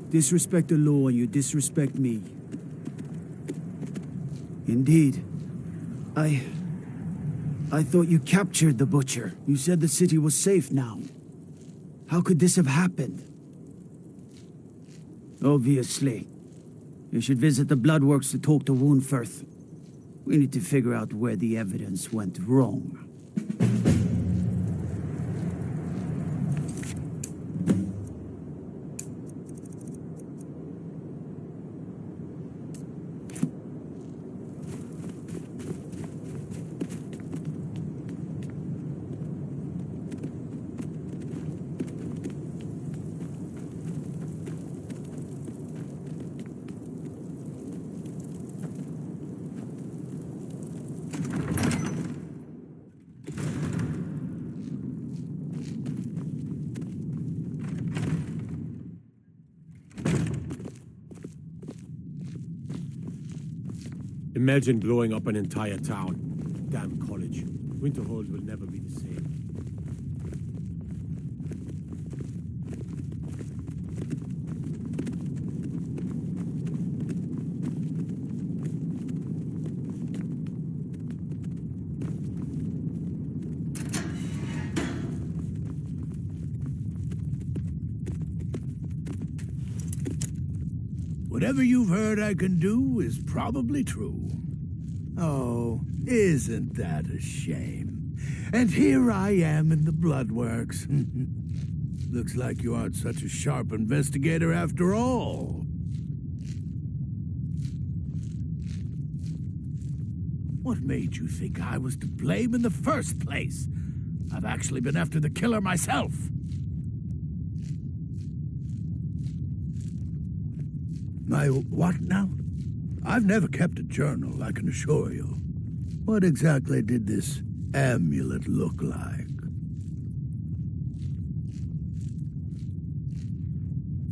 Disrespect the law and you disrespect me. Indeed. I thought you captured the Butcher. You said the city was safe now. How could this have happened? Obviously. You should visit the Bloodworks to talk to Woundfirth. We need to figure out where the evidence went wrong. Imagine blowing up an entire town. Damn college. Winterhold will never be the same. Whatever you've heard I can do is probably true. Oh, isn't that a shame? And here I am in the Bloodworks. Looks like you aren't such a sharp investigator after all. What made you think I was to blame in the first place? I've actually been after the killer myself. My what now? I've never kept a journal, I can assure you. What exactly did this amulet look like?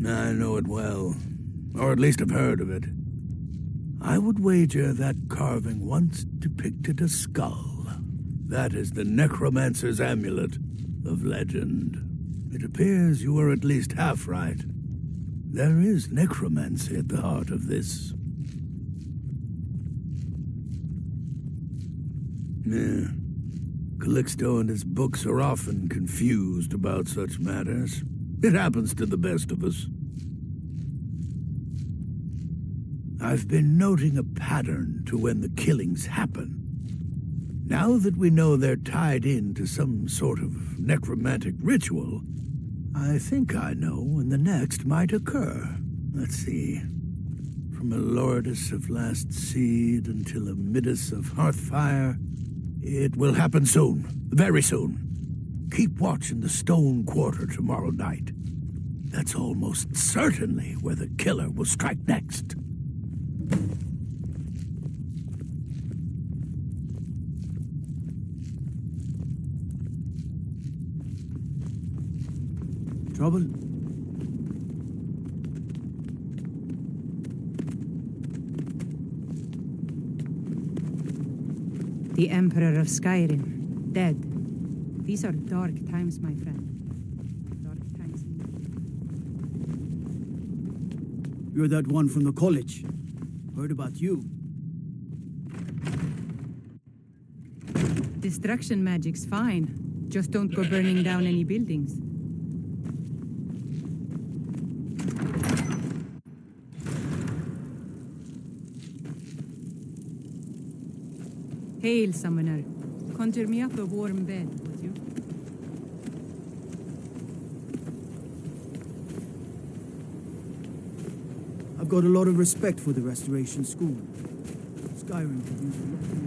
I know it well, or at least I've heard of it. I would wager that carving once depicted a skull. That is the necromancer's amulet of legend. It appears you were at least half right. There is necromancy at the heart of this. Yeah. Calixto and his books are often confused about such matters. It happens to the best of us. I've been noting a pattern to when the killings happen. Now that we know they're tied into some sort of necromantic ritual, I think I know when the next might occur. Let's see. From a Lordus of Last Seed until a Midas of Hearthfire, it will happen soon, very soon. Keep watch in the Stone Quarter tomorrow night. That's almost certainly where the killer will strike next. Trouble? The Emperor of Skyrim, dead. These are dark times, my friend. Dark times. You're that one from the college. Heard about you. Destruction magic's fine. Just don't go burning down any buildings. Hail, summoner. Conjure me up a warm bed, would you? I've got a lot of respect for the Restoration School. Skyrim could use a lot more.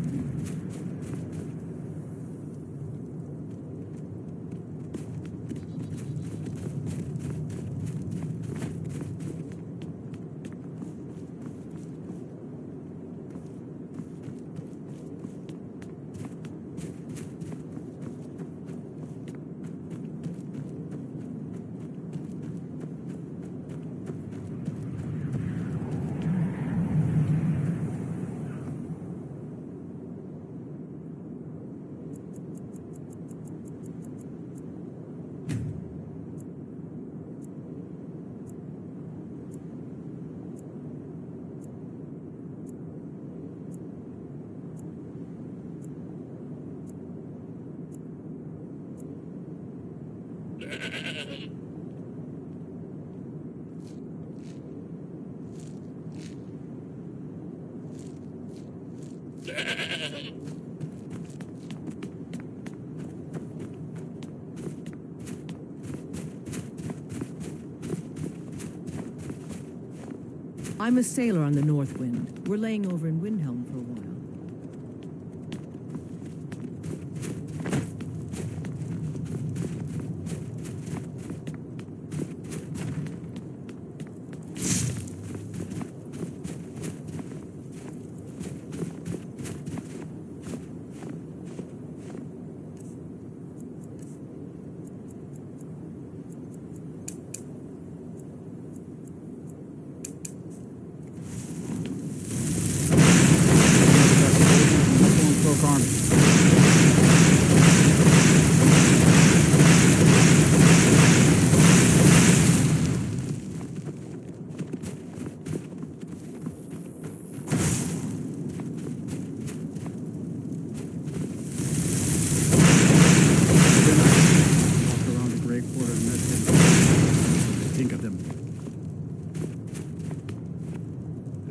I'm a sailor on the North Wind. We're laying over in Windhelm for a while.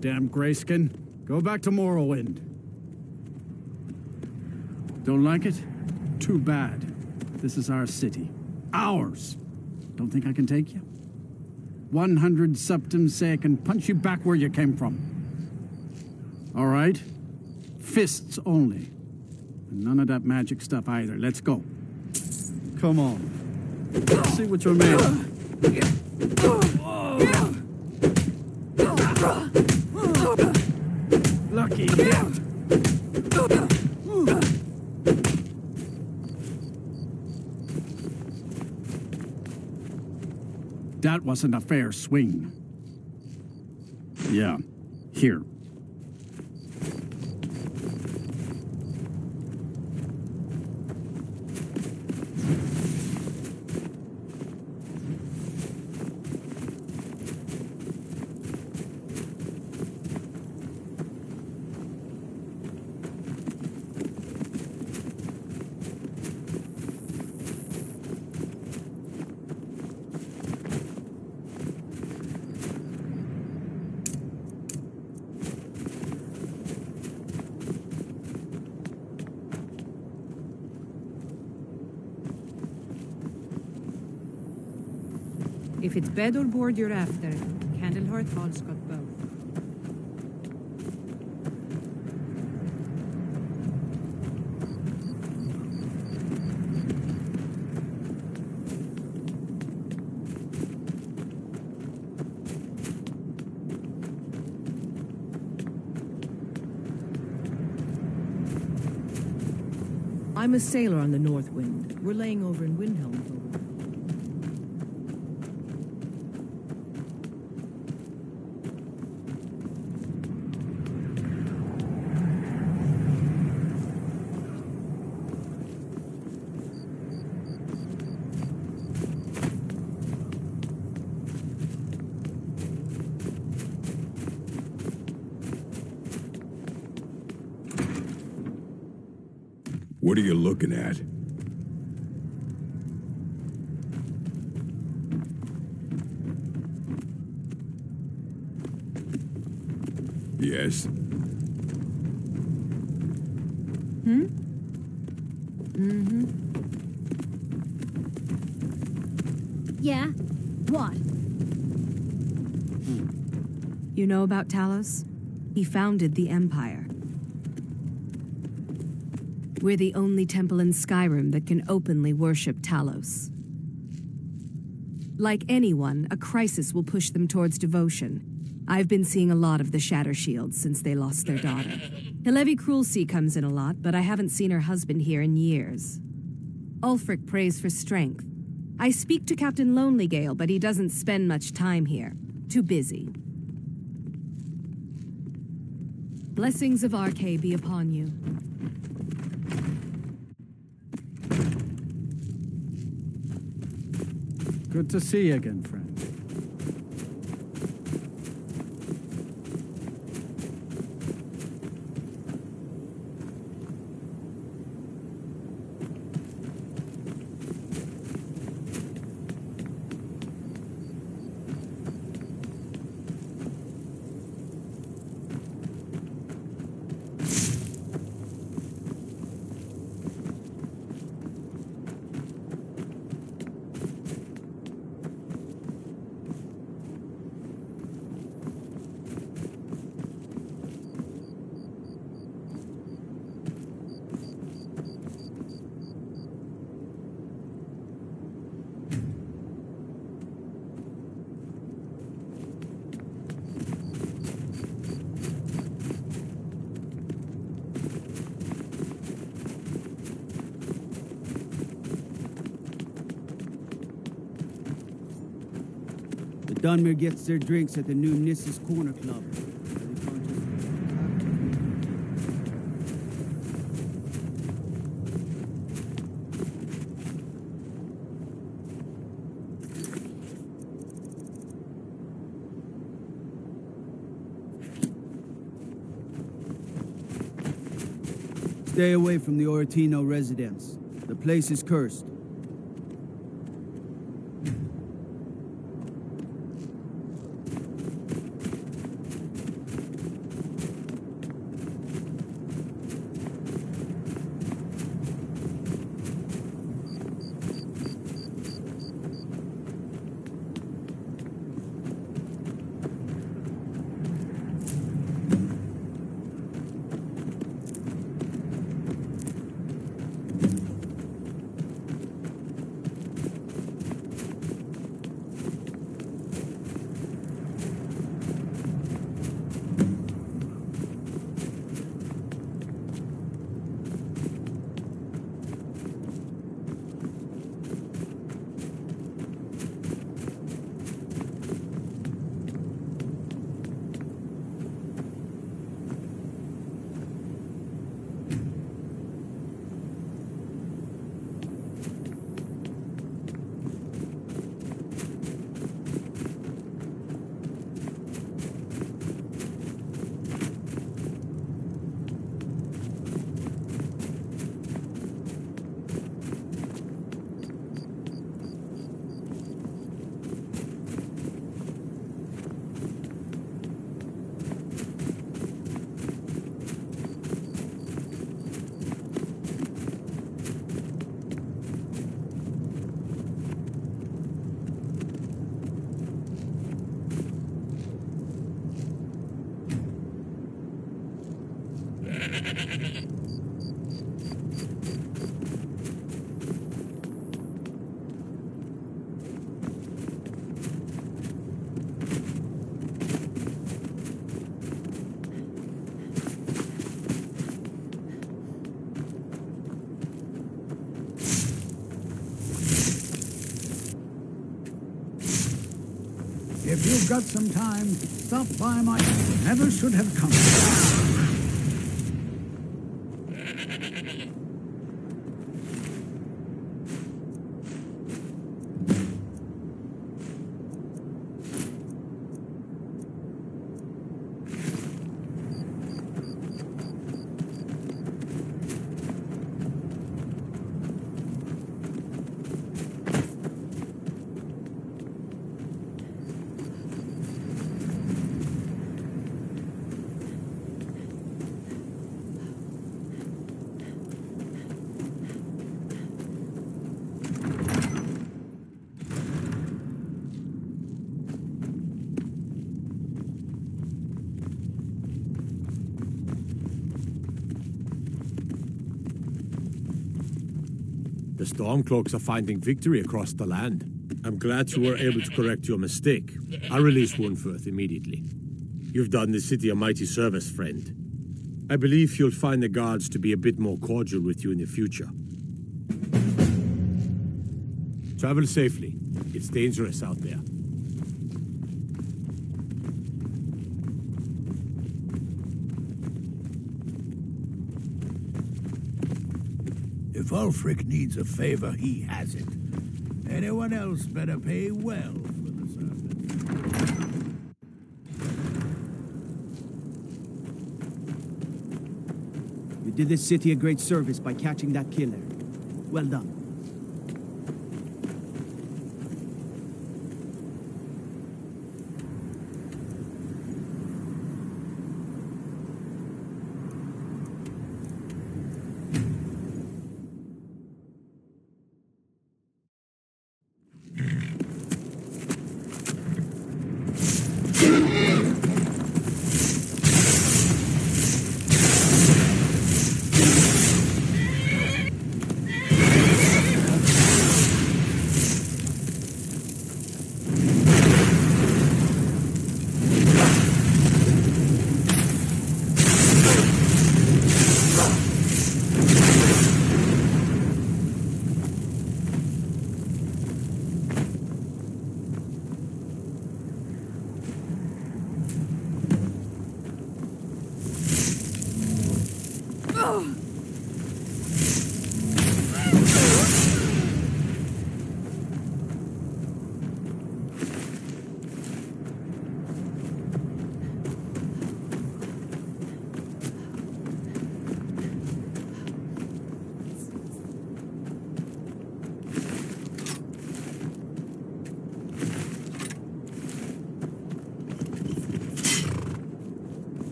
Damn Grayskin. Go back to Morrowind. Don't like it? Too bad. This is our city. Ours! Don't think I can take you? 100 septums say I can punch you back where you came from. All right? Fists only. And none of that magic stuff either. Let's go. Come on. Let's see what you're made of. Lucky. That wasn't a fair swing. Yeah, here. If it's bed or board you're after, Candlehearth Hall's got both. I'm a sailor on the North Wind. We're laying over in Windhelm for a while. What are you looking at? Yes? Yeah? What? You know about Talos? He founded the Empire. We're the only temple in Skyrim that can openly worship Talos. Like anyone, a crisis will push them towards devotion. I've been seeing a lot of the Shatter Shields since they lost their daughter. Hilevi Cruelseat comes in a lot, but I haven't seen her husband here in years. Ulfric prays for strength. I speak to Captain Lonelygale, but he doesn't spend much time here. Too busy. Blessings of Arkay be upon you. Good to see you again, friend. Dunmer gets their drinks at the new Nissa's Corner Club. Stay away from the Oratino residence. The place is cursed. If you've got some time, stop by my... Never should have come. The Stormcloaks are finding victory across the land. I'm glad you were able to correct your mistake. I'll release Wunferth immediately. You've done the city a mighty service, friend. I believe you'll find the guards to be a bit more cordial with you in the future. Travel safely. It's dangerous out there. If Ulfric needs a favor, he has it. Anyone else better pay well for the service. You did this city a great service by catching that killer. Well done.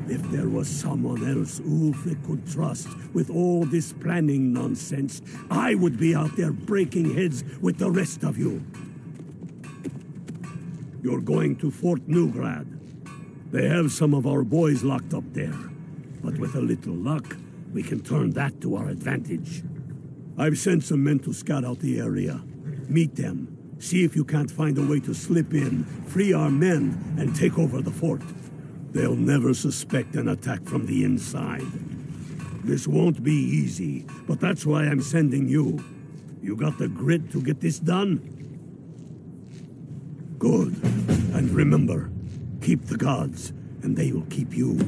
If there was someone else Ulfric could trust with all this planning nonsense, I would be out there breaking heads with the rest of you. You're going to Fort Newgrad. They have some of our boys locked up there. But with a little luck, we can turn that to our advantage. I've sent some men to scout out the area. Meet them. See if you can't find a way to slip in, free our men, and take over the fort. They'll never suspect an attack from the inside. This won't be easy, but that's why I'm sending you. You got the grit to get this done? Good. And remember, keep the gods, and they will keep you.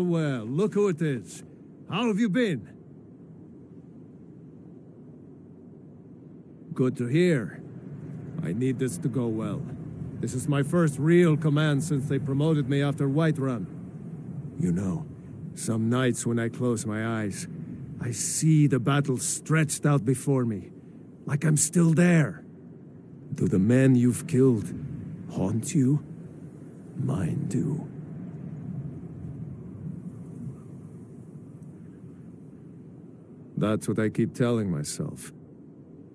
Well, look who it is. How have you been? Good to hear. I need this to go well. This is my first real command since they promoted me after Whiterun. You know, some nights when I close my eyes, I see the battle stretched out before me, like I'm still there. Do the men you've killed haunt you? Mine do. That's what I keep telling myself.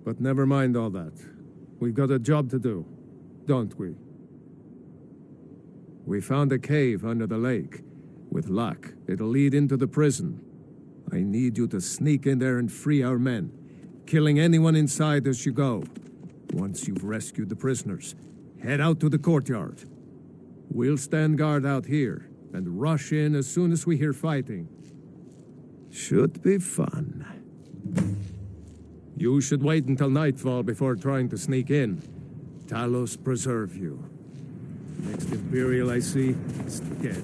But never mind all that. We've got a job to do, don't we? We found a cave under the lake. With luck, it'll lead into the prison. I need you to sneak in there and free our men, killing anyone inside as you go. Once you've rescued the prisoners, head out to the courtyard. We'll stand guard out here and rush in as soon as we hear fighting. Should be fun. You should wait until nightfall before trying to sneak in. Talos preserve you. Next Imperial I see is dead.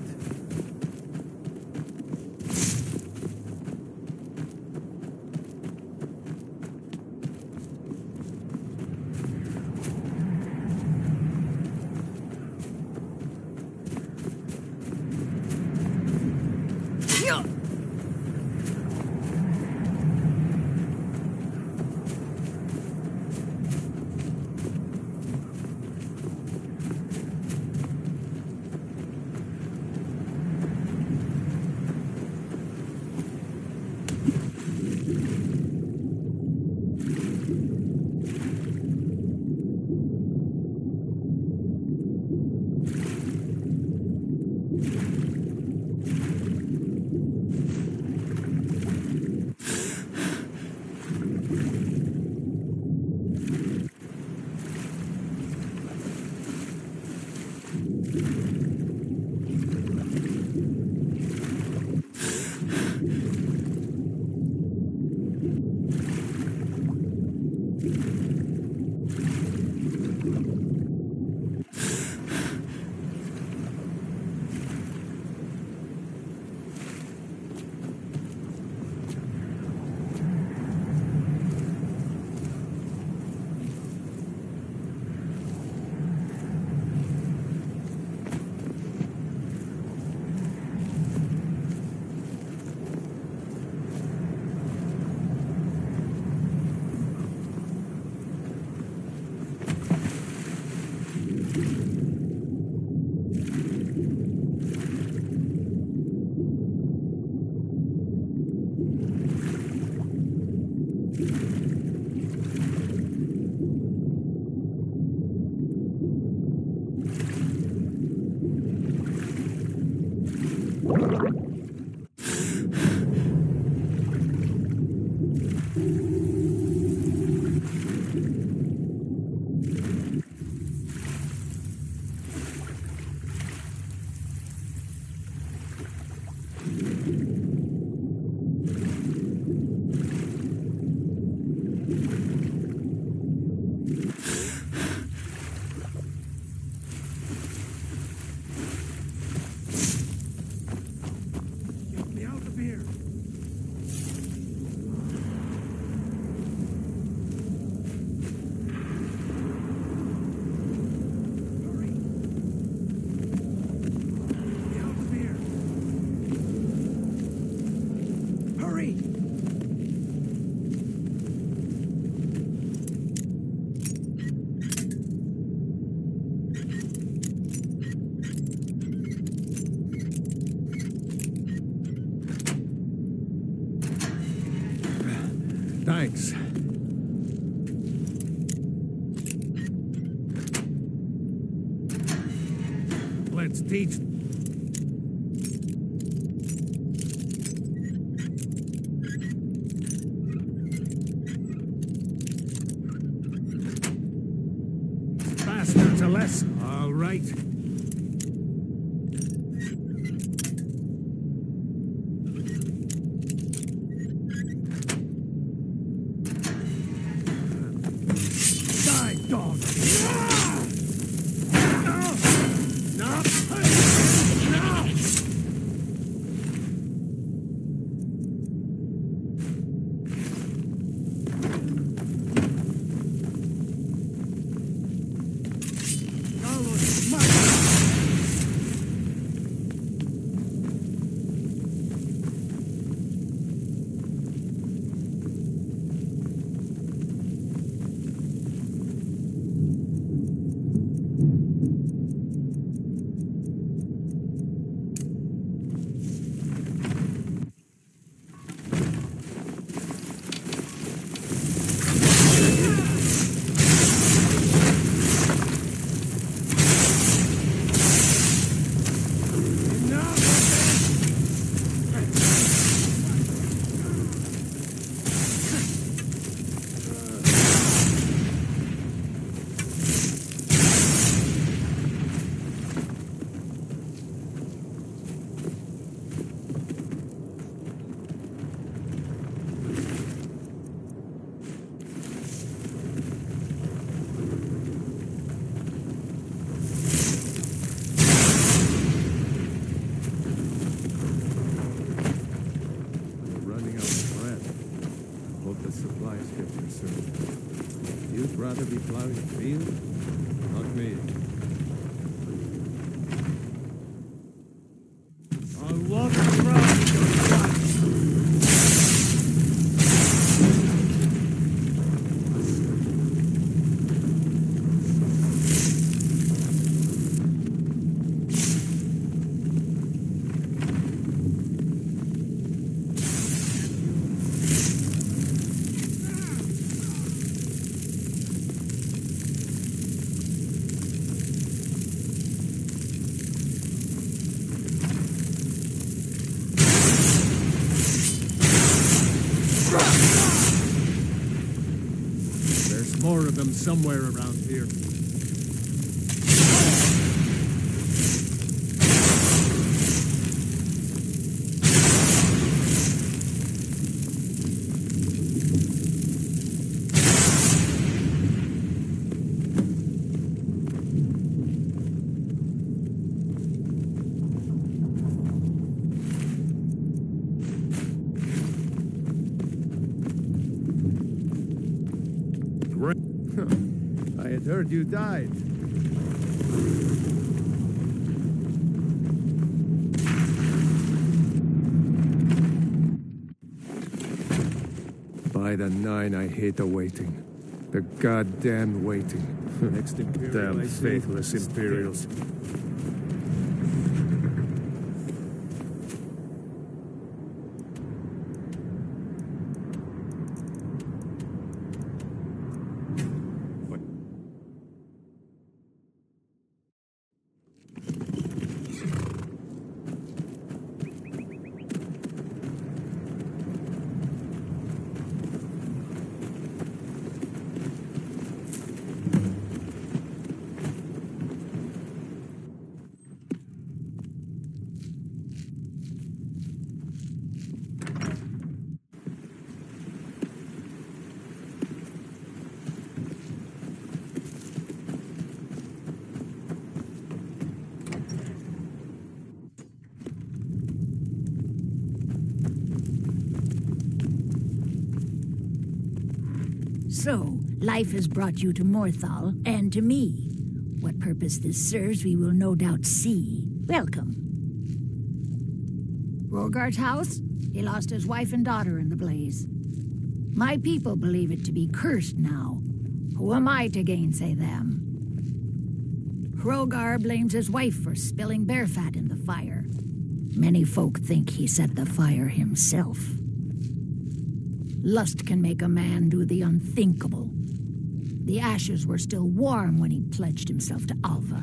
Thanks. Let's teach. Bastards a lesson, all right. You'd rather be plowing a field? Not me. I'll walk around your There's more of them somewhere around here. Heard you died. By the nine, I hate the waiting. The goddamn waiting. Next Imperial. Damn faithless Imperials. So, life has brought you to Morthal, and to me. What purpose this serves, we will no doubt see. Welcome. Rogar's house? He lost his wife and daughter in the blaze. My people believe it to be cursed now. Who am I to gainsay them? Rogar blames his wife for spilling bear fat in the fire. Many folk think he set the fire himself. Lust can make a man do the unthinkable. The ashes were still warm when he pledged himself to Alva.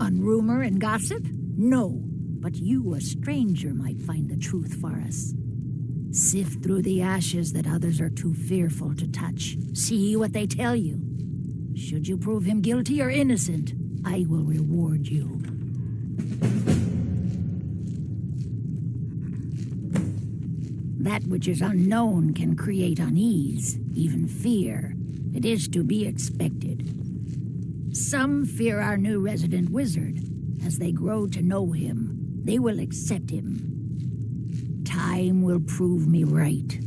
On rumor and gossip? No, but you, a stranger, might find the truth for us. Sift through the ashes that others are too fearful to touch. See what they tell you. Should you prove him guilty or innocent, I will reward you. That which is unknown can create unease, even fear. It is to be expected. Some fear our new resident wizard. As they grow to know him, they will accept him. Time will prove me right.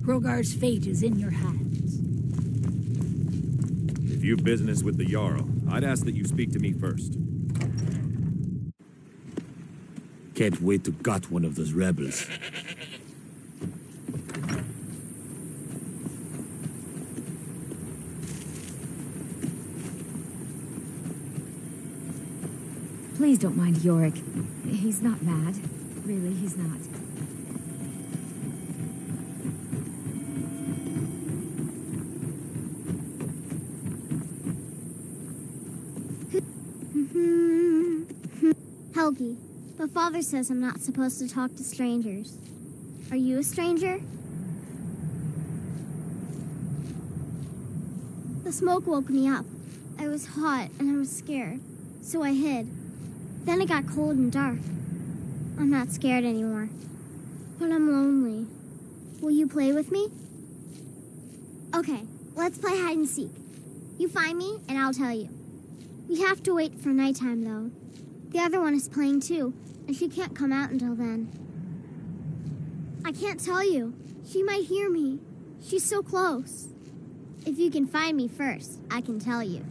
Rogar's fate is in your hands. If you've business with the Jarl, I'd ask that you speak to me first. Can't wait to gut one of those rebels. Please don't mind Yorick. He's not mad. Really, he's not. Helgi, but Father says I'm not supposed to talk to strangers. Are you a stranger? The smoke woke me up. I was hot and I was scared, so I hid. Then it got cold and dark. I'm not scared anymore, but I'm lonely. Will you play with me? Okay, let's play hide and seek. You find me and I'll tell you. We have to wait for nighttime though. The other one is playing too, and she can't come out until then. I can't tell you. She might hear me. She's so close. If you can find me first, I can tell you.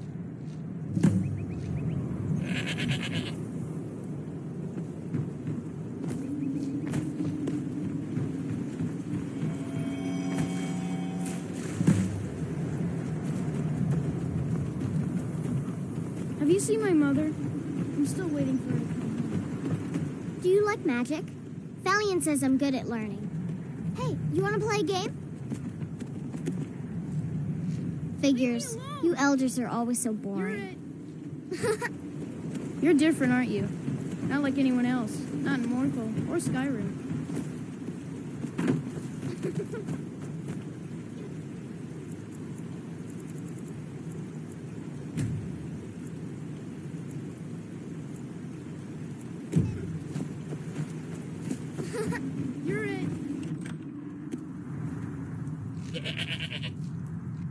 Have you seen my mother? I'm still waiting for her to come home. Do you like magic? Valiant says I'm good at learning. Hey, you want to play a game? Figures. You elders are always so boring. You're different, aren't you? Not like anyone else. Not in Morthal or Skyrim.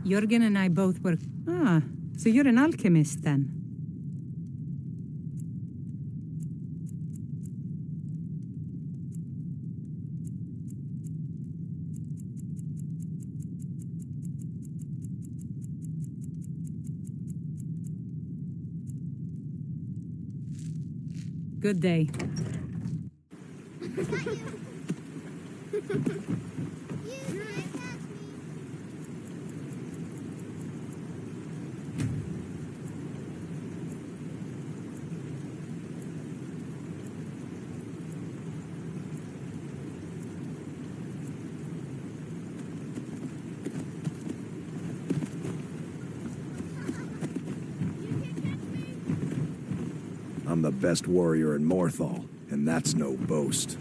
Jörgen and I both were... Ah, so you're an alchemist then? Good day. I'm the best warrior in Morthal, and that's no boast.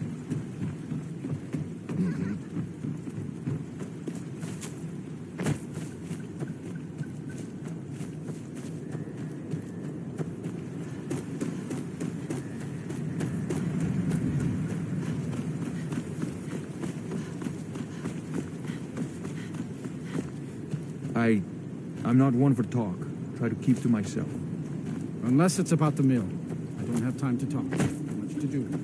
I'm not one for talk. Try to keep to myself. Unless it's about the mill. I don't have time to talk. Much to do.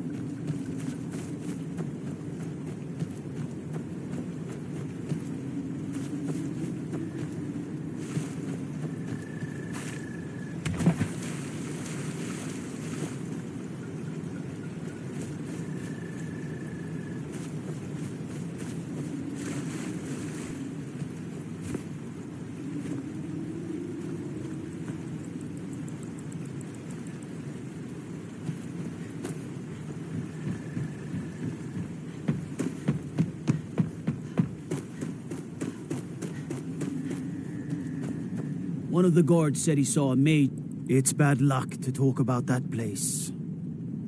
One of the guards said he saw a maid. It's bad luck to talk about that place.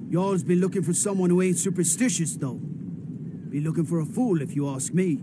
Y'all's been looking for someone who ain't superstitious, though. Be looking for a fool, if you ask me.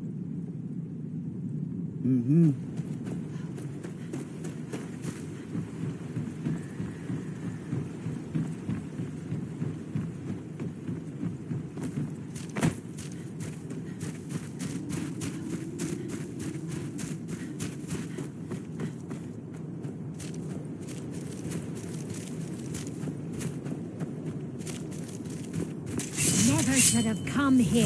Never should have come here.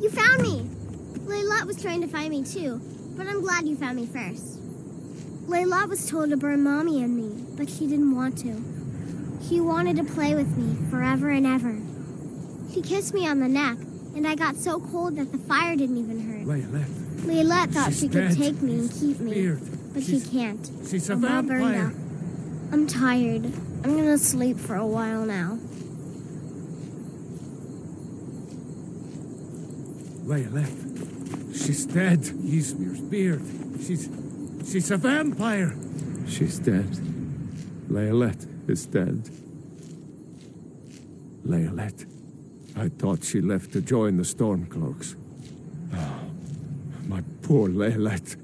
You found me! Layla was trying to find me too, but I'm glad you found me first. Layla was told to burn Mommy and me, but she didn't want to. She wanted to play with me forever and ever. She kissed me on the neck, and I got so cold that the fire didn't even hurt. Layla thought she could take me and keep me, but she can't. She's a I'm all burned vampire. up. I'm tired. I'm gonna sleep for a while now. Layla, she's dead. He's your spirit. She's a vampire. She's dead. Layalette is dead. Layalette. I thought she left to join the Stormcloaks. Oh, my poor Layalette.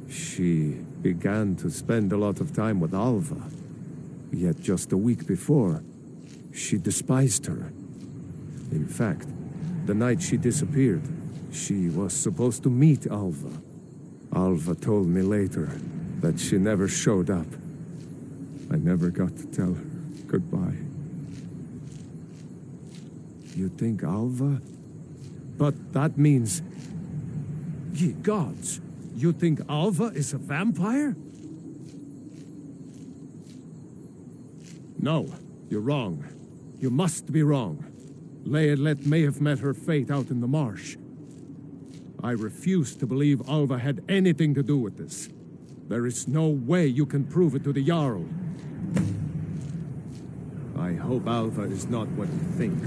She began to spend a lot of time with Alva. Yet just a week before, she despised her. In fact, the night she disappeared, she was supposed to meet Alva. Alva told me later that she never showed up. I never got to tell her goodbye. You think Alva? But that means... Ye gods! You think Alva is a vampire? No, you're wrong. You must be wrong. Layalette may have met her fate out in the marsh. I refuse to believe Alva had anything to do with this. There is no way you can prove it to the Jarl. I hope Alva is not what you think.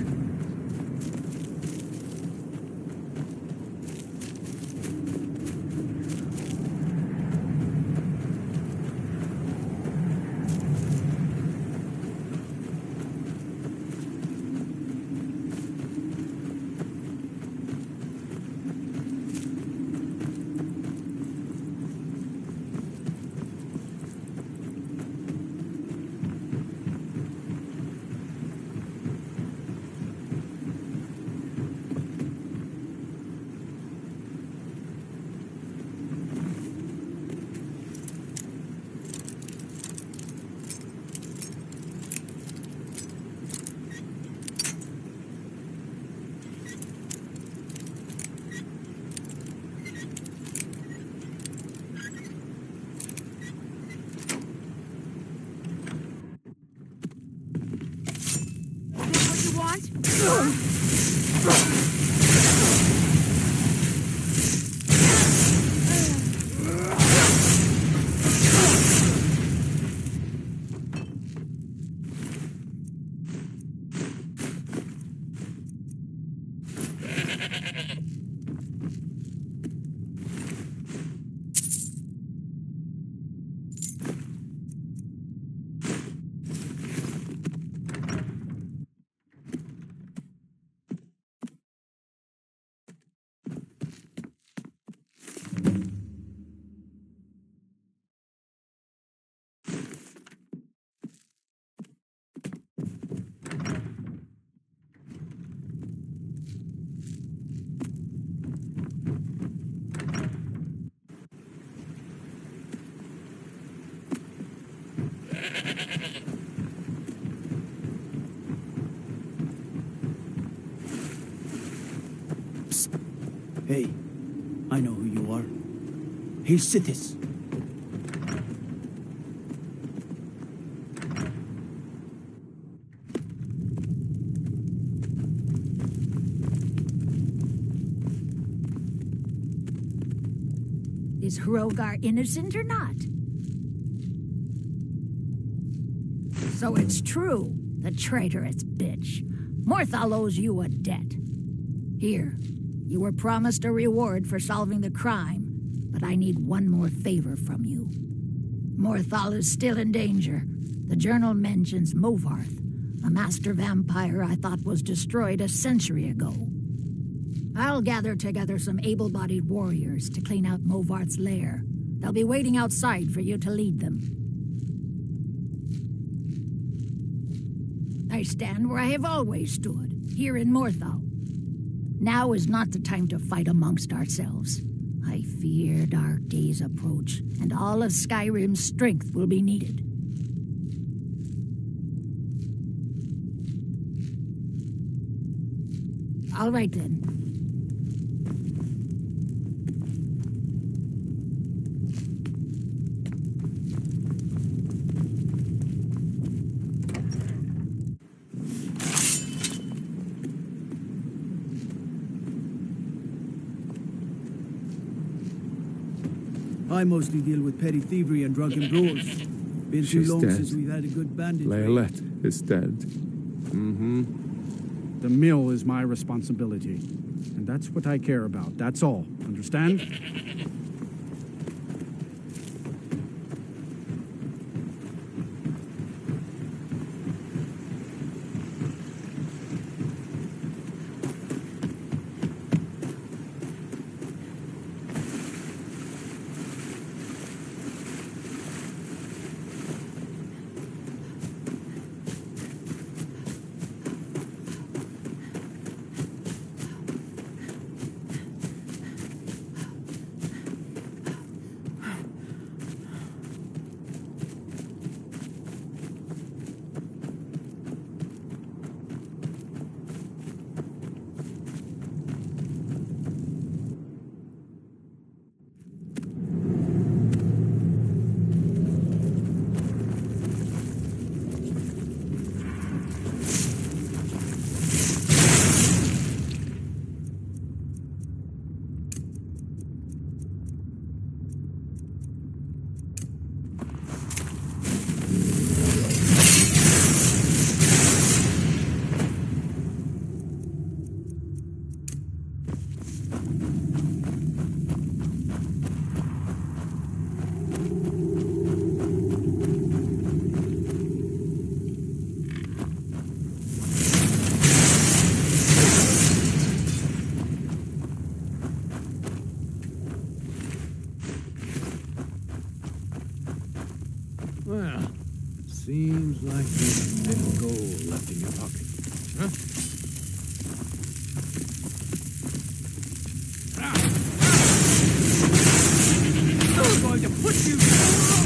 want? Hey, I know who you are. Here's Sithis. Is Hrogar innocent or not? So it's true, the traitorous bitch. Morthal owes you a debt. Here, you were promised a reward for solving the crime, but I need one more favor from you. Morthal is still in danger. The journal mentions Movarth, a master vampire I thought was destroyed a century ago. I'll gather together some able-bodied warriors to clean out Movarth's lair. They'll be waiting outside for you to lead them. I stand where I have always stood, here in Morthal. Now is not the time to fight amongst ourselves. I fear dark days approach, and all of Skyrim's strength will be needed. All right, then. I mostly deal with petty thievery and drunken brawls. Been too She's long dead. since we've had a good bandit. Layalette is dead. Mm-hmm. The mill is my responsibility. And that's what I care about. That's all. Understand? Well, seems like there's a bit of gold left in your pocket. Huh? I'm going to put you down!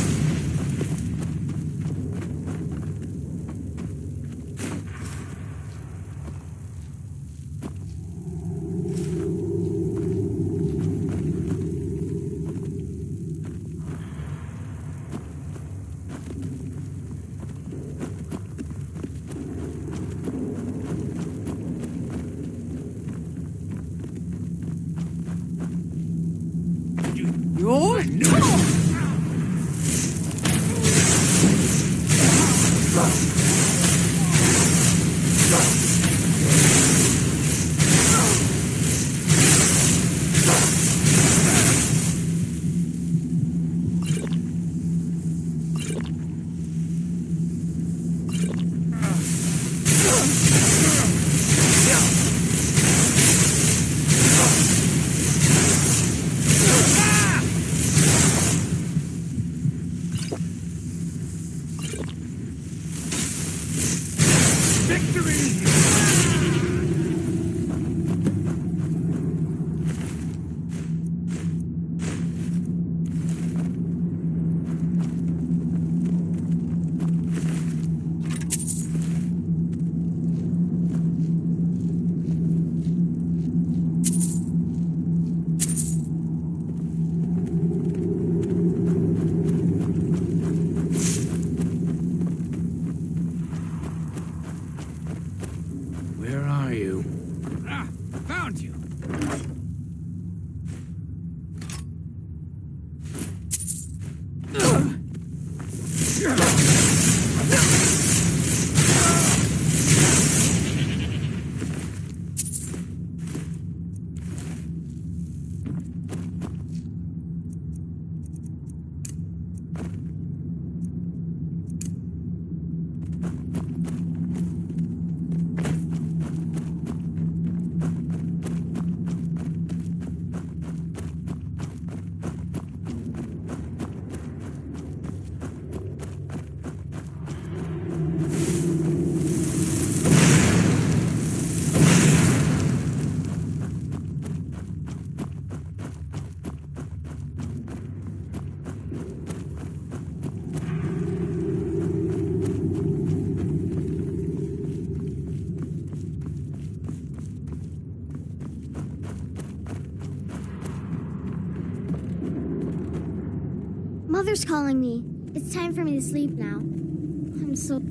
Mother's calling me. It's time for me to sleep now. I'm so...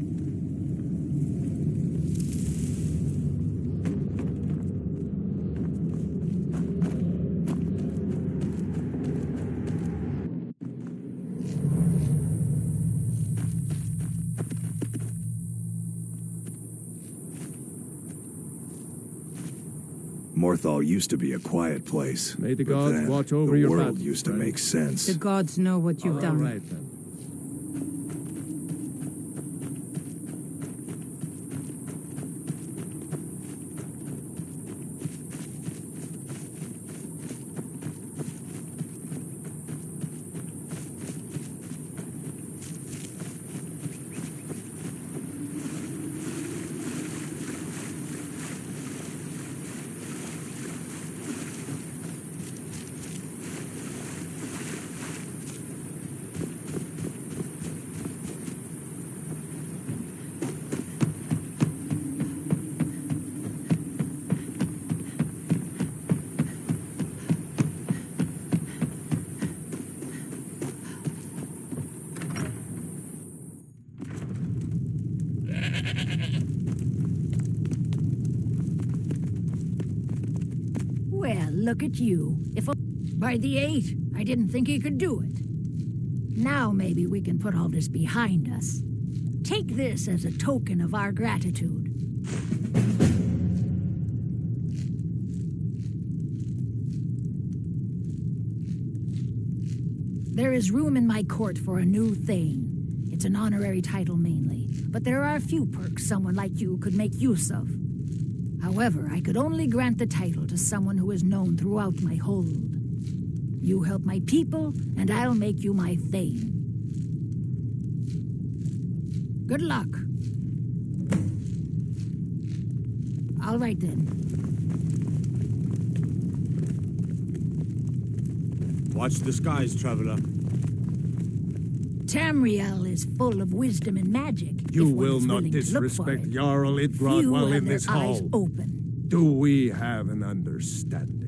Morthal used to be a quiet place. May the but gods then watch over the your world battle, used to friend. make sense. The gods know what you've done. All right, then. Well, look at you. If by the 8, I didn't think he could do it. Now maybe we can put all this behind us. Take this as a token of our gratitude. There is room in my court for a new thane. It's an honorary title mainly, but there are a few perks someone like you could make use of. However, I could only grant the title to someone who is known throughout my hold. You help my people, and I'll make you my thane. Good luck. All right, then. Watch the skies, traveler. Tamriel is full of wisdom and magic. You if one will is not willing to look for disrespect it. Jarl Idgrod Few while have in their this eyes hall. open. Do we have an understanding?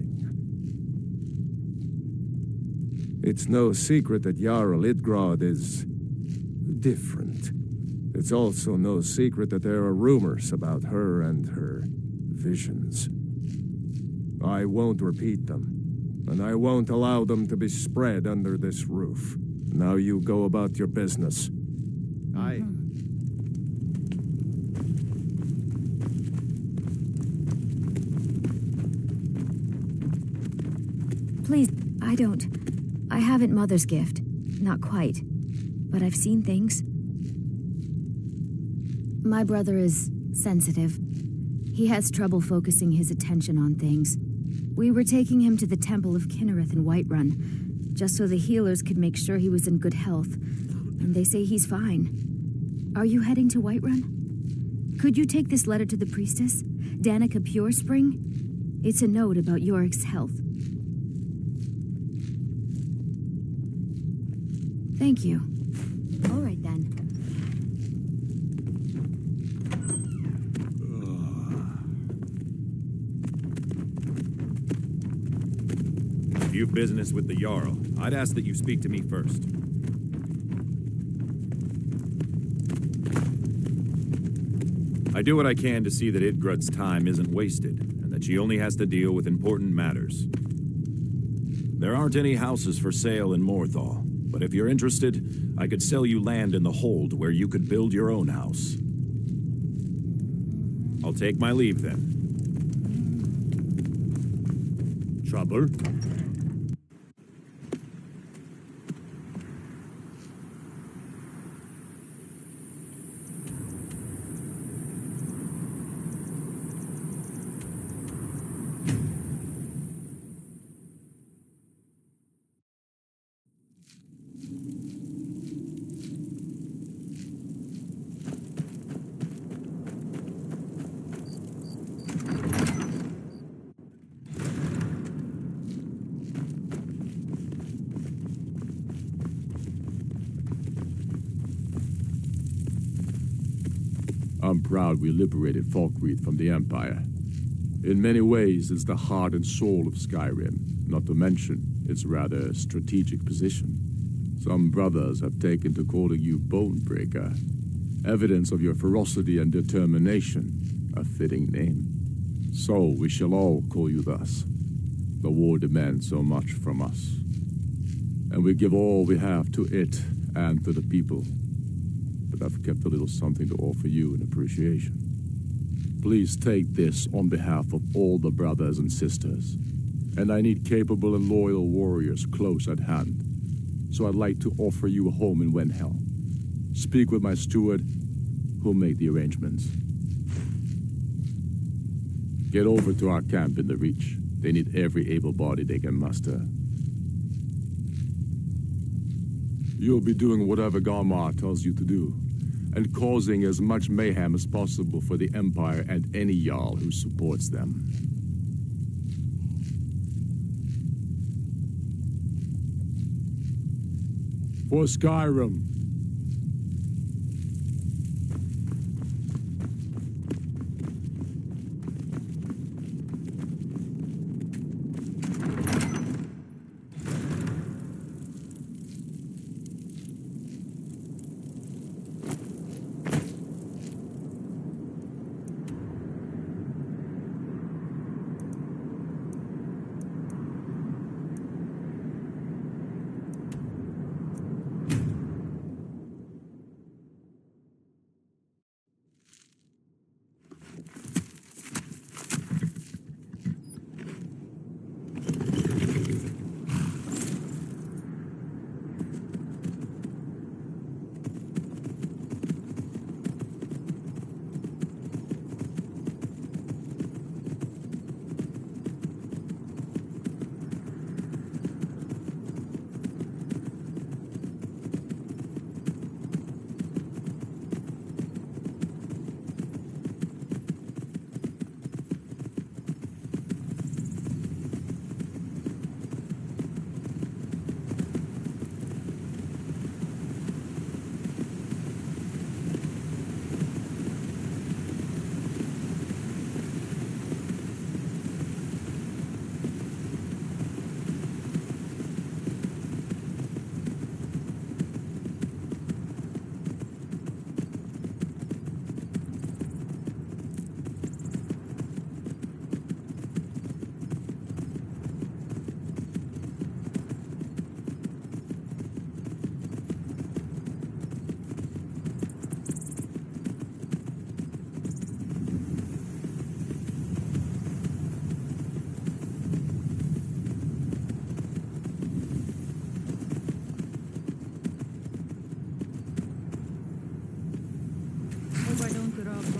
It's no secret that Jarl Idgrod is different. It's also no secret that there are rumors about her and her visions. I won't repeat them, and I won't allow them to be spread under this roof. Now you go about your business. Please, I don't. I haven't Mother's gift. Not quite. But I've seen things. My brother is sensitive. He has trouble focusing his attention on things. We were taking him to the Temple of Kinnereth in Whiterun, just so the healers could make sure he was in good health. And they say he's fine. Are you heading to Whiterun? Could you take this letter to the priestess, Danica Purespring? It's a note about Yorick's health. Thank you. All right, then. If you've business with the Jarl, I'd ask that you speak to me first. I do what I can to see that Idgrud's time isn't wasted, and that she only has to deal with important matters. There aren't any houses for sale in Morthal, but if you're interested, I could sell you land in the Hold where you could build your own house. I'll take my leave then. Trouble? I'm proud we liberated Falkreath from the Empire. In many ways, it's the heart and soul of Skyrim, not to mention its rather strategic position. Some brothers have taken to calling you Bonebreaker, evidence of your ferocity and determination, a fitting name. So we shall all call you thus. The war demands so much from us, and we give all we have to it and to the people. But I've kept a little something to offer you in appreciation. Please take this on behalf of all the brothers and sisters. And I need capable and loyal warriors close at hand. So I'd like to offer you a home in Wenhel. Speak with my steward, who'll make the arrangements. Get over to our camp in the Reach. They need every able body they can muster. You'll be doing whatever Garmar tells you to do, and causing as much mayhem as possible for the Empire and any Jarl who supports them. For Skyrim.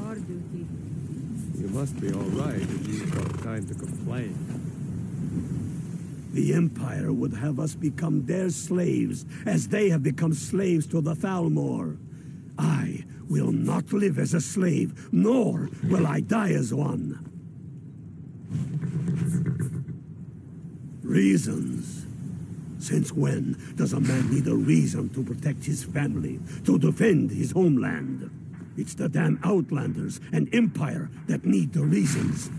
Guard duty. You must be all right if you've got time to complain. The Empire would have us become their slaves, as they have become slaves to the Thalmor. I will not live as a slave, nor will I die as one. Reasons. Since when does a man need a reason to protect his family, to defend his homeland? It's the damn Outlanders and Empire that need the reasons.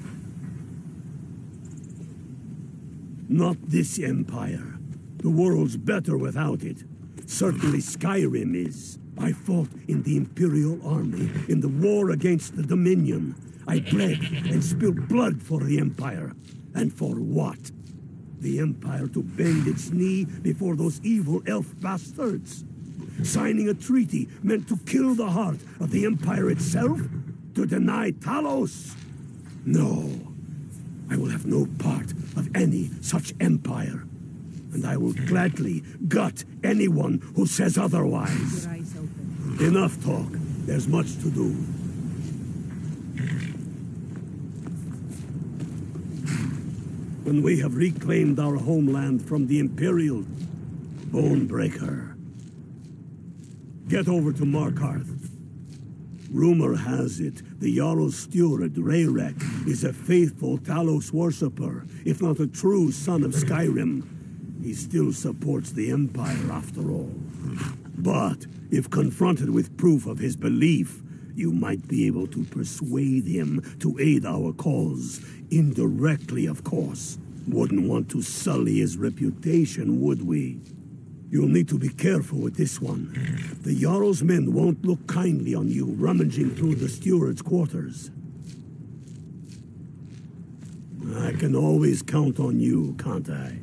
Not this Empire. The world's better without it. Certainly Skyrim is. I fought in the Imperial Army in the war against the Dominion. I bled and spilled blood for the Empire. And for what? The Empire to bend its knee before those evil elf bastards? Signing a treaty meant to kill the heart of the Empire itself? To deny Talos? No. I will have no part of any such empire. And I will gladly gut anyone who says otherwise. Your eyes open. Enough talk. There's much to do. When we have reclaimed our homeland from the Imperial Bonebreaker, get over to Markarth. Rumor has it the Jarl's steward, Rayrek, is a faithful Talos worshipper, if not a true son of Skyrim. He still supports the Empire, after all. But if confronted with proof of his belief, you might be able to persuade him to aid our cause. Indirectly, of course. Wouldn't want to sully his reputation, would we? You'll need to be careful with this one. The Jarl's men won't look kindly on you rummaging through the steward's quarters. I can always count on you, can't I?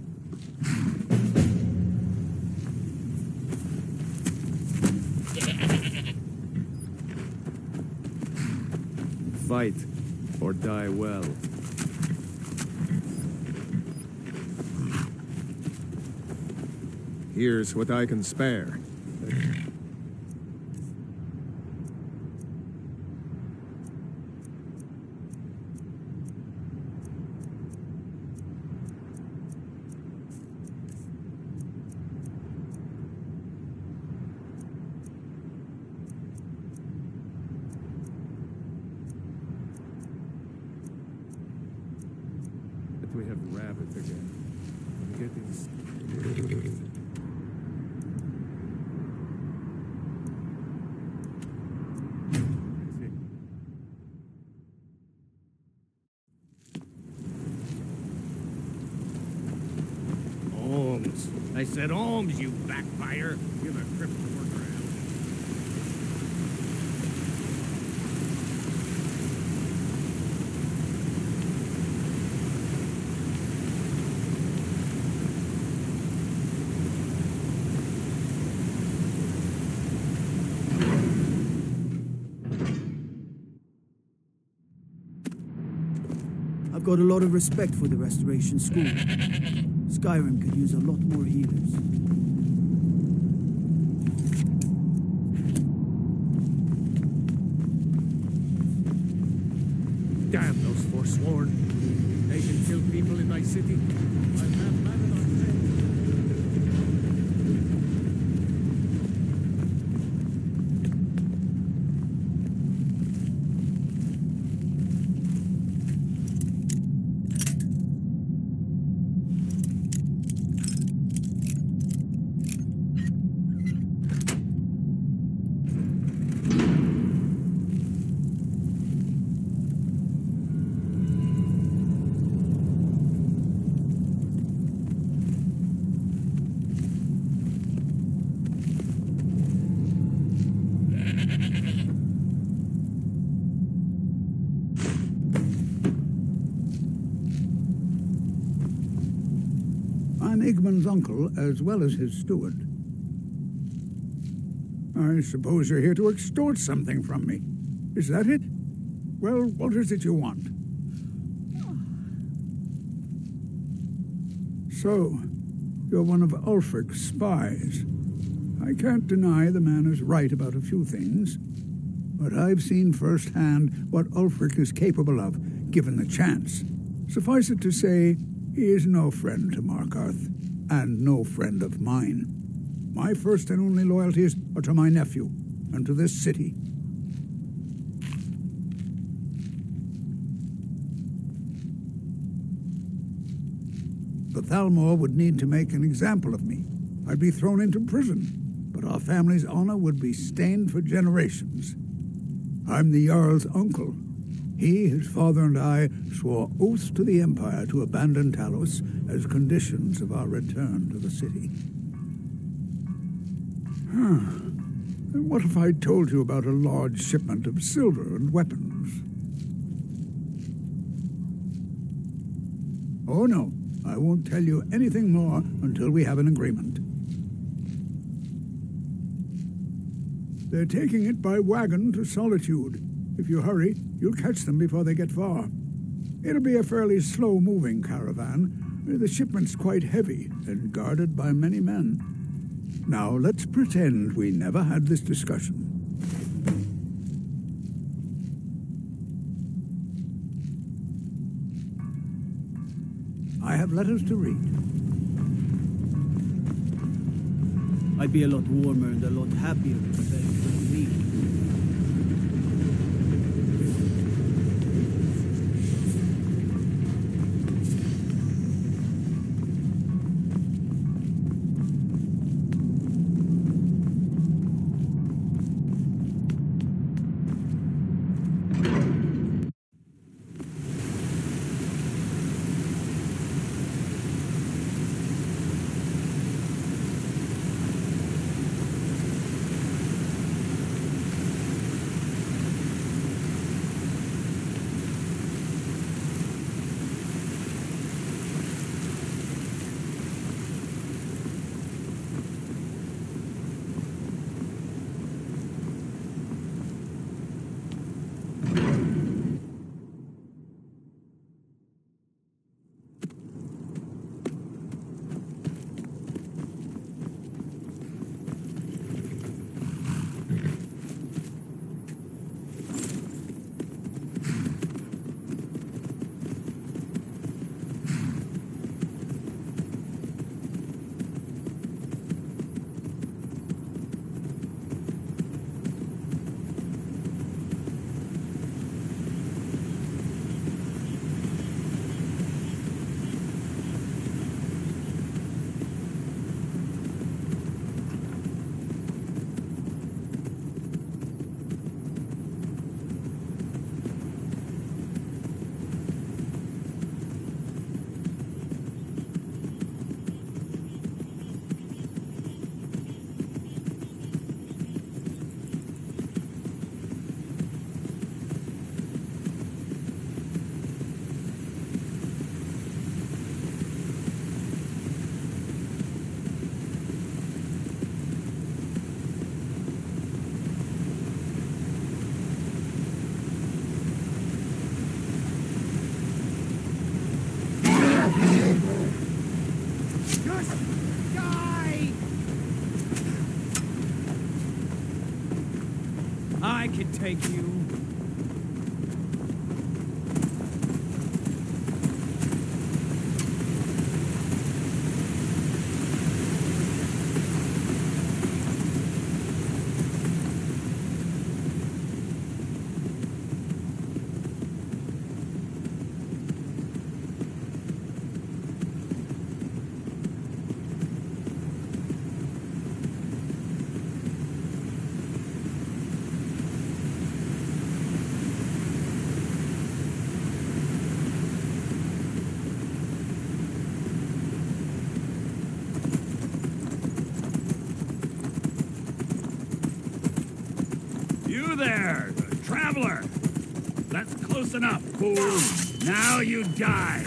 Fight, or die well. Here's what I can spare. But we have rabbits again. I'm getting... I said Holmes, you backfire. Give a grip to work around. I've got a lot of respect for the Restoration School. Skyrim could use a lot more healers. Damn those forsworn. They can kill people in my city. I've had landed on I'm Igmund's uncle, as well as his steward. I suppose you're here to extort something from me. Is that it? Well, what is it you want? So, you're one of Ulfric's spies. I can't deny the man is right about a few things. but I've seen firsthand what Ulfric is capable of, given the chance. Suffice it to say, he is no friend to Markarth, and no friend of mine. My first and only loyalties are to my nephew, and to this city. The Thalmor would need to make an example of me. I'd be thrown into prison, but our family's honor would be stained for generations. I'm the Jarl's uncle. He, his father, and I swore oaths to the Empire to abandon Talos as conditions of our return to the city. And what if I told you about a large shipment of silver and weapons? Oh, no. I won't tell you anything more until we have an agreement. They're taking it by wagon to Solitude. If you hurry, you'll catch them before they get far. It'll be a fairly slow-moving caravan. The shipment's quite heavy and guarded by many men. Now, let's pretend we never had this discussion. I have letters to read. I'd be a lot warmer and a lot happier if they told me. I can take you. There, traveler! That's close enough, fool! Now you die!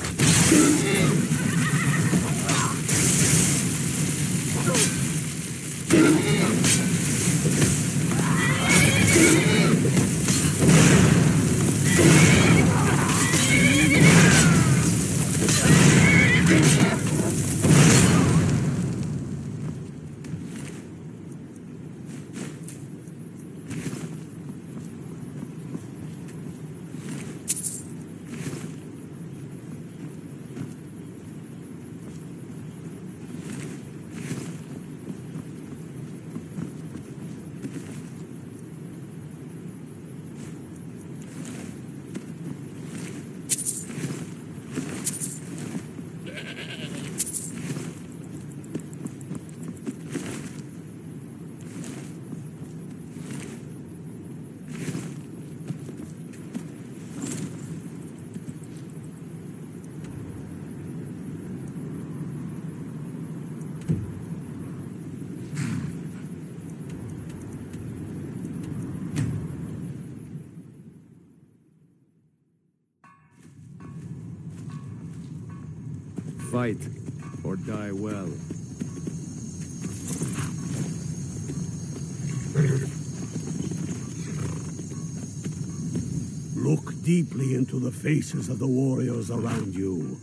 fight or die well. Look deeply into the faces of the warriors around you.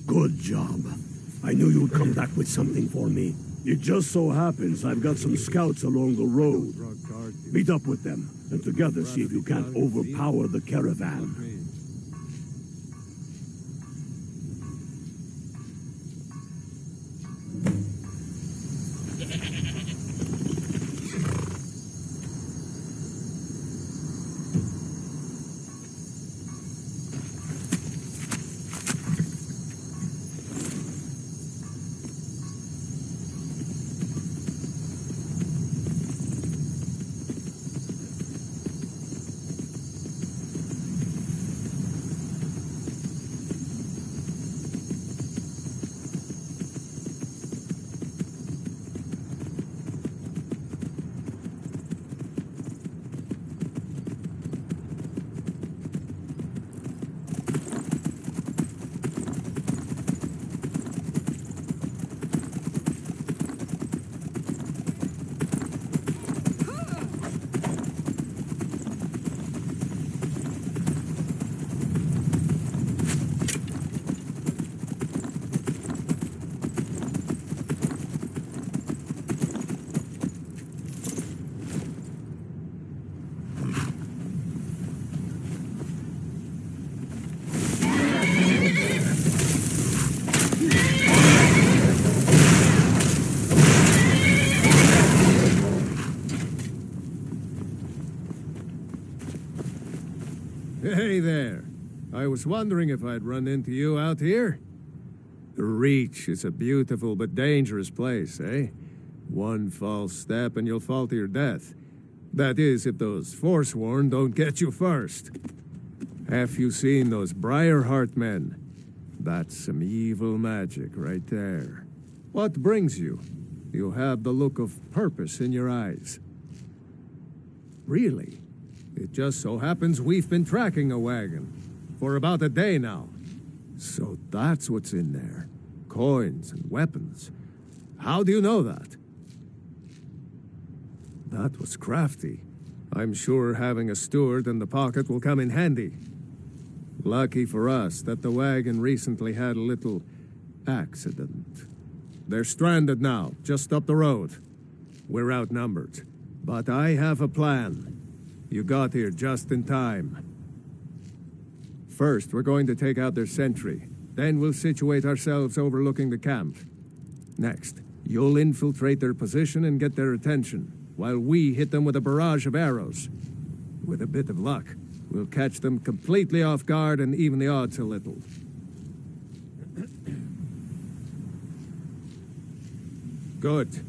Good job. I knew you'd come back with something for me. It just so happens I've got some scouts along the road. Meet up with them, and together see if you can't overpower the caravan. Hey there. I was wondering if I'd run into you out here. The Reach is a beautiful but dangerous place, eh? One false step and you'll fall to your death. That is, if those Forsworn don't get you first. Have you seen those Briarheart men? That's some evil magic right there. What brings you? You have the look of purpose in your eyes. Really? It just so happens we've been tracking a wagon for about a day now. So that's what's in there. Coins and weapons. How do you know that? That was crafty. I'm sure having a steward in the pocket will come in handy. Lucky for us that the wagon recently had a little accident. They're stranded now, just up the road. We're outnumbered. But I have a plan. You got here just in time. First, we're going to take out their sentry. Then we'll situate ourselves overlooking the camp. Next, you'll infiltrate their position and get their attention, while we hit them with a barrage of arrows. With a bit of luck, we'll catch them completely off guard and even the odds a little. Good.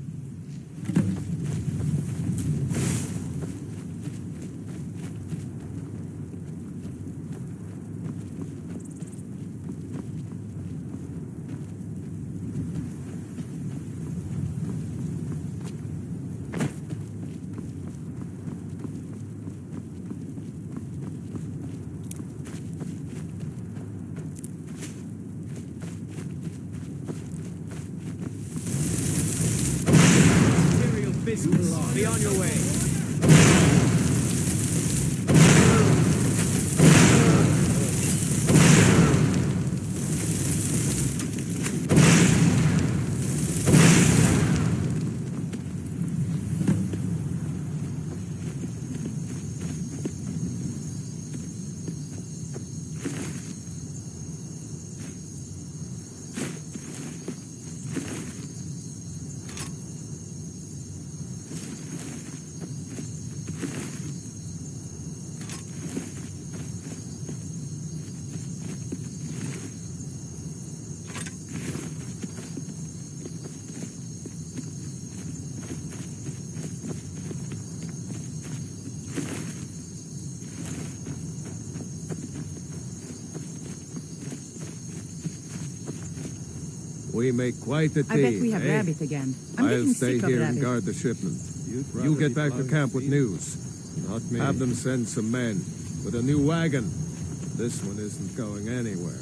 Be on your way. We make quite a team. I bet we have eh? Rabbit again. I'm I'll getting stay sick of here and Rabbit. guard the shipment. You get back to camp with news. Not me. Have them send some men with a new wagon. This one isn't going anywhere.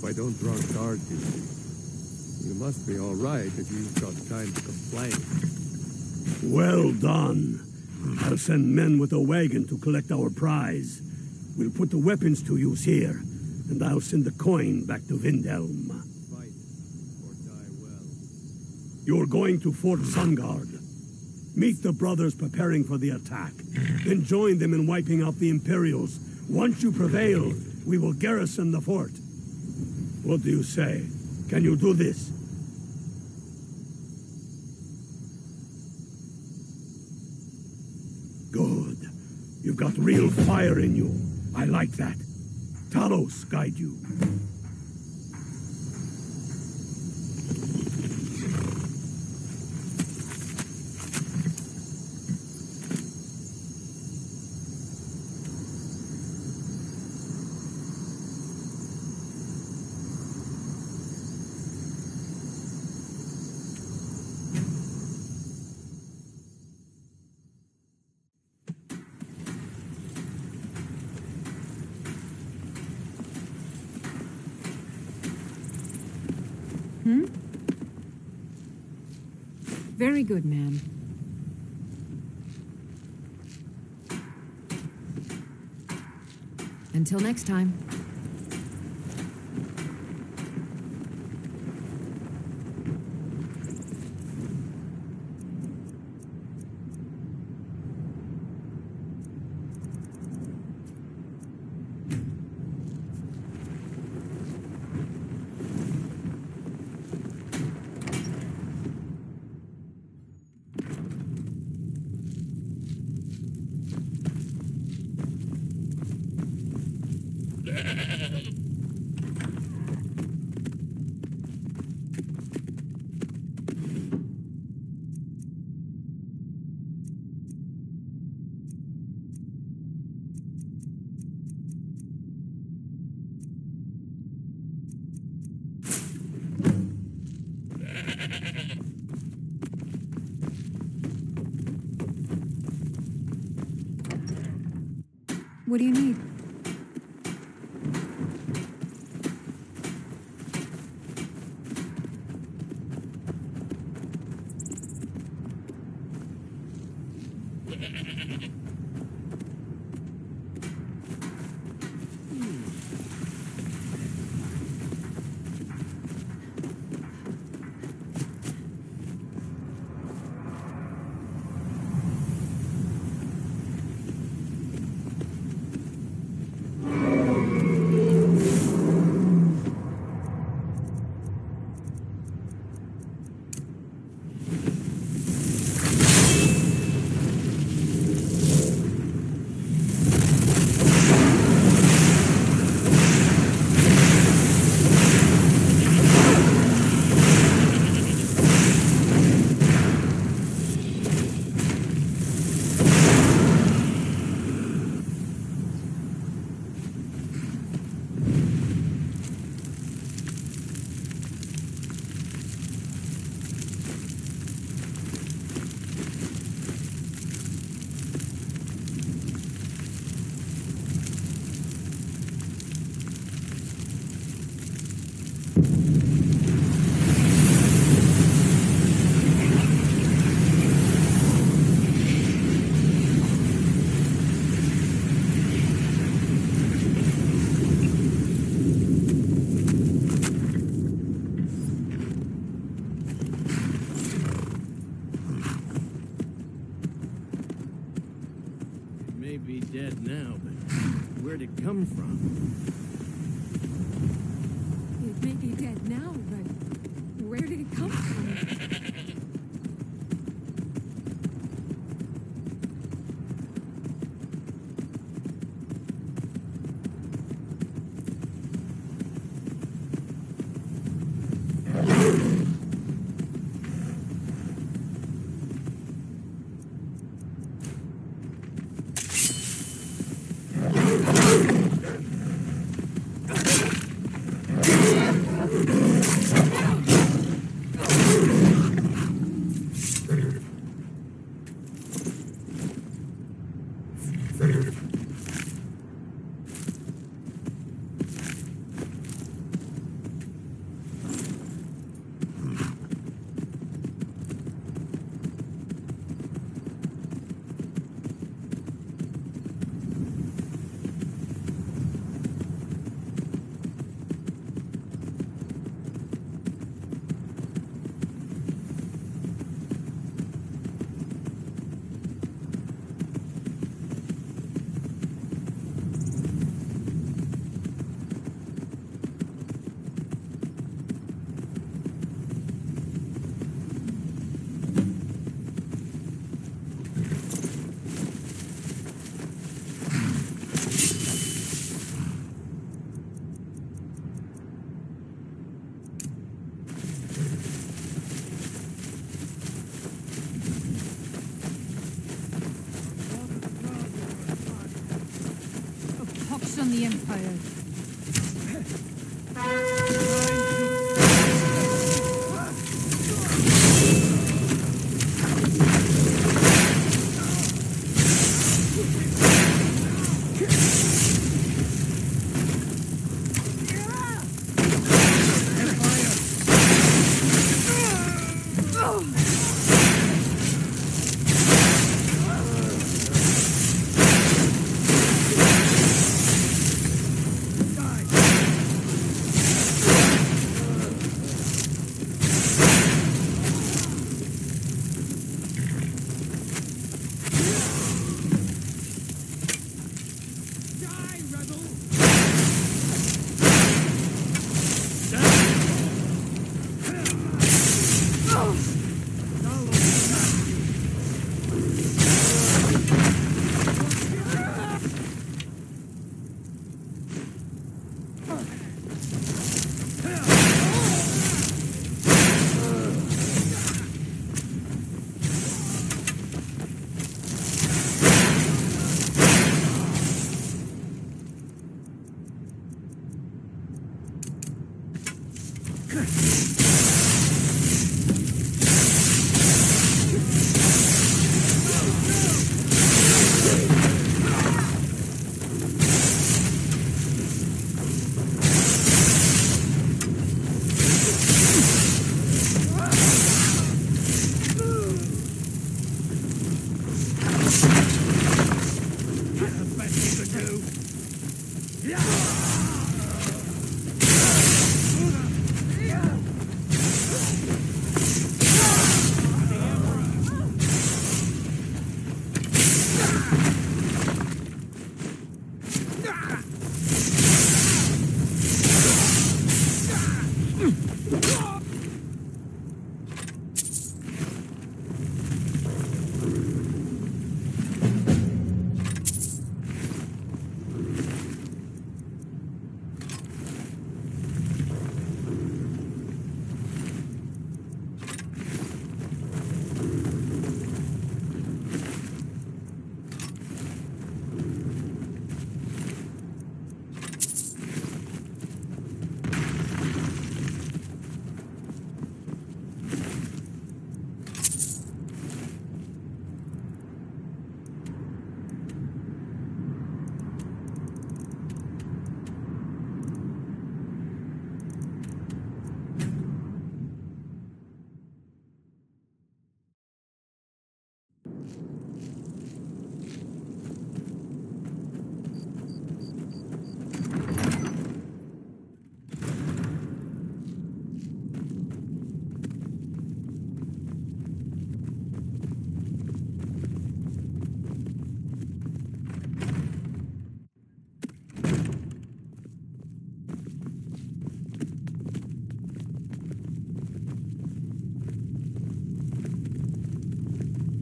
I don't draw cards, you see. You must be all right if you've got time to complain. Well done. I'll send men with a wagon to collect our prize. We'll put the weapons to use here, and I'll send the coin back to Windhelm. Fight or die well. You're going to Fort Sungard. Meet the brothers preparing for the attack. Then join them in wiping out the Imperials. Once you prevail, we will garrison the fort. What do you say? Can you do this? Good. You've got real fire in you. I like that. Talos guide you. Very good, man. Until next time. What do you need? Be dead now, but where'd it come from? It may be dead now, but where did it come from? Curse on the Empire.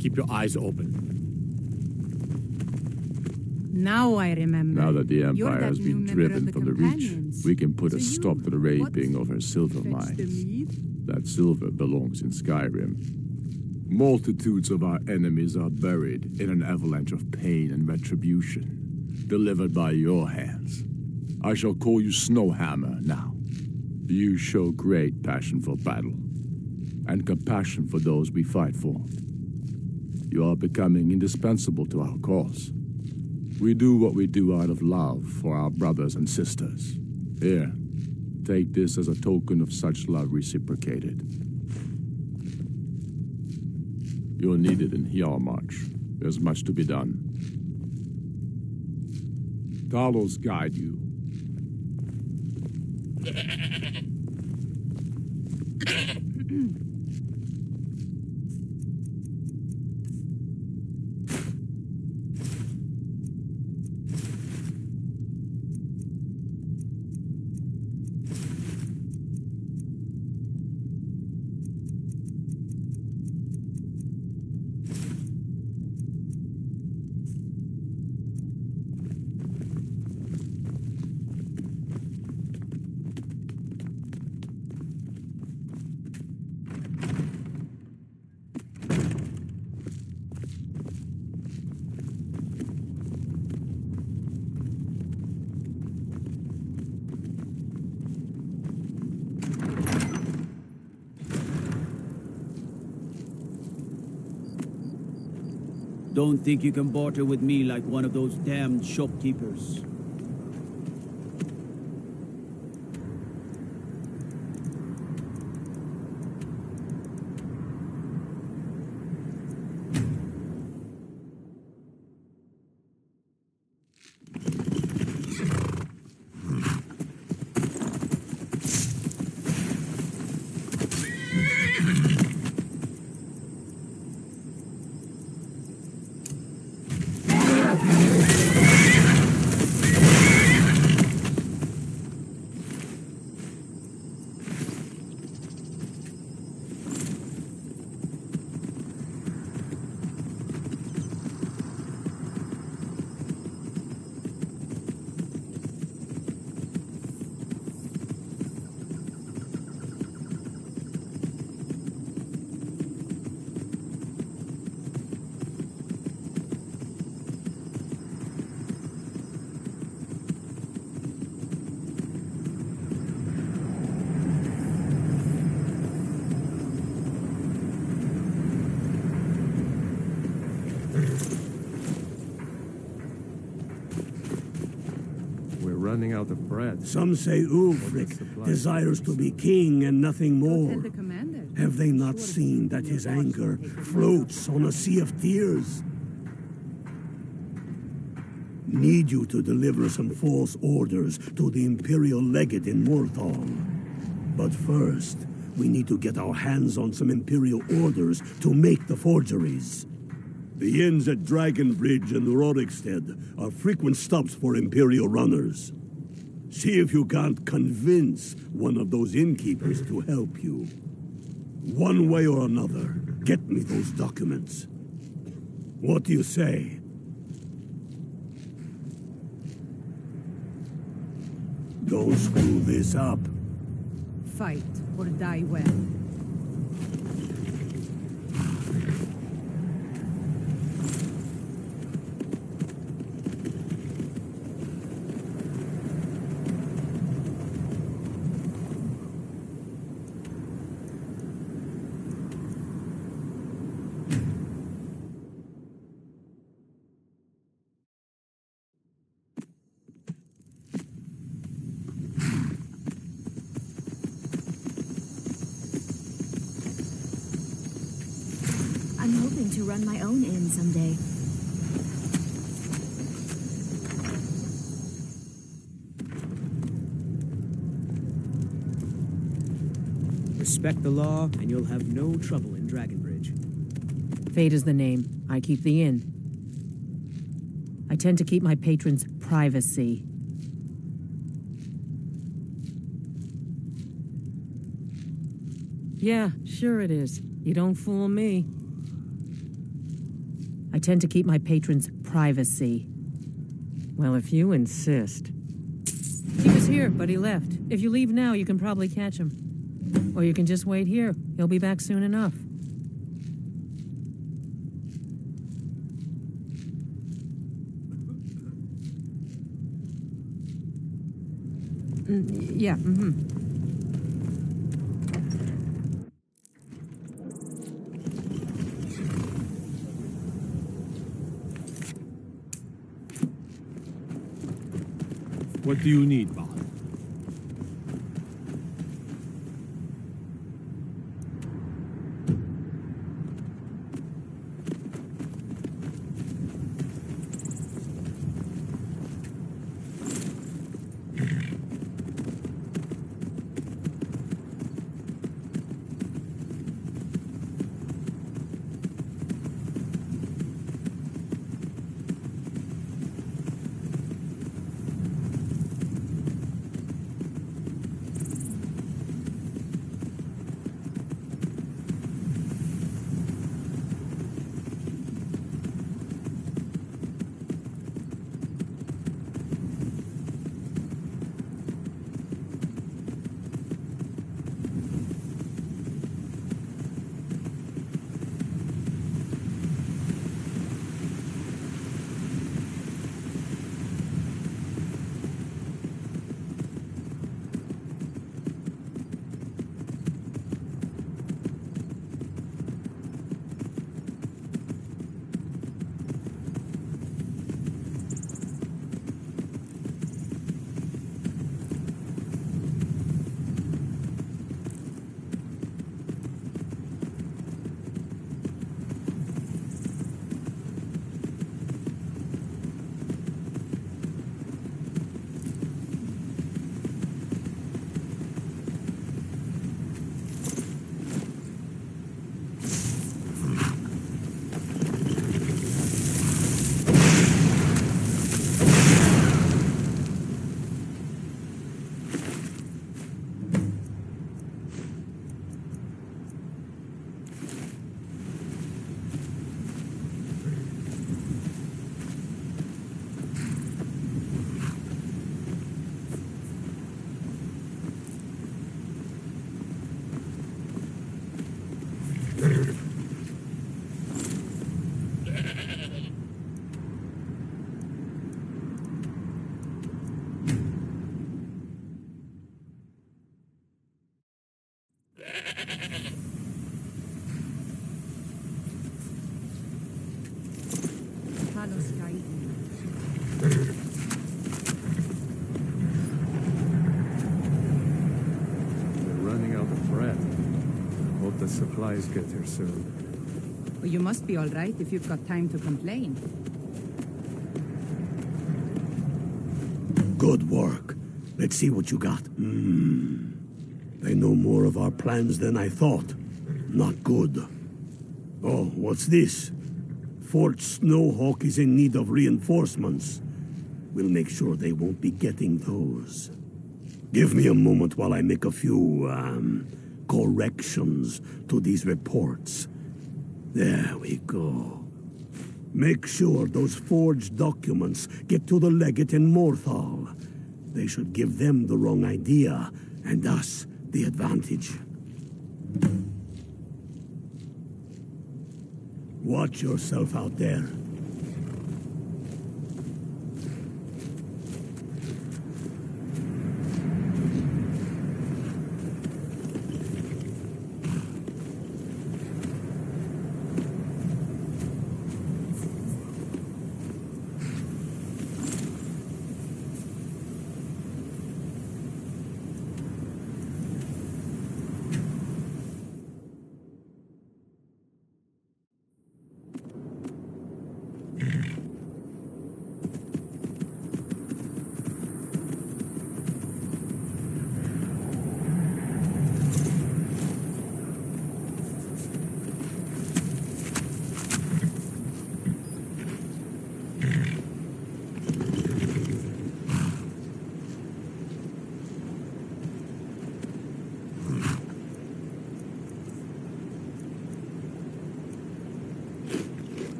Keep your eyes open. Now I remember. Now that the You're Empire that has new been member of driven the from the Reach, Companions. we can put a So stop you- to the raping of her silver mines. meat? That silver belongs in Skyrim. Multitudes of our enemies are buried in an avalanche of pain and retribution, delivered by your hands. I shall call you Snowhammer now. You show great passion for battle, and compassion for those we fight for. You are becoming indispensable to our cause. We do what we do out of love for our brothers and sisters. Here, take this as a token of such love reciprocated. You're needed in Hjalmarch. There's much to be done. Talos guide you. Don't think you can barter with me like one of those damned shopkeepers. Running out of bread. Some say Ulfric desires to be king and nothing more. Have they not seen that his anger floats on a sea of tears? Need you to deliver some false orders to the Imperial Legate in Morthal. But first, we need to get our hands on some Imperial orders to make the forgeries. The inns at Dragonbridge and Rorikstead are frequent stops for Imperial runners. See if you can't convince one of those innkeepers to help you. One way or another, get me those documents. What do you say? Don't screw this up. Fight or die well. I'm hoping to run my own inn someday. Respect the law, and you'll have no trouble in Dragonbridge. Fate is the name. I keep the inn. I tend to keep my patrons' privacy. Yeah, sure it is. You don't fool me. I tend to keep my patrons' privacy. Well, if you insist. He was here, but he left. If you leave now, you can probably catch him. Or you can just wait here. He'll be back soon enough. Yeah, What do you need, Bal? supplies get here soon. Well, you must be all right if you've got time to complain. Good work. Let's see what you got. They know more of our plans than I thought. Not good. Oh, what's this? Fort Snowhawk is in need of reinforcements. We'll make sure they won't be getting those. Give me a moment while I make a few, corrections to these reports. There we go. Make sure those forged documents get to the legate in Morthal. They should give them the wrong idea, and us the advantage. Watch yourself out there.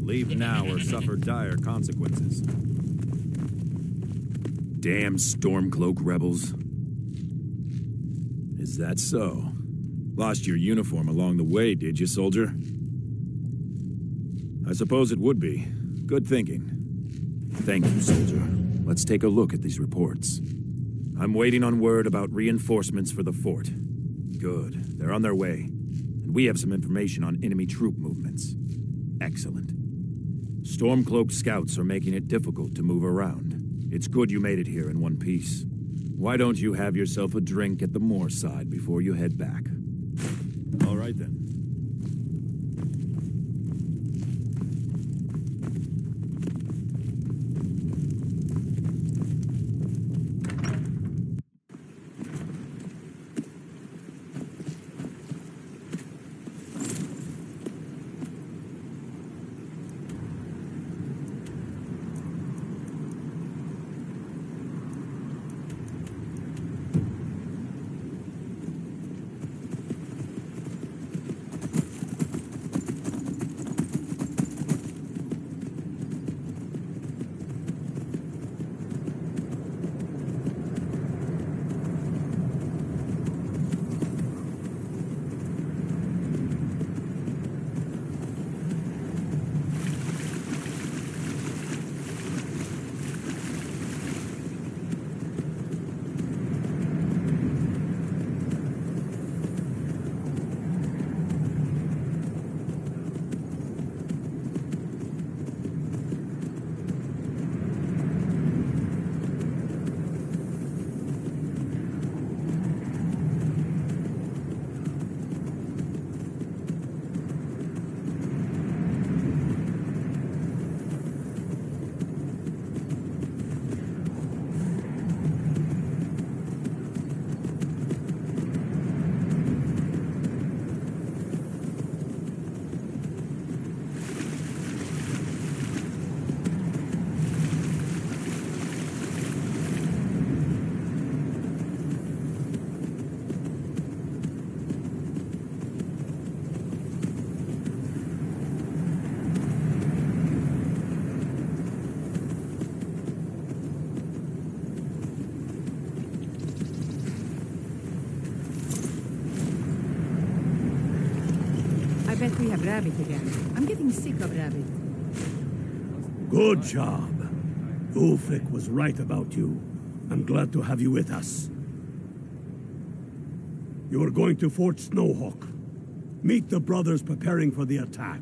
Leave now or suffer dire consequences. Damn Stormcloak rebels. Is that so? Lost your uniform along the way, did you, soldier? I suppose it would be. Good thinking. Thank you, soldier. Let's take a look at these reports. I'm waiting on word about reinforcements for the fort. Good. They're on their way. And we have some information on enemy troop movements. Excellent. Stormcloak scouts are making it difficult to move around. It's good you made it here in one piece. Why don't you have yourself a drink at the moorside before you head back? All right, then. I bet we have rabbit again. I'm getting sick of rabbit. Good job. Ulfric was right about you. I'm glad to have you with us. You are going to Fort Snowhawk. Meet the brothers preparing for the attack.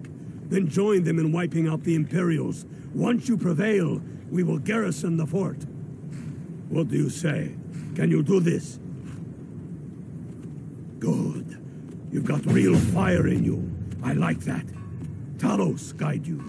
Then join them in wiping out the Imperials. Once you prevail, we will garrison the fort. What do you say? Can you do this? Good. You've got real fire in you. I like that. Talos guide you.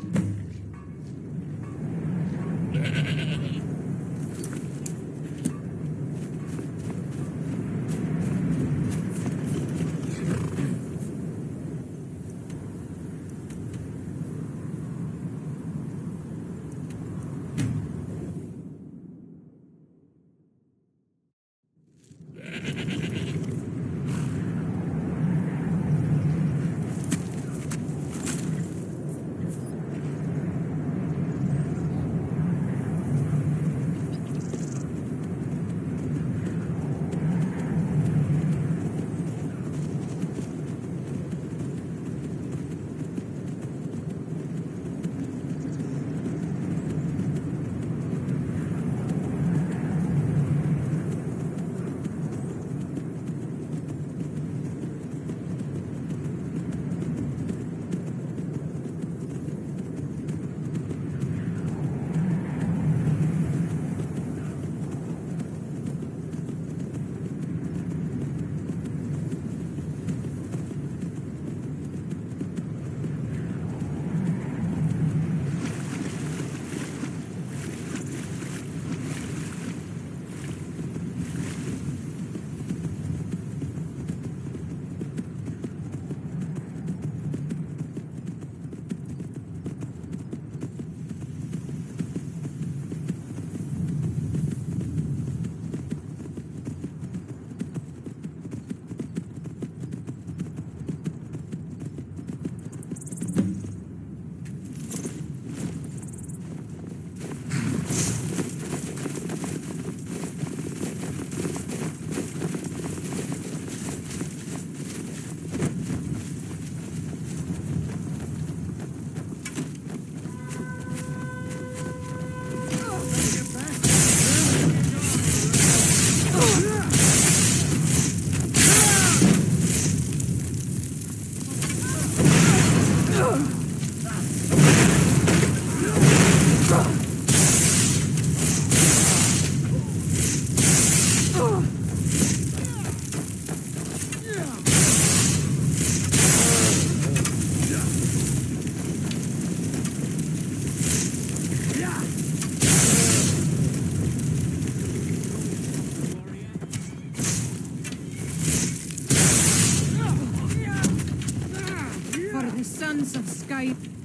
Sons of Skyrim.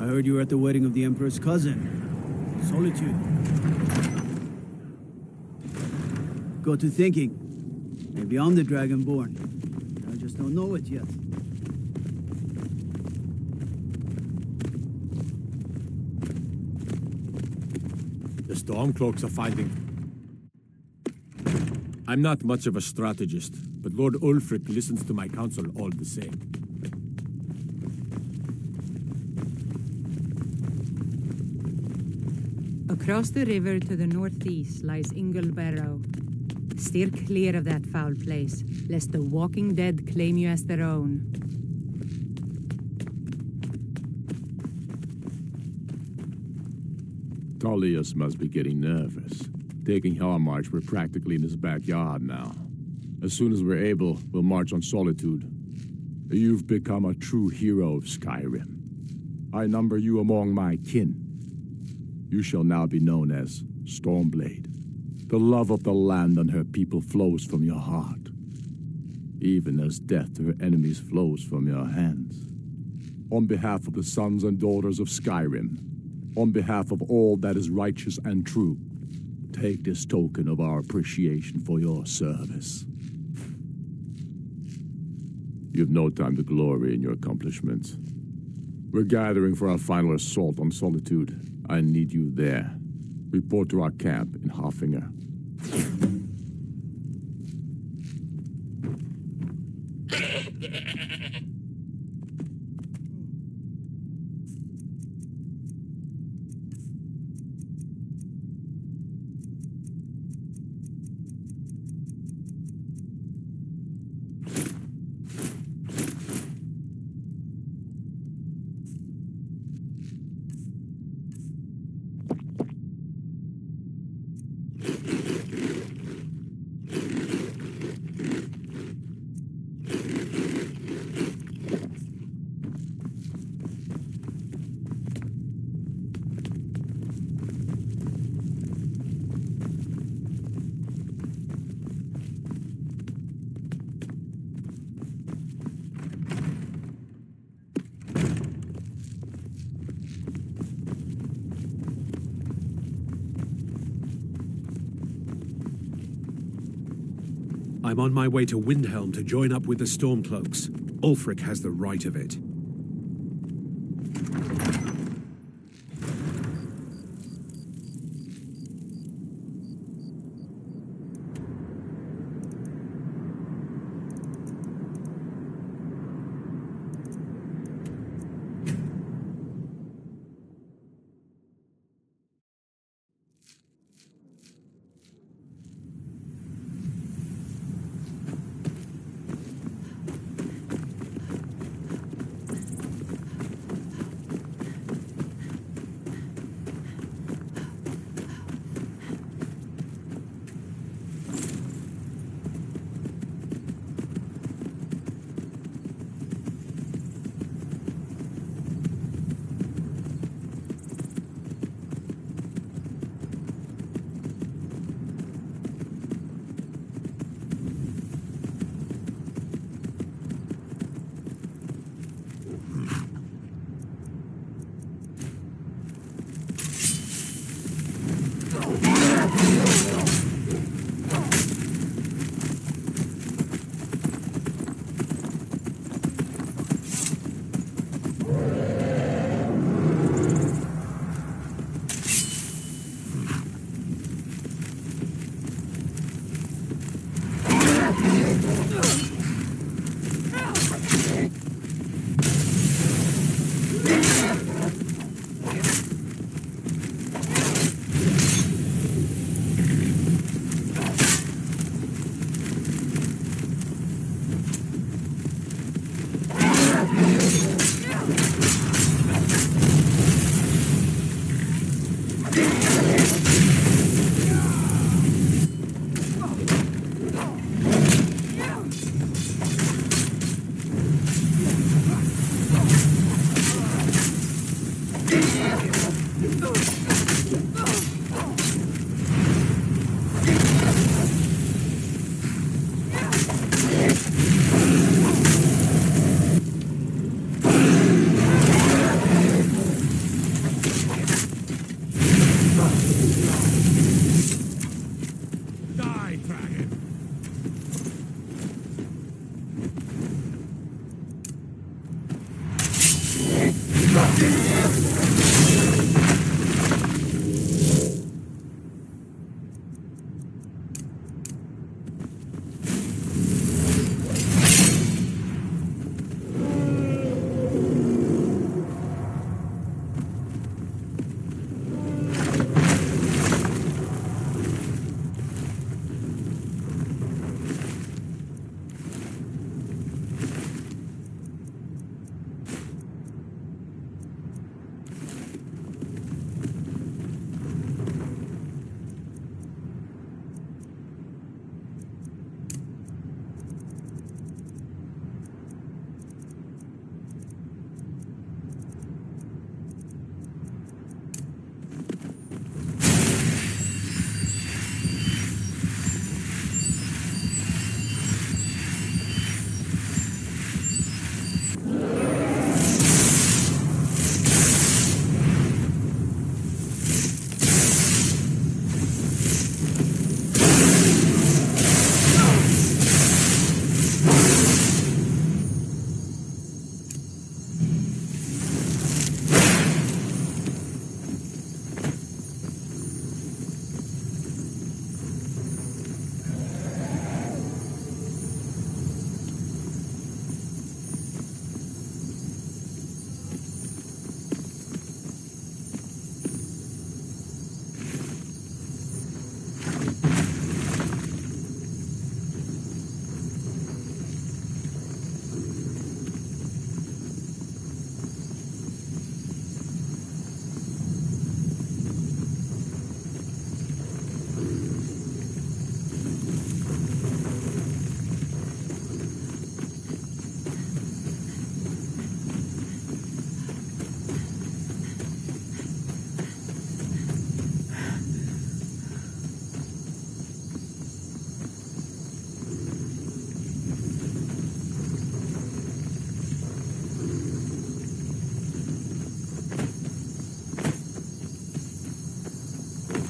I heard you were at the wedding of the Emperor's cousin, Solitude. Got to thinking, maybe I'm the Dragonborn. I just don't know it yet. The Stormcloaks are finding... I'm not much of a strategist, but Lord Ulfric listens to my counsel all the same. Across the river to the northeast lies Inglebarrow. Steer clear of that foul place, lest the walking dead claim you as their own. Tullius must be getting nervous. Taking Hellmarch, we're practically in his backyard now. As soon as we're able, we'll march on Solitude. You've become a true hero of Skyrim. I number you among my kin. You shall now be known as Stormblade. The love of the land and her people flows from your heart, even as death to her enemies flows from your hands. On behalf of the sons and daughters of Skyrim, on behalf of all that is righteous and true, take this token of our appreciation for your service. You've no time to glory in your accomplishments. We're gathering for our final assault on Solitude. I need you there. Report to our camp in Hoffinger. I'm on my way to Windhelm to join up with the Stormcloaks. Ulfric has the right of it.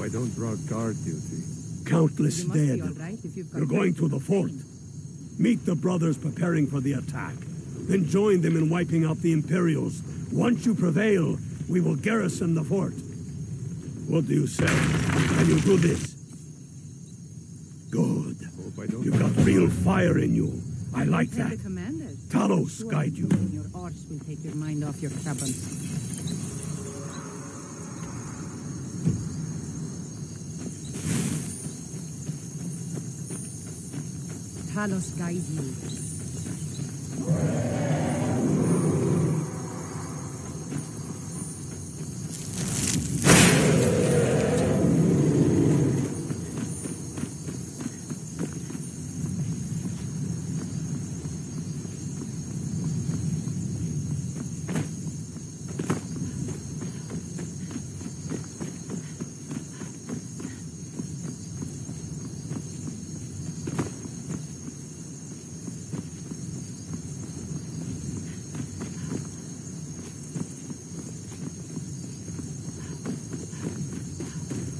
I don't draw guard duty. Countless dead. You're You're going to the fort. Meet the brothers preparing for the attack. Then join them in wiping out the Imperials. Once you prevail, we will garrison the fort. What do you say? Can you do this? Good. You've got real fire in you. I like that. Talos guide you. Your arse will take your mind off your troubles. Talos guide you.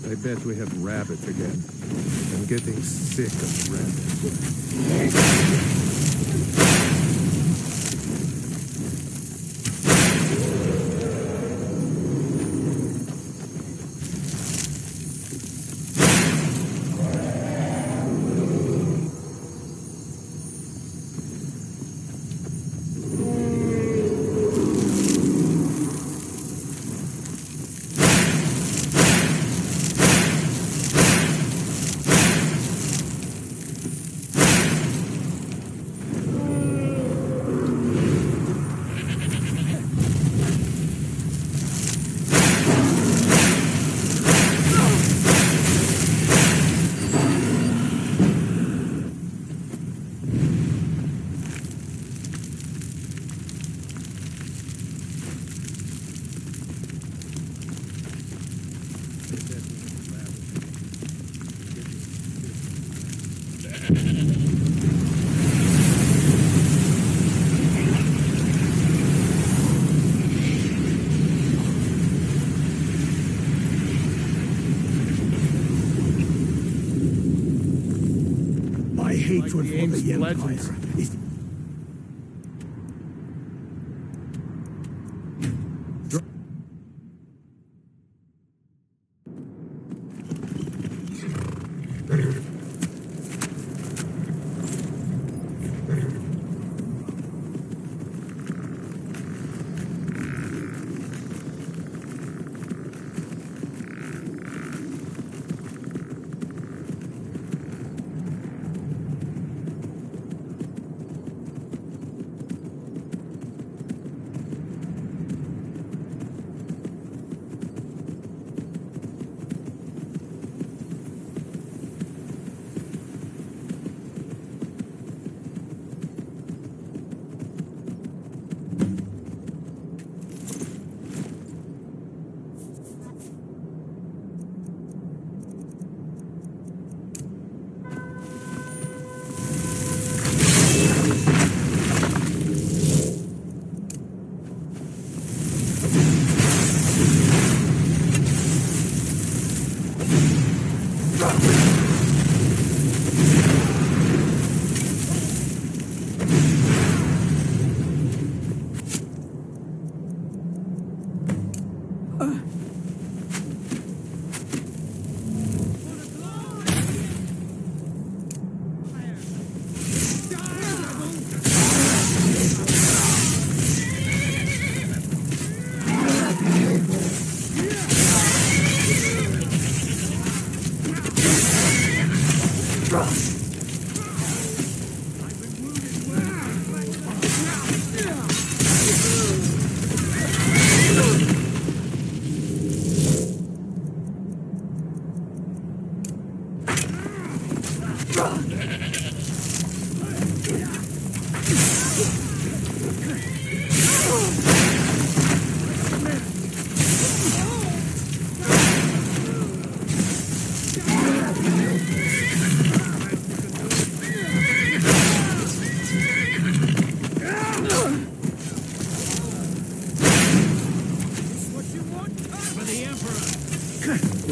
I bet we have rabbits again. I'm getting sick of rabbits. My hatred for the Empire is... For the Emperor!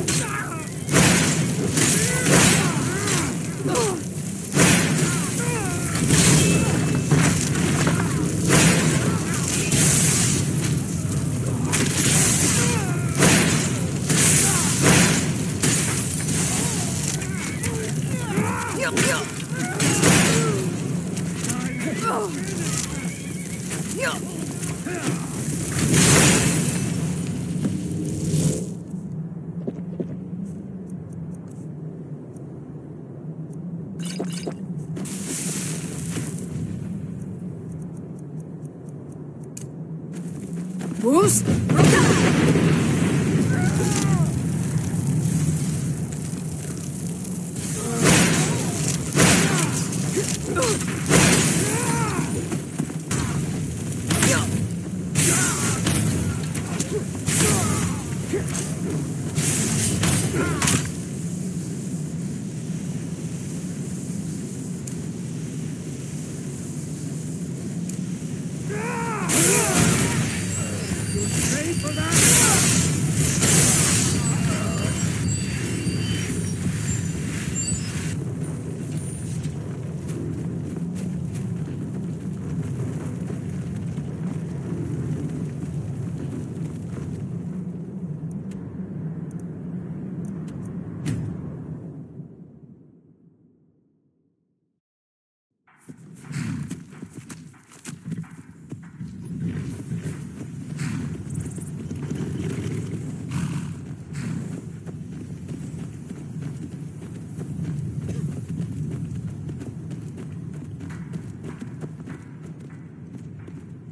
Bruce?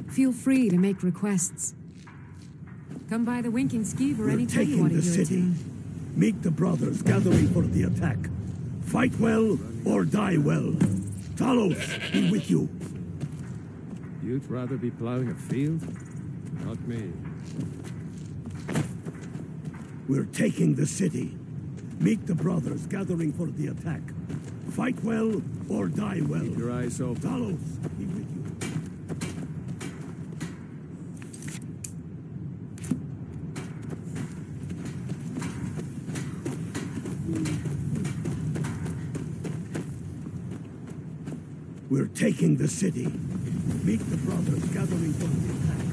Feel free to make requests. Come by the Winking Skeever We're anytime you taking want to the hear a city. tune. Meet the brothers gathering for the attack. Fight well or die well. Talos, be with you. You'd rather be plowing a field? Not me. We're taking the city. Meet the brothers gathering for the attack. Fight well or die well. Keep your eyes open. Talos, be with you. We're taking the city. Meet the brothers gathering for the attack.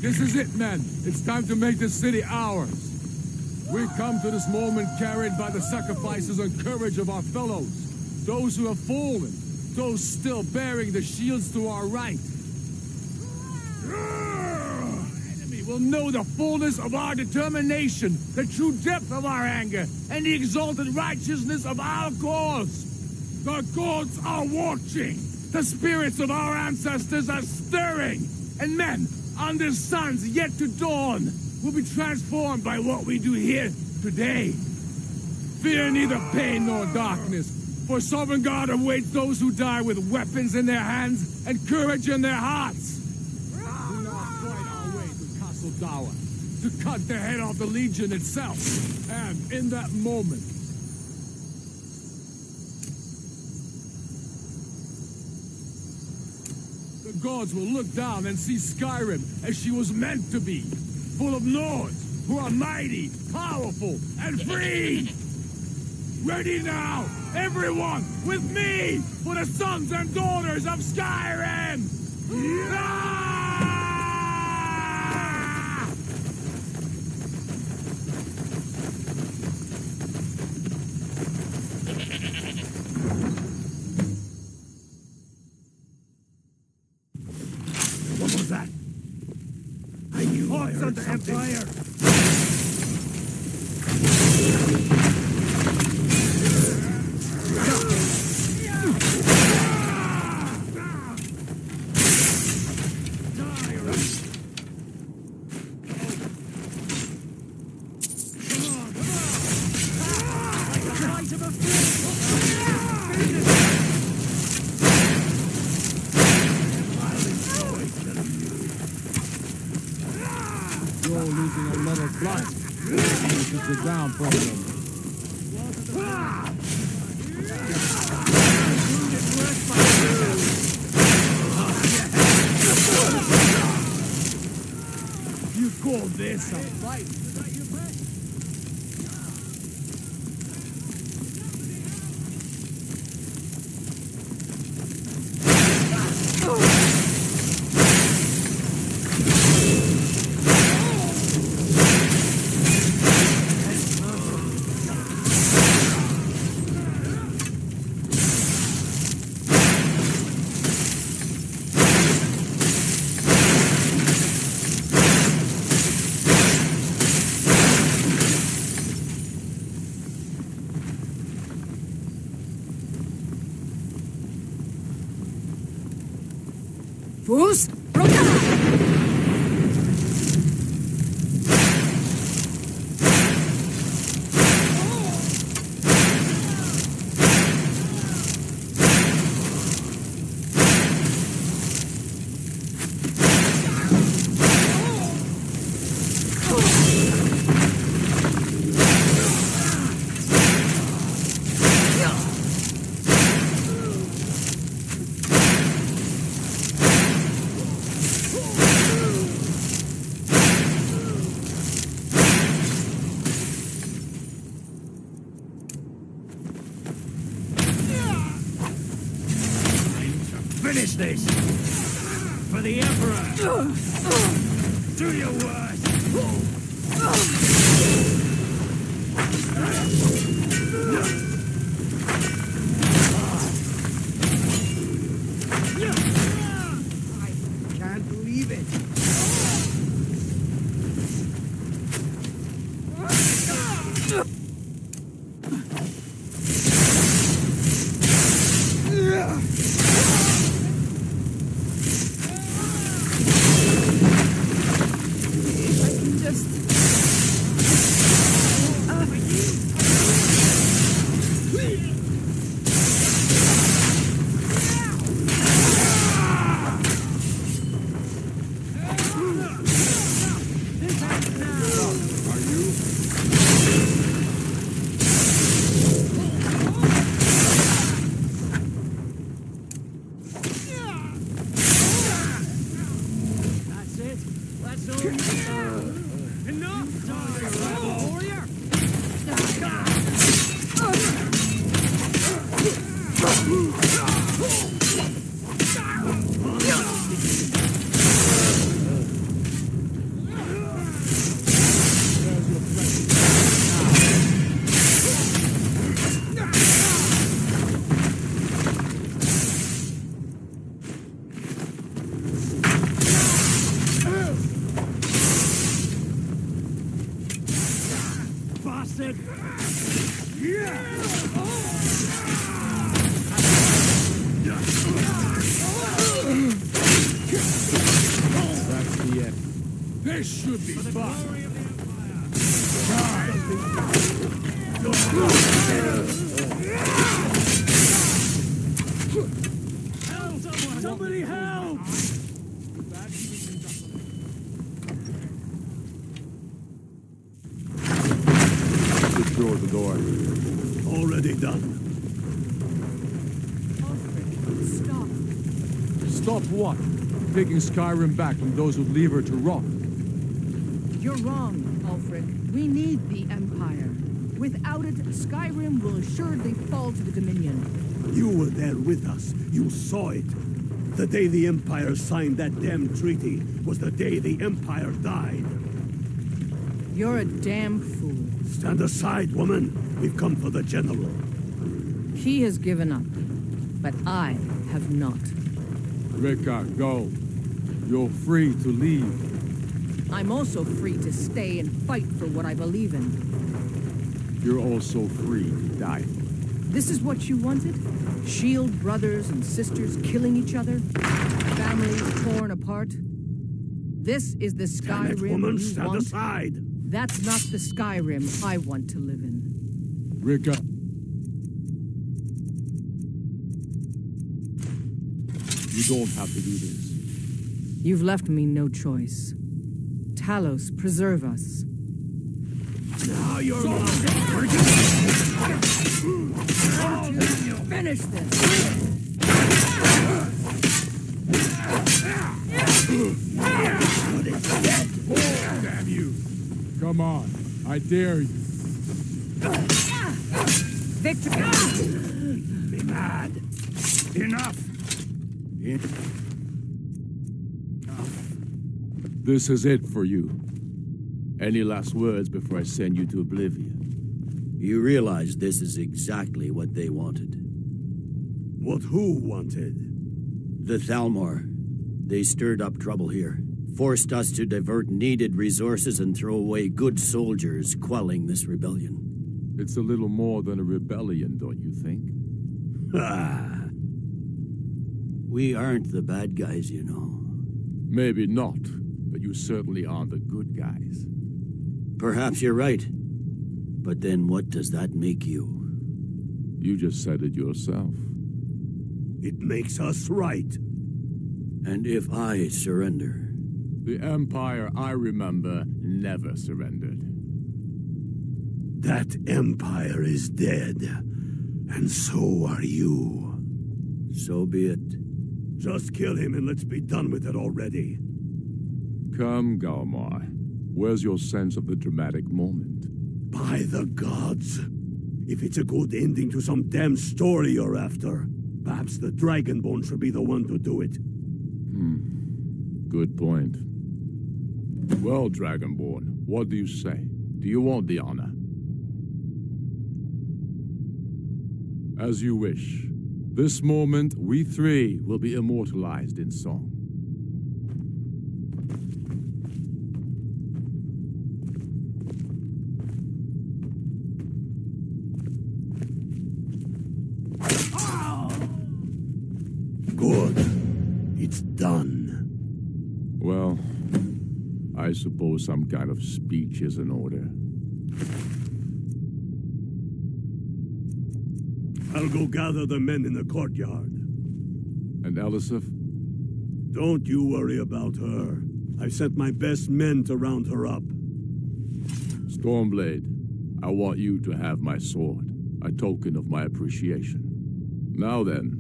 This is it, men. It's time to make this city ours. We come to this moment carried by the sacrifices and courage of our fellows, those who have fallen, those still bearing the shields to our right. Enemy will know the fullness of our determination, the true depth of our anger, and the exalted righteousness of our cause. The gods are watching. The spirits of our ancestors are stirring. And men, under suns yet to dawn, will be transformed by what we do here today. Fear neither pain nor darkness, for Sovereign God awaits those who die with weapons in their hands and courage in their hearts. We now fight our way to Castle Dower, to cut the head off the Legion itself. And in that moment, the The gods will look down and see Skyrim as she was meant to be, full of Nords who are mighty, powerful, and free! Ready now, everyone, with me, for the sons and daughters of Skyrim! What was that? I knew I heard the something. Empire! You're losing a lot of blood. You should sit down for them. You call this a fight? Fus! Finish this! For the Emperor! Do your worst! I can't believe it. This should be fun. Somebody help! Secure the door. Already done. Stop. Stop what? taking Skyrim back from those who leave her to rot. You're wrong, Ulfric. We need the Empire. Without it, Skyrim will assuredly fall to the Dominion. You were there with us. You saw it. The day the Empire signed that damn treaty was the day the Empire died. You're a damn fool. Stand aside, woman. We've come for the General. He has given up, but I have not. Rika, go. You're free to leave. I'm also free to stay and fight for what I believe in. You're also free to die. This is what you wanted? Shield brothers and sisters killing each other? Families torn apart? This is the Skyrim Damn it, woman, you stand want? aside. That's not the Skyrim I want to live in. Rika. You don't have to do this. You've left me no choice. Talos, preserve us. Now you're Finish this! Damn you! Come on, I dare you. Victor! Me mad. Enough. This is it for you. Any last words before I send you to oblivion? You realize this is exactly what they wanted. What who wanted? The Thalmor. They stirred up trouble here. Forced us to divert needed resources and throw away good soldiers, quelling this rebellion. It's a little more than a rebellion, don't you think? Ah. We aren't the bad guys, you know. Maybe not, but you certainly aren't the good guys. Perhaps you're right. But then what does that make you? You just said it yourself. It makes us right. And if I surrender? The Empire I remember never surrendered. That Empire is dead. And so are you. So be it. Just kill him and let's be done with it already. Come, Galmar. Where's your sense of the dramatic moment? By the gods. If it's a good ending to some damn story you're after, perhaps the Dragonborn should be the one to do it. Good point. Well, Dragonborn, what do you say? Do you want the honor? As you wish. This moment, we three will be immortalized in song. Good. It's done. Well, I suppose some kind of speech is in order. I'll go gather the men in the courtyard. And Elisif? Don't you worry about her. I've sent my best men to round her up. Stormblade, I want you to have my sword, a token of my appreciation. Now then,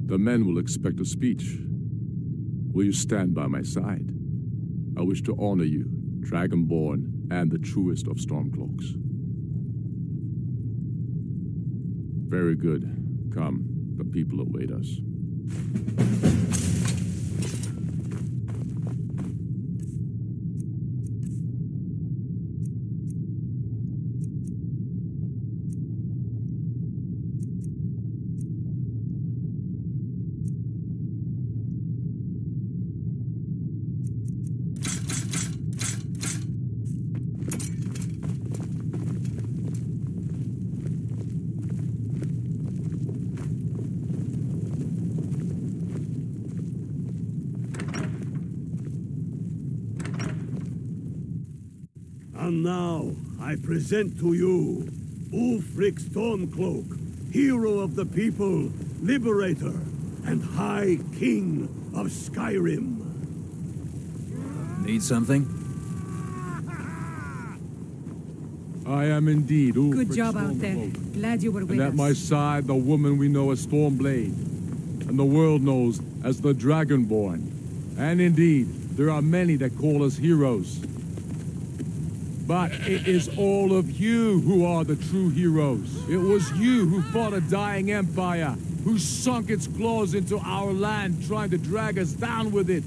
the men will expect a speech. Will you stand by my side? I wish to honor you, Dragonborn, and the truest of Stormcloaks. Very good. Come, the people await us. And now, I present to you Ulfric Stormcloak, hero of the people, liberator, and High King of Skyrim. Need something? I am indeed Ulfric Good job out there. Stormcloak. Glad you were with And at us. my side, the woman we know as Stormblade, and the world knows as the Dragonborn. And indeed, there are many that call us heroes. But it is all of you who are the true heroes. It was you who fought a dying empire, who sunk its claws into our land, trying to drag us down with it.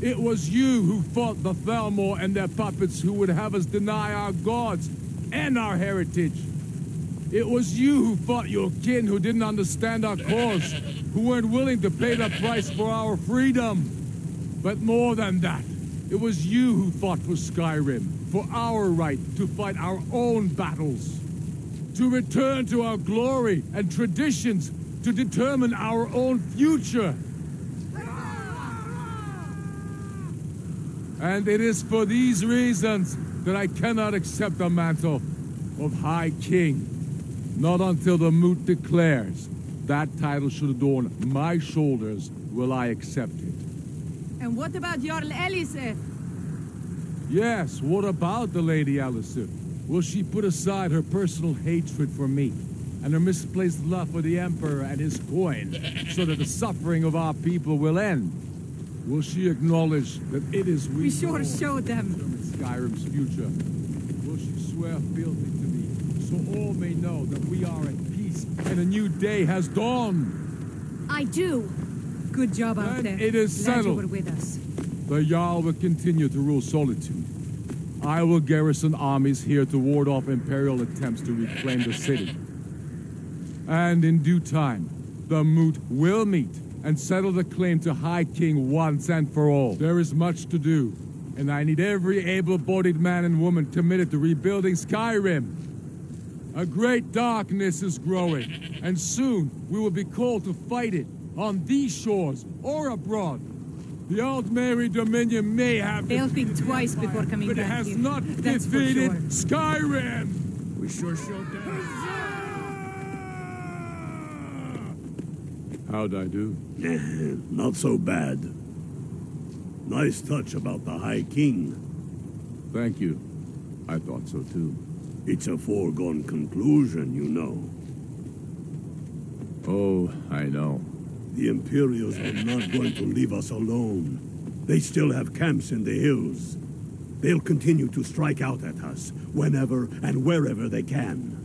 It was you who fought the Thalmor and their puppets who would have us deny our gods and our heritage. It was you who fought your kin who didn't understand our cause, who weren't willing to pay the price for our freedom. But more than that, it was you who fought for Skyrim, for our right to fight our own battles, to return to our glory and traditions, to determine our own future. And it is for these reasons that I cannot accept the mantle of High King. Not until the Moot declares that title should adorn my shoulders will I accept it. And what about Jarl Eliseth? Yes, what about the Lady Eliseth? Will she put aside her personal hatred for me and her misplaced love for the Emperor and his coin so that the suffering of our people will end? Will she acknowledge that it is we sure showed them Skyrim's future? Will she swear fealty to me so all may know that we are at peace and a new day has dawned? I do. Good job out there. It is Glad settled. you were with us. The Jarl will continue to rule Solitude. I will garrison armies here to ward off Imperial attempts to reclaim the city. And in due time, the Moot will meet and settle the claim to High King once and for all. There is much to do, and I need every able-bodied man and woman committed to rebuilding Skyrim. A great darkness is growing, and soon we will be called to fight it, on these shores or abroad. The Altmeri Dominion may have... They'll think twice before coming but back it has here. not That's defeated for sure. Skyrim! We sure showed that. How'd I do? Not so bad. Nice touch about the High King. Thank you. I thought so too. It's a foregone conclusion, you know. Oh, I know. The Imperials are not going to leave us alone. They still have camps in the hills. They'll continue to strike out at us whenever and wherever they can.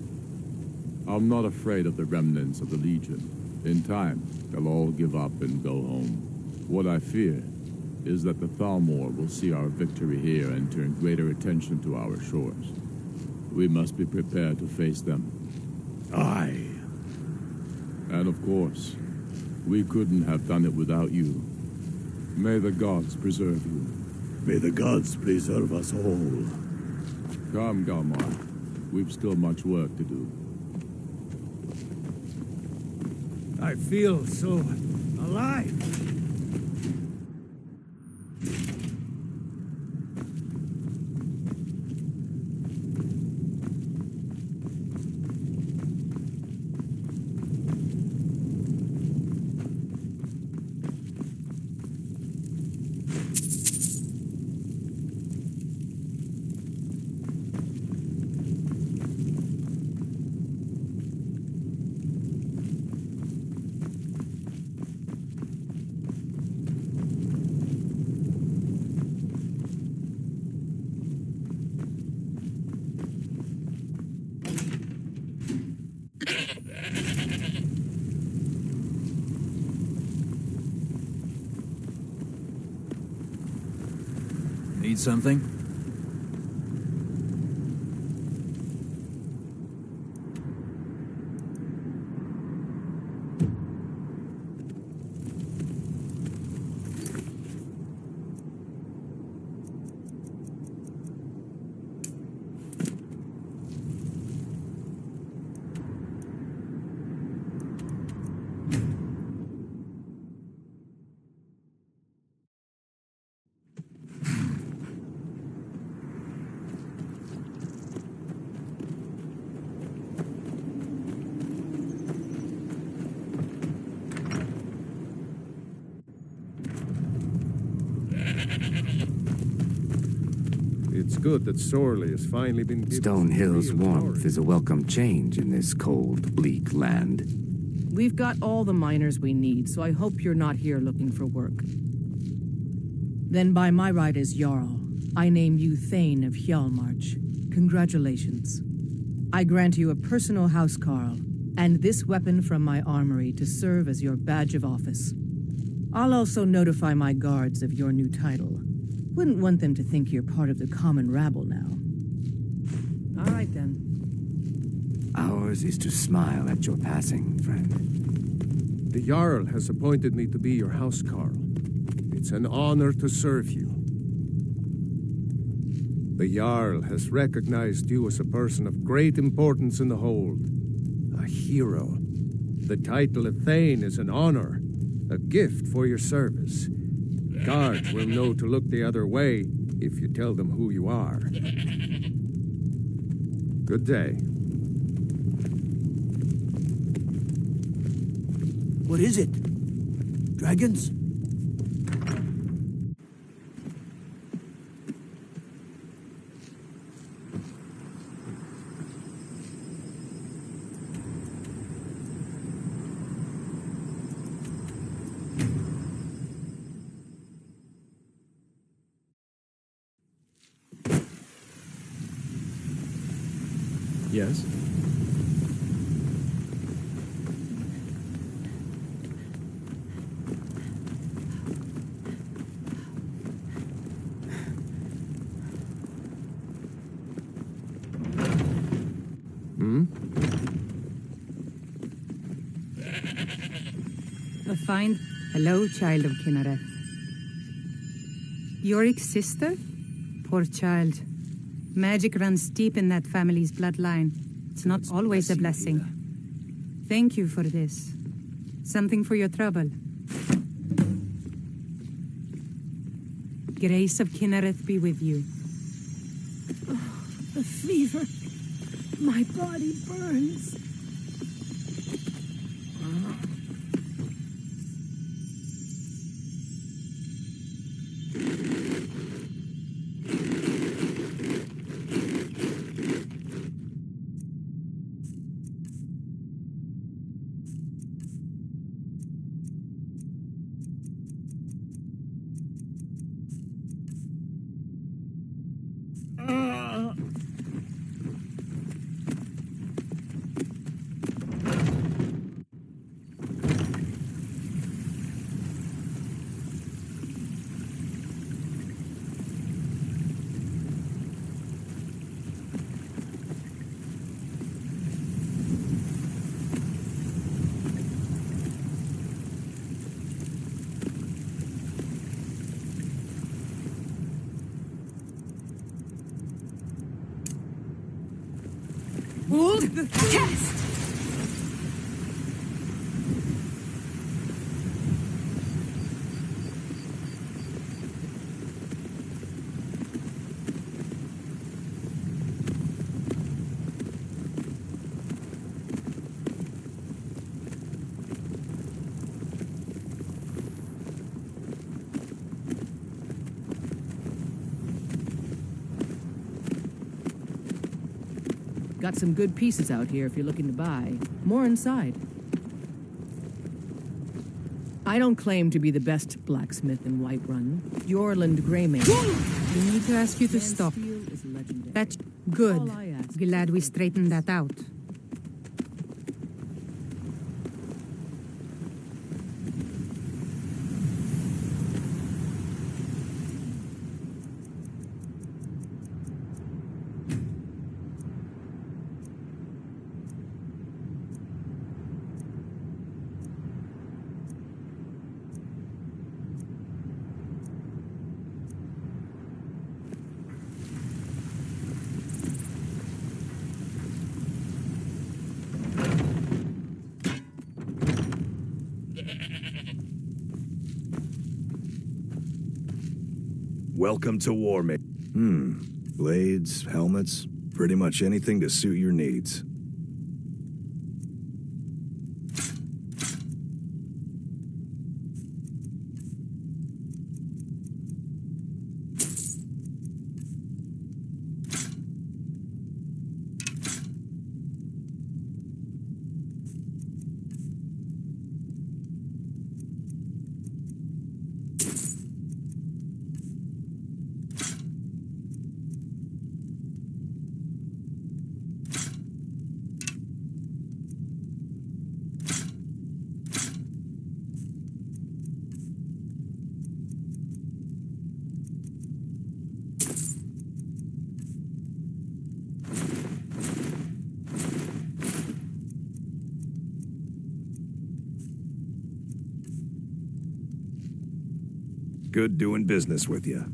I'm not afraid of the remnants of the Legion. In time, they'll all give up and go home. What I fear is that the Thalmor will see our victory here and turn greater attention to our shores. We must be prepared to face them. Aye. And of course, we couldn't have done it without you. May the gods preserve you. May the gods preserve us all. Come, Galmar. We've still much work to do. I feel so alive. Need something? It's good that Sorley has finally been given... Stonehill's warmth is a welcome change in this cold, bleak land. We've got all the miners we need, so I hope you're not here looking for work. Then by my right as Jarl, I name you Thane of Hjalmarch. Congratulations. I grant you a personal housecarl, and this weapon from my armory to serve as your badge of office. I'll also notify my guards of your new title. Wouldn't want them to think you're part of the common rabble now. All right, then. Ours is to smile at your passing, friend. The Jarl has appointed me to be your housecarl. It's an honor to serve you. The Jarl has recognized you as a person of great importance in the hold. A hero. The title of Thane is an honor, a gift for your service. Guards will know to look the other way if you tell them who you are. Good day. What is it? Dragons? Yes? A fine... Hello, child of Kinnereth. Yorick's sister? Poor child. Magic runs deep in that family's bloodline. It's not always a blessing. Thank you for this. Something for your trouble. Grace of Kinnereth be with you. Oh, the fever. My body burns. Hold the test! Got some good pieces out here if you're looking to buy. More inside. I don't claim to be the best blacksmith in Whiterun. Jorland Greymane. We need to ask you to stop. That's good. Glad we straightened that out. Welcome to war, mate. Blades, helmets, pretty much anything to suit your needs. good doing business with you.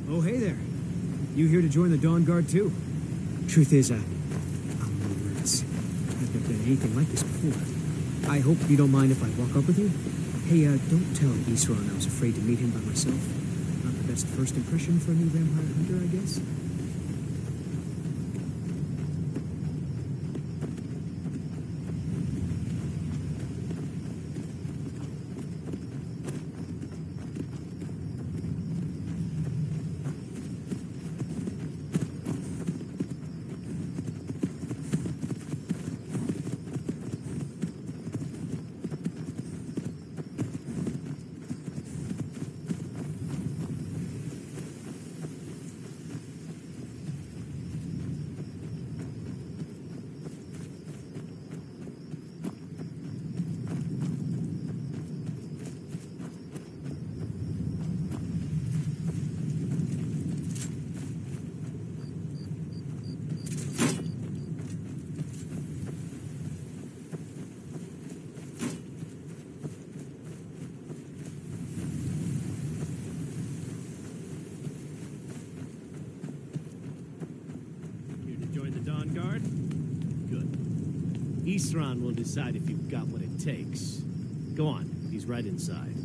Oh, hey there. You here to join the Dawn Guard, too? Truth is, I'm nervous. I've never done anything like this before. I hope you don't mind if I walk up with you. Hey, don't tell Isran I was afraid to meet him by myself. Not the best first impression for a new vampire hunter, I guess. Isran will decide if you've got what it takes. Go on, he's right inside.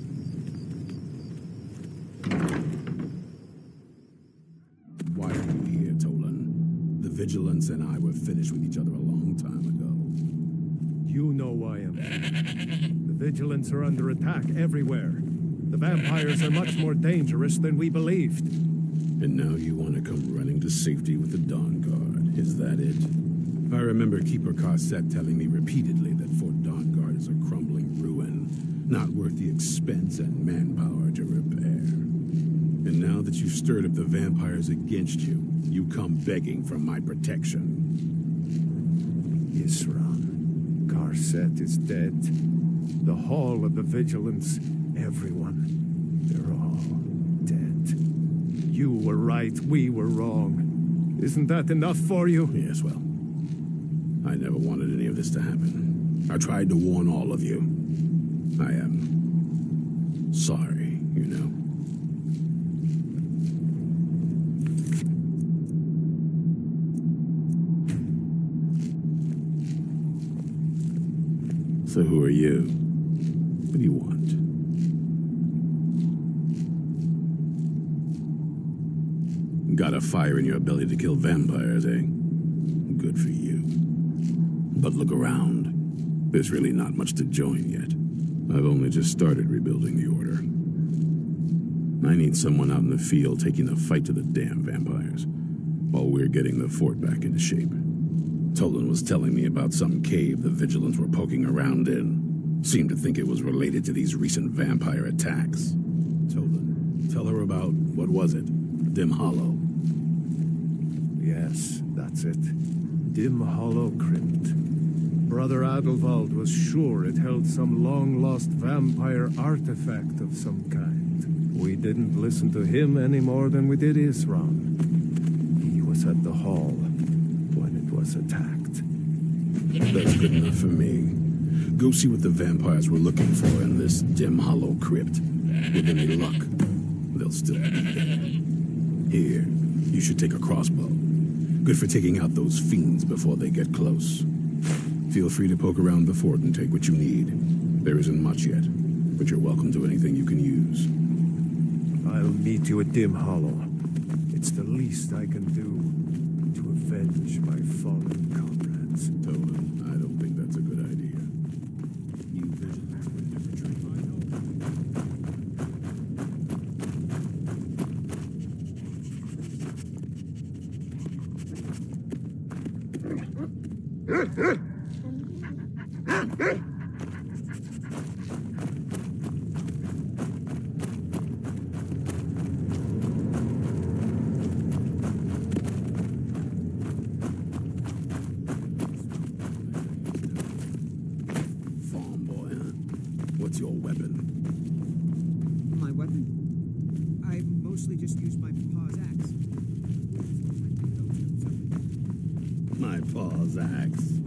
Why are you here, Tolan? The Vigilance and I were finished with each other a long time ago. You know why I'm here. The Vigilance are under attack everywhere. The vampires are much more dangerous than we believed. And now you want to come running to safety with the Dawn Guard. Is that it? I remember Keeper Carset telling me repeatedly that Fort Dawn Guard is a crumbling ruin, not worth the expense and manpower to repair. And now that you've stirred up the vampires against you, you come begging for my protection. Isran, Carset is dead. The Hall of the Vigilance, everyone, they're all dead. You were right, we were wrong. Isn't that enough for you? Yes, well, I never wanted any of this to happen. I tried to warn all of you. I am sorry, you know. So who are you? What do you want? Got a fire in your ability to kill vampires, eh? Good for you. But look around. There's really not much to join yet. I've only just started rebuilding the Order. I need someone out in the field taking the fight to the damn vampires, while we're getting the fort back into shape. Tolan was telling me about some cave the Vigilants were poking around in. Seemed to think it was related to these recent vampire attacks. Tolan, tell her about, what was it? Dim Hollow. Yes, that's it. Dim Hollow Crypt. Brother Adelwald was sure it held some long-lost vampire artifact of some kind. We didn't listen to him any more than we did Isran. He was at the hall when it was attacked. That's good enough for me. Go see what the vampires were looking for in this Dim Hollow Crypt. With any luck, they'll still be there. Here, you should take a crossbow. Good for taking out those fiends before they get close. Feel free to poke around the fort and take what you need. There isn't much yet, but you're welcome to anything you can use. I'll meet you at Dim Hollow. It's the least I can do to avenge my fallen comrades. Tolan, I don't think that's a good idea. You Vigilants would never train Farm boy, huh? What's your weapon? My weapon? I mostly just use my pa's axe. My pa's axe.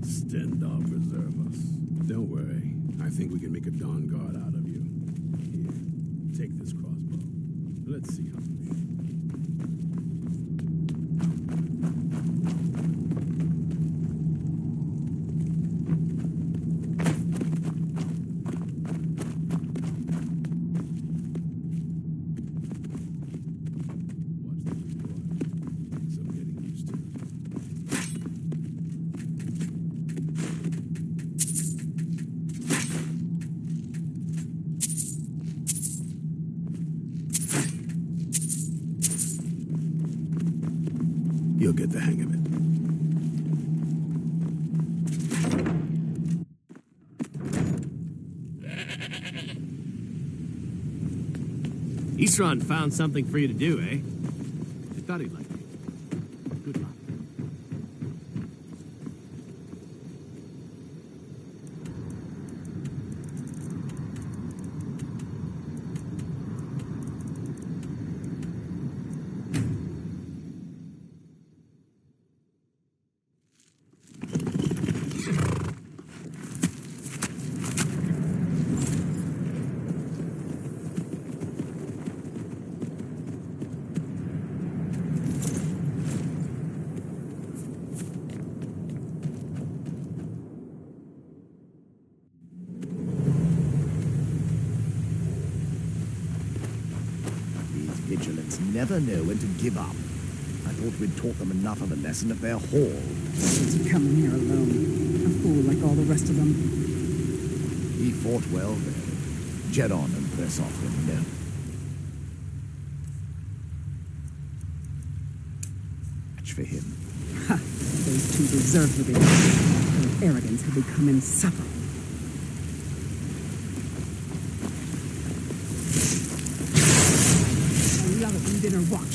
Stendhal preserve us. Don't worry. I think we can make a Dawn Guard out of you. Here, take this crossbow. Let's see how you shoot. You'll get the hang of it. Isran found something for you to do, eh? I thought he'd like you. Good luck. Vigilants never know when to give up. I thought we'd taught them enough of a lesson at their hall. To come here alone, a fool like all the rest of them. He fought well there. Jet on and press off when you know. Match for him. Ha! Those two deserve to be. Their arrogance had become insufferable. Dinner watch.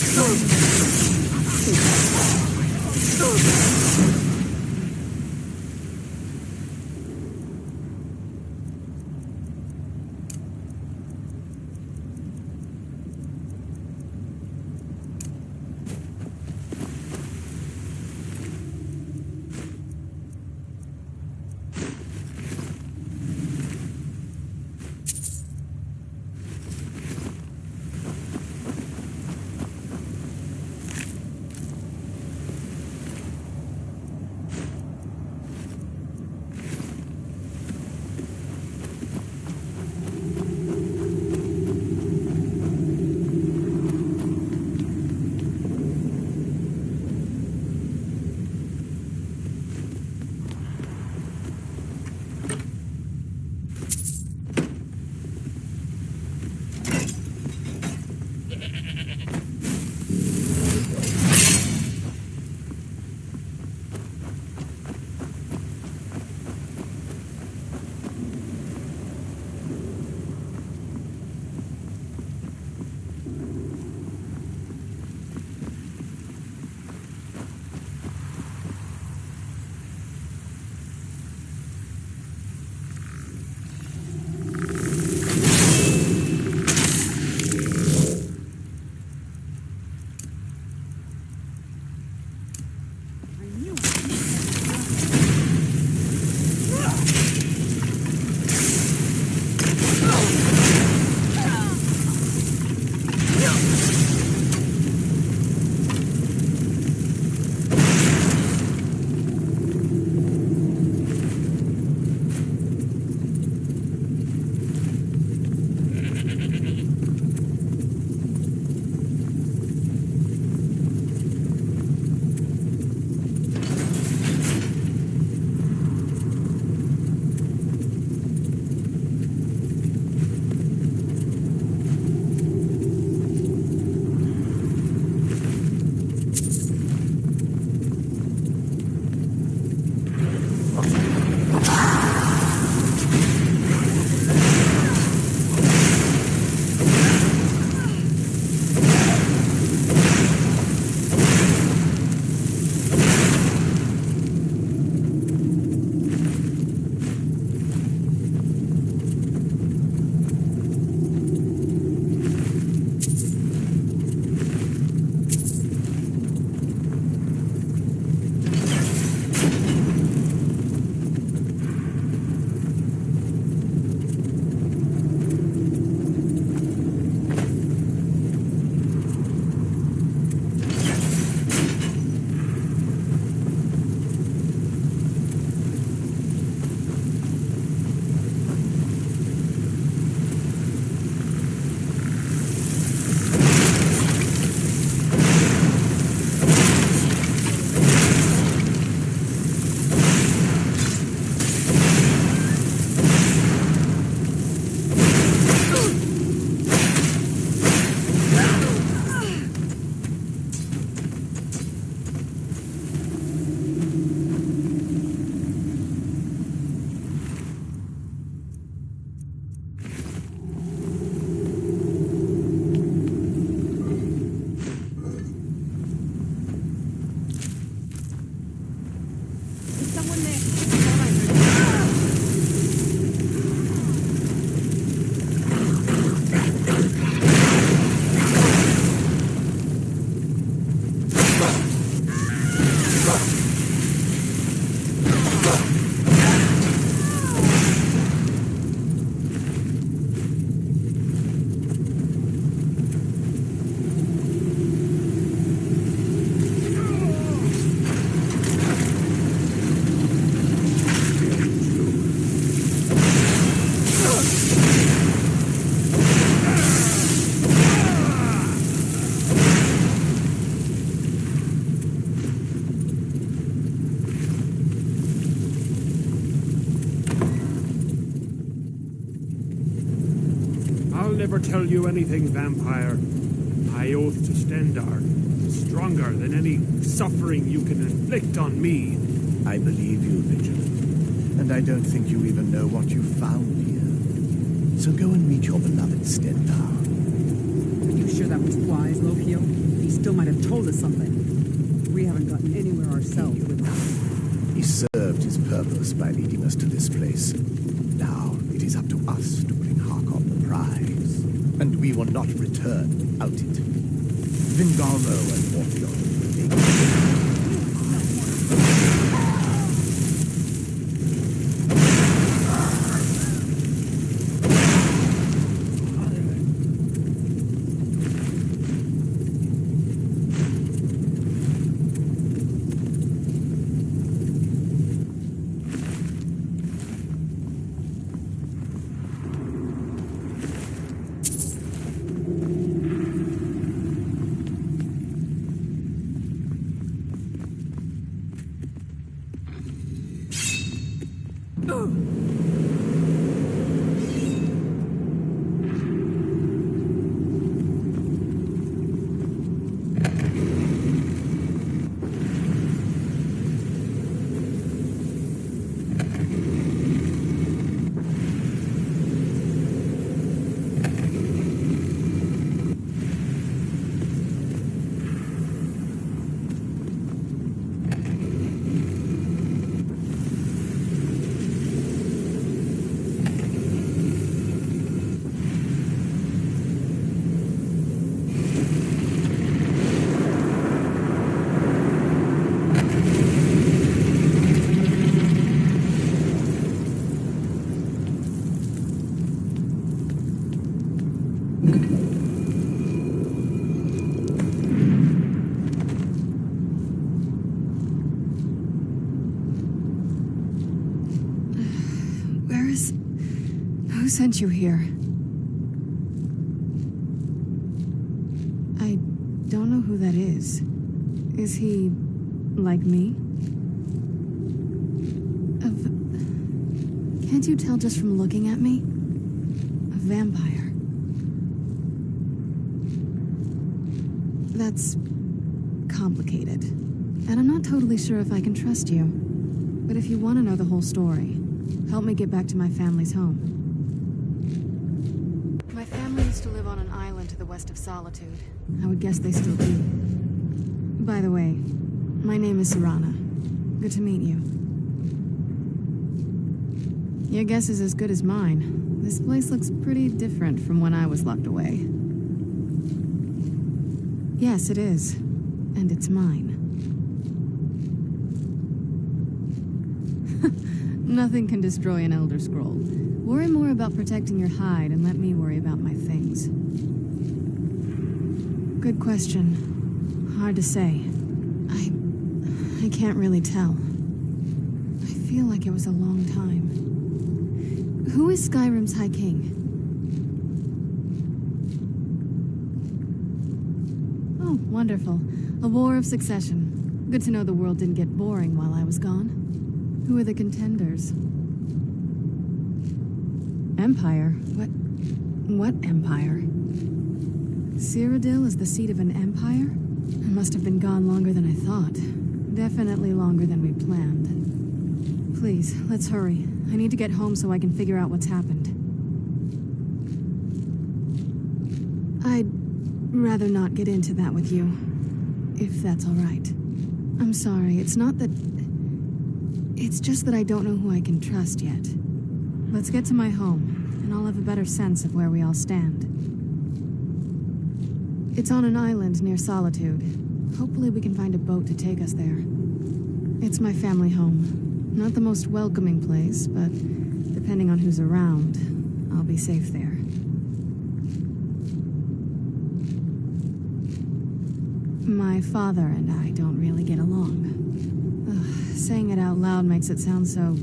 tell you anything, vampire. My oath to Stendar is stronger than any suffering you can inflict on me. I believe you, Vigilant. And I don't think you even know what you found here. So go and meet your beloved Stendar. Are you sure that was wise, Lokio? He still might have told us something. We haven't gotten anywhere ourselves with him. He served his purpose by leading us to this place. Now it is up to us to bring Harkon the prize. And we will not return without it. Vingaro and Morphion. Who sent you here? I don't know who that is. Is he like me? Can't you tell just from looking at me? A vampire. That's complicated. And I'm not totally sure if I can trust you. But if you want to know the whole story, help me get back to my family's home. My family used to live on an island to the west of Solitude. I would guess they still do. By the way, my name is Serana. Good to meet you. Your guess is as good as mine. This place looks pretty different from when I was locked away. Yes, it is. And it's mine. Nothing can destroy an Elder Scroll. Worry more about protecting your hide and let me worry about my things. Good question. Hard to say. I can't really tell. I feel like it was a long time. Who is Skyrim's High King? Oh, wonderful. A war of succession. Good to know the world didn't get boring while I was gone. Who are the contenders? Empire? What empire? Cyrodiil is the seat of an empire? I must have been gone longer than I thought. Definitely longer than we planned. Please, let's hurry. I need to get home so I can figure out what's happened. I'd rather not get into that with you, if that's all right. I'm sorry, it's not that... It's just that I don't know who I can trust yet. Let's get to my home, and I'll have a better sense of where we all stand. It's on an island near Solitude. Hopefully we can find a boat to take us there. It's my family home. Not the most welcoming place, but depending on who's around, I'll be safe there. My father and I don't really get along. Saying it out loud makes it sound so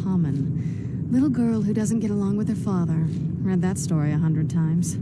common. Little girl who doesn't get along with her father. Read that story 100 times.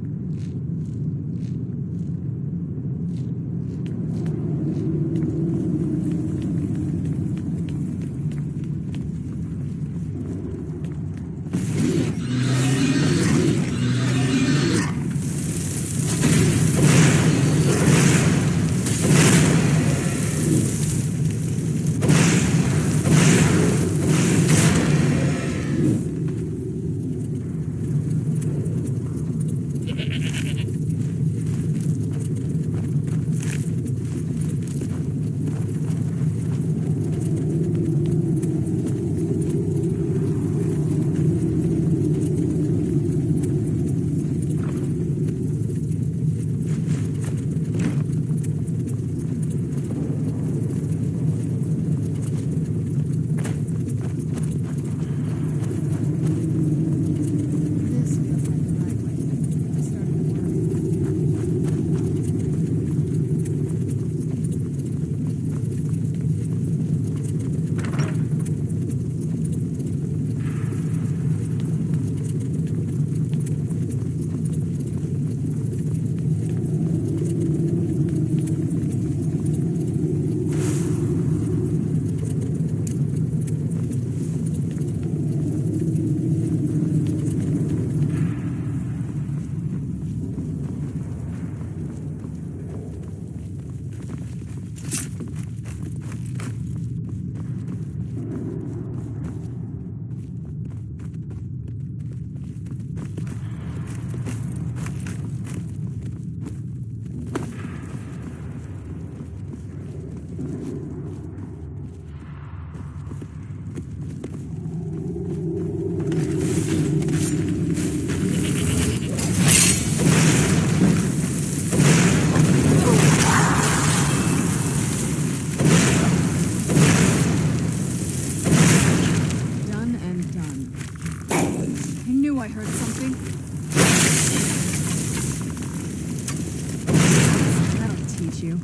you.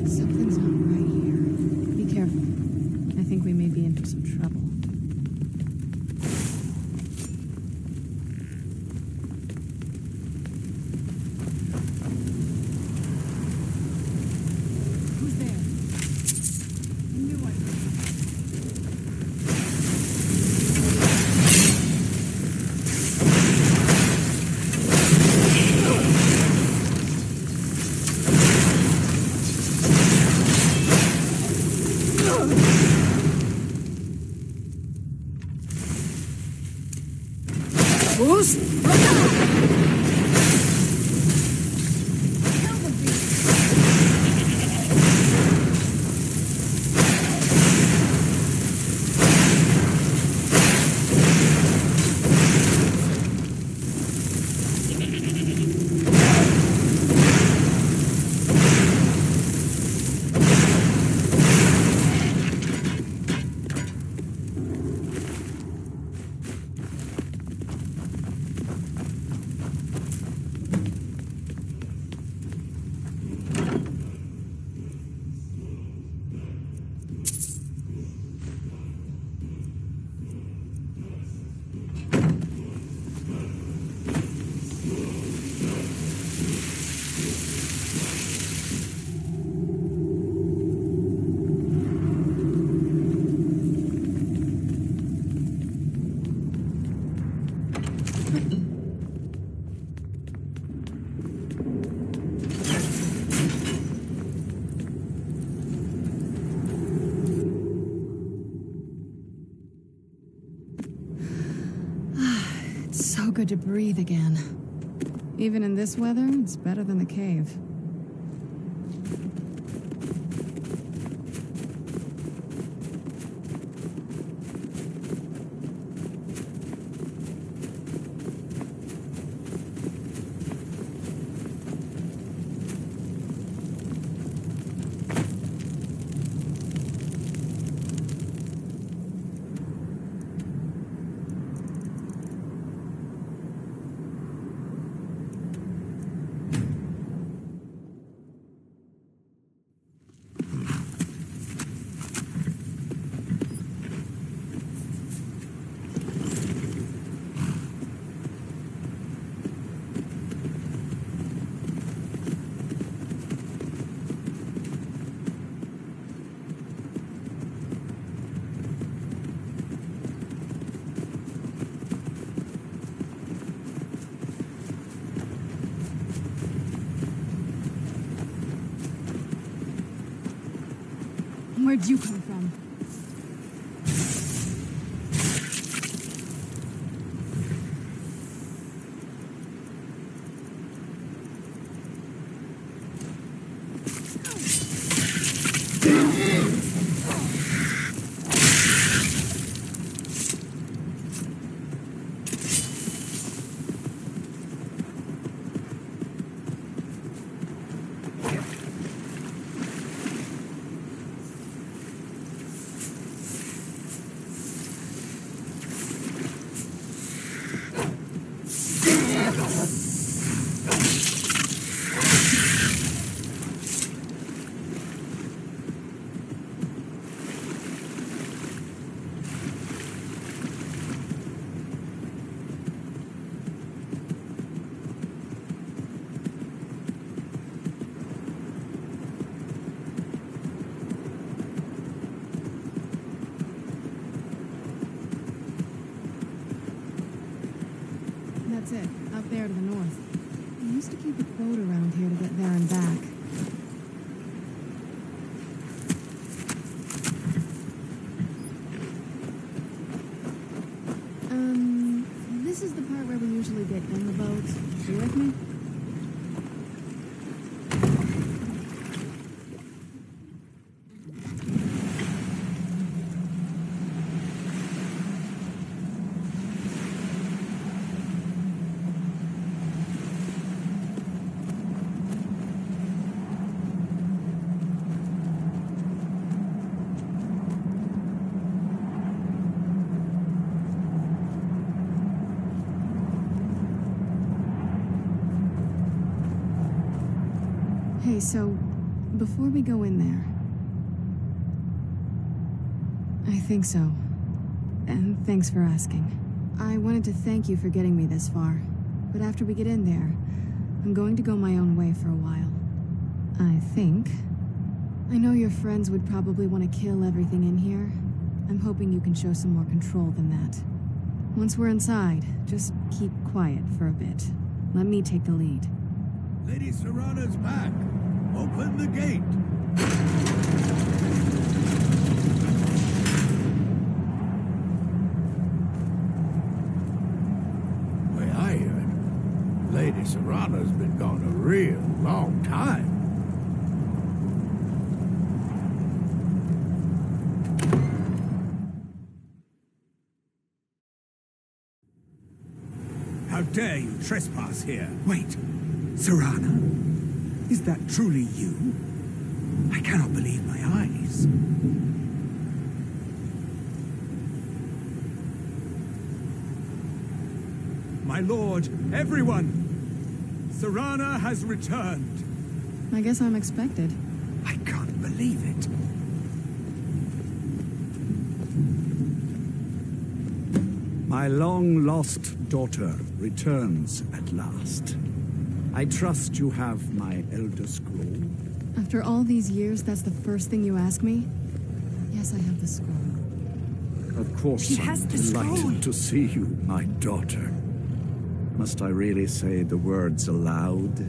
Something's not right here. Be careful. I think we may be in for some trouble. Who's there? I knew I heard Who's? It's so good to breathe again. Even in this weather, it's better than the cave. Where'd you come from? That's it, up there to the north. I used to keep a boat around here to get there and back. This is the part where we usually get in the boat. You with me? Hey, so, before we go in there... I think so. And thanks for asking. I wanted to thank you for getting me this far. But after we get in there, I'm going to go my own way for a while. I think. I know your friends would probably want to kill everything in here. I'm hoping you can show some more control than that. Once we're inside, just keep quiet for a bit. Let me take the lead. Lady Serrana's back. Open the gate. Way I heard, Lady Serrana's been gone a real long time. How dare you trespass here? Wait, Serrana? Is that truly you? I cannot believe my eyes. My lord, everyone! Serrana has returned. I guess I'm expected. I can't believe it. My long-lost daughter returns at last. I trust you have my Elder Scroll. After all these years, that's the first thing you ask me? Yes, I have the scroll. Of course, She I'm has the delighted scroll. to see you, my daughter. Must I really say the words aloud?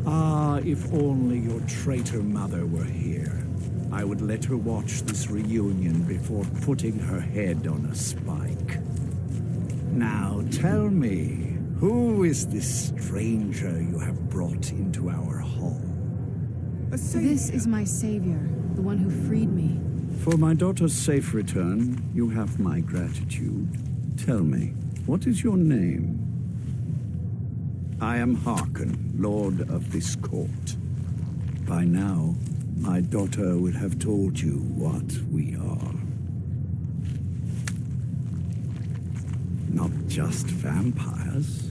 Ah, if only your traitor mother were here. I would let her watch this reunion before putting her head on a spike. Now tell me, who is this stranger you have brought into our hall? This is my savior, the one who freed me. For my daughter's safe return, you have my gratitude. Tell me, what is your name? I am Harkon, Lord of this court. By now, my daughter will have told you what we are. Not just vampires.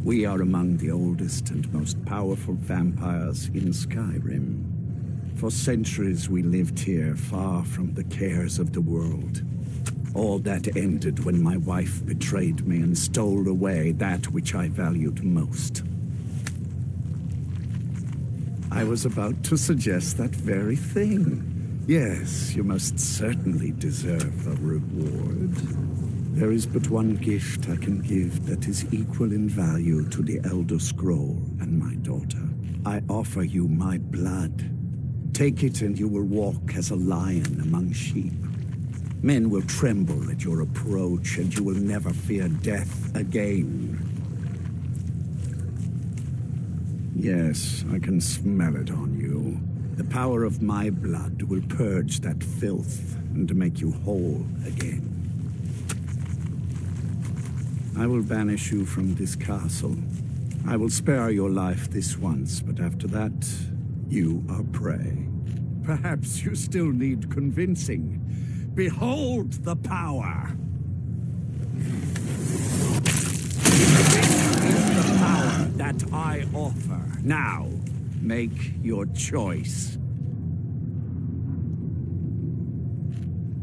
We are among the oldest and most powerful vampires in Skyrim. For centuries we lived here, far from the cares of the world. All that ended when my wife betrayed me and stole away that which I valued most. I was about to suggest that very thing. Yes, you most certainly deserve a reward. There is but one gift I can give that is equal in value to the Elder Scroll and my daughter. I offer you my blood. Take it and you will walk as a lion among sheep. Men will tremble at your approach and you will never fear death again. Yes, I can smell it on you. The power of my blood will purge that filth and make you whole again. I will banish you from this castle. I will spare your life this once, but after that, you are prey. Perhaps you still need convincing. Behold the power! This is the power that I offer. Now, make your choice.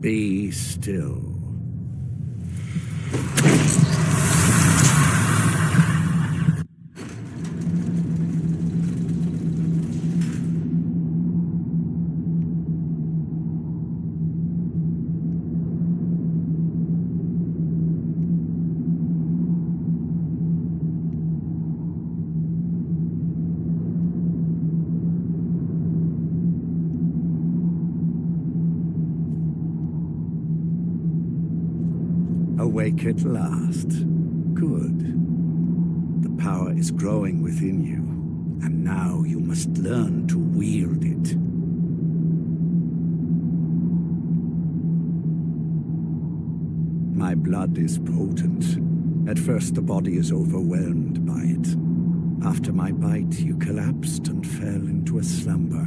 Be still. Awake at last. Good. The power is growing within you, and now you must learn to wield it. My blood is potent. At first the body is overwhelmed by it. After my bite, you collapsed and fell into a slumber.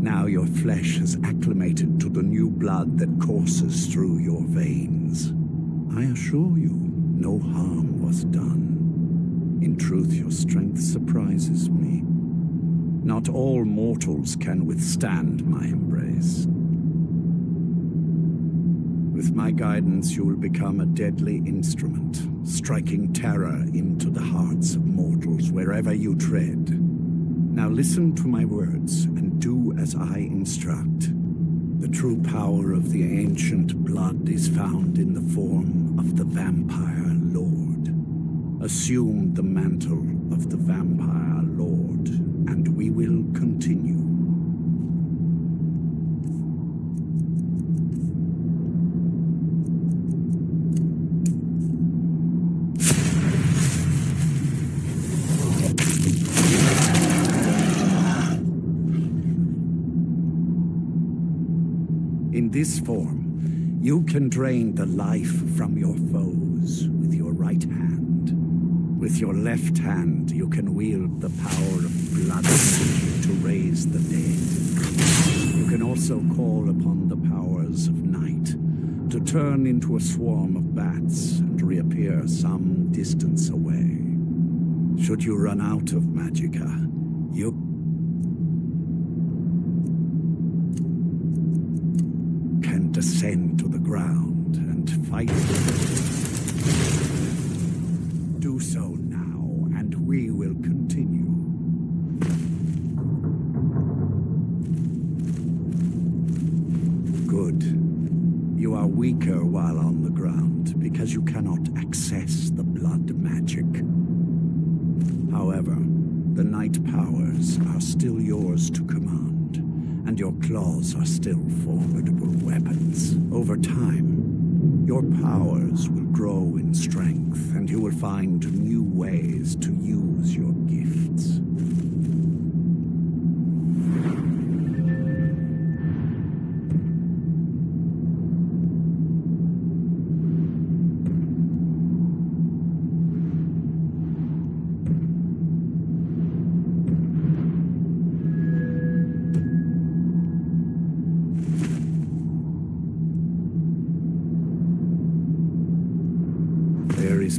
Now your flesh has acclimated to the new blood that courses through your veins. I assure you, no harm was done. In truth, your strength surprises me. Not all mortals can withstand my embrace. With my guidance, you will become a deadly instrument, striking terror into the hearts of mortals wherever you tread. Now listen to my words and do as I instruct. The true power of the ancient blood is found in the form of the Vampire Lord. Assume the mantle of the Vampire Lord, and we will continue. In this form, you can drain the life from your foes with your right hand. With your left hand, you can wield the power of blood magic to raise the dead. You can also call upon the powers of night to turn into a swarm of bats and reappear some distance away. Should you run out of magicka, you can descend to the ground and fight. Do so now, and we will continue. Good. You are weaker while on the ground because you cannot access the blood magic. However, the night powers are still yours to command, and your claws are still formidable weapons. Over time, your powers will grow in strength, and you will find new ways to use your gifts.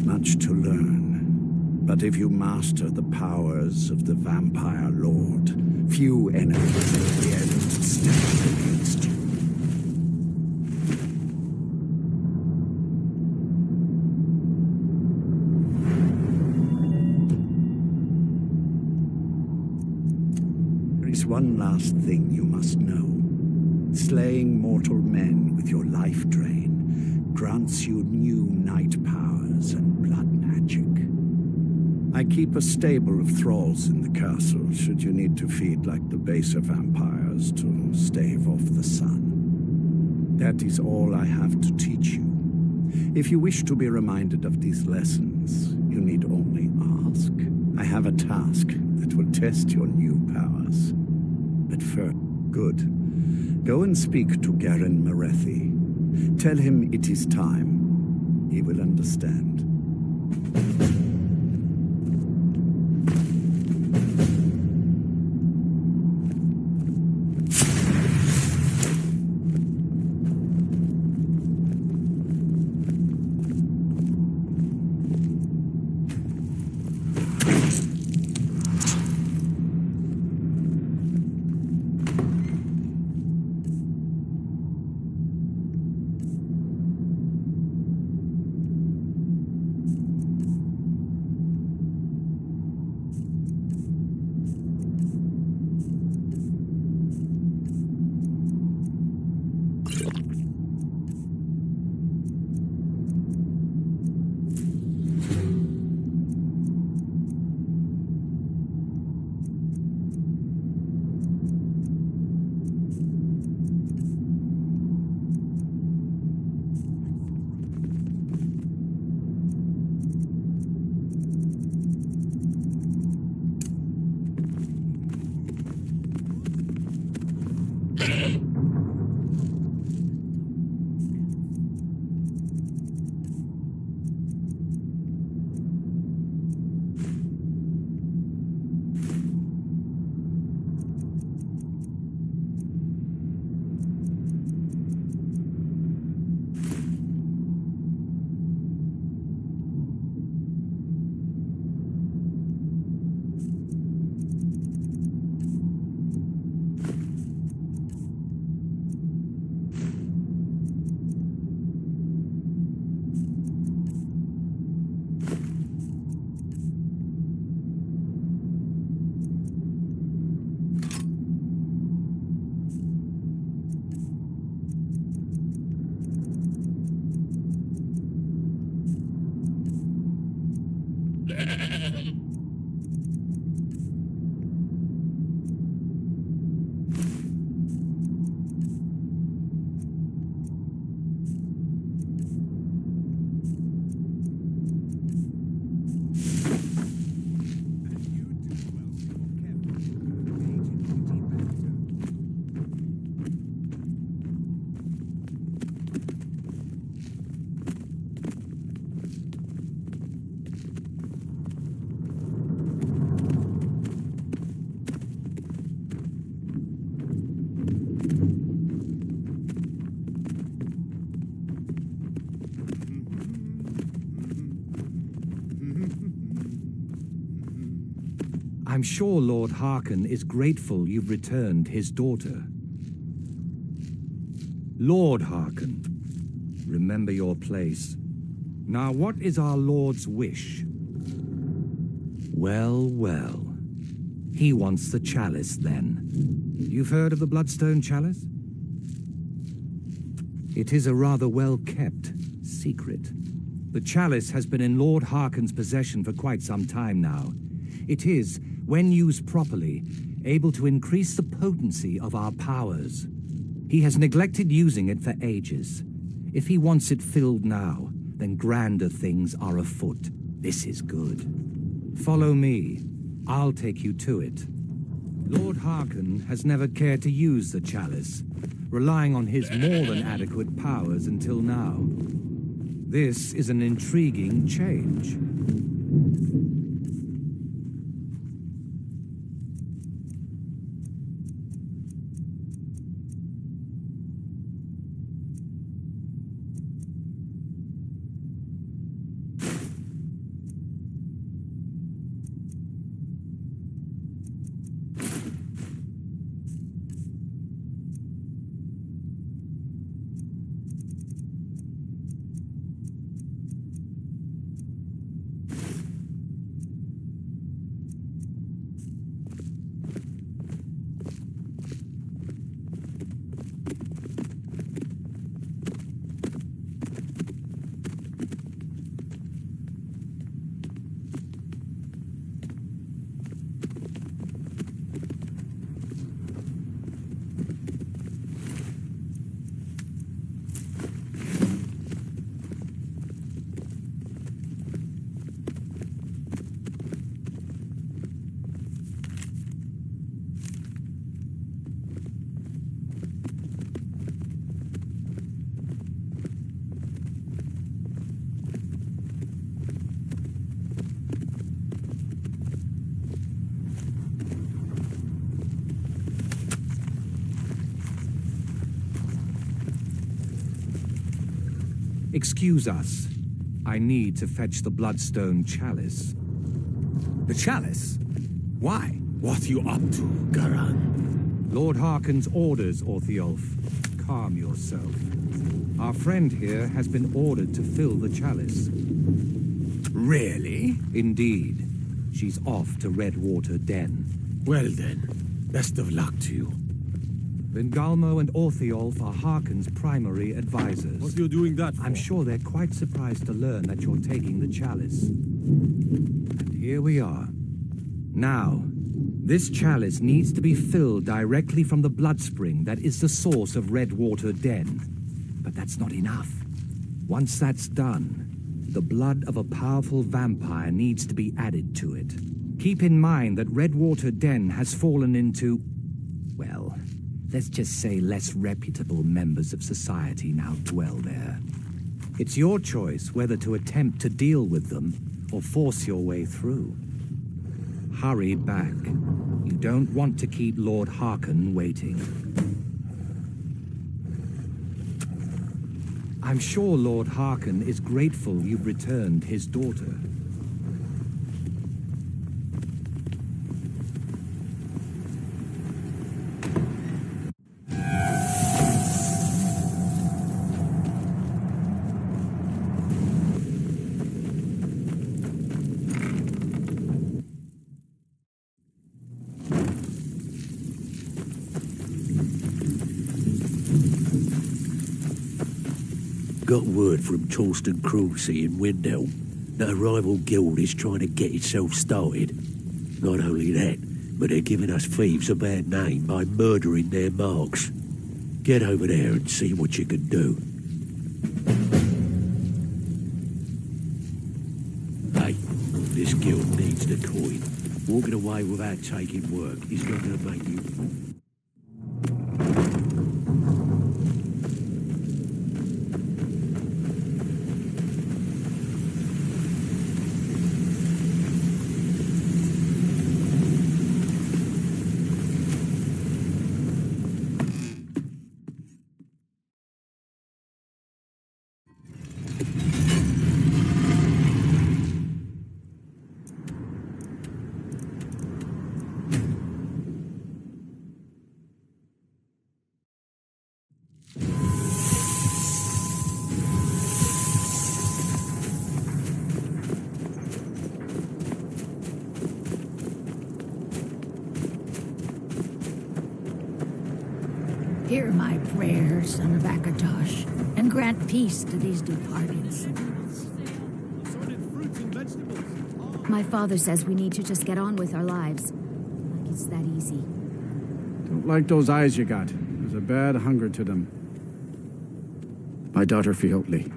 Much to learn, but if you master the powers of the Vampire Lord, few enemies will be able to stand against you. There is one last thing you must know. Slaying mortal men with your life drain grants you new night powers and blood magic. I keep a stable of thralls in the castle should you need to feed like the baser vampires to stave off the sun. That is all I have to teach you. If you wish to be reminded of these lessons, you need only ask. I have a task that will test your new powers. But first, good. Go and speak to Garen Marethi. Tell him it is time. He will understand. I'm sure Lord Harkon is grateful you've returned his daughter. Lord Harkon, remember your place. Now, what is our Lord's wish? Well, well. He wants the chalice, then. You've heard of the Bloodstone Chalice? It is a rather well-kept secret. The chalice has been in Lord Harkon's possession for quite some time now. It is, when used properly, able to increase the potency of our powers. He has neglected using it for ages. If he wants it filled now, then grander things are afoot. This is good. Follow me. I'll take you to it. Lord Harkon has never cared to use the chalice, relying on his more than adequate powers until now. This is an intriguing change. Excuse us. I need to fetch the Bloodstone Chalice. The chalice? Why? What are you up to, Garan? Lord Harkon's orders, Orthiolf. Calm yourself. Our friend here has been ordered to fill the chalice. Really? Indeed. She's off to Redwater Den. Well then, best of luck to you. Vingalmo and Orthiolf are Harkon's primary advisors. What are you doing that for? I'm sure they're quite surprised to learn that you're taking the chalice. And here we are. Now, this chalice needs to be filled directly from the bloodspring that is the source of Redwater Den. But that's not enough. Once that's done, the blood of a powerful vampire needs to be added to it. Keep in mind that Redwater Den has fallen into, well, let's just say less reputable members of society now dwell there. It's your choice whether to attempt to deal with them or force your way through. Hurry back. You don't want to keep Lord Harkon waiting. I'm sure Lord Harkon is grateful you've returned his daughter. Got word from Torsten Krulsey in Windhelm. that a rival guild is trying to get itself started. Not only that, but they're giving us thieves a bad name by murdering their marks. Get over there and see what you can do. Hey, this guild needs the coin. Walking away without taking work is not going to make you... Hear my prayers, son of Akatosh, and grant peace to these departed souls. My father says we need to just get on with our lives. Like it's that easy. Don't like those eyes you got. There's a bad hunger to them. My daughter Fiotli.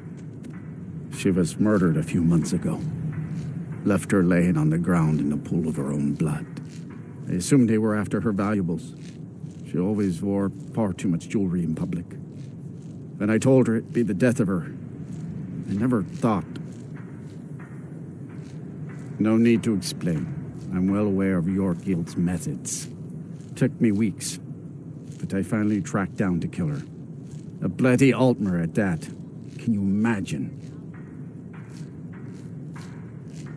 She was murdered a few months ago. Left her laying on the ground in the pool of her own blood. I assumed they were after her valuables. She always wore far too much jewelry in public. When I told her it'd be the death of her, I never thought. No need to explain. I'm well aware of your guild's methods. Took me weeks, but I finally tracked down to kill her. A bloody Altmer at that. Can you imagine?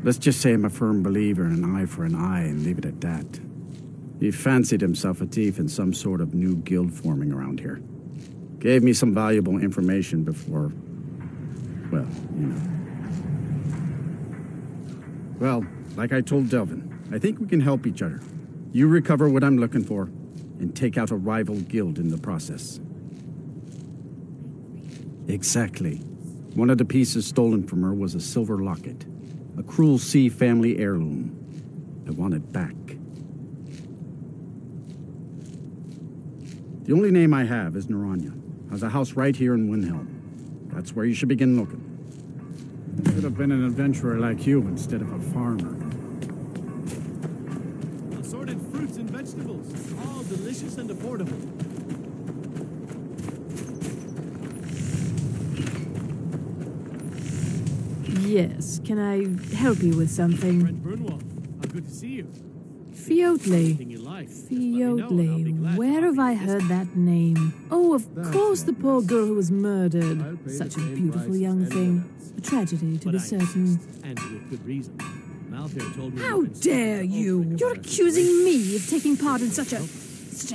Let's just say I'm a firm believer in an eye for an eye and leave it at that. He fancied himself a thief in some sort of new guild forming around here. Gave me some valuable information before, well, you know. Well, like I told Delvin, I think we can help each other. You recover what I'm looking for, and take out a rival guild in the process. Exactly. One of the pieces stolen from her was a silver locket. A Cruel Sea family heirloom. I want it back. The only name I have is Naranya. Has a house right here in Windhelm. That's where you should begin looking. Should have been an adventurer like you instead of a farmer. Assorted fruits and vegetables, all delicious and affordable. Yes, can I help you with something? Brent Burnwald, how good to see you. Fiotli. Fiotli. Where have I heard that name? Oh, of course, the poor girl who was murdered. Such a beautiful young thing. A tragedy, to be certain. And with good reason. Malfair told me... How dare you! You're accusing me of taking part in such a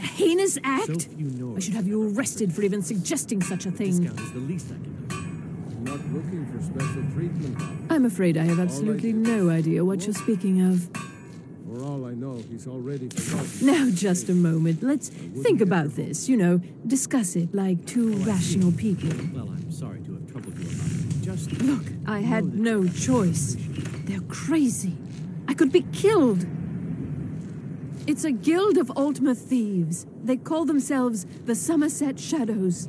heinous act? I should have you arrested for even suggesting such a thing. Discount is the least I can do. I'm not looking for special treatment. I'm afraid I have absolutely no idea what you're speaking of. For all I know, he's already forgotten. Now, just a moment. Let's think about this, you know, discuss it like two rational people. Well, I'm sorry to have troubled you about it. Just... Look, I had no choice. They're crazy. I could be killed. It's a guild of Altmer thieves. They call themselves the Somerset Shadows.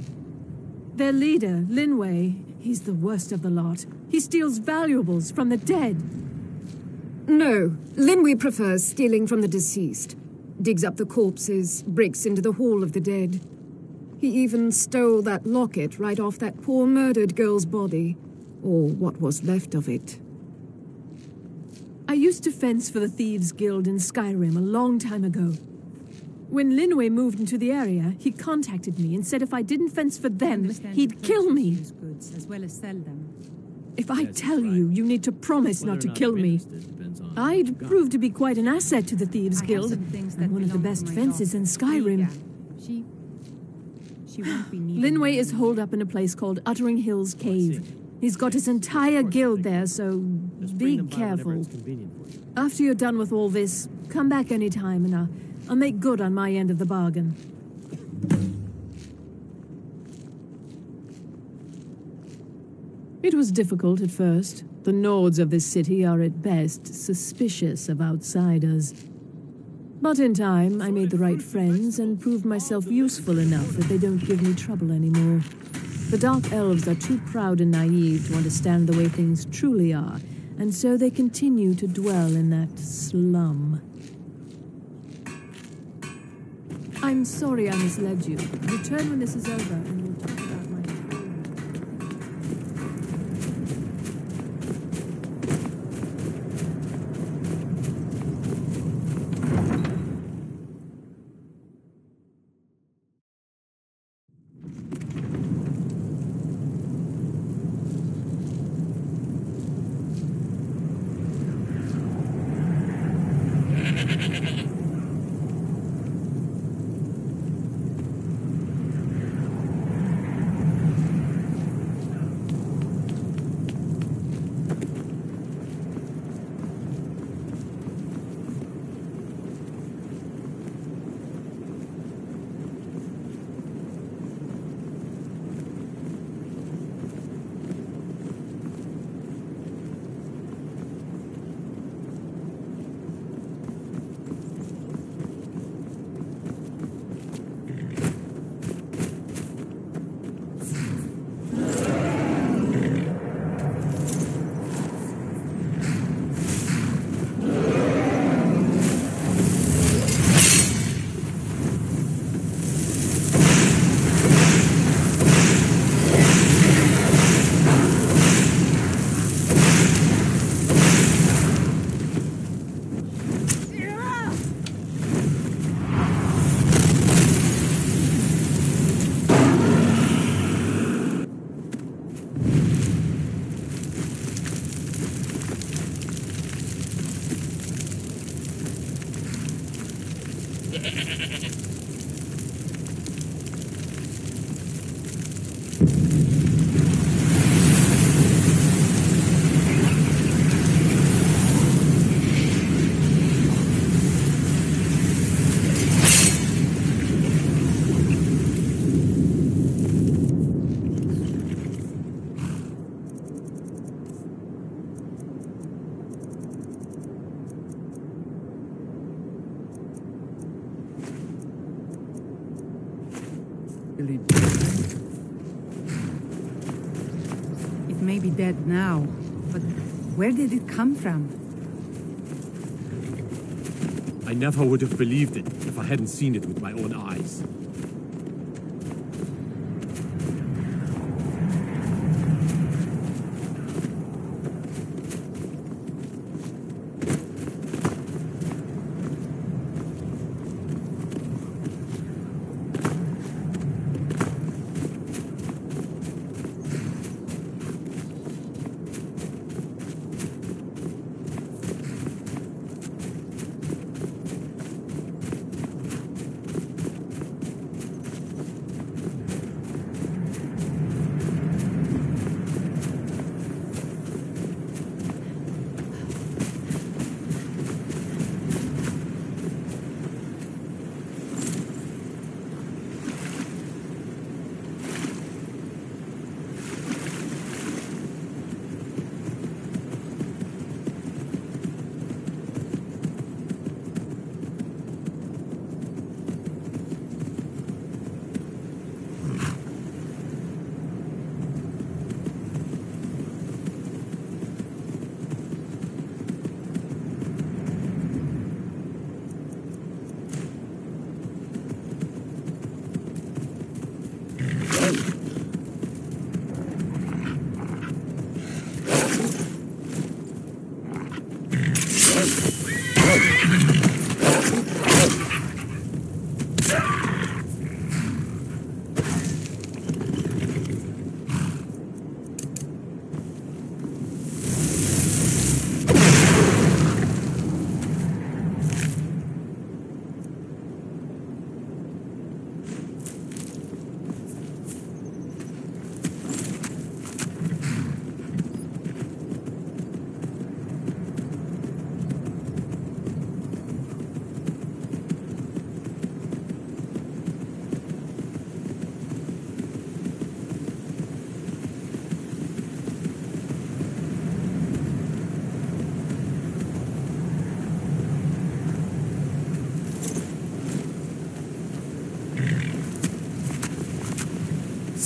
Their leader, Linway, he's the worst of the lot. He steals valuables from the dead. No, Linway prefers stealing from the deceased. Digs up the corpses, breaks into the Hall of the Dead. He even stole that locket right off that poor murdered girl's body. Or what was left of it. I used to fence for the Thieves Guild in Skyrim a long time ago. When Linway moved into the area, he contacted me and said if I didn't fence for them, he'd kill me. Goods as well as sell them. If I tell you, you need to promise not to kill me. I'd prove to be quite an asset to the Thieves Guild, and one of the best fences in Skyrim. She won't be needed. Linway is holed up in a place called Uttering Hills Cave. He's got his entire guild there, so be careful. After you're done with all this, come back anytime and I'll make good on my end of the bargain. It was difficult at first, The Nords of this city are at best suspicious of outsiders. But in time, I made the right friends and proved myself useful enough that they don't give me trouble anymore. The Dark Elves are too proud and naive to understand the way things truly are, and so they continue to dwell in that slum. I'm sorry I misled you. Return when this is over, and we'll talk about my... It may be dead now, but where did it come from? I never would have believed it if I hadn't seen it with my own eyes.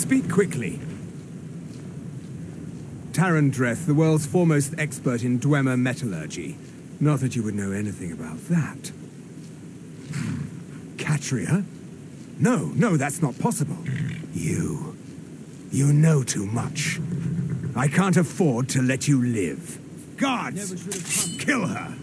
Speak quickly. Tarandreth, the world's foremost expert in Dwemer metallurgy. Not that you would know anything about that. Catria? No, that's not possible. You know too much. I can't afford to let you live. Guards! Kill her!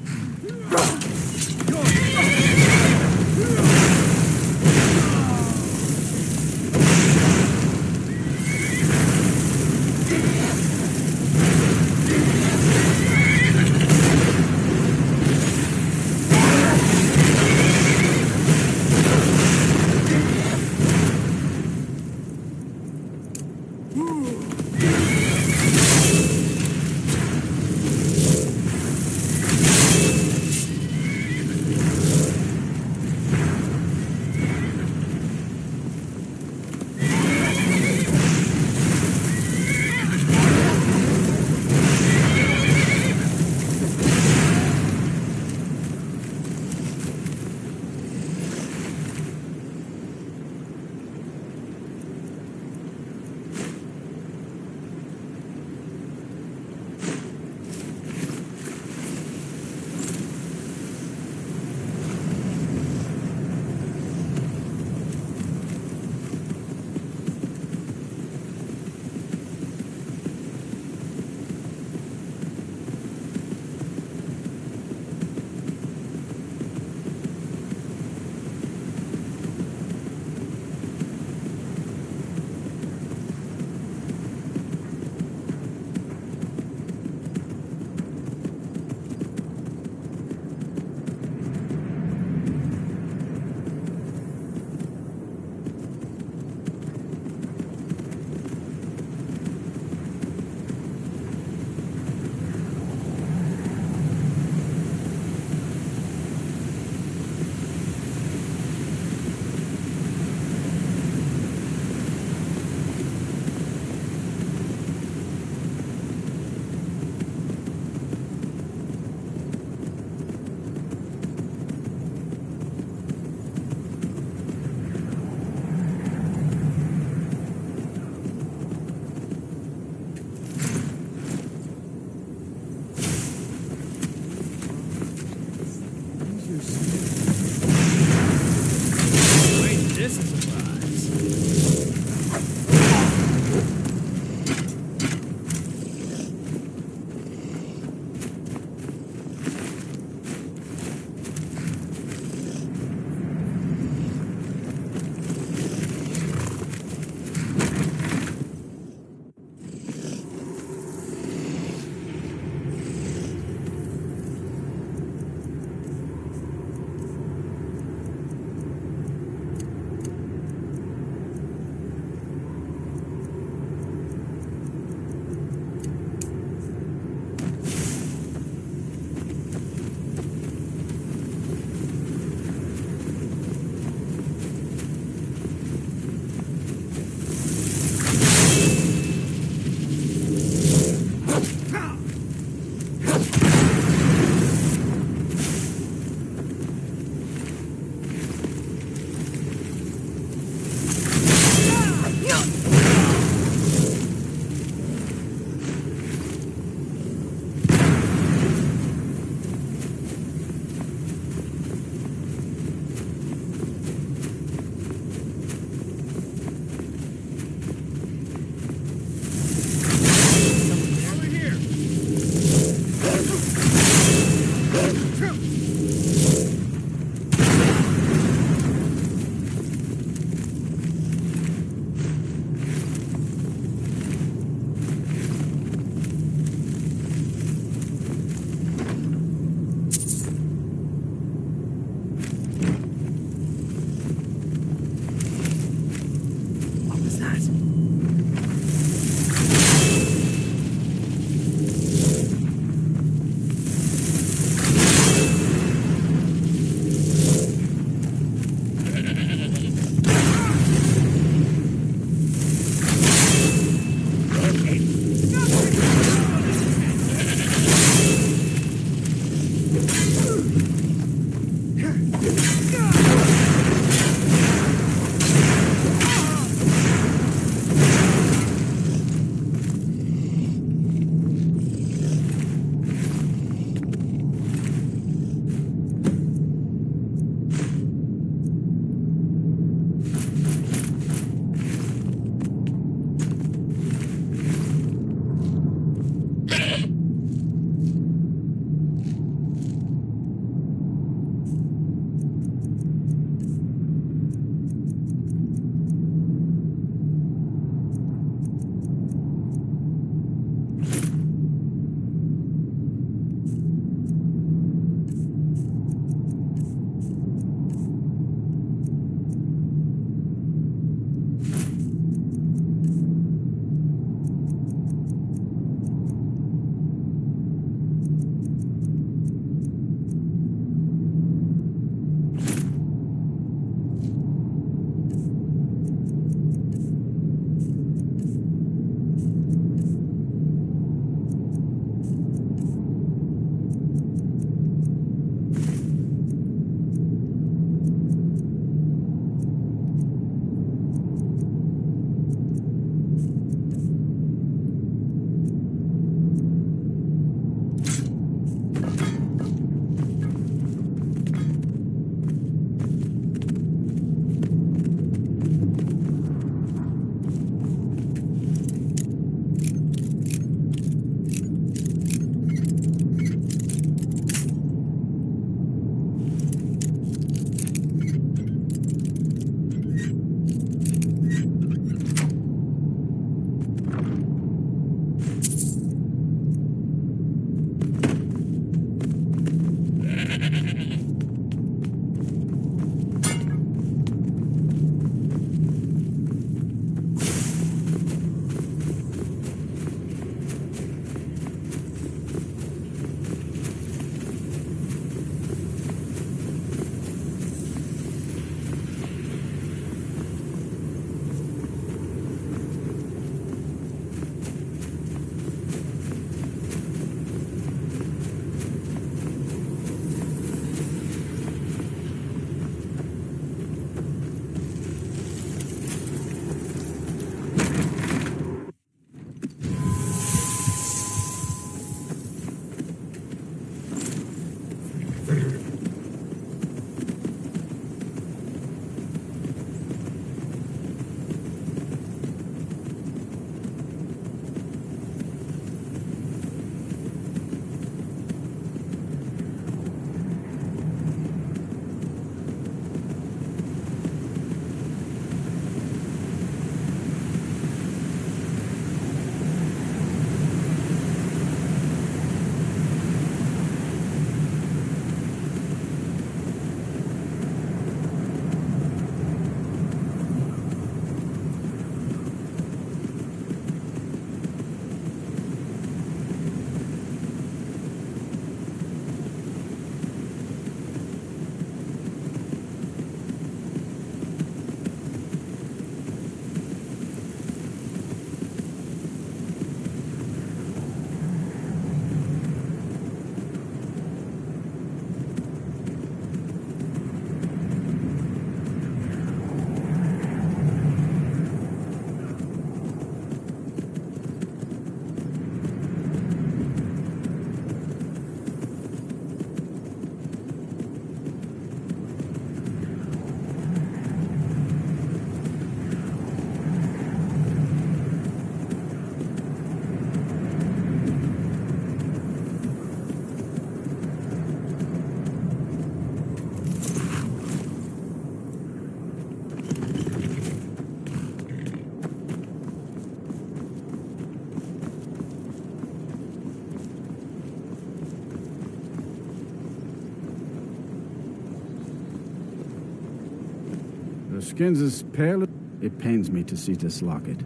The skin's as pale as... It pains me to see this locket.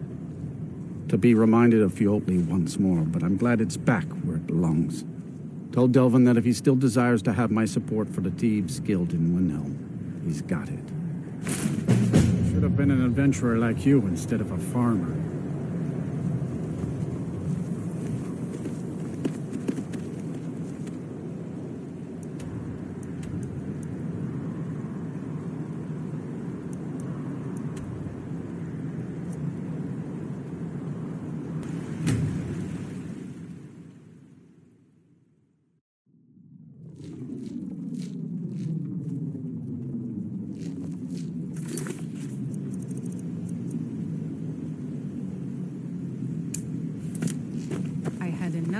To be reminded of Fiotli once more, but I'm glad it's back where it belongs. Told Delvin that if he still desires to have my support for the Thieves Guild in Windhelm, he's got it. Should have been an adventurer like you instead of a farmer.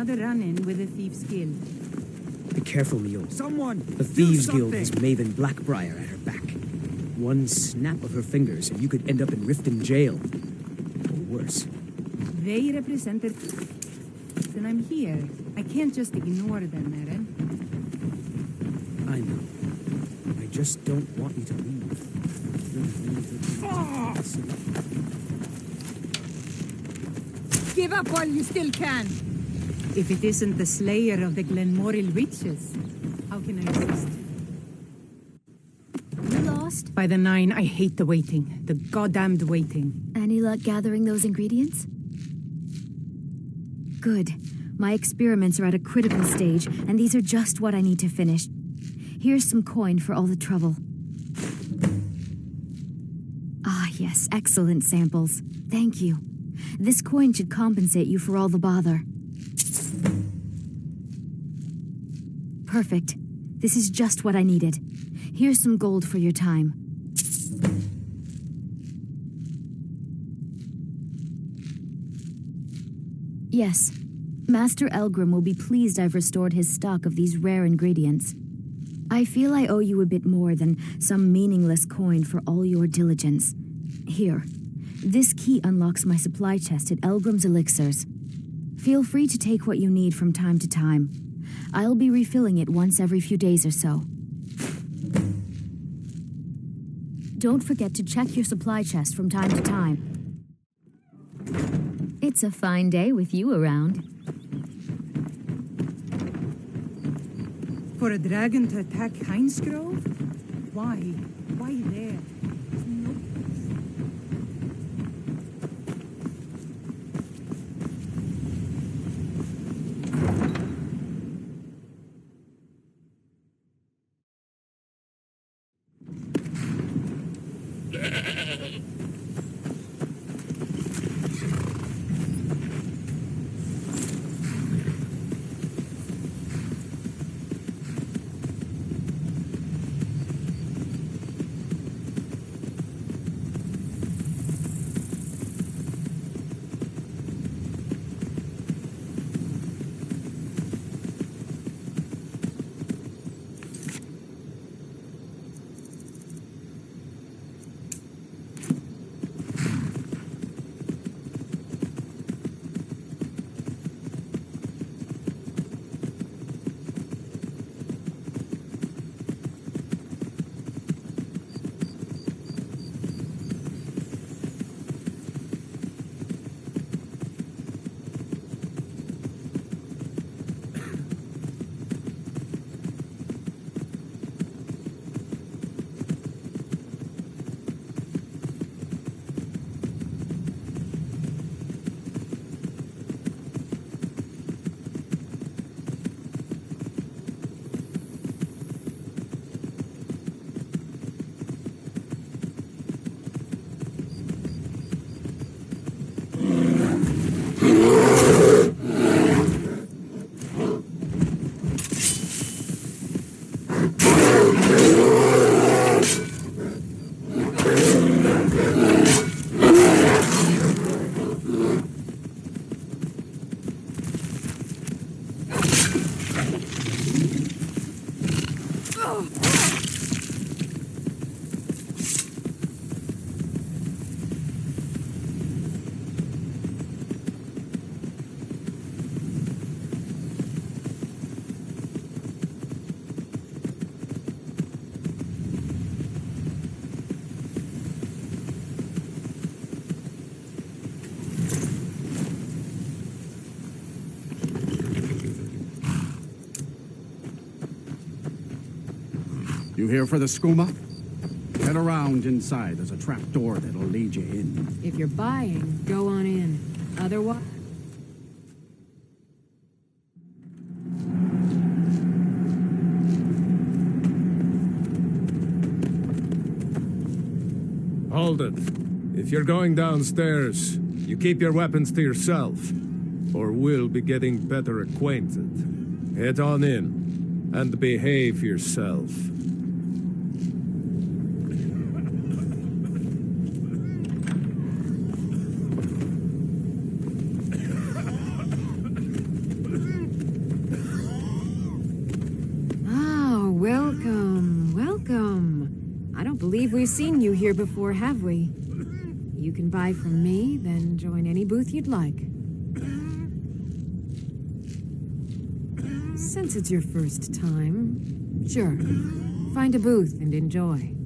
Another run-in with the Thieves Guild. Be careful, Leo. Someone! The Thieves Guild has Maven Blackbriar at her back. One snap of her fingers and you could end up in Riften jail. Or worse. They represent it, and I'm here. I can't just ignore them, Eren. I know. I just don't want you to leave. Give up while you still can! If it isn't the slayer of the Glenmoril witches, how can I assist? You lost? By the 9, I hate the waiting. The goddamned waiting. Any luck gathering those ingredients? Good. My experiments are at a critical stage, and these are just what I need to finish. Here's some coin for all the trouble. Ah, yes, excellent samples. Thank you. This coin should compensate you for all the bother. Perfect. This is just what I needed. Here's some gold for your time. Yes. Master Elgrim will be pleased I've restored his stock of these rare ingredients. I feel I owe you a bit more than some meaningless coin for all your diligence. Here. This key unlocks my supply chest at Elgrim's Elixirs. Feel free to take what you need from time to time. I'll be refilling it once every few days or so. Don't forget to check your supply chest from time to time. It's a fine day with you around. For a dragon to attack Heinsgrove? Why? Why there? You here for the skooma? Head around inside. There's a trap door that'll lead you in. If you're buying, go on in. Otherwise... Hold it. If you're going downstairs, you keep your weapons to yourself, or we'll be getting better acquainted. Head on in, and behave yourself. Believe we've seen you here before, have we? You can buy from me, then join any booth you'd like. Since it's your first time, sure, find a booth and enjoy.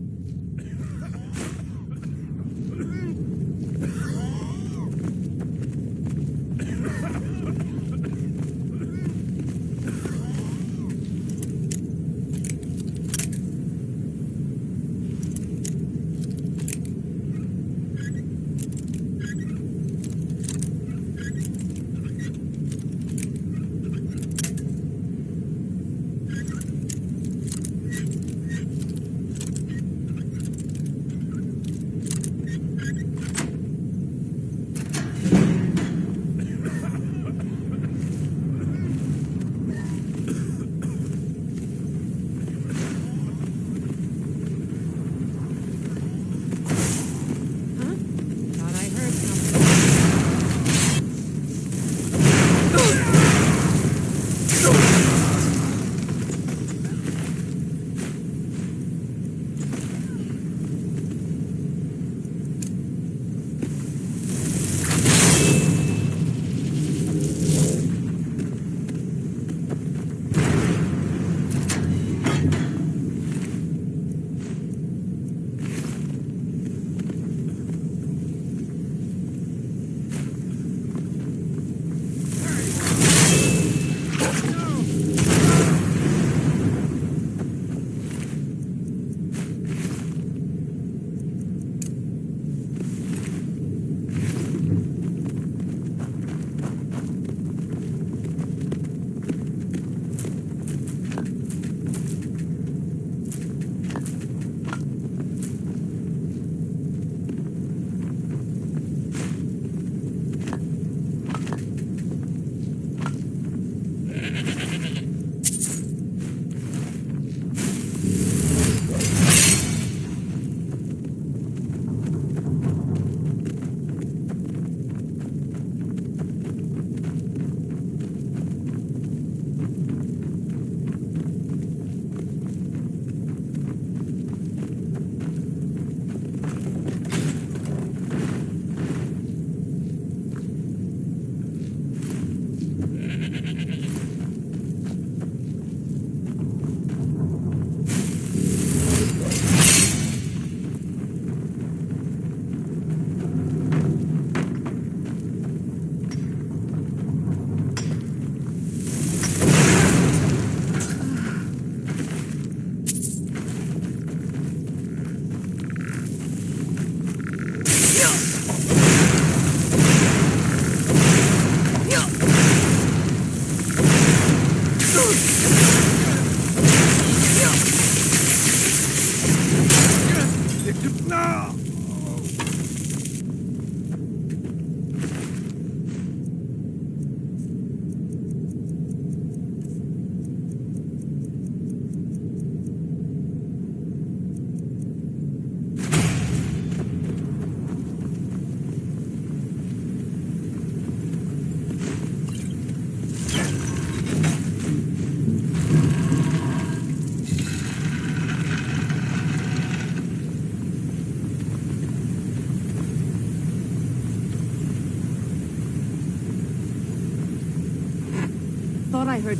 I heard.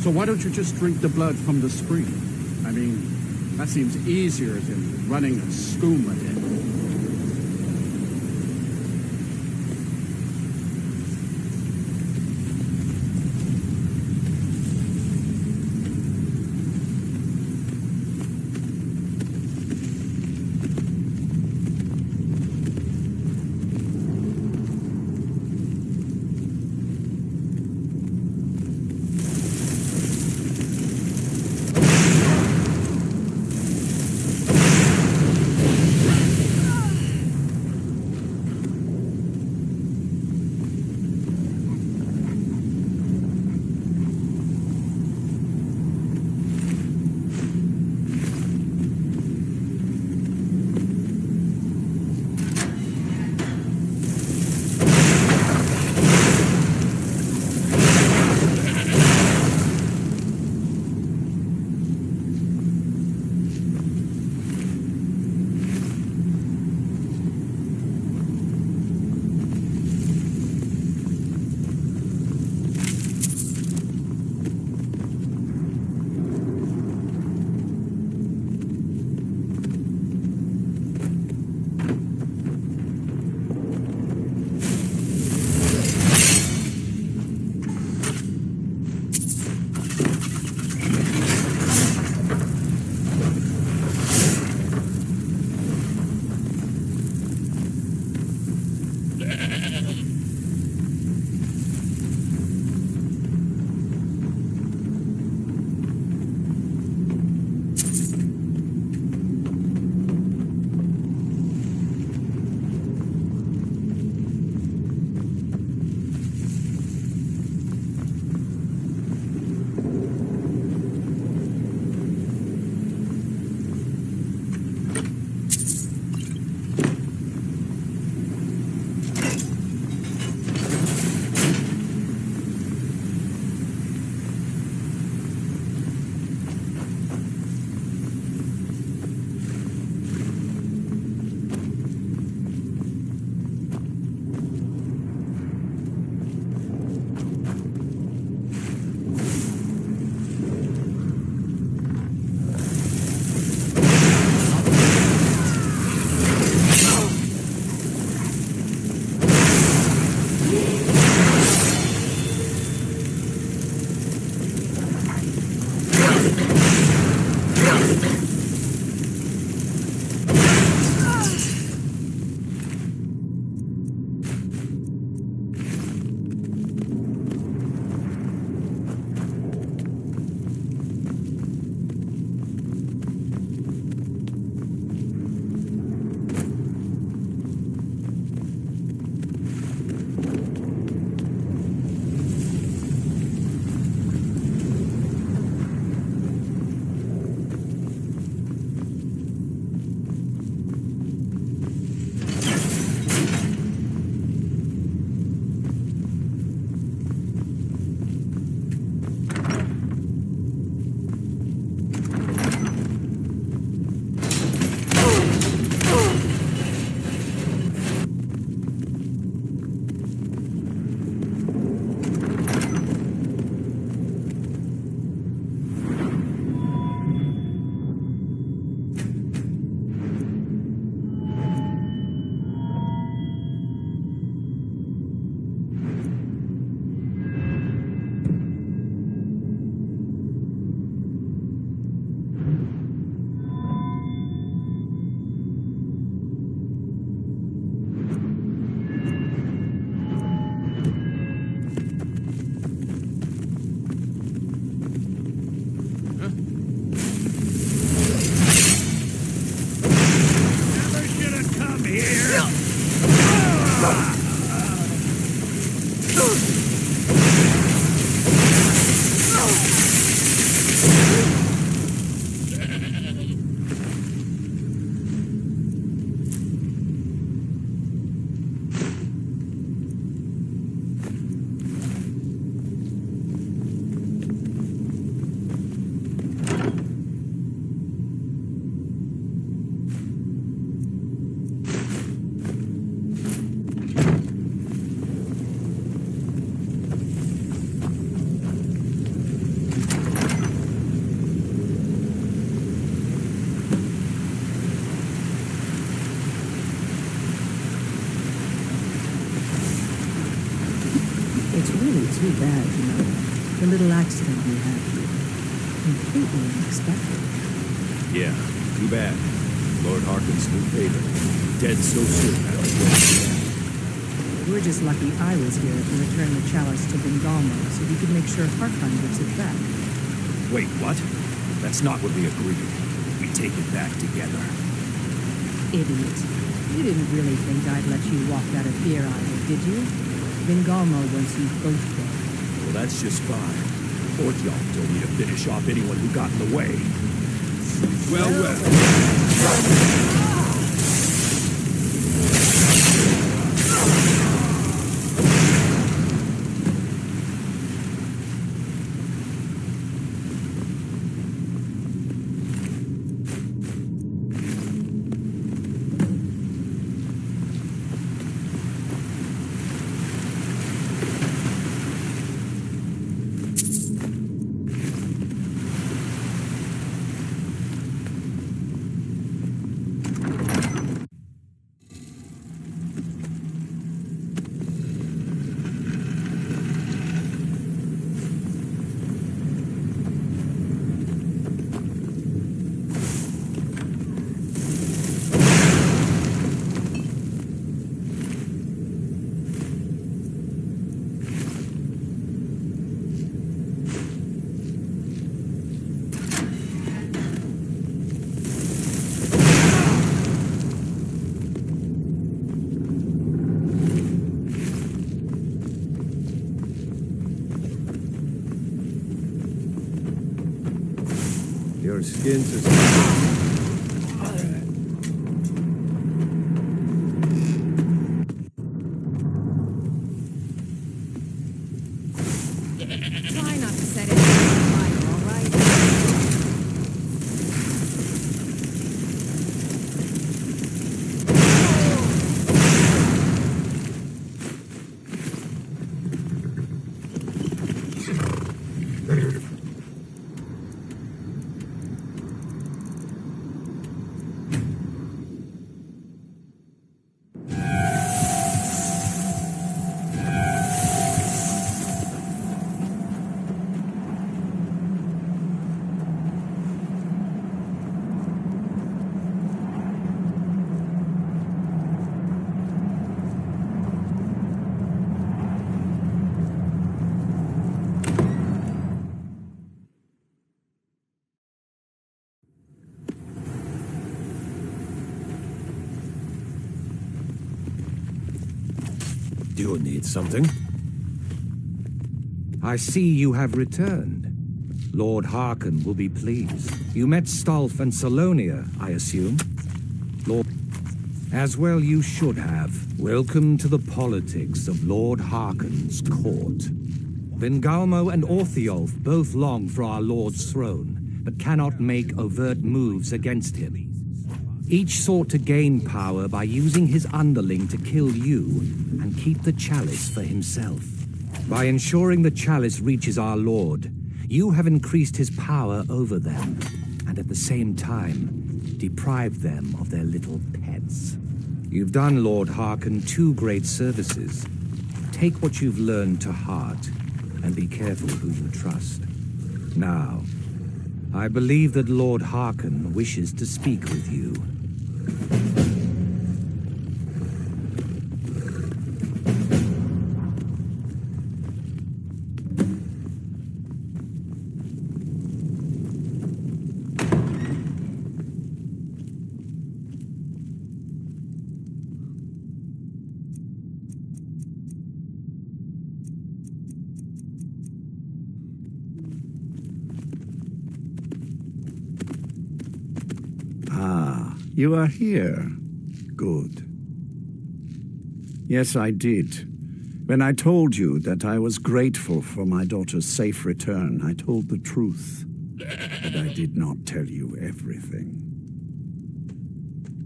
So why don't you just drink the blood from the spring? I mean, that seems easier than running a skooma den. It's really too bad, you know. The little accident we had here. Completely unexpected. Yeah, too bad. Lord Harkin's new favorite. Dead so soon after We're just lucky I was here to return the chalice to Bengalmo so we could make sure Harkon gets it back. Wait, what? That's not what we agreed. We take it back together. Idiot. You didn't really think I'd let you walk out of here either, did you? Bengalmo wants you both dead. Well, that's just fine. Orthyal told me to finish off anyone who got in the way. Well. Your skin's as... Try not to set anything on fire, all right? Do you need something? I see you have returned. Lord Harkon will be pleased. You met Stolf and Salonia, I assume? Lord... As well you should have. Welcome to the politics of Lord Harkon's court. Bengalmo and Orthiolf both long for our Lord's throne, but cannot make overt moves against him. Each sought to gain power by using his underling to kill you and keep the chalice for himself. By ensuring the chalice reaches our Lord, you have increased his power over them, and at the same time, deprived them of their little pets. You've done Lord Harkon 2 great services. Take what you've learned to heart, and be careful who you trust. Now, I believe that Lord Harkon wishes to speak with you. You are here. Good. Yes, I did. When I told you that I was grateful for my daughter's safe return, I told the truth. But I did not tell you everything.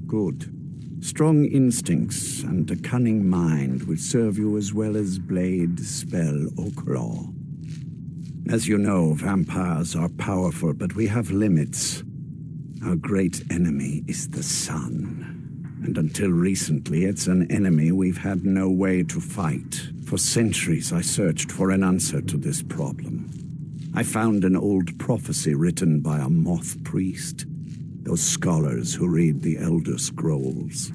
Good. Strong instincts and a cunning mind will serve you as well as blade, spell, or claw. As you know, vampires are powerful, but we have limits. Our great enemy is the sun. And until recently, it's an enemy we've had no way to fight. For centuries, I searched for an answer to this problem. I found an old prophecy written by a moth priest, those scholars who read the Elder Scrolls.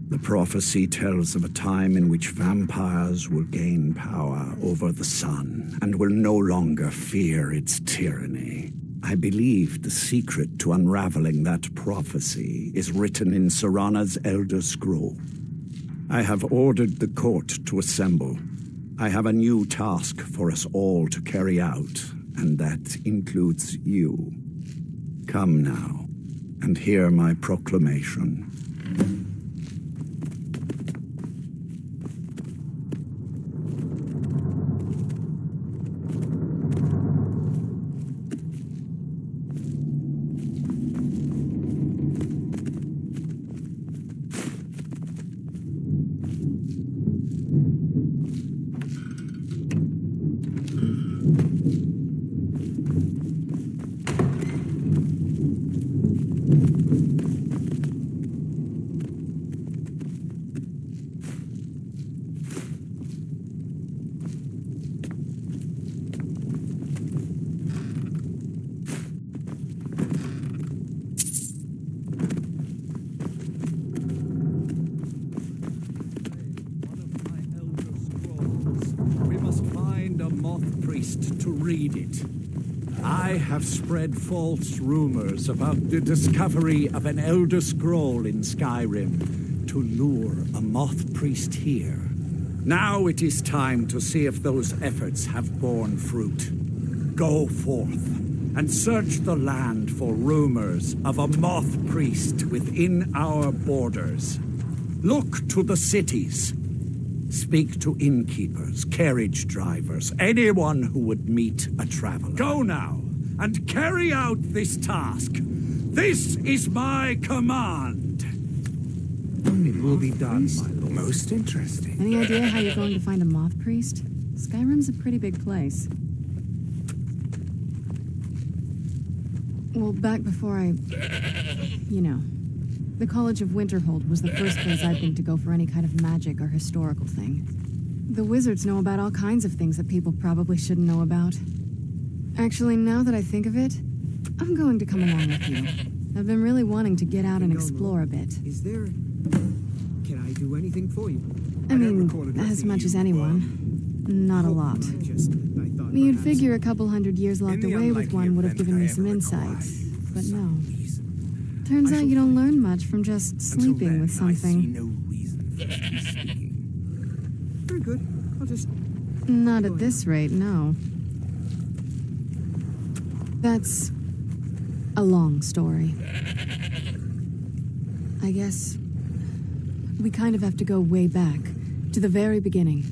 The prophecy tells of a time in which vampires will gain power over the sun and will no longer fear its tyranny. I believe the secret to unraveling that prophecy is written in Serana's Elder Scroll. I have ordered the court to assemble. I have a new task for us all to carry out, and that includes you. Come now, and hear my proclamation. To read it. I have spread false rumors about the discovery of an Elder Scroll in Skyrim to lure a moth priest here. Now it is time to see if those efforts have borne fruit. Go forth and search the land for rumors of a moth priest within our borders. Look to the cities. Speak to innkeepers, carriage drivers, anyone who would meet a traveler. Go now, and carry out this task. This is my command. It will be done, my lord. Most interesting. Any idea how you're going to find a moth priest? Skyrim's a pretty big place. Well, back before the College of Winterhold was the first place I'd think to go for any kind of magic or historical thing. The wizards know about all kinds of things that people probably shouldn't know about. Actually, now that I think of it, I'm going to come along with you. I've been really wanting to get out and explore a bit. Is there... Can I do anything for you? I mean, as much as anyone. Not a lot. You'd figure a couple hundred years locked away with one would have given me some insight. But no. Turns out you don't learn much from just sleeping with something. Very good. I'll just... Not at this rate, no. That's a long story. I guess we kind of have to go way back, to the very beginning.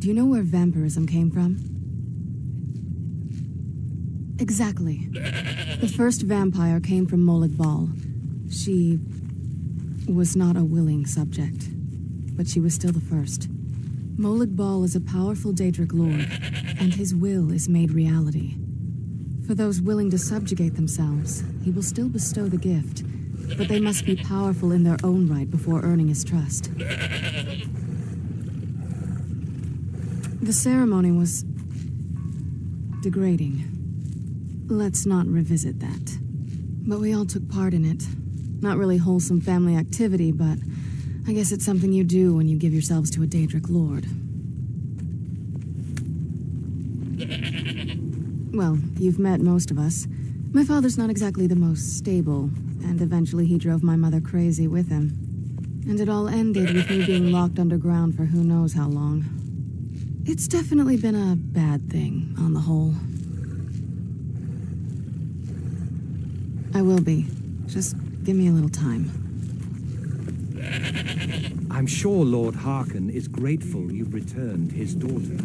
Do you know where vampirism came from? Exactly. The first vampire came from Molag Bal. She was not a willing subject, but she was still the first. Molag Bal is a powerful Daedric lord, and his will is made reality. For those willing to subjugate themselves, he will still bestow the gift, but they must be powerful in their own right before earning his trust. The ceremony was degrading. Let's not revisit that. But we all took part in it. Not really wholesome family activity, but I guess it's something you do when you give yourselves to a Daedric lord. Well, you've met most of us. My father's not exactly the most stable, and eventually he drove my mother crazy with him. And it all ended with me being locked underground for who knows how long. It's definitely been a bad thing, on the whole. I will be. Just give me a little time. I'm sure Lord Harkon is grateful you've returned his daughter.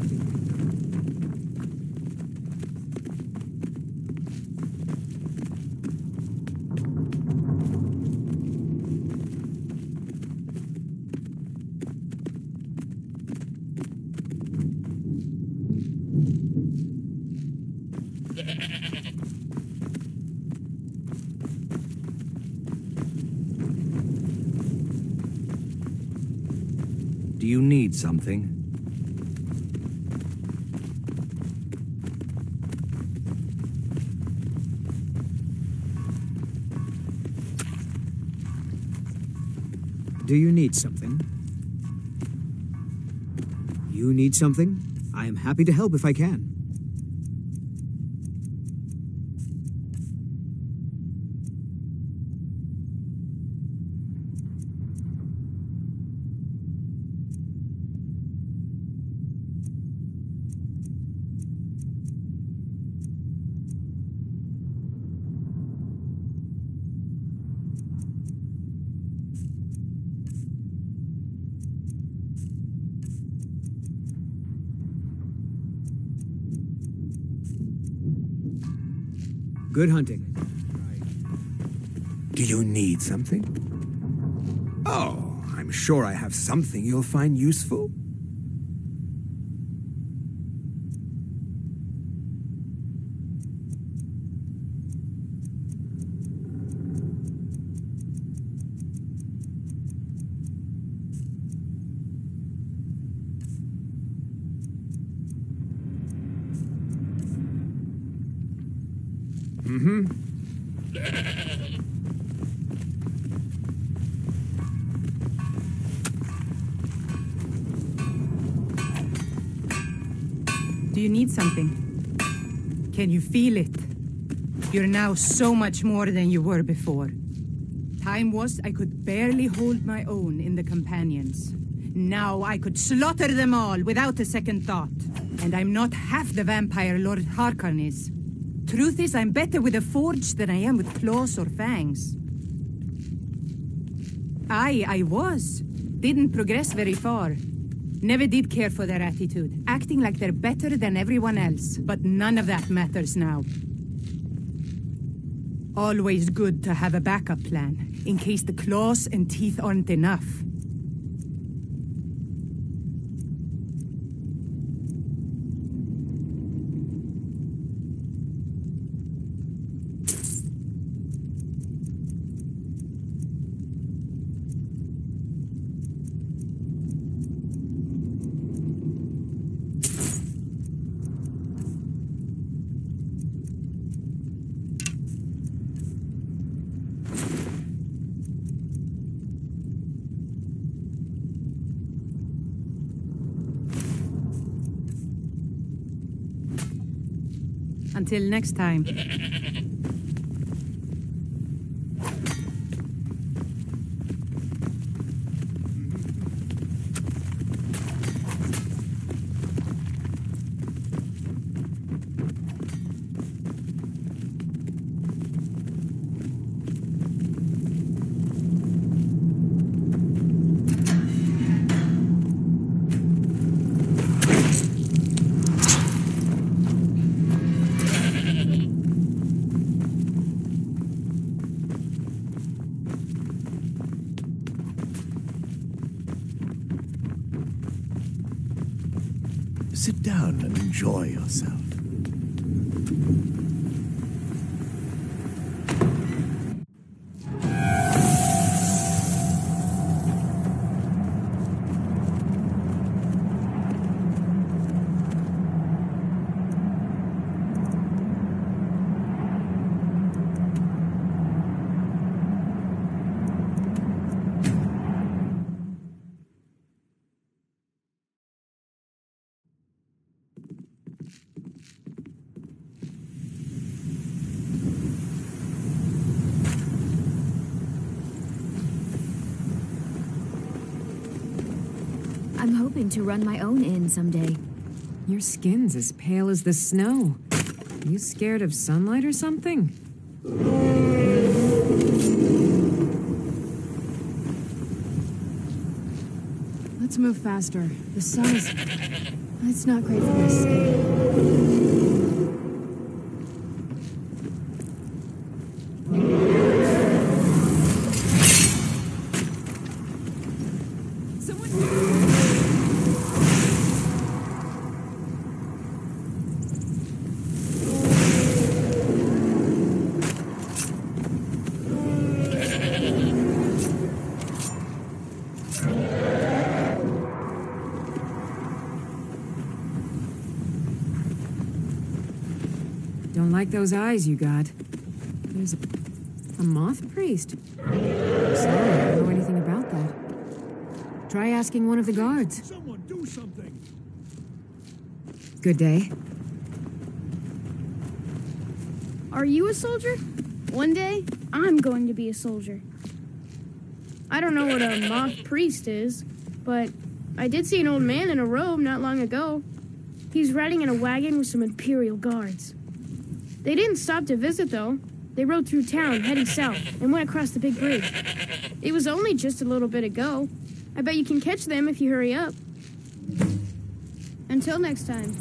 Do you need something? Do you need something? You need something? I am happy to help if I can. Good hunting. Do you need something? Oh, I'm sure I have something you'll find useful. Do you need something? Can you feel it? You're now so much more than you were before. Time was I could barely hold my own in the companions. Now I could slaughter them all without a second thought. And I'm not half the vampire Lord Harkon is. Truth is, I'm better with a forge than I am with claws or fangs. I was. Didn't progress very far. Never did care for their attitude, acting like they're better than everyone else. But none of that matters now. Always good to have a backup plan, in case the claws and teeth aren't enough. Until next time. Sit down and enjoy yourself. I'm hoping to run my own inn someday. Your skin's as pale as the snow. You scared of sunlight or something? Let's move faster. The sun is... It's not great for my skin. Don't like those eyes you got. There's a moth priest. I'm sorry, I don't know anything about that. Try asking one of the guards. Someone do something! Good day. Are you a soldier? One day, I'm going to be a soldier. I don't know what a moth priest is, but I did see an old man in a robe not long ago. He's riding in a wagon with some Imperial guards. They didn't stop to visit, though. They rode through town, heading south, and went across the big bridge. It was only just a little bit ago. I bet you can catch them if you hurry up. Until next time.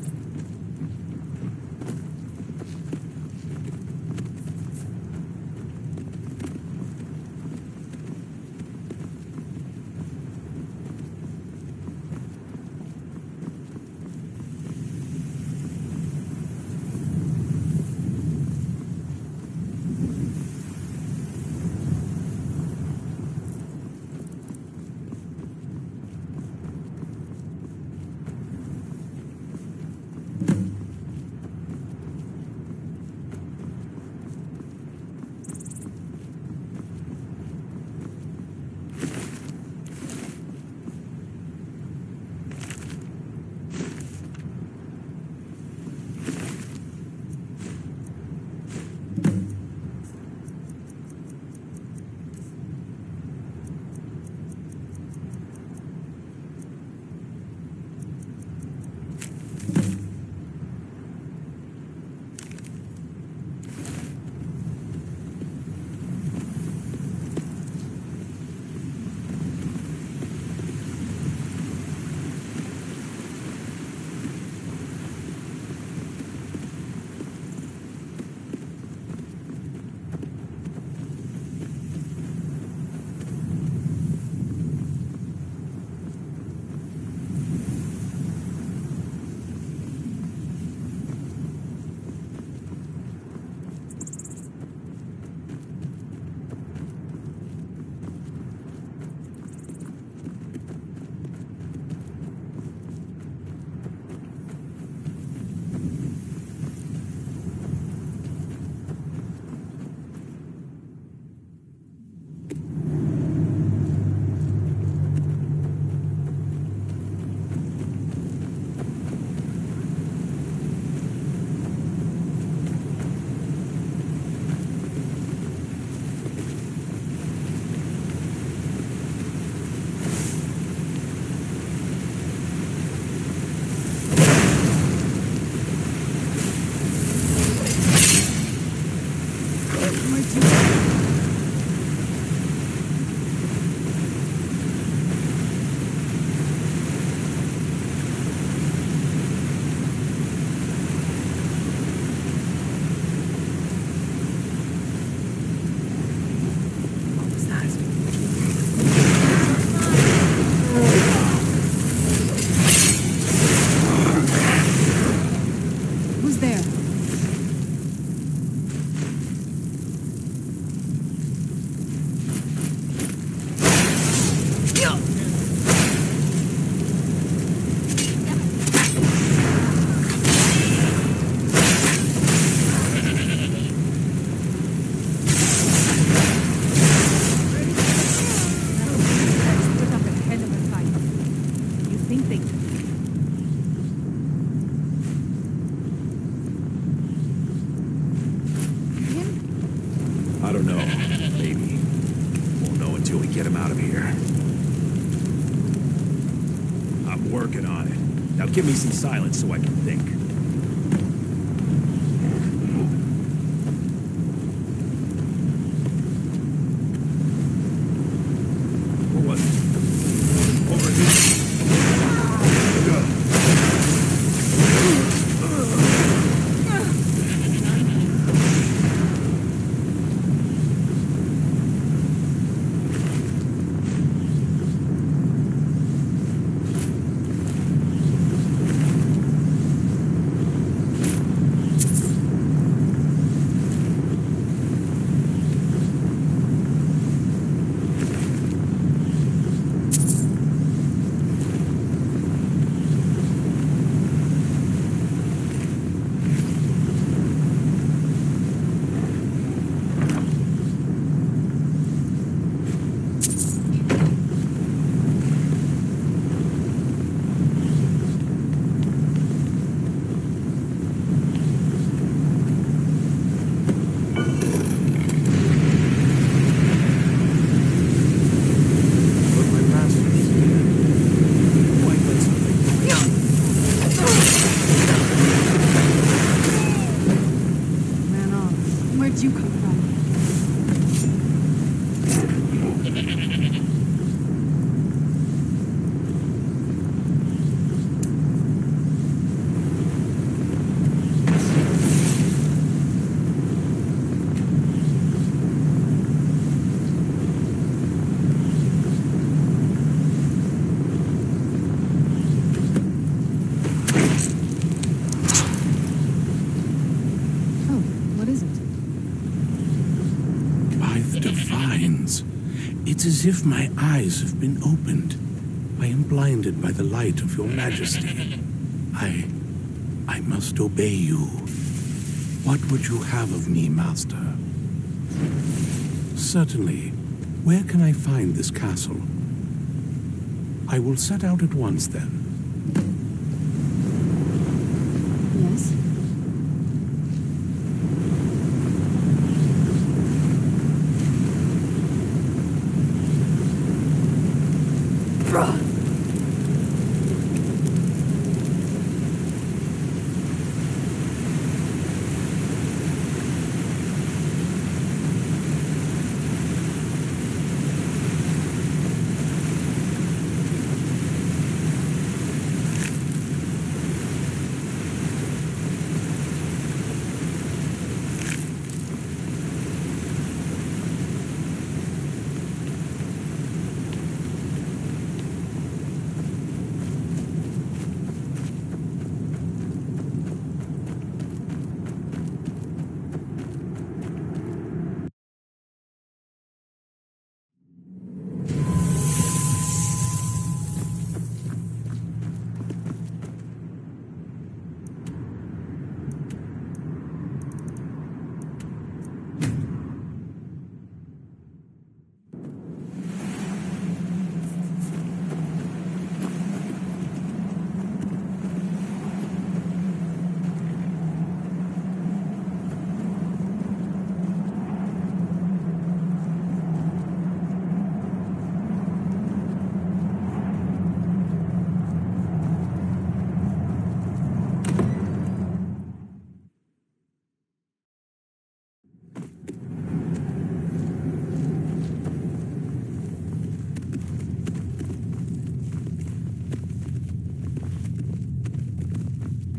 Give me some silence so I can think. What was it? Over here. did you come from? It's as if my eyes have been opened. I am blinded by the light of your majesty. I must obey you. What would you have of me, master? Certainly. Where can I find this castle? I will set out at once, then. Yes?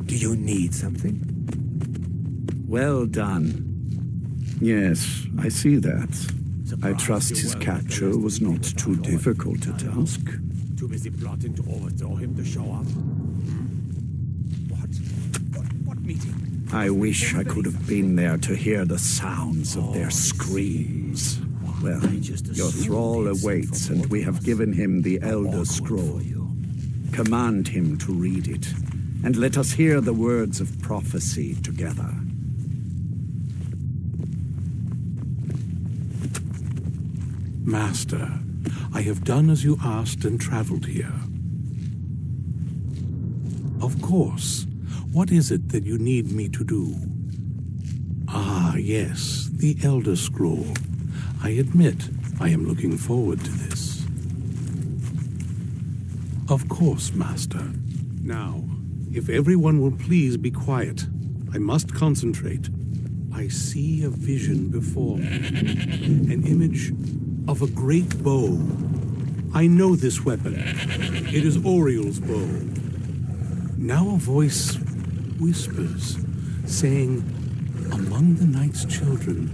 Do you need something? Well done. Yes, I see that. I trust his capture was not too difficult a task. Too busy plotting to overthrow him to show up? What meeting? I wish I could have been there to hear the sounds of their screams. Well, your thrall awaits, and we have given him the Elder Scroll. Command him to read it, and let us hear the words of prophecy together. Master, I have done as you asked and traveled here. Of course. What is it that you need me to do? Ah, yes, the Elder Scroll. I admit, I am looking forward to this. Of course, Master. Now, if everyone will please be quiet, I must concentrate. I see a vision before me, an image of a great bow. I know this weapon. It is Oriel's bow. Now a voice whispers, saying, among the night's children,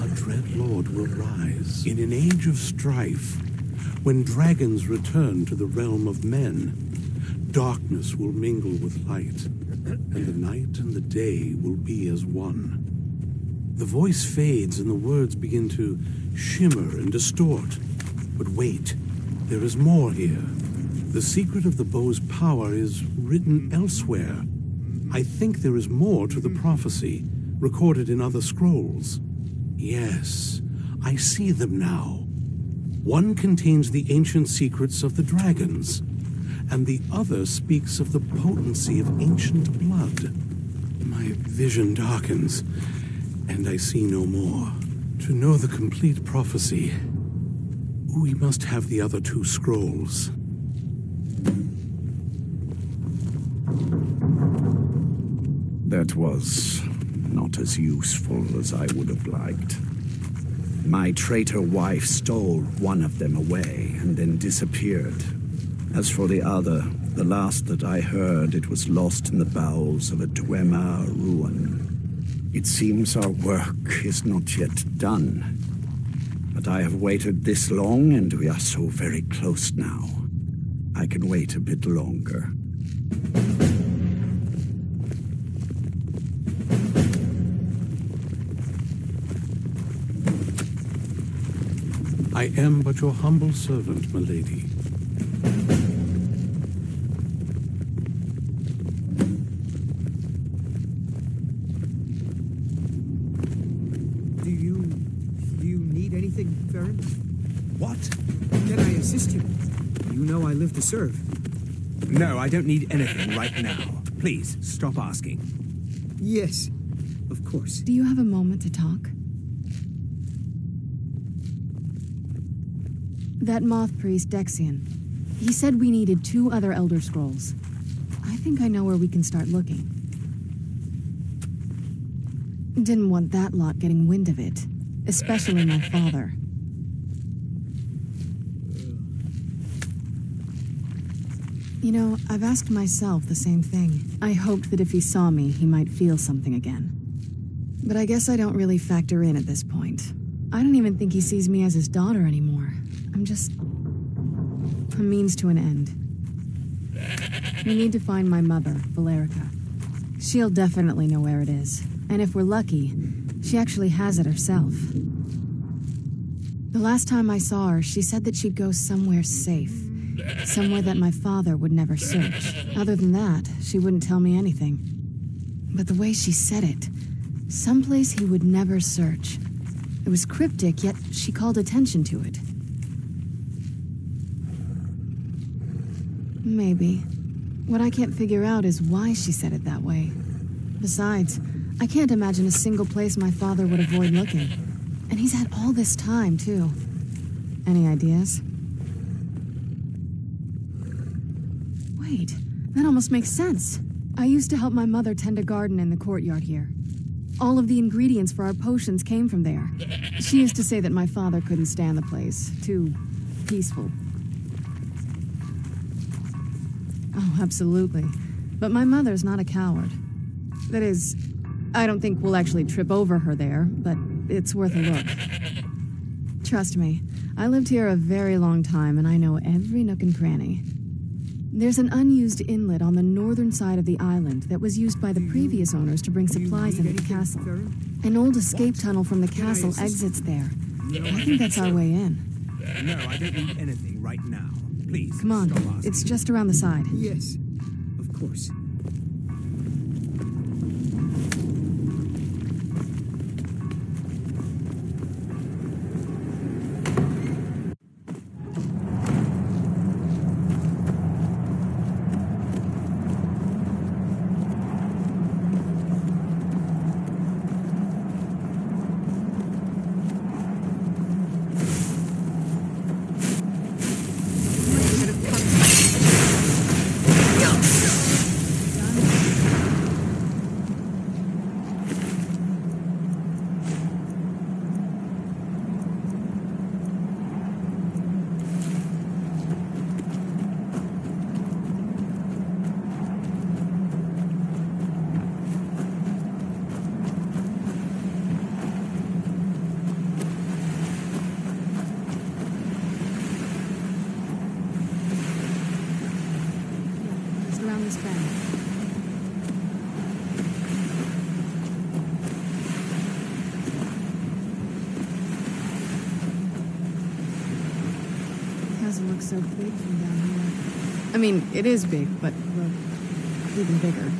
a dread lord will rise. In an age of strife, when dragons return to the realm of men, darkness will mingle with light, and the night and the day will be as one. The voice fades and the words begin to shimmer and distort. But wait, there is more here. The secret of the bow's power is written elsewhere. I think there is more to the prophecy, recorded in other scrolls. Yes, I see them now. One contains the ancient secrets of the dragons, and the other speaks of the potency of ancient blood. My vision darkens, and I see no more. To know the complete prophecy, we must have the other two scrolls. That was not as useful as I would have liked. My traitor wife stole one of them away and then disappeared. As for the other, the last that I heard, it was lost in the bowels of a Dwemer ruin. It seems our work is not yet done. But I have waited this long, and we are so very close now. I can wait a bit longer. I am but your humble servant, milady. Do you need anything, Farron? What? Can I assist you? You know I live to serve. No, I don't need anything right now. Please, stop asking. Yes, of course. Do you have a moment to talk? That moth priest, Dexian, he said we needed 2 other Elder Scrolls. I think I know where we can start looking. Didn't want that lot getting wind of it, especially my father. You know, I've asked myself the same thing. I hoped that if he saw me, he might feel something again. But I guess I don't really factor in at this point. I don't even think he sees me as his daughter anymore. I'm just a means to an end. We need to find my mother, Valerica. She'll definitely know where it is. And if we're lucky, she actually has it herself. The last time I saw her, she said that she'd go somewhere safe. Somewhere that my father would never search. Other than that, she wouldn't tell me anything. But the way she said it, someplace he would never search. It was cryptic, yet she called attention to it. Maybe. What I can't figure out is why she said it that way. Besides, I can't imagine a single place my father would avoid looking. And he's had all this time, too. Any ideas? Wait, that almost makes sense. I used to help my mother tend a garden in the courtyard here. All of the ingredients for our potions came from there. She used to say that my father couldn't stand the place. Too peaceful. Oh, absolutely. But my mother's not a coward. That is, I don't think we'll actually trip over her there, but it's worth a look. Trust me, I lived here a very long time and I know every nook and cranny. There's an unused inlet on the northern side of the island that was used by the previous owners to bring supplies into the castle. An old escape tunnel from the castle exits there. I think that's our way in. No, I don't need anything right now. Please, come on, stop asking. it's just around the side. Yes, of course. So big from down here. I mean, it is big, but, well, even bigger.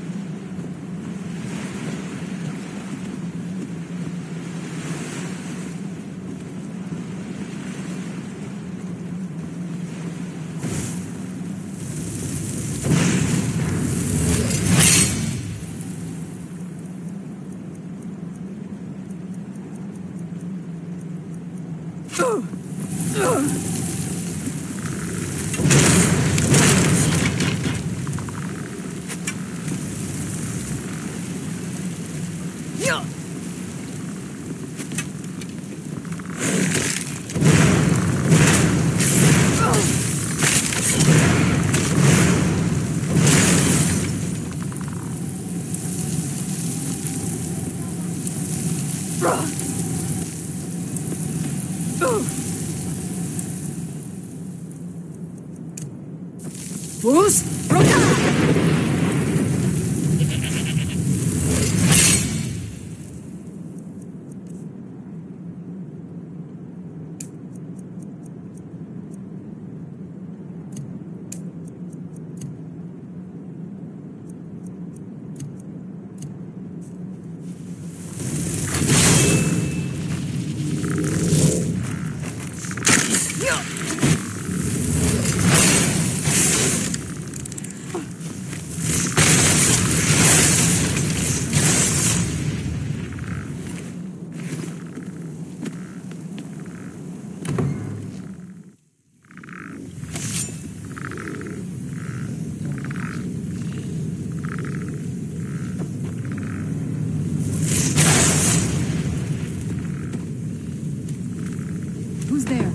Who's there?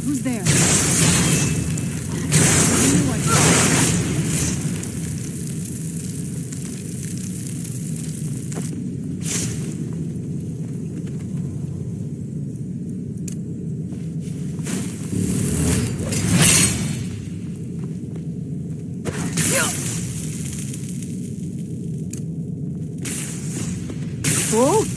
Who's there? Oh!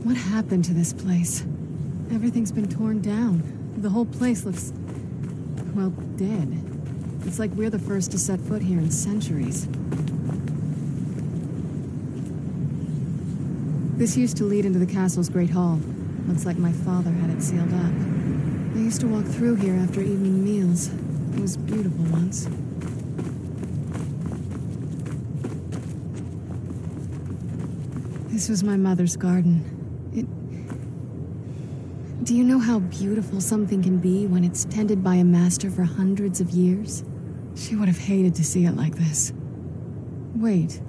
What happened to this place? Everything's been torn down. The whole place looks, well, dead. It's like we're the first to set foot here in centuries. This used to lead into the castle's great hall. Looks like my father had it sealed up. I used to walk through here after evening meals. It was beautiful once. This was my mother's garden. Do you know how beautiful something can be when it's tended by a master for hundreds of years? She would have hated to see it like this. Wait.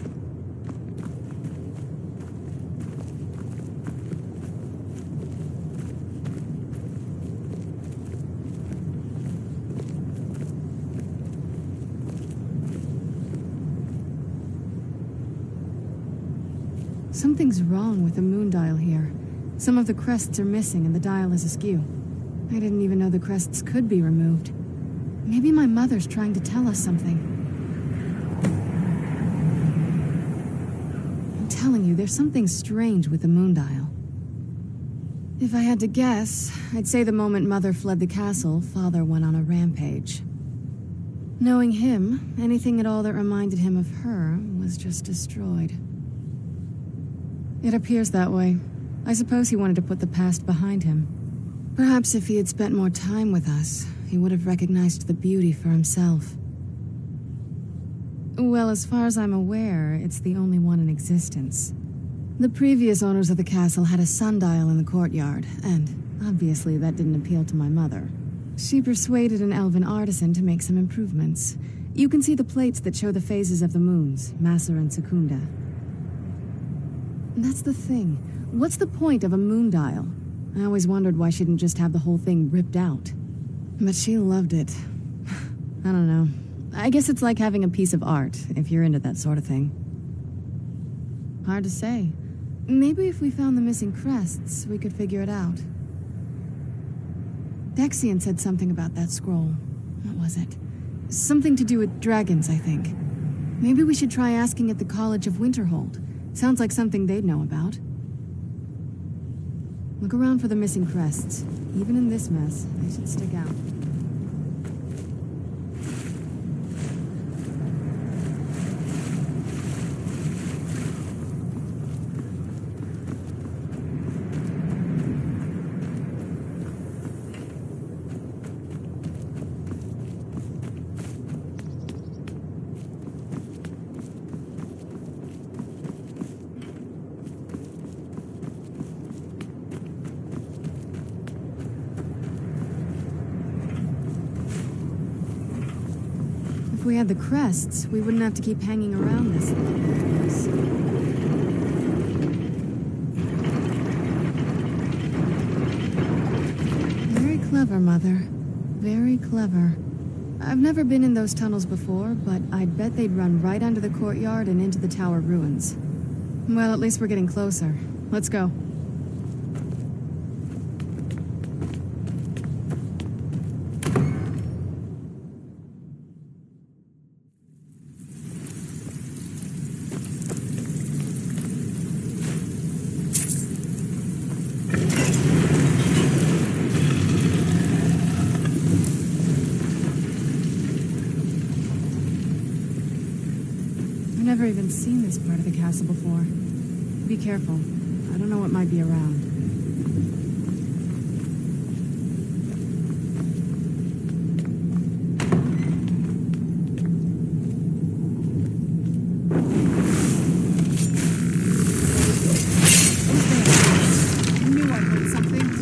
Something's wrong with the moon dial here. Some of the crests are missing and the dial is askew. I didn't even know the crests could be removed. Maybe my mother's trying to tell us something. I'm telling you, there's something strange with the moon dial. If I had to guess, I'd say the moment Mother fled the castle, Father went on a rampage. Knowing him, anything at all that reminded him of her was just destroyed. It appears that way. I suppose he wanted to put the past behind him. Perhaps if he had spent more time with us, he would have recognized the beauty for himself. Well, as far as I'm aware, it's the only one in existence. The previous owners of the castle had a sundial in the courtyard, and obviously that didn't appeal to my mother. She persuaded an elven artisan to make some improvements. You can see the plates that show the phases of the moons, Masser and Secunda. That's the thing. What's the point of a moon dial? I always wondered why she didn't just have the whole thing ripped out. But she loved it. I don't know. I guess it's like having a piece of art, if you're into that sort of thing. Hard to say. Maybe if we found the missing crests, we could figure it out. Dexian said something about that scroll. What was it? Something to do with dragons, I think. Maybe we should try asking at the College of Winterhold. Sounds like something they'd know about. Look around for the missing crests. Even in this mess, they should stick out. If we had the crests, we wouldn't have to keep hanging around this place. Very clever, Mother. Very clever. I've never been in those tunnels before, but I'd bet they'd run right under the courtyard and into the tower ruins. Well, at least we're getting closer. Let's go. I've never even seen this part of the castle before. Be careful. I don't know what might be around. I knew I heard something.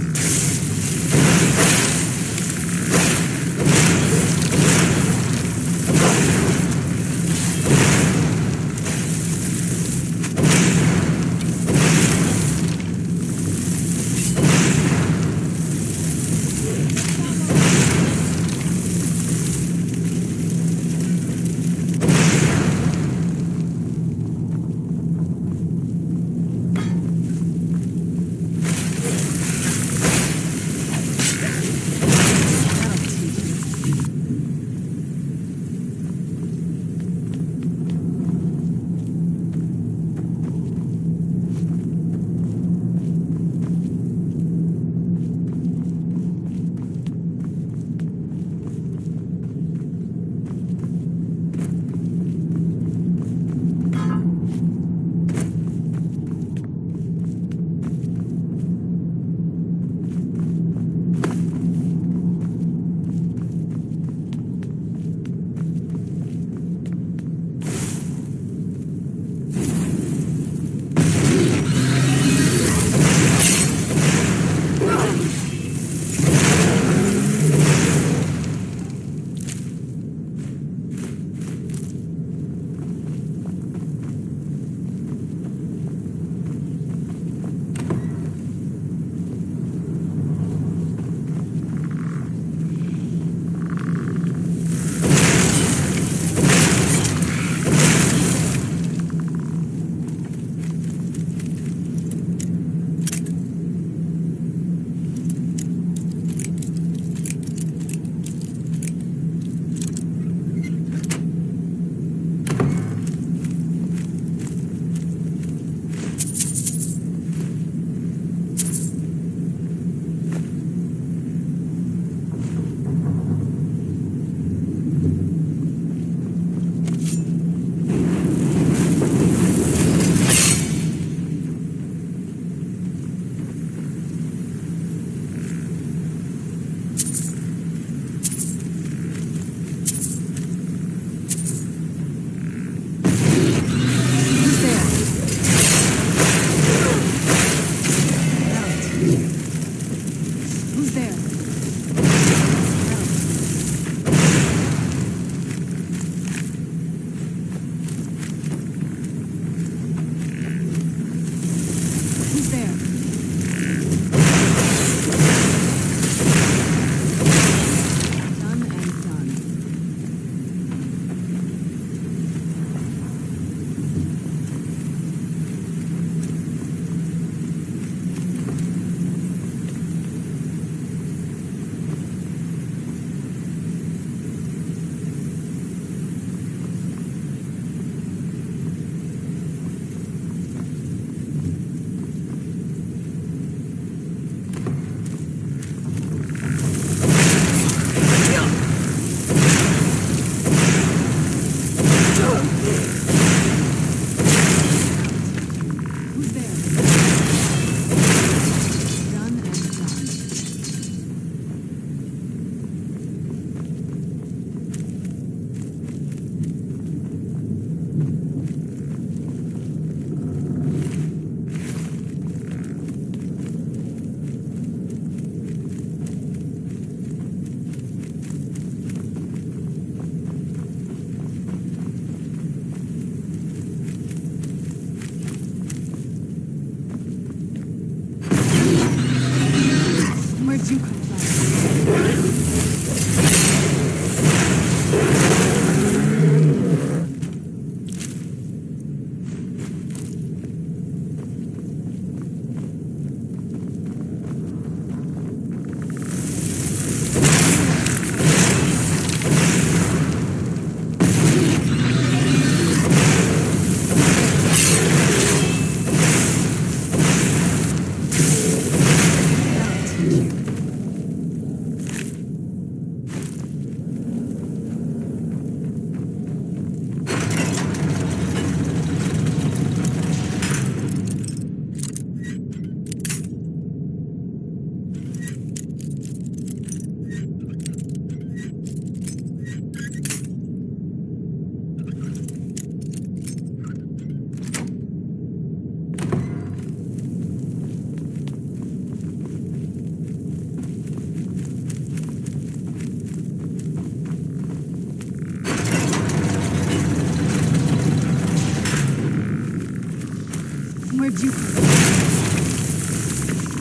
Where'd you come from?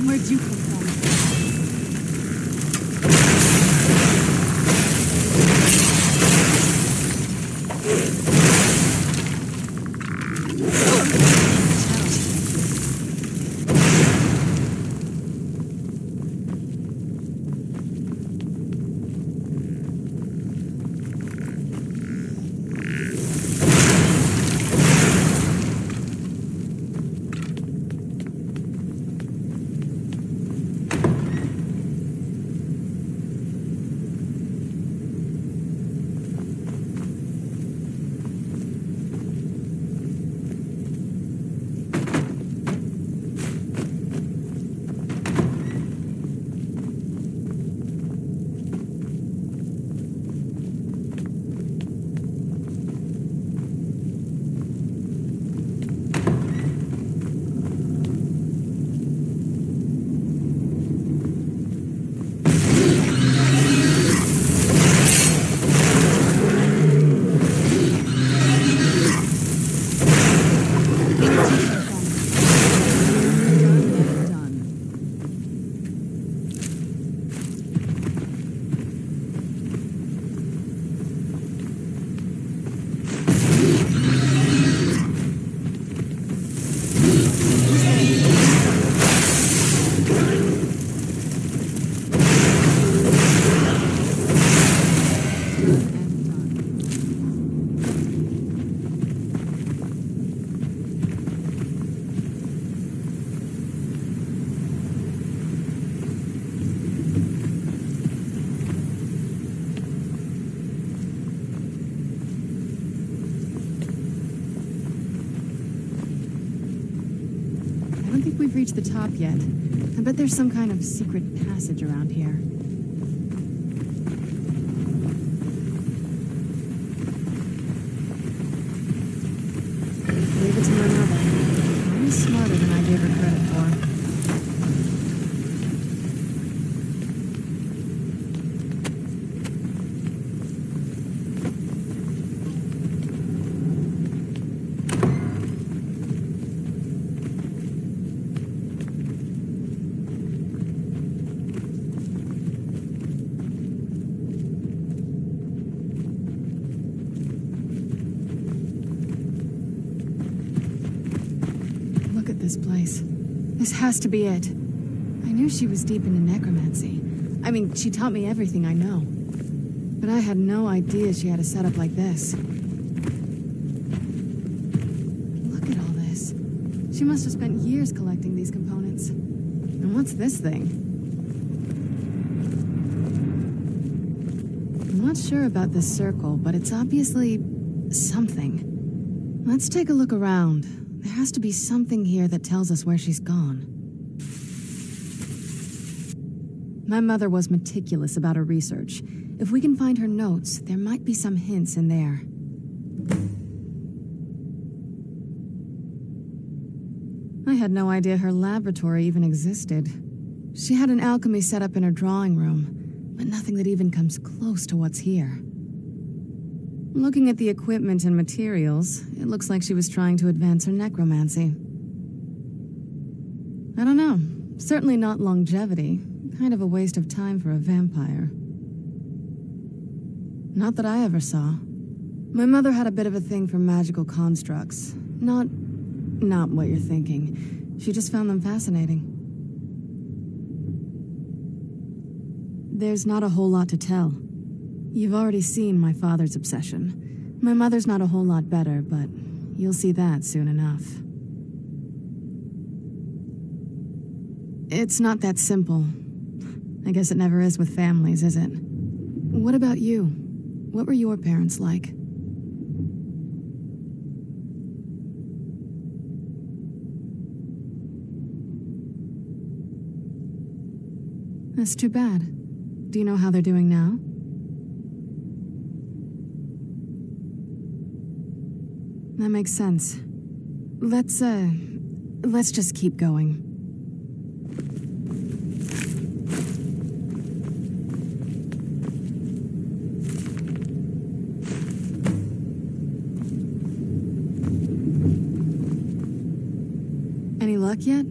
Where'd you come from? We've reached the top yet. I bet there's some kind of secret passage around here. Leave it to my mother. She's smarter than I gave her credit for. This place. This has to be it. I knew she was deep into necromancy. I mean, she taught me everything I know. But I had no idea she had a setup like this. Look at all this. She must have spent years collecting these components. And what's this thing? I'm not sure about this circle, but it's obviously something. Let's take a look around. There has to be something here that tells us where she's gone. My mother was meticulous about her research. If we can find her notes, there might be some hints in there. I had no idea her laboratory even existed. She had an alchemy set up in her drawing room, but nothing that even comes close to what's here. Looking at the equipment and materials, it looks like she was trying to advance her necromancy. I don't know. Certainly not longevity. Kind of a waste of time for a vampire. Not that I ever saw. My mother had a bit of a thing for magical constructs. Not what you're thinking. She just found them fascinating. There's not a whole lot to tell. You've already seen my father's obsession. My mother's not a whole lot better, but you'll see that soon enough. It's not that simple. I guess it never is with families, is it? What about you? What were your parents like? That's too bad. Do you know how they're doing now? That makes sense. Let's just keep going. yet?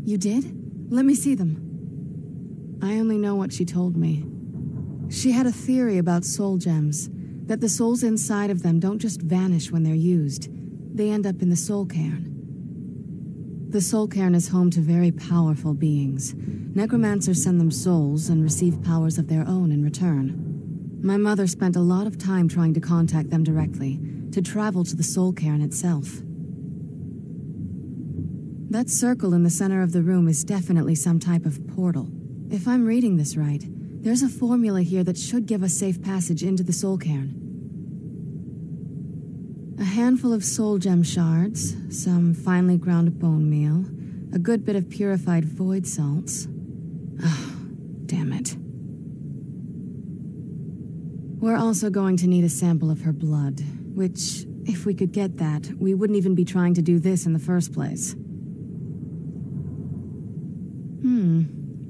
You did? Let me see them. I only know what she told me. She had a theory about soul gems, that the souls inside of them don't just vanish when they're used. They end up in the soul cairn. The soul cairn is home to very powerful beings. Necromancers send them souls and receive powers of their own in return. My mother spent a lot of time trying to contact them directly, to travel to the soul cairn itself. That circle in the center of the room is definitely some type of portal. If I'm reading this right, there's a formula here that should give us safe passage into the soul cairn. A handful of soul gem shards, some finely ground bone meal, a good bit of purified void salts. Oh, damn it. We're also going to need a sample of her blood, which, if we could get that, we wouldn't even be trying to do this in the first place.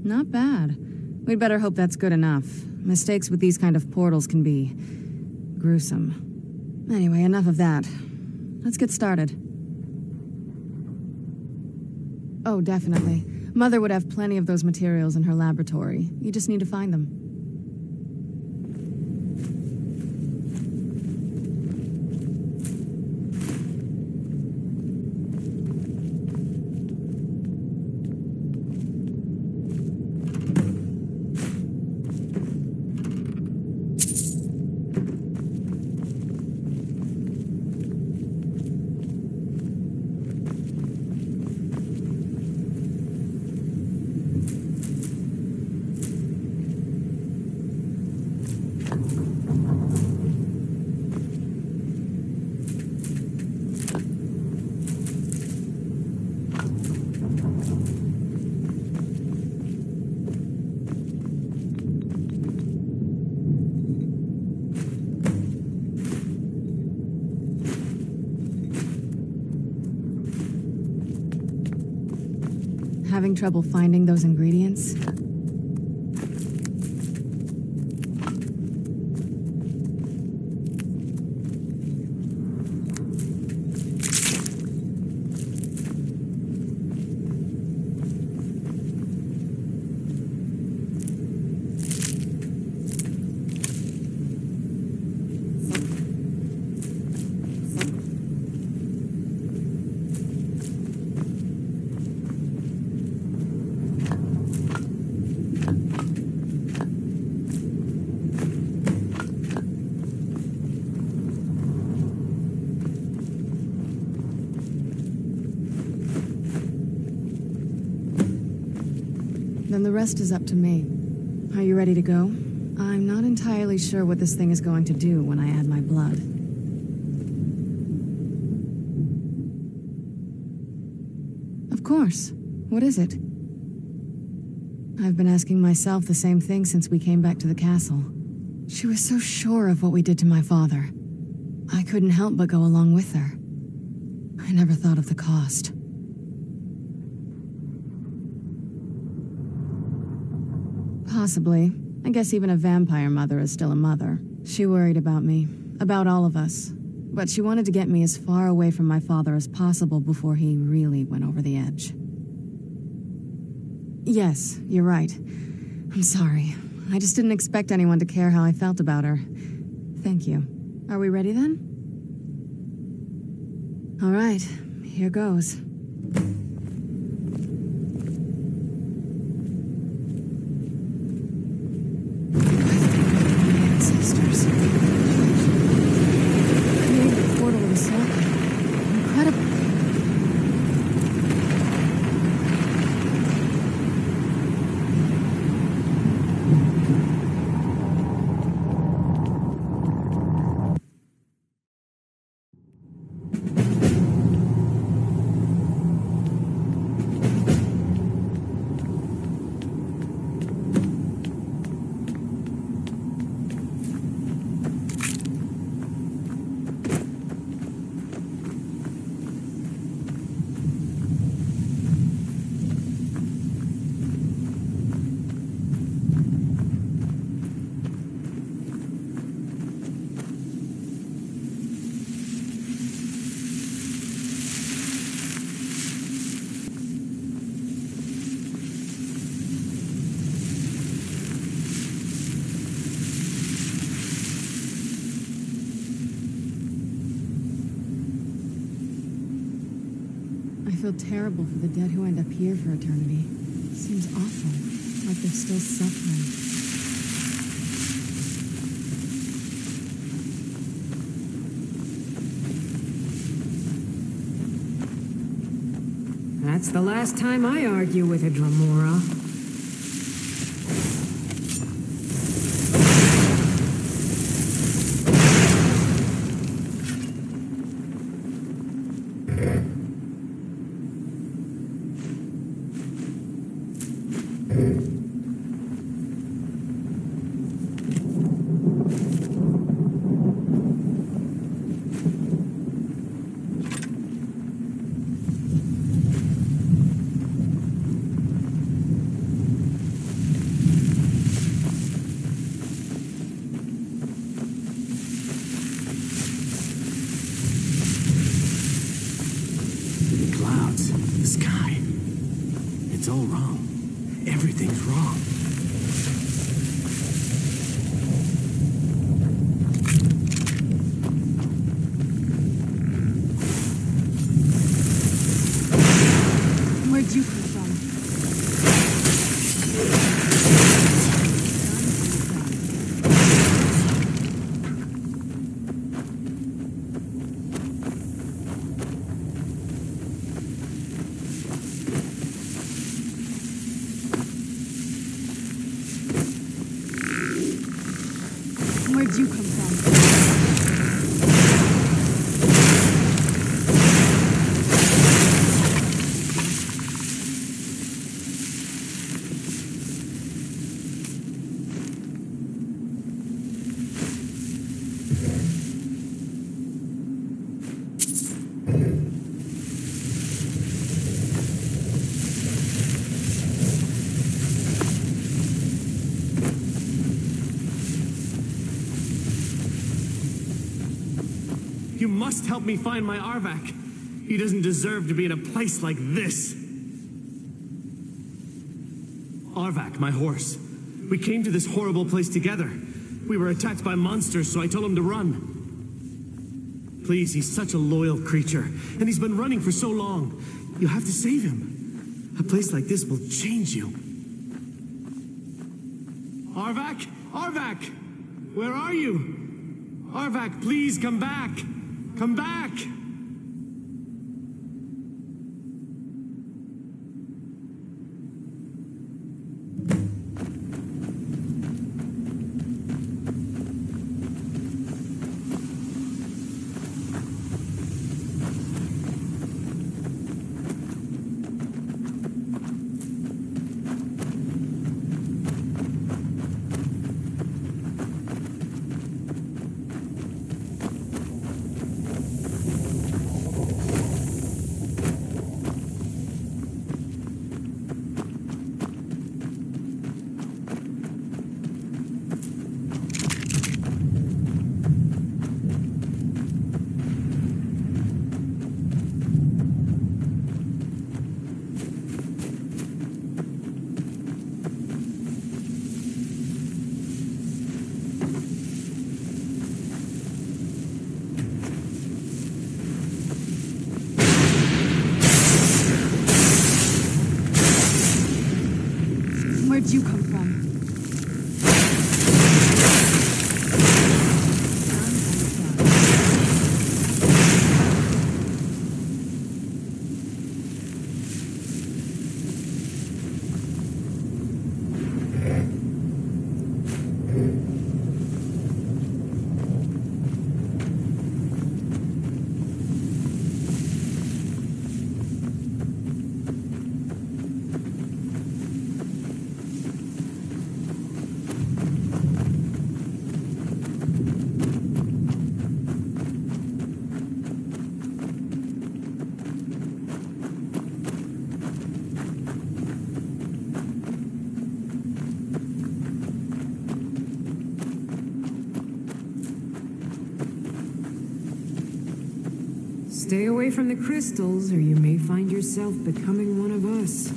Not bad. We'd better hope that's good enough. Mistakes with these kind of portals can be gruesome. Anyway, enough of that. Let's get started. Oh, definitely. Mother would have plenty of those materials in her laboratory. You just need to find them. Having trouble finding those ingredients? Then the rest is up to me. Are you ready to go? I'm not entirely sure what this thing is going to do when I add my blood. Of course. What is it? I've been asking myself the same thing since we came back to the castle. She was so sure of what we did to my father. I couldn't help but go along with her. I never thought of the cost. Possibly. I guess even a vampire mother is still a mother. She worried about me, about all of us. But she wanted to get me as far away from my father as possible before he really went over the edge. Yes, you're right. I'm sorry. I just didn't expect anyone to care how I felt about her. Thank you. Are we ready then? All right, here goes. feel terrible for the dead who end up here for eternity. Seems awful, like they're still suffering. That's the last time I argue with a Dremora. It's all wrong. Everything's wrong. Where'd you come from? Where'd you come from? You must help me find my Arvak. He doesn't deserve to be in a place like this. Arvak, my horse. We came to this horrible place together. We were attacked by monsters, so I told him to run. Please, he's such a loyal creature, and he's been running for so long. You have to save him. A place like this will change you. Arvak? Arvak! Where are you? Arvak, please come back! Come back! Where'd you come from? Stay away from the crystals, or you may find yourself becoming one of us.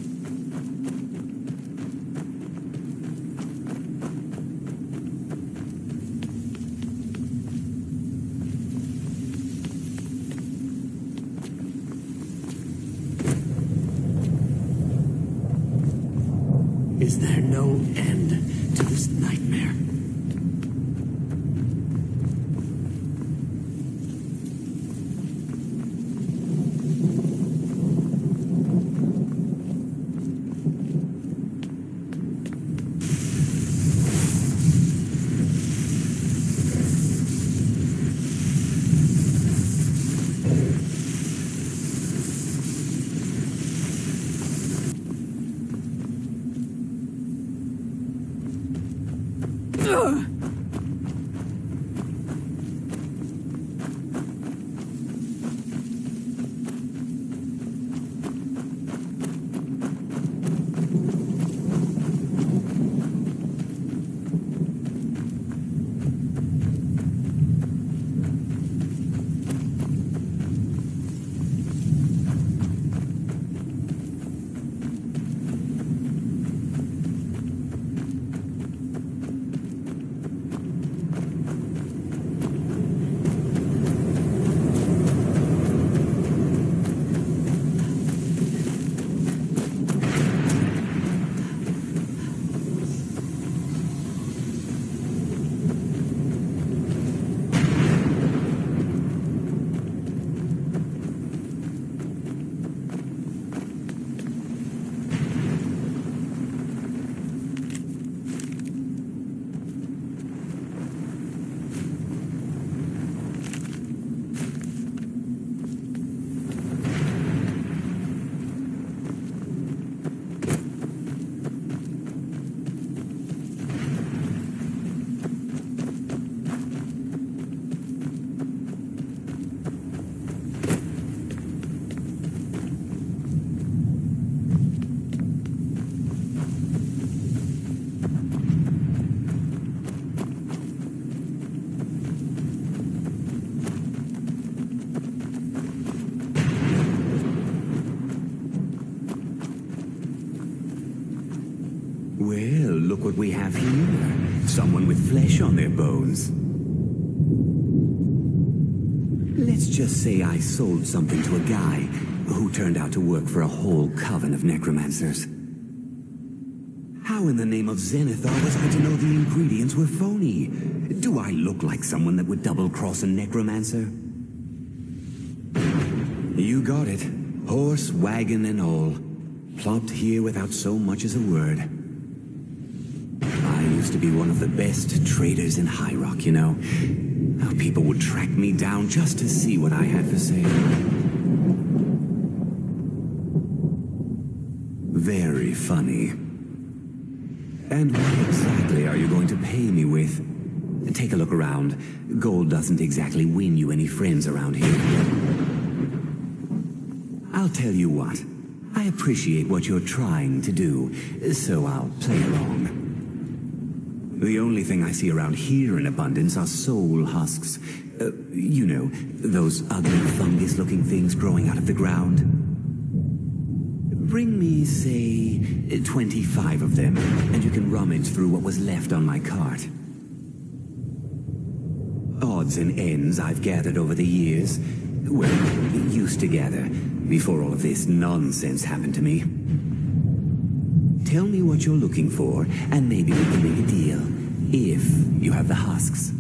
no end to this nightmare. Well, look what we have here. Someone with flesh on their bones. Let's just say I sold something to a guy who turned out to work for a whole coven of necromancers. How in the name of Zenithar was I to know the ingredients were phony? Do I look like someone that would double-cross a necromancer? You got it. Horse, wagon, and all. Plopped here without so much as a word. I used to be one of the best traders in High Rock, you know. How people would track me down just to see what I had for sale. Very funny. And what exactly are you going to pay me with? Take a look around. Gold doesn't exactly win you any friends around here. I'll tell you what. I appreciate what you're trying to do, so I'll play along. The only thing I see around here in abundance are soul husks. You know, those ugly fungus-looking things growing out of the ground. Bring me, say, 25 of them, and you can rummage through what was left on my cart. Odds and ends I've gathered over the years. Well, used to gather, before all of this nonsense happened to me. Tell me what you're looking for, and maybe we can make a deal, if you have the husks.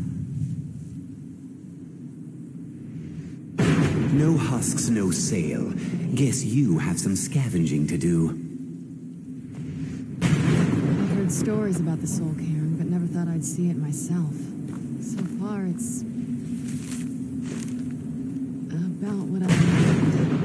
No husks, no sale. Guess you have some scavenging to do. I've heard stories about the Soul Cairn, but never thought I'd see it myself. So far, it's about what I need.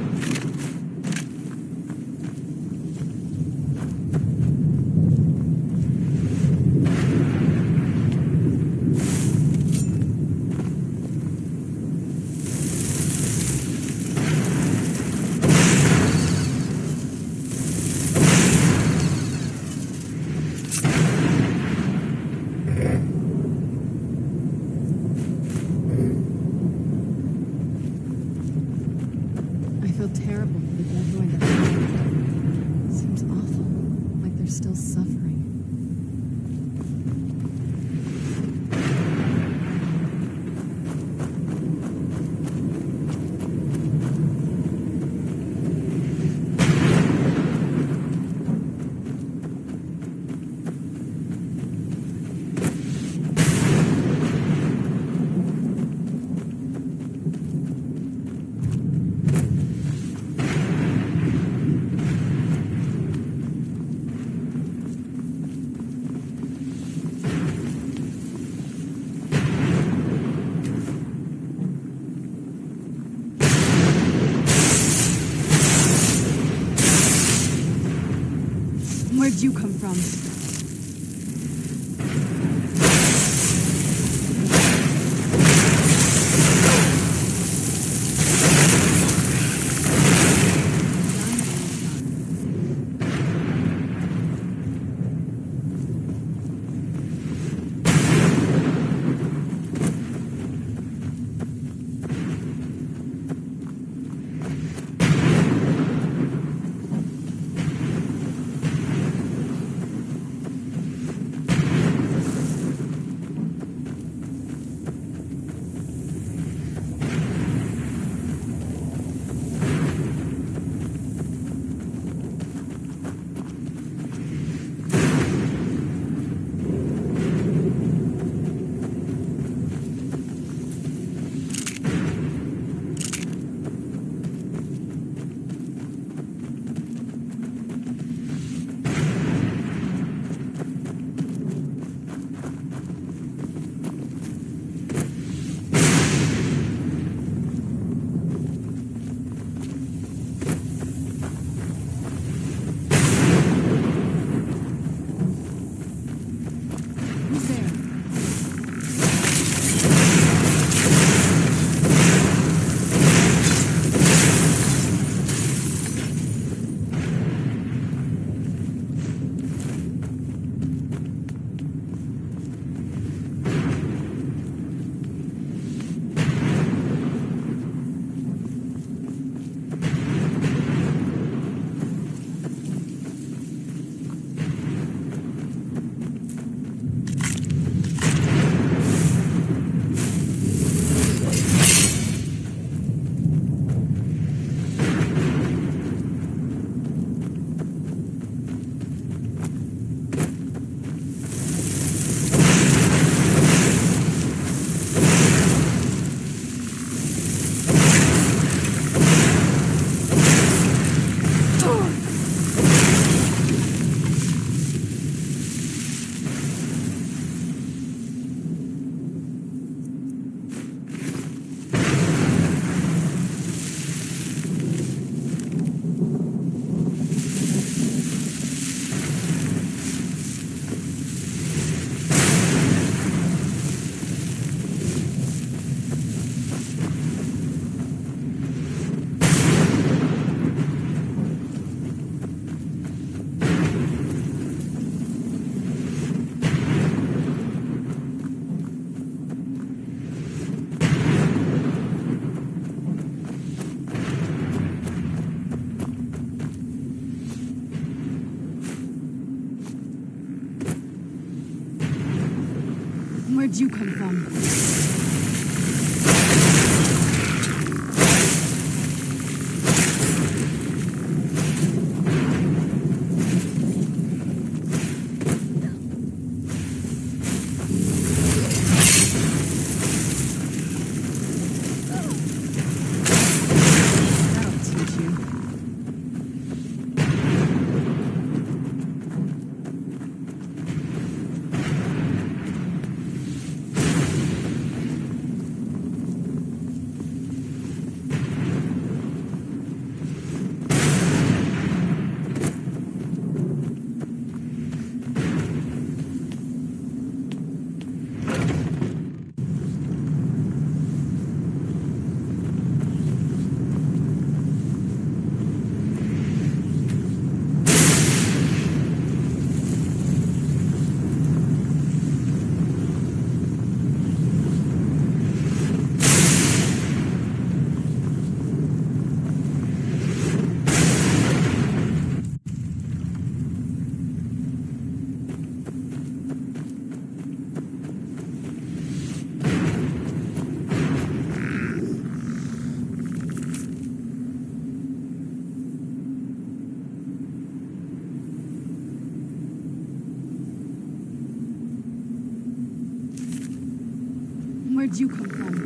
Where'd you come from? Where'd you come from? Where'd you come from?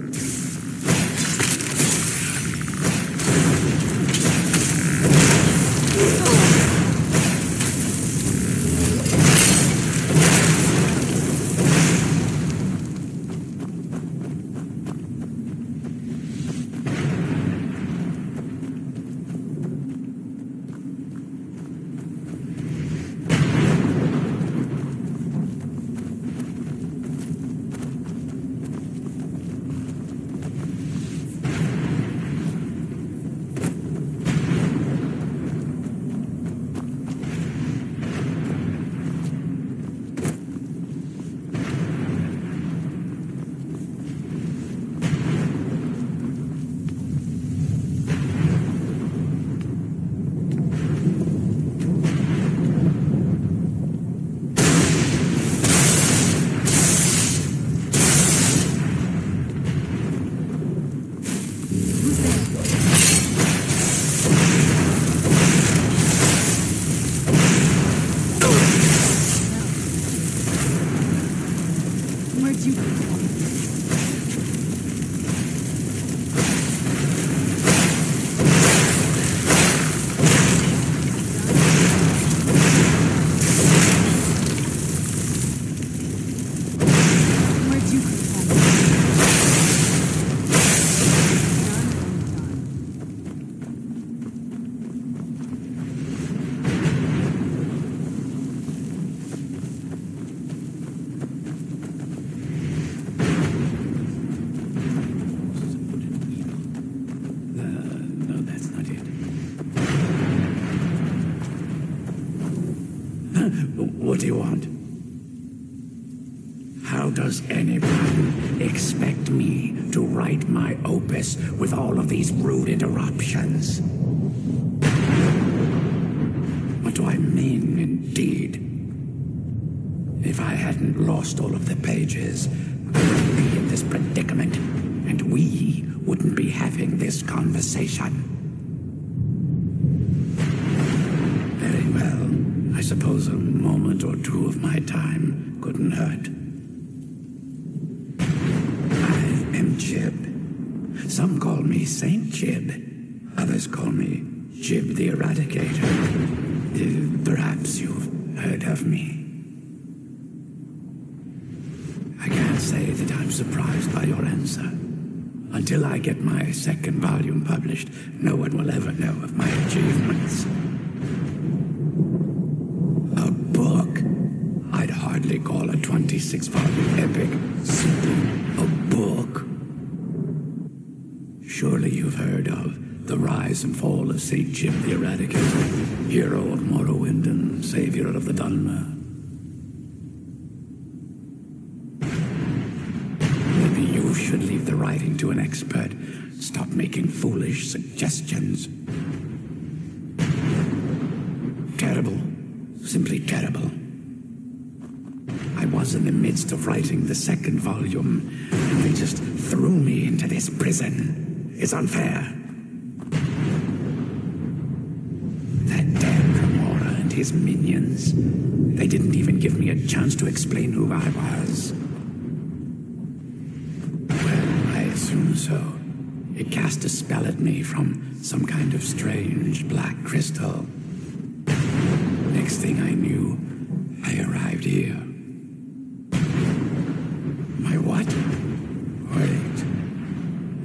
Where'd you come from? What do you want? How does anyone expect me to write my opus with all of these rude interruptions? What do I mean, indeed? If I hadn't lost all of the pages, I wouldn't be in this predicament, and we wouldn't be having this conversation. Very well. I suppose a moment or two of my time couldn't hurt. I am Jib. Some call me Saint Jib. Others call me Jib the Eradicator. Perhaps you've heard of me. I can't say that I'm surprised by your answer. Until I get my second volume published, no one will ever know of my achievements. A book? I'd hardly call a 26-volume epic simply a book. Surely you've heard of the rise and fall of St. Jib the Eradicator, hero of Morrowind and savior of the Dhalma. Maybe you should leave the writing to an expert. Stop making foolish suggestions. Terrible. Simply terrible. I was in the midst of writing the second volume, and they just threw me into this prison. It's unfair. That damn Remora and his minions. They didn't even give me a chance to explain who I was. Well, I assume so. It cast a spell at me from some kind of strange black crystal. Next thing I knew, I arrived here. My what? Wait.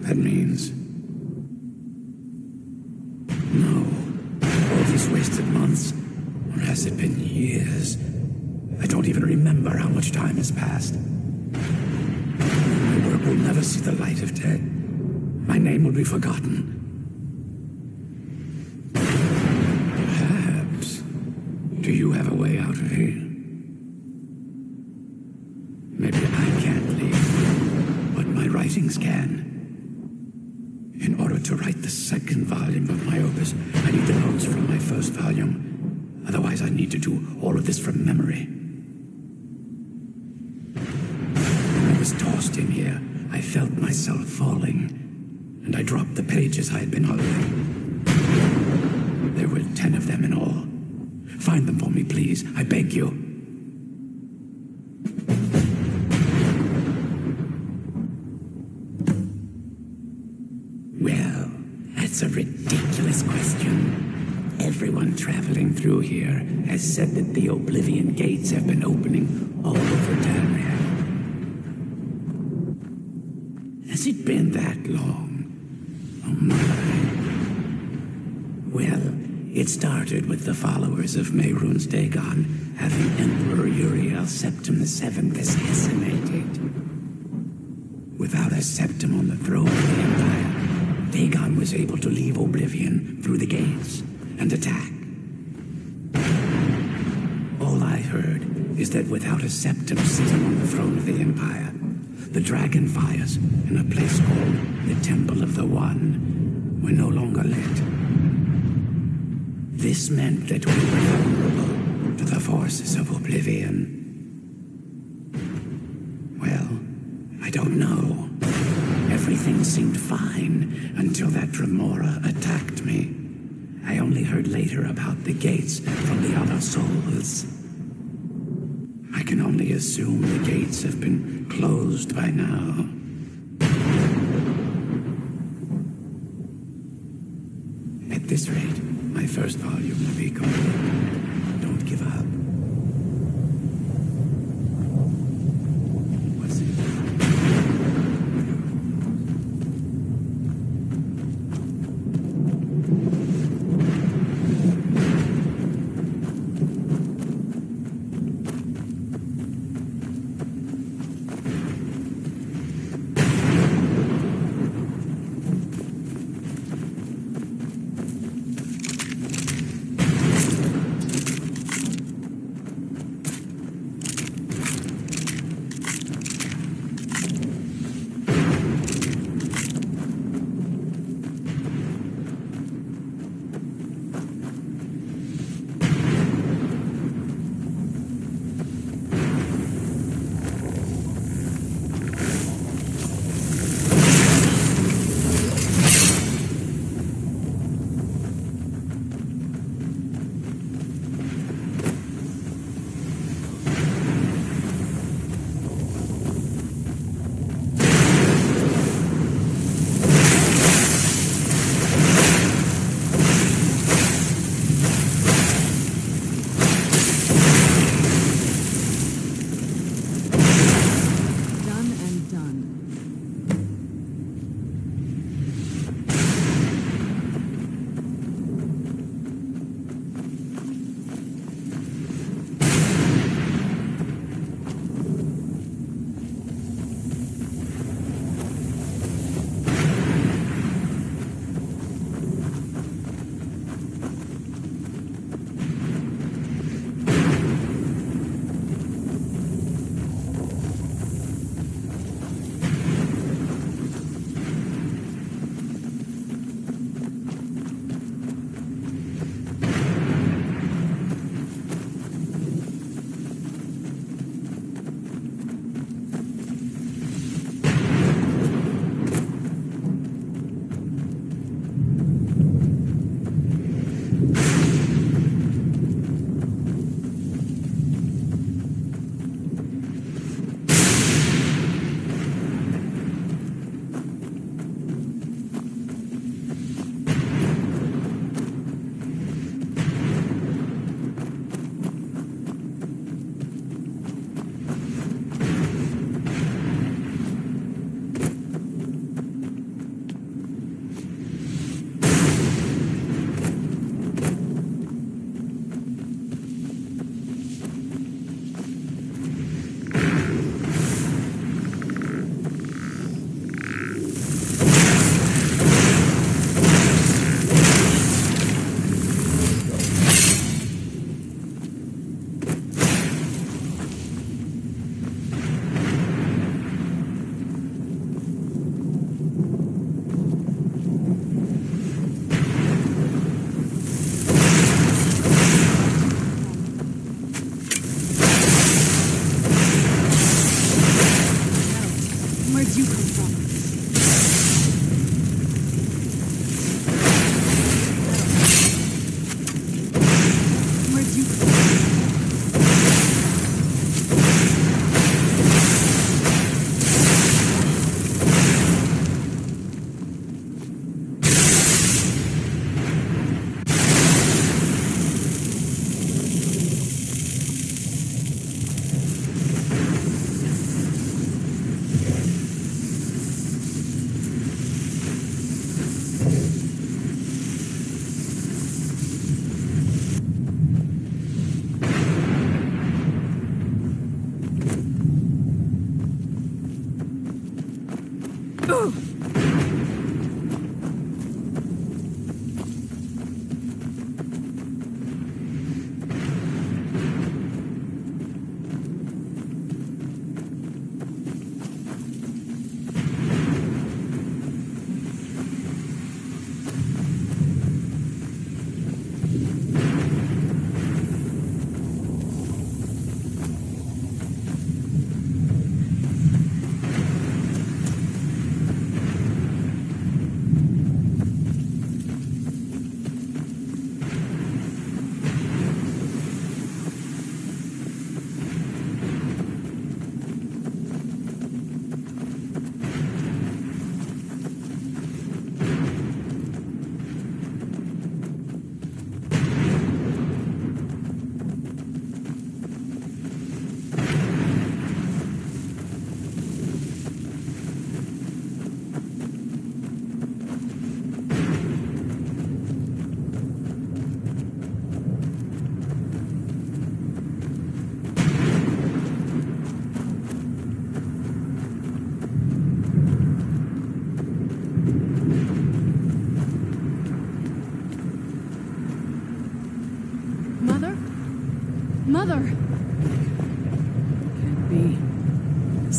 That means... No. All these wasted months, or has it been years? I don't even remember how much time has passed. My work will never see the light of day. My name will be forgotten. Do you have a way out of here? Maybe I can't leave, but my writings can. In order to write the second volume of my opus, I need the notes from my first volume. Otherwise, I need to do all of this from memory. When I was tossed in here, I felt myself falling, and I dropped the pages I had been holding. There were 10 of them in all. Find them for me, please. I beg you. Well, that's a ridiculous question. Everyone traveling through here has said that the Oblivion Gates have been opening all over Ternia. Has it been that long? Oh my. Well, it started with the followers of Mehrunes Dagon having Emperor Uriel Septim VII assassinated. Without a septim on the throne of the Empire, Dagon was able to leave Oblivion through the gates and attack. All I heard is that without a septim sitting on the throne of the Empire, the dragon fires in a place called the Temple of the One were no longer lit. This meant that we were vulnerable to the forces of Oblivion. Well, I don't know. Everything seemed fine until that Remora attacked me. I only heard later about the gates from the other souls. I can only assume the gates have been closed by now. At this rate, my first volume will be complete. Don't give up. What's it?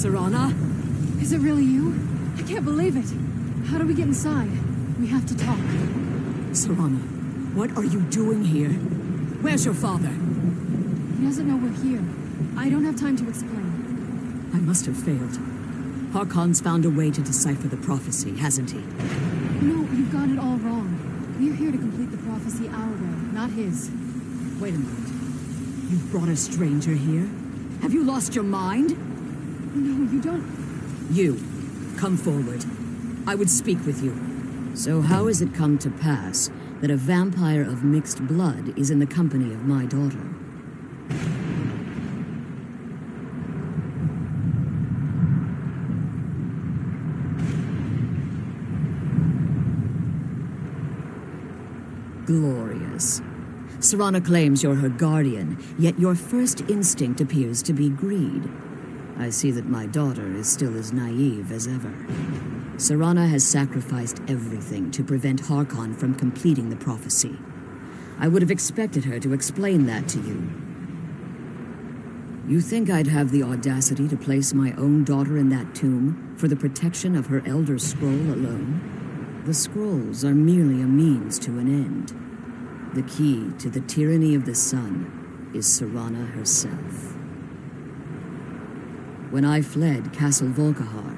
Serana? Is it really you? I can't believe it. How do we get inside? We have to talk. Serana, what are you doing here? Where's your father? He doesn't know we're here. I don't have time to explain. I must have failed. Harkon's found a way to decipher the prophecy, hasn't he? No, you've got it all wrong. We're here to complete the prophecy our way, not his. Wait a minute. You've brought a stranger here? Have you lost your mind? No, you don't... You, come forward. I would speak with you. So how has it come to pass that a vampire of mixed blood is in the company of my daughter? Glorious. Serana claims you're her guardian, yet your first instinct appears to be greed. I see that my daughter is still as naive as ever. Serana has sacrificed everything to prevent Harkon from completing the prophecy. I would have expected her to explain that to you. You think I'd have the audacity to place my own daughter in that tomb for the protection of her Elder Scroll alone? The scrolls are merely a means to an end. The key to the tyranny of the sun is Serana herself. When I fled Castle Volkihar,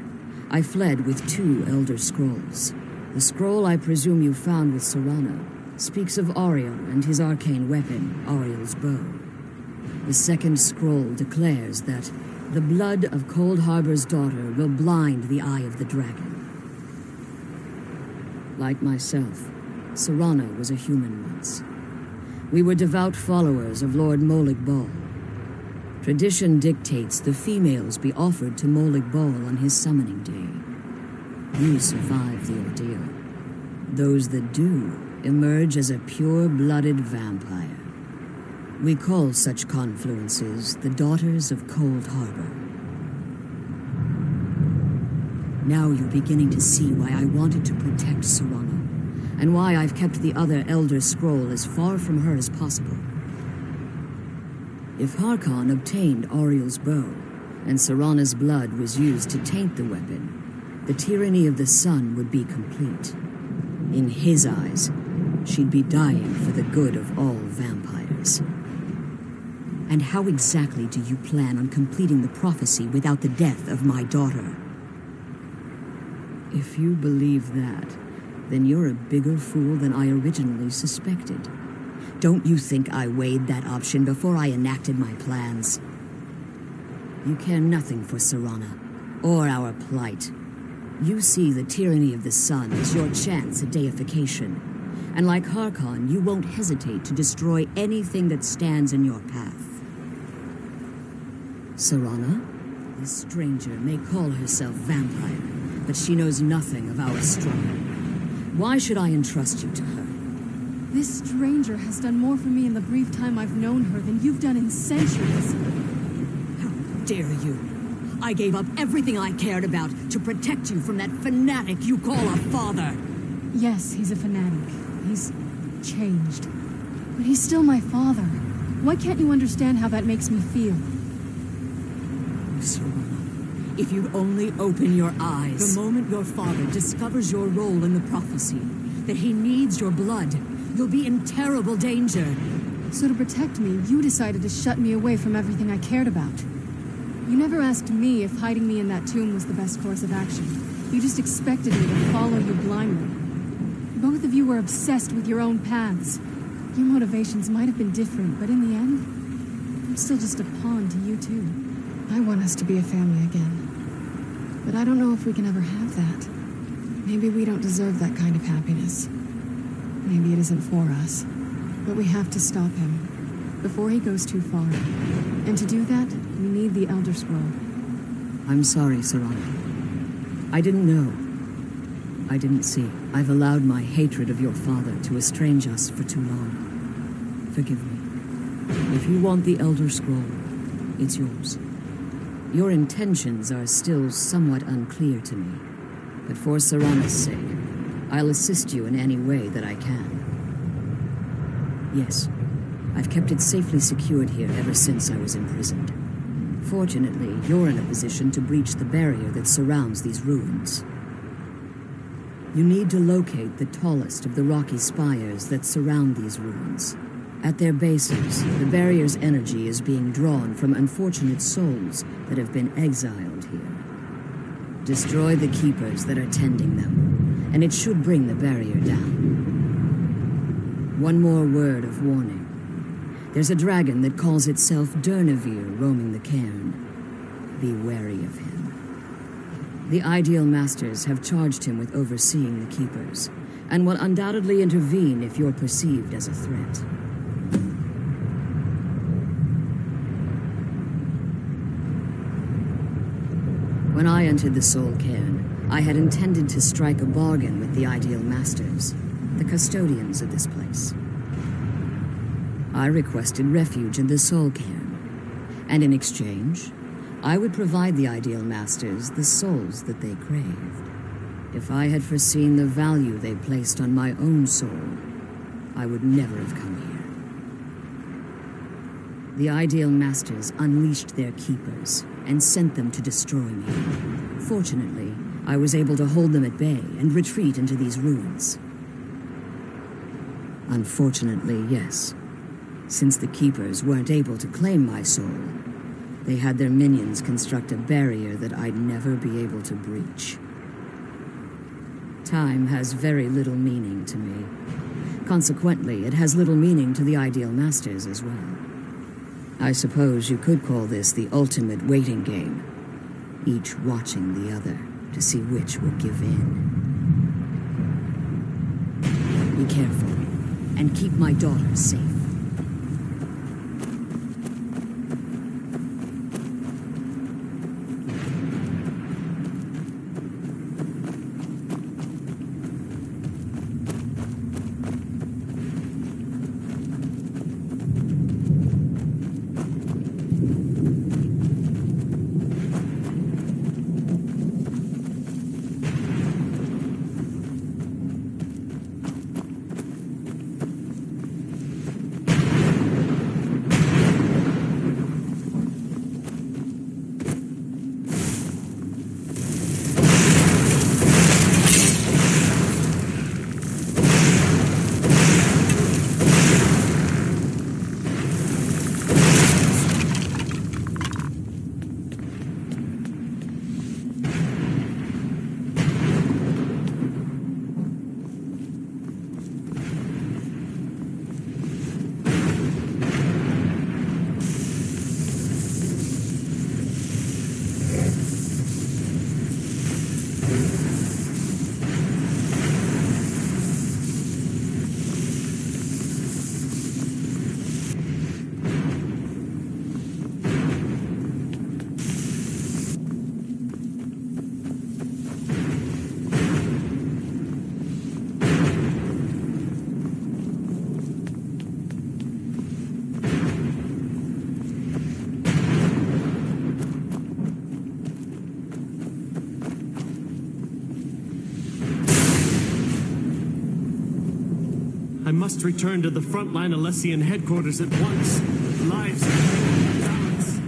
I fled with 2 Elder Scrolls. The scroll I presume you found with Serana speaks of Ariel and his arcane weapon, Ariel's bow. The second scroll declares that the blood of Cold Harbor's daughter will blind the eye of the dragon. Like myself, Serana was a human once. We were devout followers of Lord Molig Bal. Tradition dictates the females be offered to Molig Bal on his summoning day. You survive the ordeal. Those that do emerge as a pure-blooded vampire. We call such confluences the Daughters of Cold Harbor. Now you're beginning to see why I wanted to protect Serana, and why I've kept the other Elder Scroll as far from her as possible. If Harkon obtained Ariel's bow, and Serana's blood was used to taint the weapon, the tyranny of the sun would be complete. In his eyes, she'd be dying for the good of all vampires. And how exactly do you plan on completing the prophecy without the death of my daughter? If you believe that, then you're a bigger fool than I originally suspected. Don't you think I weighed that option before I enacted my plans? You care nothing for Serana, or our plight. You see the tyranny of the sun as your chance at deification. And like Harkon, you won't hesitate to destroy anything that stands in your path. Serana, this stranger may call herself vampire, but she knows nothing of our struggle. Why should I entrust you to her? This stranger has done more for me in the brief time I've known her than you've done in centuries. How dare you? I gave up everything I cared about to protect you from that fanatic you call a father. Yes, he's a fanatic. He's changed. But he's still my father. Why can't you understand how that makes me feel? Serana, if you'd only open your eyes. The moment your father discovers your role in the prophecy, that he needs your blood, you'll be in terrible danger. So to protect me, you decided to shut me away from everything I cared about. You never asked me if hiding me in that tomb was the best course of action. You just expected me to follow you blindly. Both of you were obsessed with your own paths. Your motivations might have been different, but in the end, I'm still just a pawn to you too. I want us to be a family again. But I don't know if we can ever have that. Maybe we don't deserve that kind of happiness. Maybe it isn't for us. But we have to stop him before he goes too far. And to do that, we need the Elder Scroll. I'm sorry, Serana. I didn't know. I didn't see. I've allowed my hatred of your father to estrange us for too long. Forgive me. If you want the Elder Scroll, it's yours. Your intentions are still somewhat unclear to me, but for Serana's sake, I'll assist you in any way that I can. Yes, I've kept it safely secured here ever since I was imprisoned. Unfortunately, you're in a position to breach the barrier that surrounds these ruins. You need to locate the tallest of the rocky spires that surround these ruins. At their bases, the barrier's energy is being drawn from unfortunate souls that have been exiled here. Destroy the keepers that are tending them, and it should bring the barrier down. One more word of warning. There's a dragon that calls itself Durnevere roaming the cairn. Be wary of him. The Ideal Masters have charged him with overseeing the keepers, and will undoubtedly intervene if you're perceived as a threat. When I entered the Soul Cairn, I had intended to strike a bargain with the Ideal Masters, the custodians of this place. I requested refuge in the Soul Cairn, and in exchange, I would provide the Ideal Masters the souls that they craved. If I had foreseen the value they placed on my own soul, I would never have come here. The Ideal Masters unleashed their keepers and sent them to destroy me. Fortunately, I was able to hold them at bay and retreat into these ruins. Unfortunately, yes. Since the keepers weren't able to claim my soul, they had their minions construct a barrier that I'd never be able to breach. Time has very little meaning to me. Consequently, it has little meaning to the Ideal Masters as well. I suppose you could call this the ultimate waiting game, each watching the other to see which will give in. Be careful, and keep my daughter safe. I must return to the frontline Alessian headquarters at once. Lives in balance.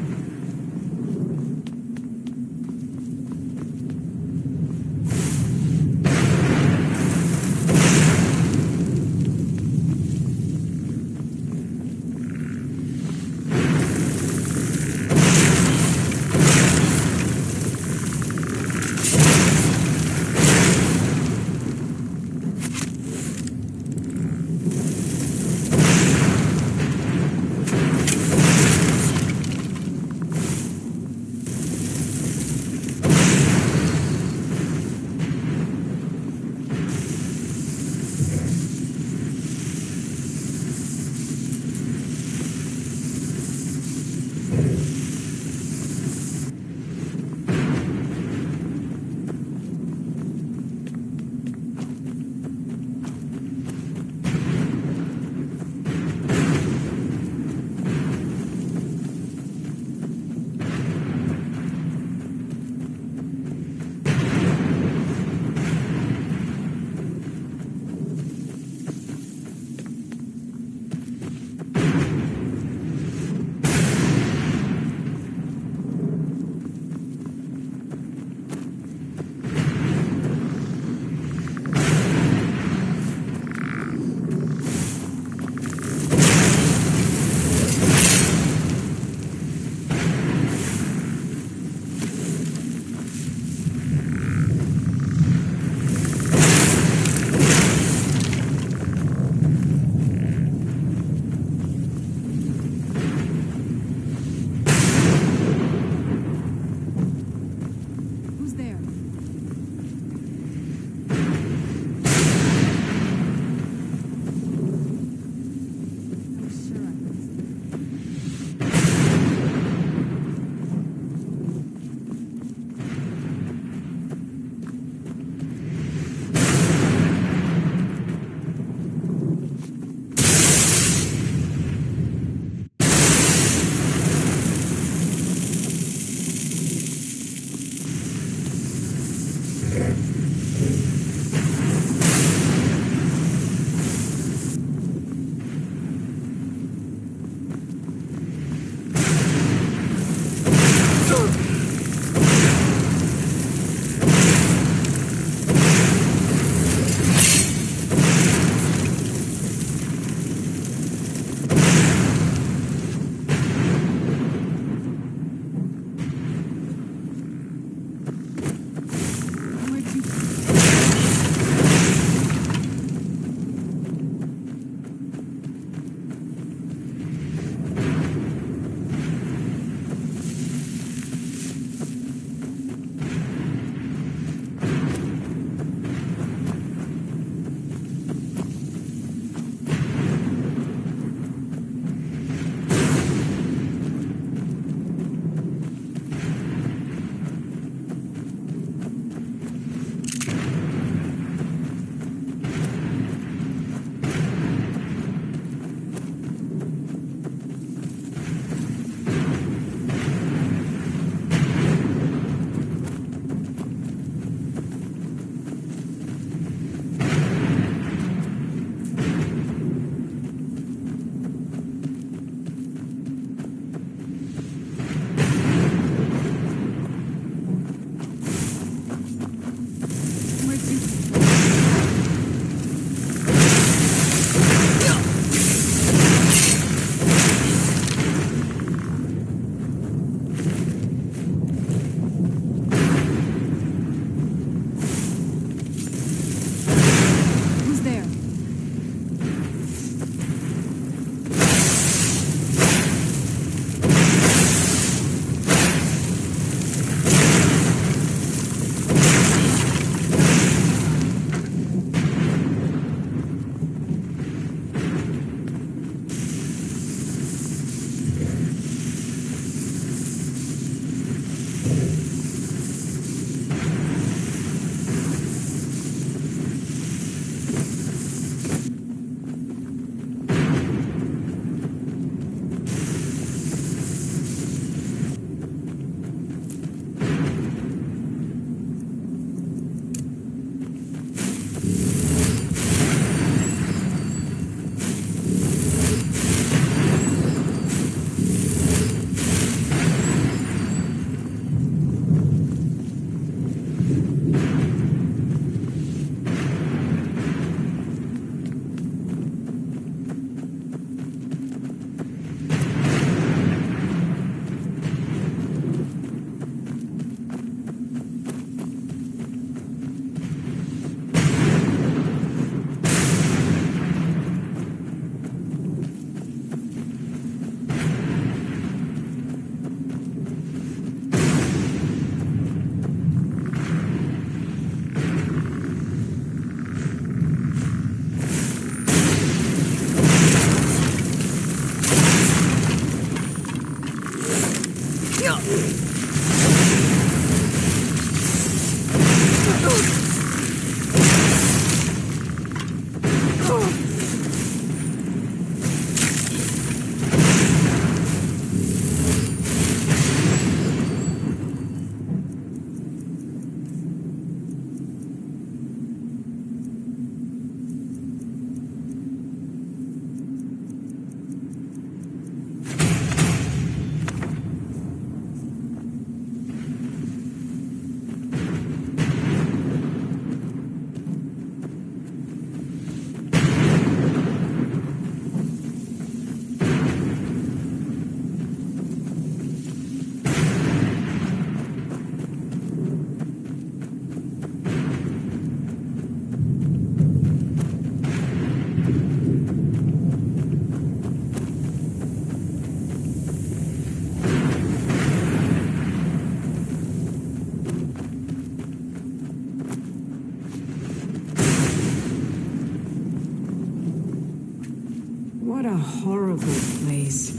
What a horrible place.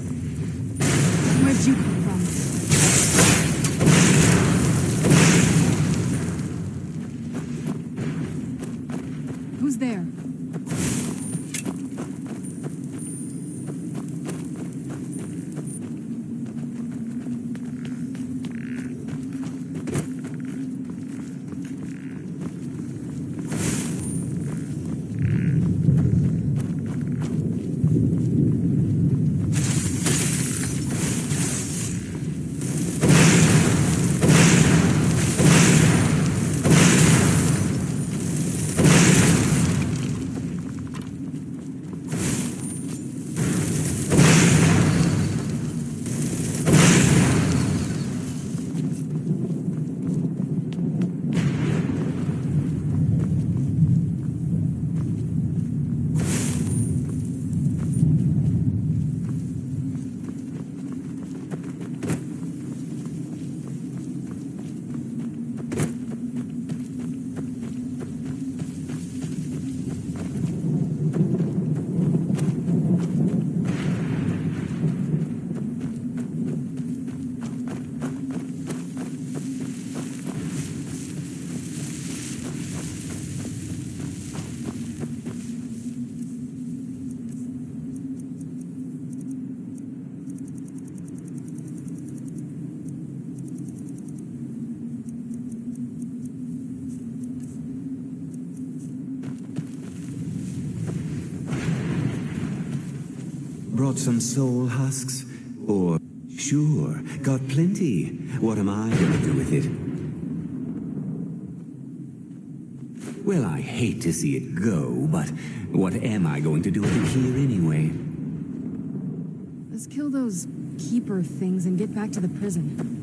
Where'd you come from? Who's there? Brought some soul husks? Or, sure, got plenty. What am I gonna do with it? Well, I hate to see it go, but what am I going to do with it here anyway? Let's kill those keeper things and get back to the prison.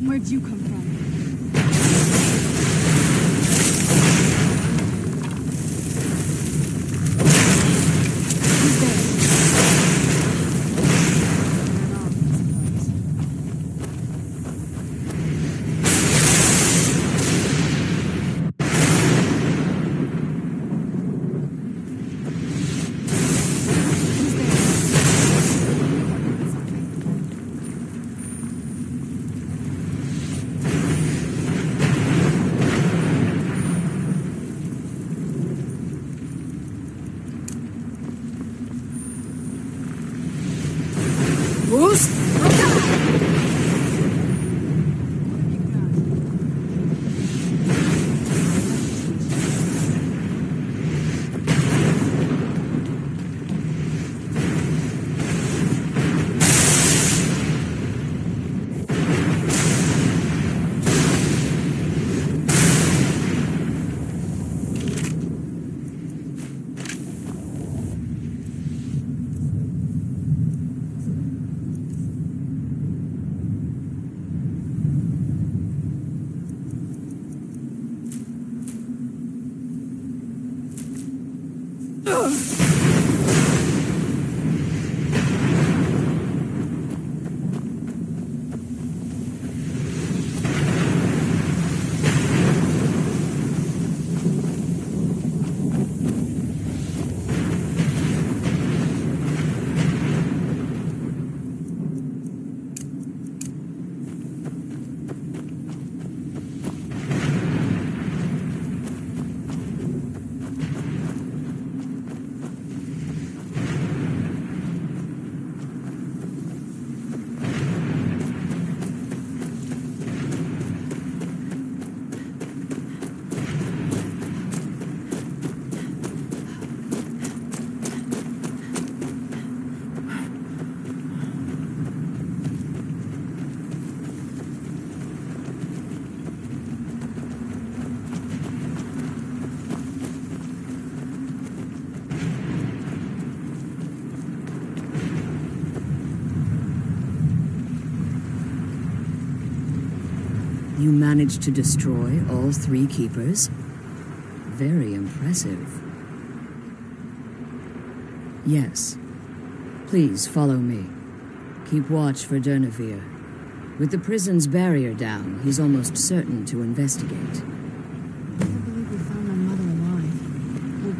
Where'd you come from? You managed to destroy all 3 keepers? Very impressive. Yes. Please follow me. Keep watch for Durnevere. With the prison's barrier down, he's almost certain to investigate. I can't believe we found my mother alive. Well,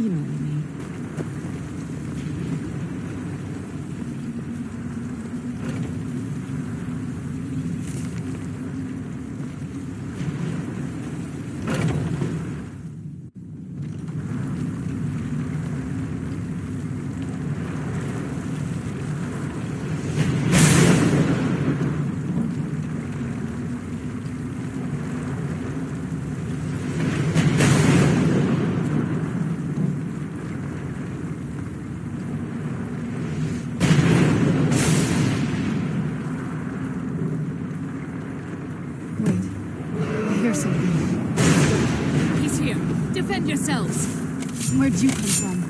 you know what I mean. He's here. Defend yourselves. Where'd you come from?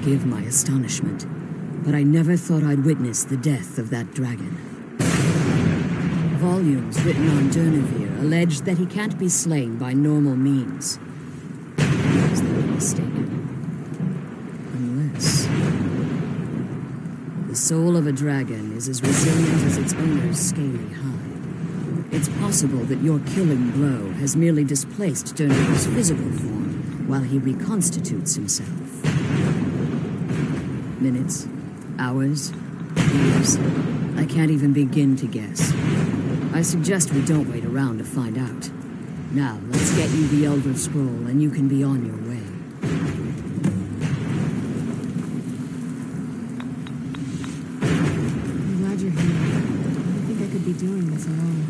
Forgive my astonishment, but I never thought I'd witness the death of that dragon. Volumes written on Durnevere allege that he can't be slain by normal means. appears they were mistaken. Unless... The soul of a dragon is as resilient as its owner's scaly hide. It's possible that your killing blow has merely displaced Derna's physical form while he reconstitutes himself. Minutes, hours, years. I can't even begin to guess. I suggest we don't wait around to find out. Now, let's get you the Elder Scroll and you can be on your way. I'm glad you're here. I don't think I could be doing this alone.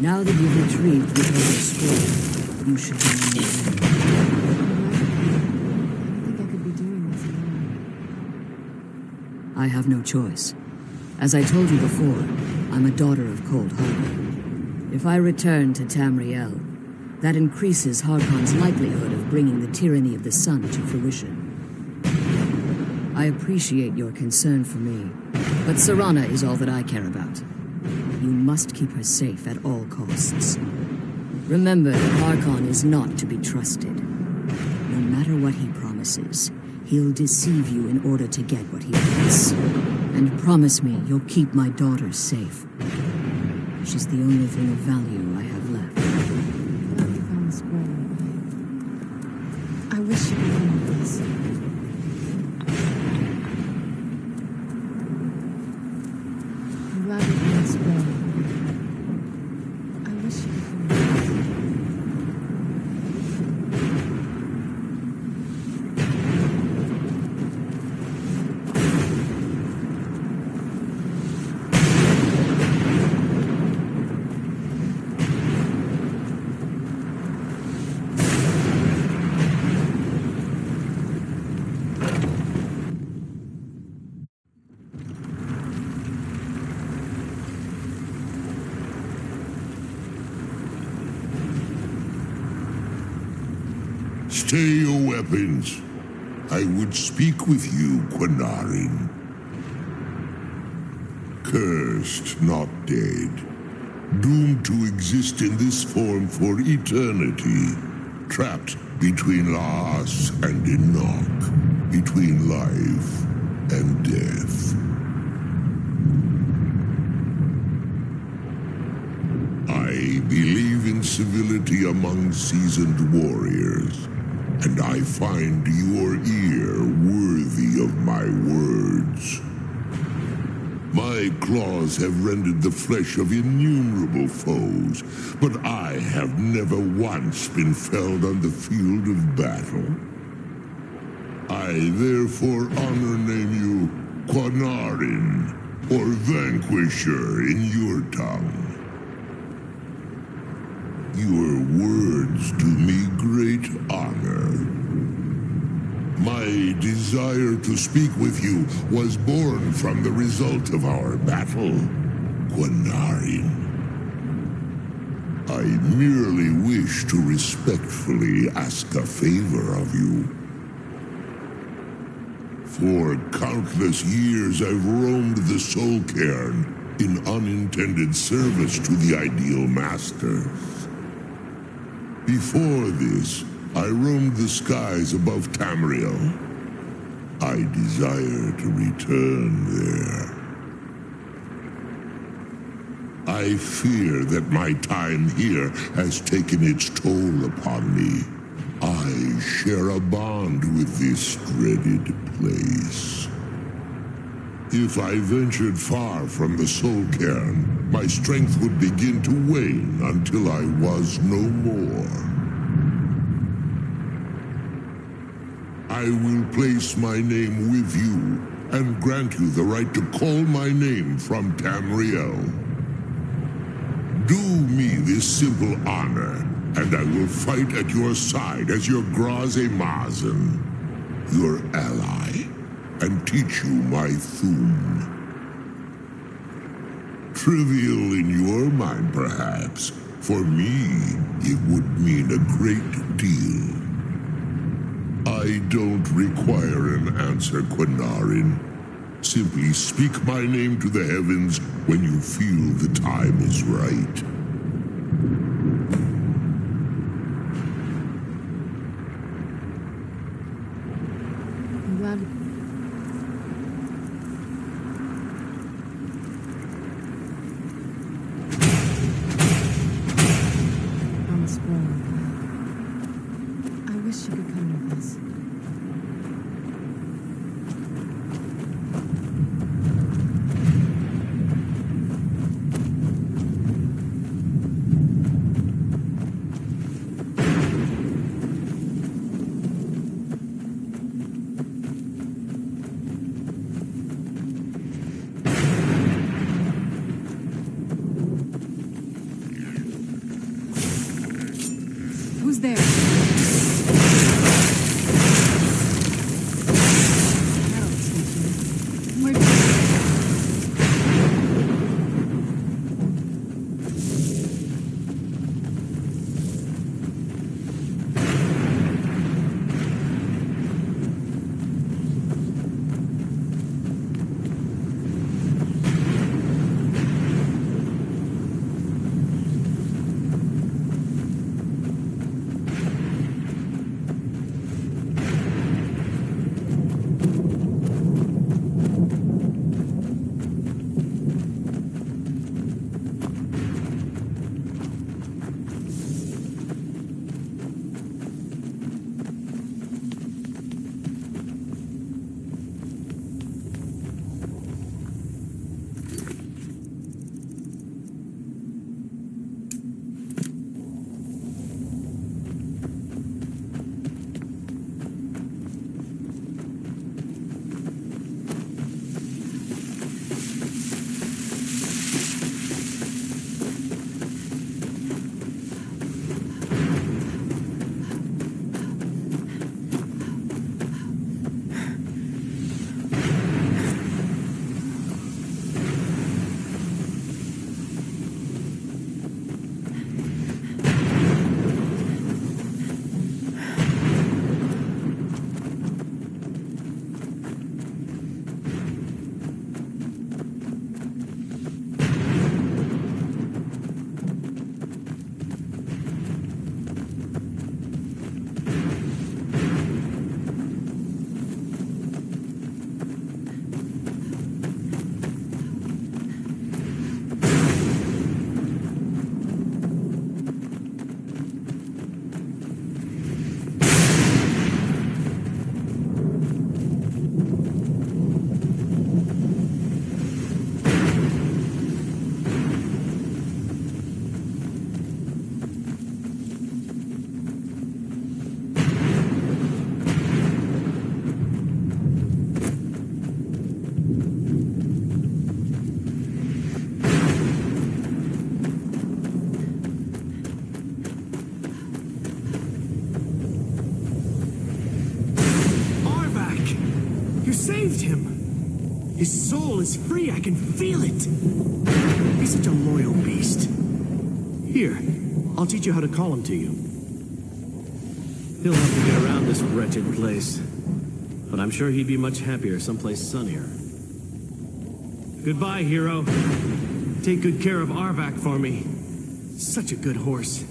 Now that you've retrieved the Elder Scroll, you should be on your way. I have no choice. As I told you before, I'm a daughter of Cold Harbor. If I return to Tamriel, that increases Harkon's likelihood of bringing the tyranny of the sun to fruition. I appreciate your concern for me, but Serana is all that I care about. You must keep her safe at all costs. Remember that Harkon is not to be trusted. No matter what he promises, he'll deceive you in order to get what he wants. And promise me you'll keep my daughter safe. She's the only thing of value I have left. I wish you could know this. I'm glad we found the scroll. I wish you could find this. Stay your weapons. I would speak with you, Quinarin. Cursed, not dead. Doomed to exist in this form for eternity. Trapped between Laas and Enoch. Between life and death. I believe in civility among seasoned warriors. And I find your ear worthy of my words. My claws have rendered the flesh of innumerable foes, but I have never once been felled on the field of battle. I therefore honor name you Quinarin, or Vanquisher in your tongue. Your words do me great honor. My desire to speak with you was born from the result of our battle, Quinarin. I merely wish to respectfully ask a favor of you. For countless years I've roamed the Soul Cairn in unintended service to the Ideal Masters. Before this, I roamed the skies above Tamriel. I desire to return there. I fear that my time here has taken its toll upon me. I share a bond with this dreaded place. If I ventured far from the Soul Cairn, my strength would begin to wane until I was no more. I will place my name with you and grant you the right to call my name from Tamriel. Do me this simple honor, and I will fight at your side as your Graze Mazen, your ally, and teach you my Thum. Trivial in your mind, perhaps. For me, it would mean a great deal. I don't require an answer, Quinarin. Simply speak my name to the heavens when you feel the time is right. I'm glad. On the scroll. I wish you could come with us. Who's there? That'll teach you. Where'd saved him. His soul is free. I can feel it. He's such a loyal beast. Here, I'll teach you how to call him to you. He'll have to get around this wretched place. But I'm sure he'd be much happier someplace sunnier. Goodbye, hero. Take good care of Arvak for me. Such a good horse.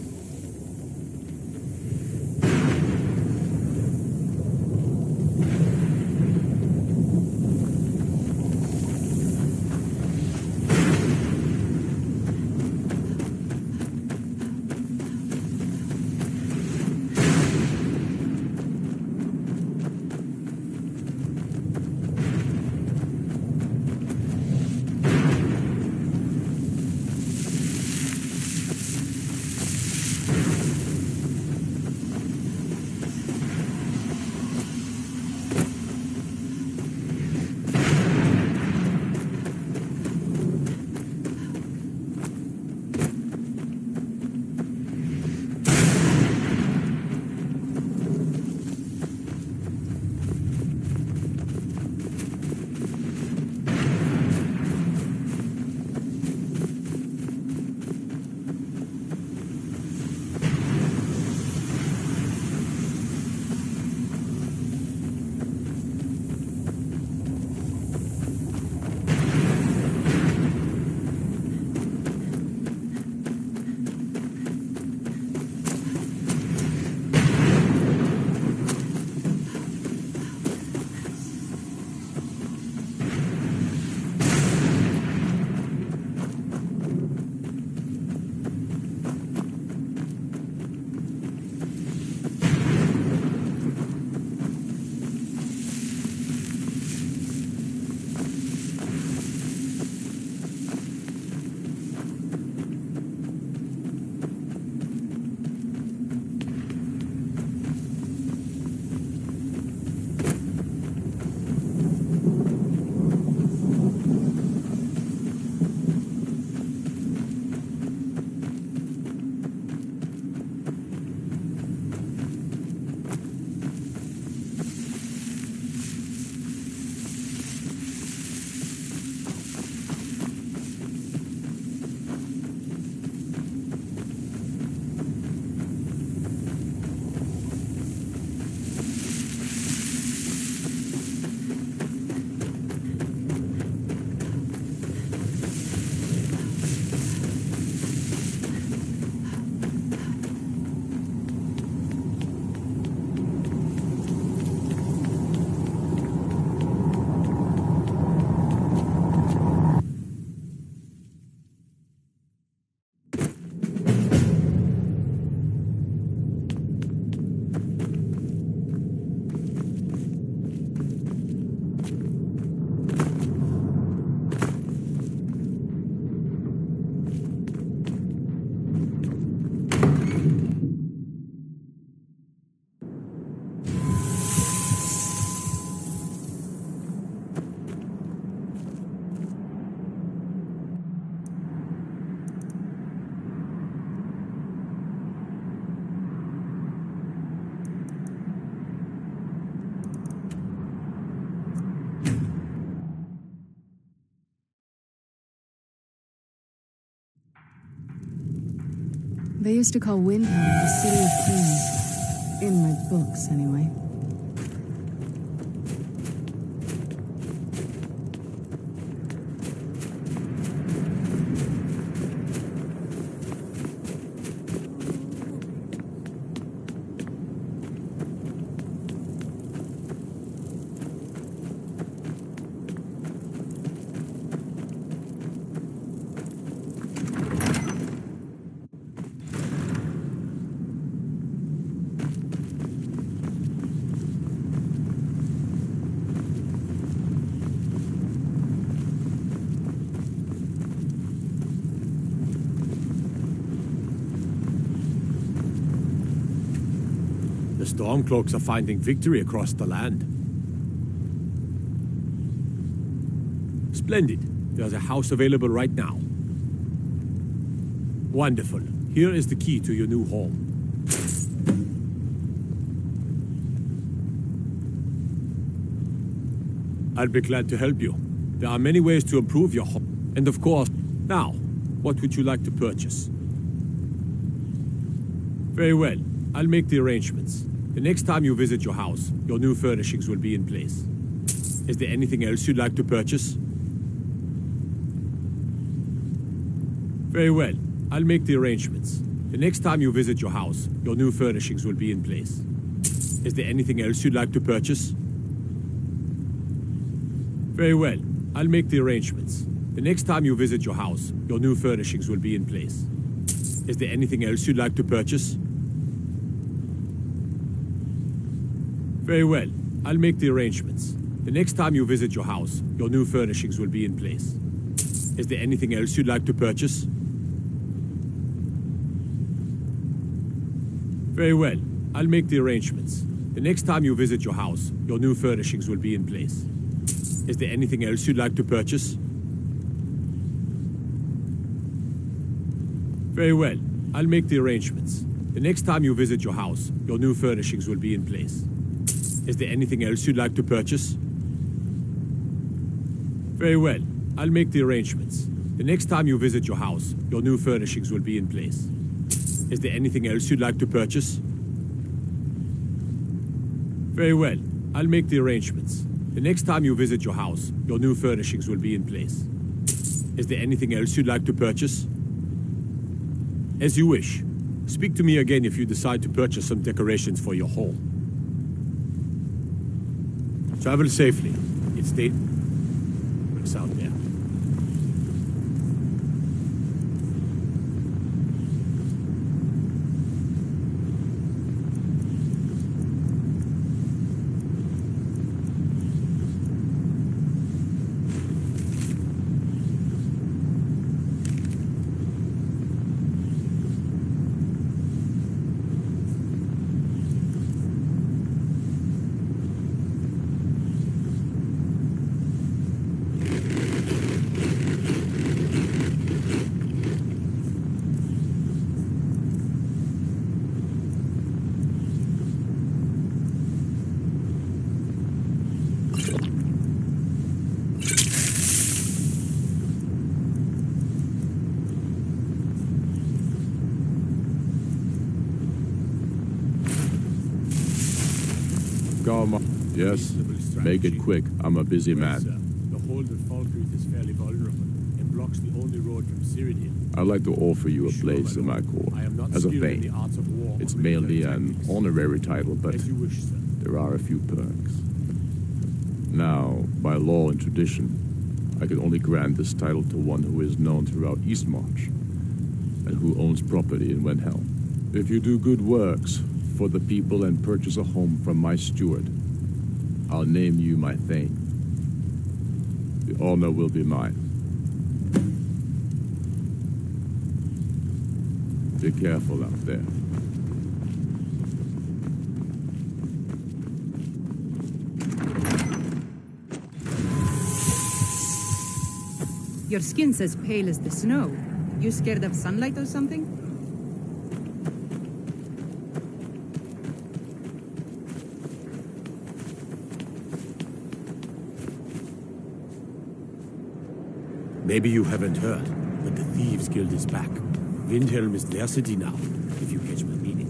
They used to call Windhelm the City of Kings. In my books, anyway. The Stormcloaks are finding victory across the land. Splendid. There's a house available right now. Wonderful. Here is the key to your new home. I'll be glad to help you. There are many ways to improve your home. And of course, now, what would you like to purchase? Very well. I'll make the arrangements. The next time you visit your house, your new furnishings will be in place. Is there anything else you'd like to purchase? Very well. I'll make the arrangements. The next time you visit your house, your new furnishings will be in place. Is there anything else you'd like to purchase? Very well. I'll make the arrangements. The next time you visit your house, your new furnishings will be in place. Is there anything else you'd like to purchase? Very well. I'll make the arrangements. The next time you visit your house, your new furnishings will be in place. Is there anything else you'd like to purchase? Very well. I'll make the arrangements. The next time you visit your house, your new furnishings will be in place. Is there anything else you'd like to purchase? Very well. I'll make the arrangements. The next time you visit your house, your new furnishings will be in place. Is there anything else you'd like to purchase? Very well. I'll make the arrangements. The next time you visit your house, your new furnishings will be in place. Is there anything else you'd like to purchase? Very well. I'll make the arrangements. The next time you visit your house, your new furnishings will be in place. Is there anything else you'd like to purchase? As you wish. Speak to me again if you decide to purchase some decorations for your home. Travel safely. It's out there. Yes, make it quick. I'm a busy man. The hold at Falkreath is fairly vulnerable and blocks the only road from Cyrodiil. I'd like to offer you a place in my corps as a thane. It's mainly an honorary title, but there are a few perks. Now, by law and tradition, I can only grant this title to one who is known throughout Eastmarch and who owns property in Windhelm. If you do good works for the people and purchase a home from my steward, I'll name you my thane. The honor will be mine. Be careful out there. Your skin's as pale as the snow. You scared of sunlight or something? Maybe you haven't heard, but the Thieves Guild is back. Windhelm is their city now, if you catch my meaning.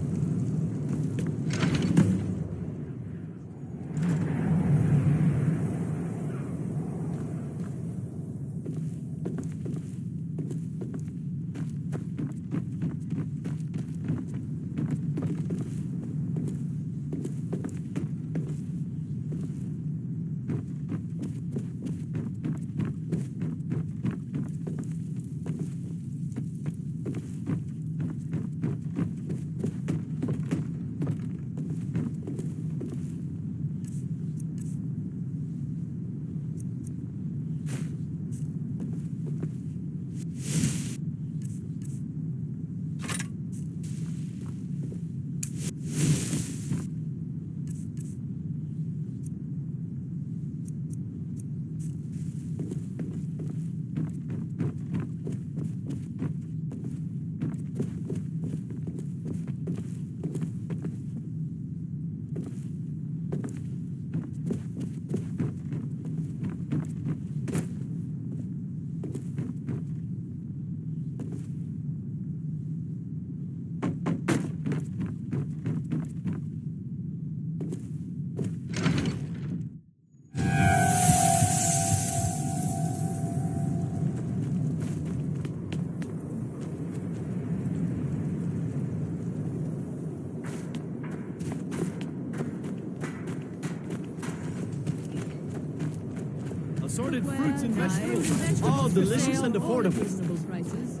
Assorted fruits and vegetables, all delicious and affordable.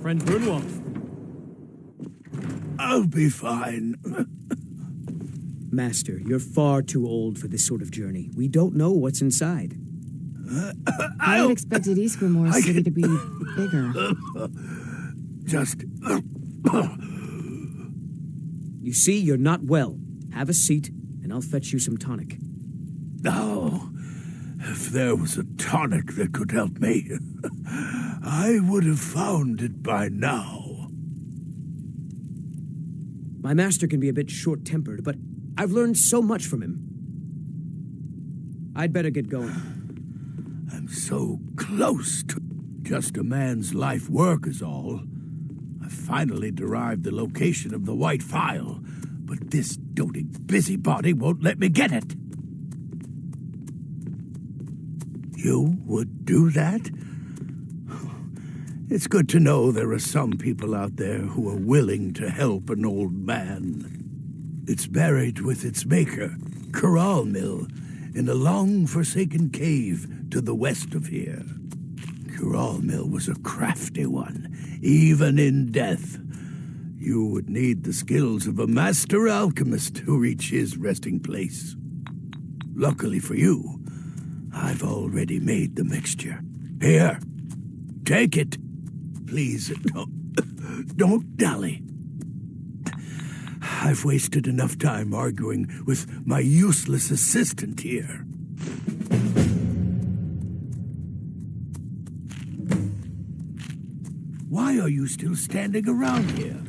Friend Brunwald. I'll be fine. Master, you're far too old for this sort of journey. We don't know what's inside. I had expected Ysgramor's city to be bigger. Just... You see, you're not well. Have a seat, and I'll fetch you some tonic. Oh, if there was a tonic that could help me, I would have found it by now. My master can be a bit short-tempered, but I've learned so much from him. I'd better get going. I'm so close to just a man's life work is all. I finally derived the location of the white phial, but this doting busybody won't let me get it. You would do that? It's good to know there are some people out there who are willing to help an old man. It's buried with its maker, Corral Mill, in a long-forsaken cave to the west of here. Corral Mill was a crafty one, even in death. You would need the skills of a master alchemist to reach his resting place. Luckily for you, I've already made the mixture. Here, take it. Please, don't dally. I've wasted enough time arguing with my useless assistant here. Why are you still standing around here?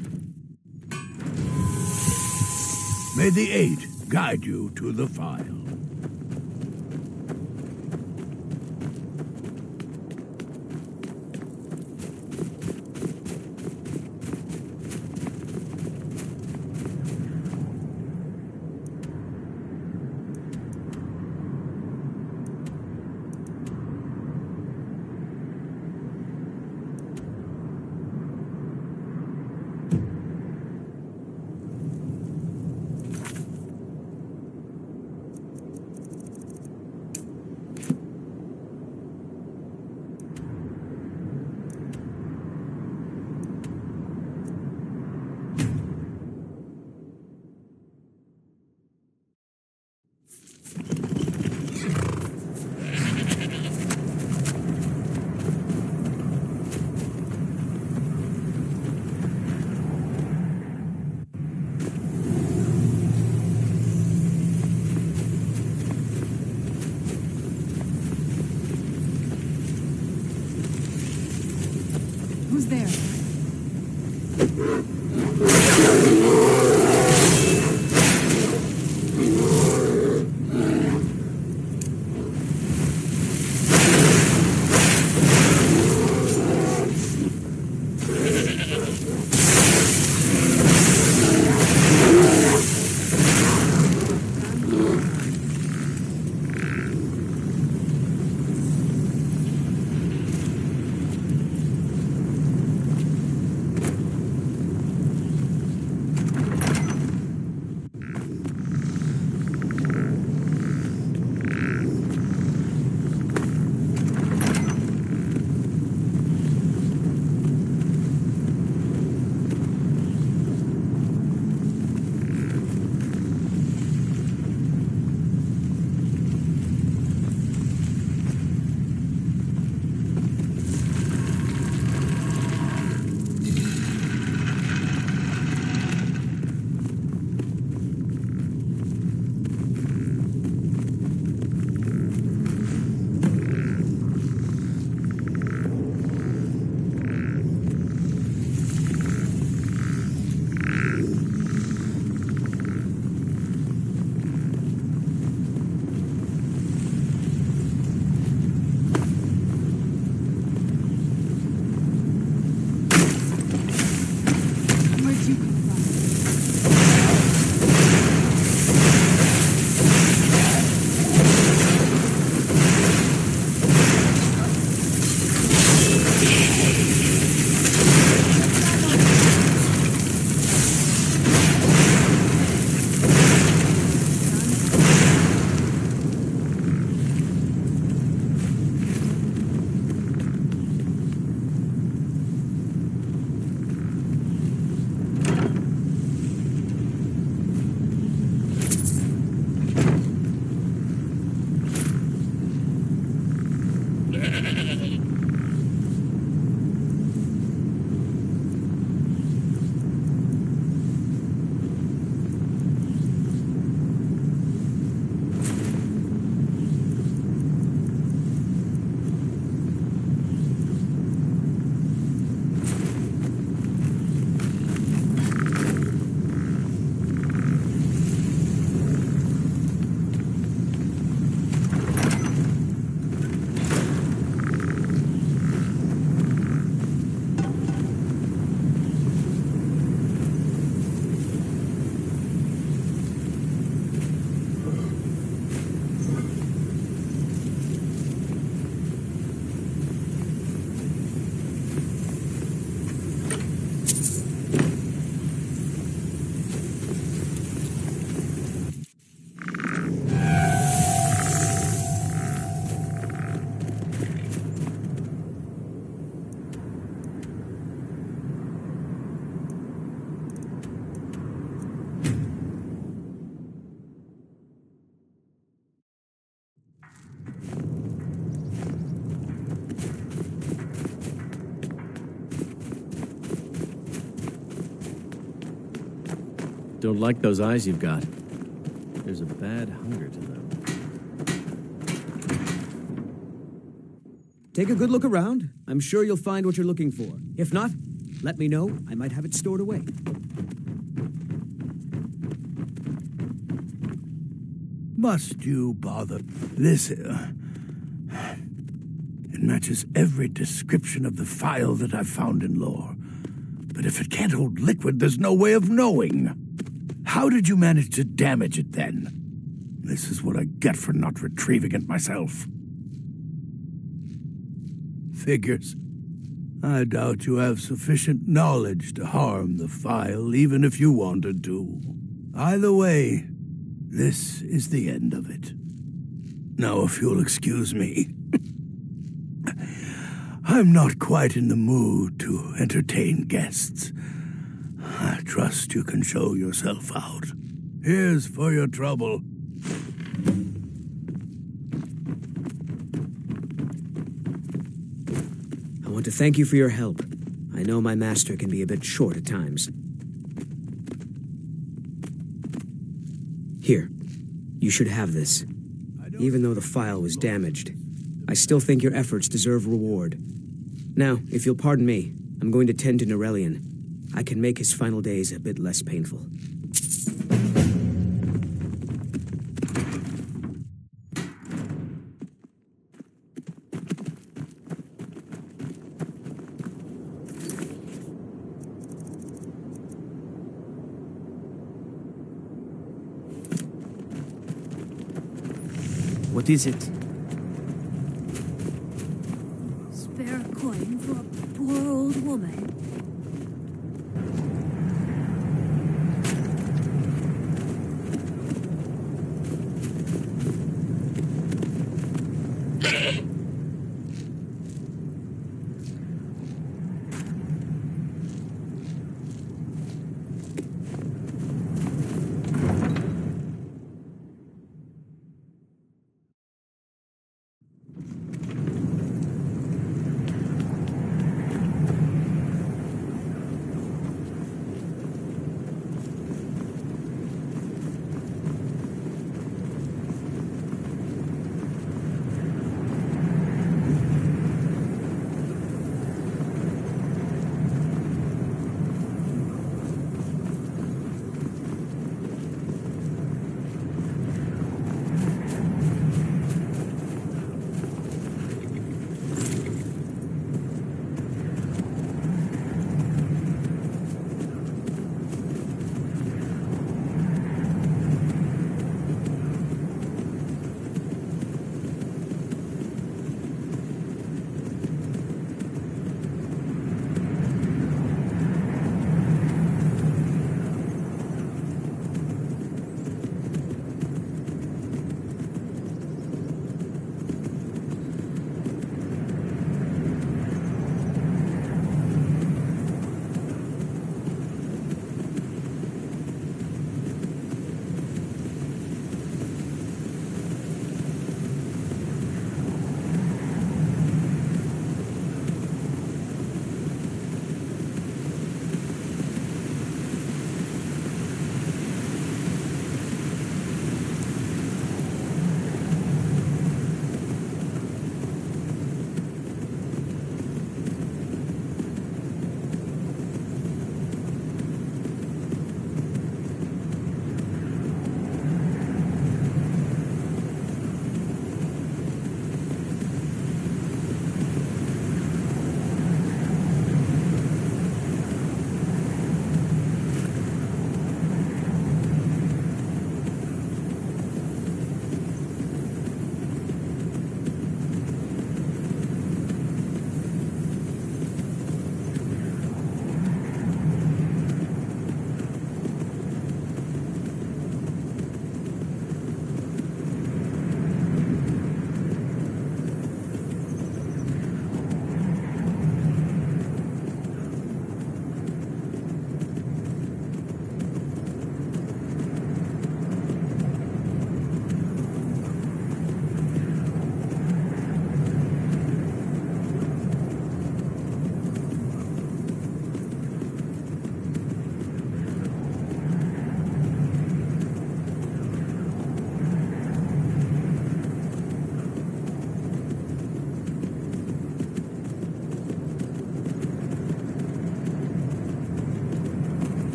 May the Eight guide you to the phial. Who's there? Don't like those eyes you've got. There's a bad hunger to them. Take a good look around. I'm sure you'll find what you're looking for. If not, let me know. I might have it stored away. Must you bother? This, it matches every description of the file that I've found in lore. But if it can't hold liquid, there's no way of knowing. How did you manage to damage it then? This is what I get for not retrieving it myself. Figures. I doubt you have sufficient knowledge to harm the file, even if you wanted to. Either way, this is the end of it. Now, if you'll excuse me, I'm not quite in the mood to entertain guests. I trust you can show yourself out. Here's for your trouble. I want to thank you for your help. I know my master can be a bit short at times. Here, you should have this. Even though the file was damaged, I still think your efforts deserve reward. Now, if you'll pardon me, I'm going to tend to Norellian. I can make his final days a bit less painful. What is it? Spare coin for a poor old woman.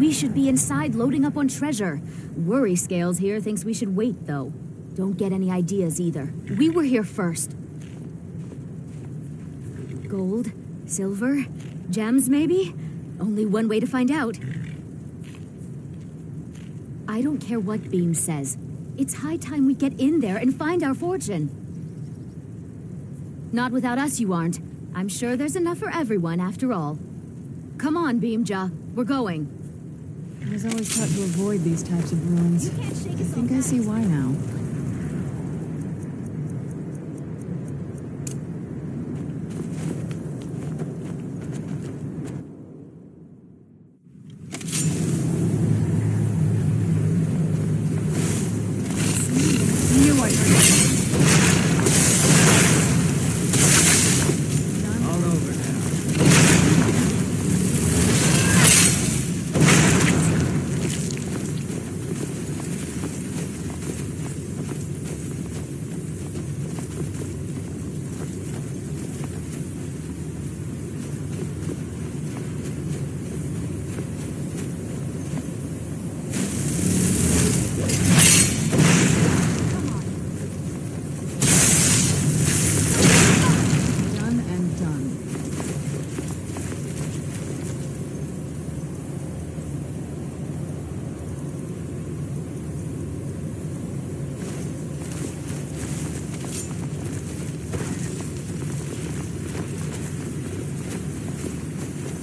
We should be inside loading up on treasure. Worry Scales here thinks we should wait, though. Don't get any ideas either. We were here first. Gold? Silver? Gems, maybe? Only one way to find out. I don't care what Beam says. It's high time we get in there and find our fortune. Not without us, you aren't. I'm sure there's enough for everyone, after all. Come on, Beamja. We're going. I was always taught to avoid these types of ruins. I think I see why now.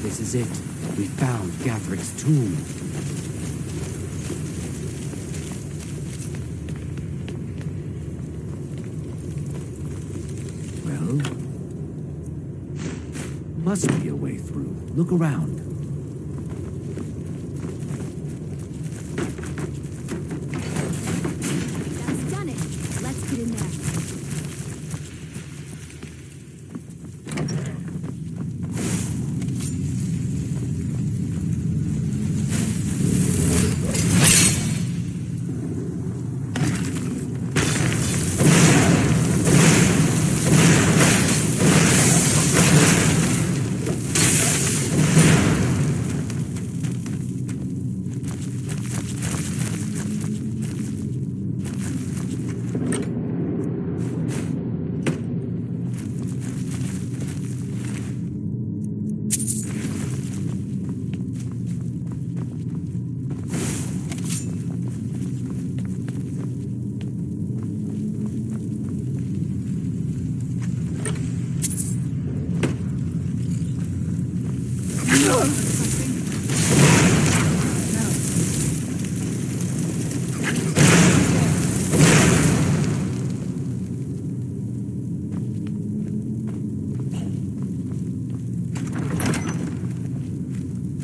This is it. We found Gathric's tomb. Well, must be a way through. Look around. That's done it. Let's get in there.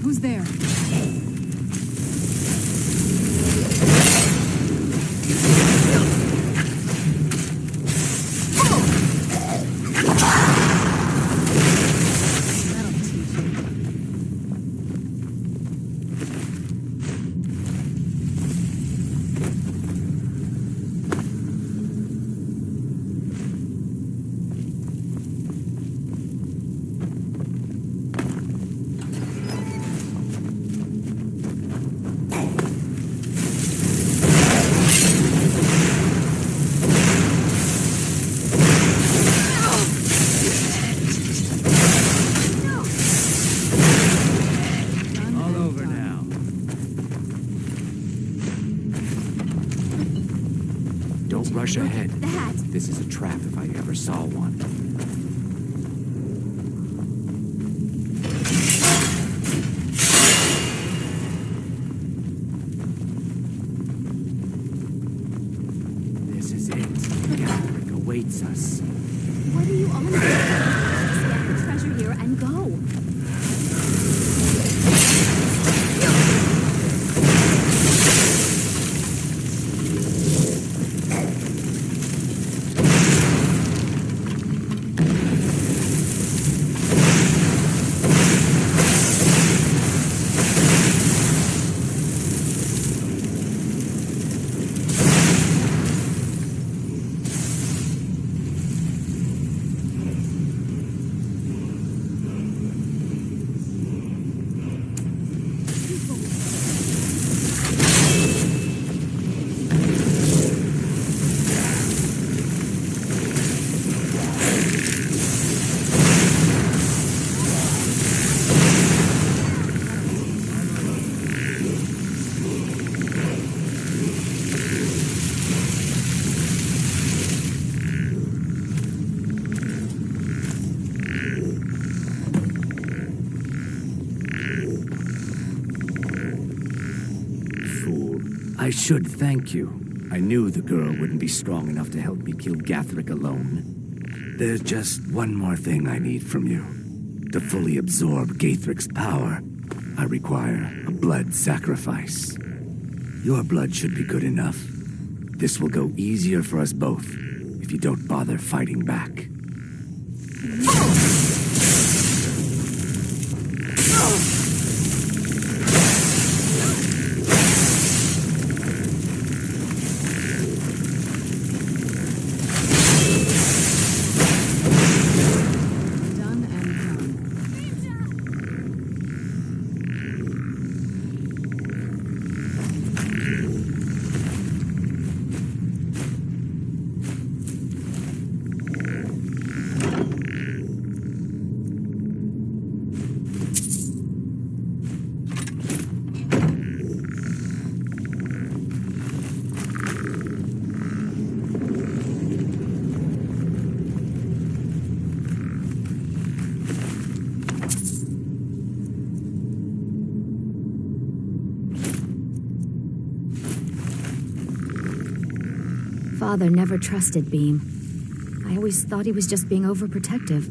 Who's there? Rush ahead. The hat. This is a trap if I ever saw one. This is it. Gathric awaits us. What are you on about? Just get the treasure here and go. I should thank you. I knew the girl wouldn't be strong enough to help me kill Gathric alone. There's just one more thing I need from you. To fully absorb Gathric's power, I require a blood sacrifice. Your blood should be good enough. This will go easier for us both if you don't bother fighting back. Father never trusted Beam. I always thought he was just being overprotective.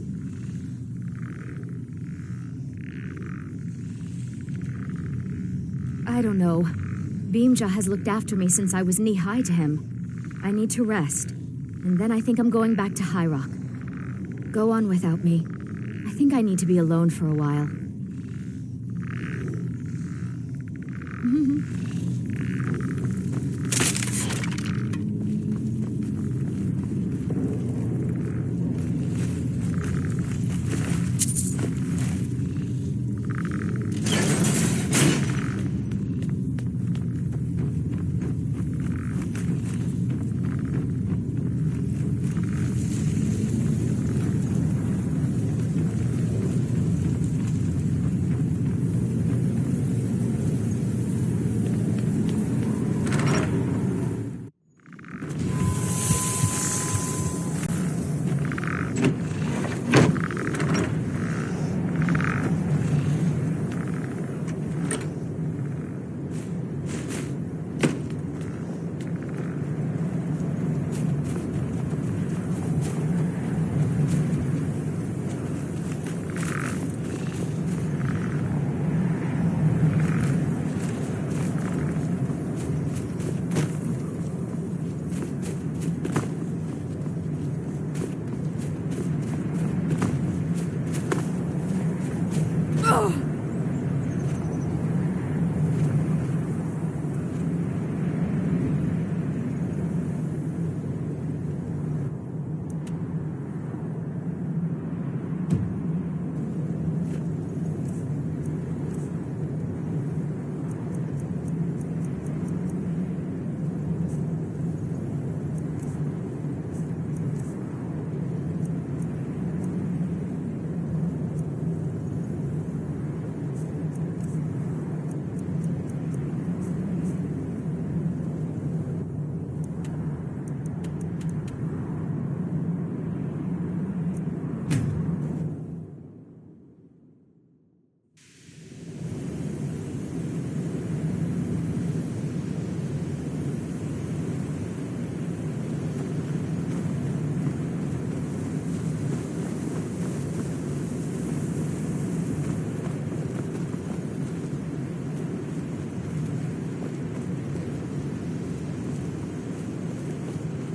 I don't know. Beamja has looked after me since I was knee-high to him. I need to rest, and then I think I'm going back to High Rock. Go on without me. I think I need to be alone for a while.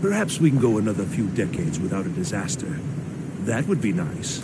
Perhaps we can go another few decades without a disaster. That would be nice.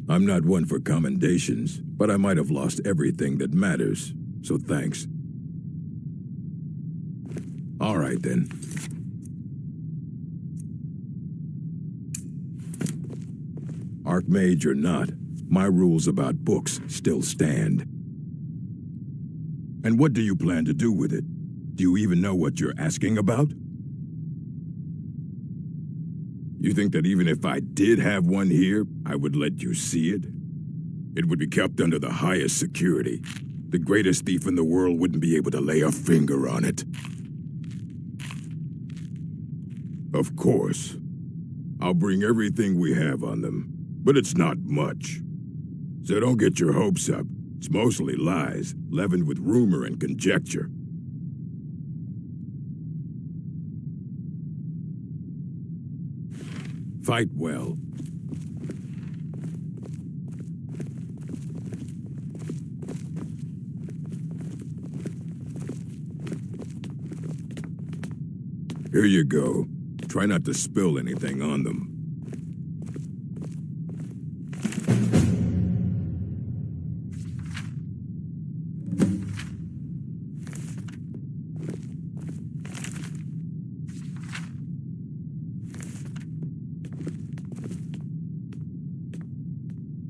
I'm not one for commendations, but I might have lost everything that matters, so thanks. All right, then. Archmage or not, my rules about books still stand. And what do you plan to do with it? Do you even know what you're asking about? You think that even if I did have one here, I would let you see it? It would be kept under the highest security. The greatest thief in the world wouldn't be able to lay a finger on it. Of course. I'll bring everything we have on them, but it's not much. So don't get your hopes up. It's mostly lies, leavened with rumor and conjecture. Fight well. Here you go. Try not to spill anything on them.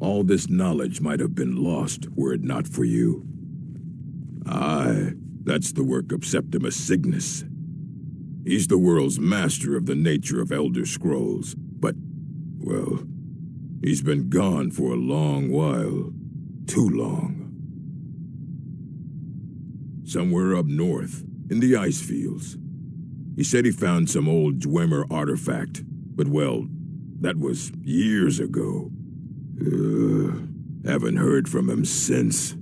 All this knowledge might have been lost were it not for you. Aye, that's the work of Septimus Cygnus. He's the world's master of the nature of Elder Scrolls, but, well, he's been gone for a long while. Too long. Somewhere up north, in the ice fields. He said he found some old Dwemer artifact, but, well, that was years ago. Haven't heard from him since.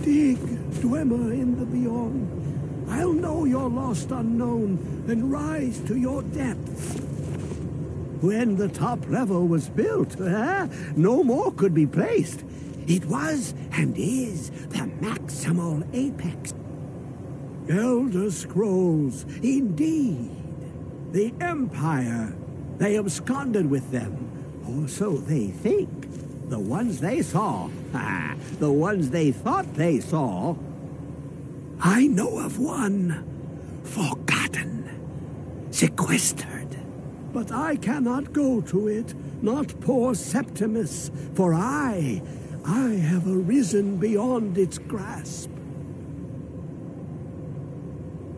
Dig, Dwemer in the beyond. I'll know your lost unknown and rise to your depths. When the top level was built, no more could be placed. It was and is the maximal apex. Elder Scrolls, indeed. The Empire. They absconded with them, or so they think. The ones they saw, the ones they thought they saw. I know of one, forgotten, sequestered. But I cannot go to it, not poor Septimus, for I have arisen beyond its grasp.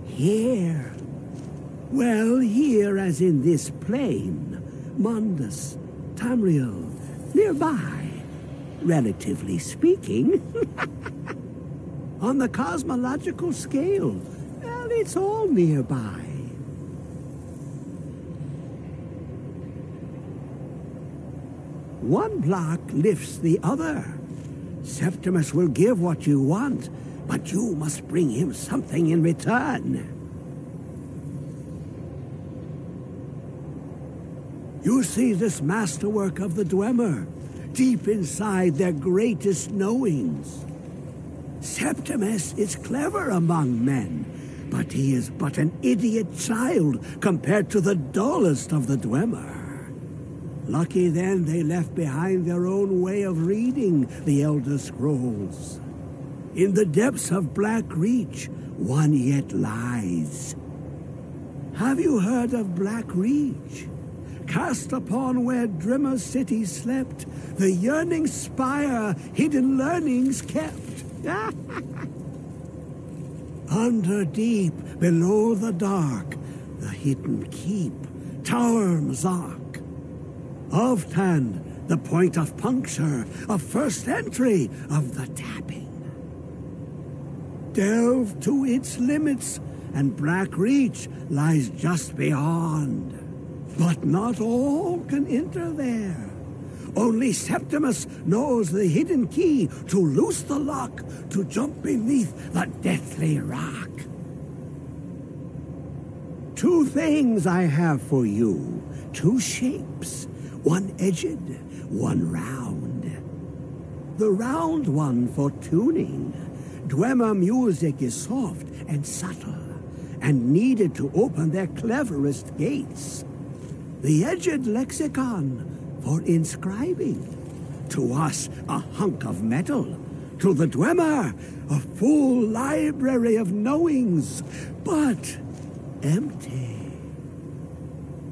Here, well, here as in this plain, Mundus, Tamriel, nearby, relatively speaking. On the cosmological scale, well, it's all nearby. One block lifts the other. Septimus will give what you want, but you must bring him something in return. You see this masterwork of the Dwemer, deep inside their greatest knowings. Septimus is clever among men, but he is but an idiot child compared to the dullest of the Dwemer. Lucky then they left behind their own way of reading the Elder Scrolls. In the depths of Black Reach, one yet lies. Have you heard of Black Reach? Cast upon where Drimmer City slept, the yearning spire hidden learnings kept. Under deep, below the dark, the hidden keep, Tower Mzark. Oftan, the point of puncture, of first entry, of the tapping. Delve to its limits, and Black Reach lies just beyond. But not all can enter there. Only Septimus knows the hidden key to loose the lock, to jump beneath the deathly rock. Two things I have for you, two shapes, one edged, one round. The round one for tuning. Dwemer music is soft and subtle, and needed to open their cleverest gates. The edged lexicon for inscribing. To us, a hunk of metal. To the Dwemer, a full library of knowings, but empty.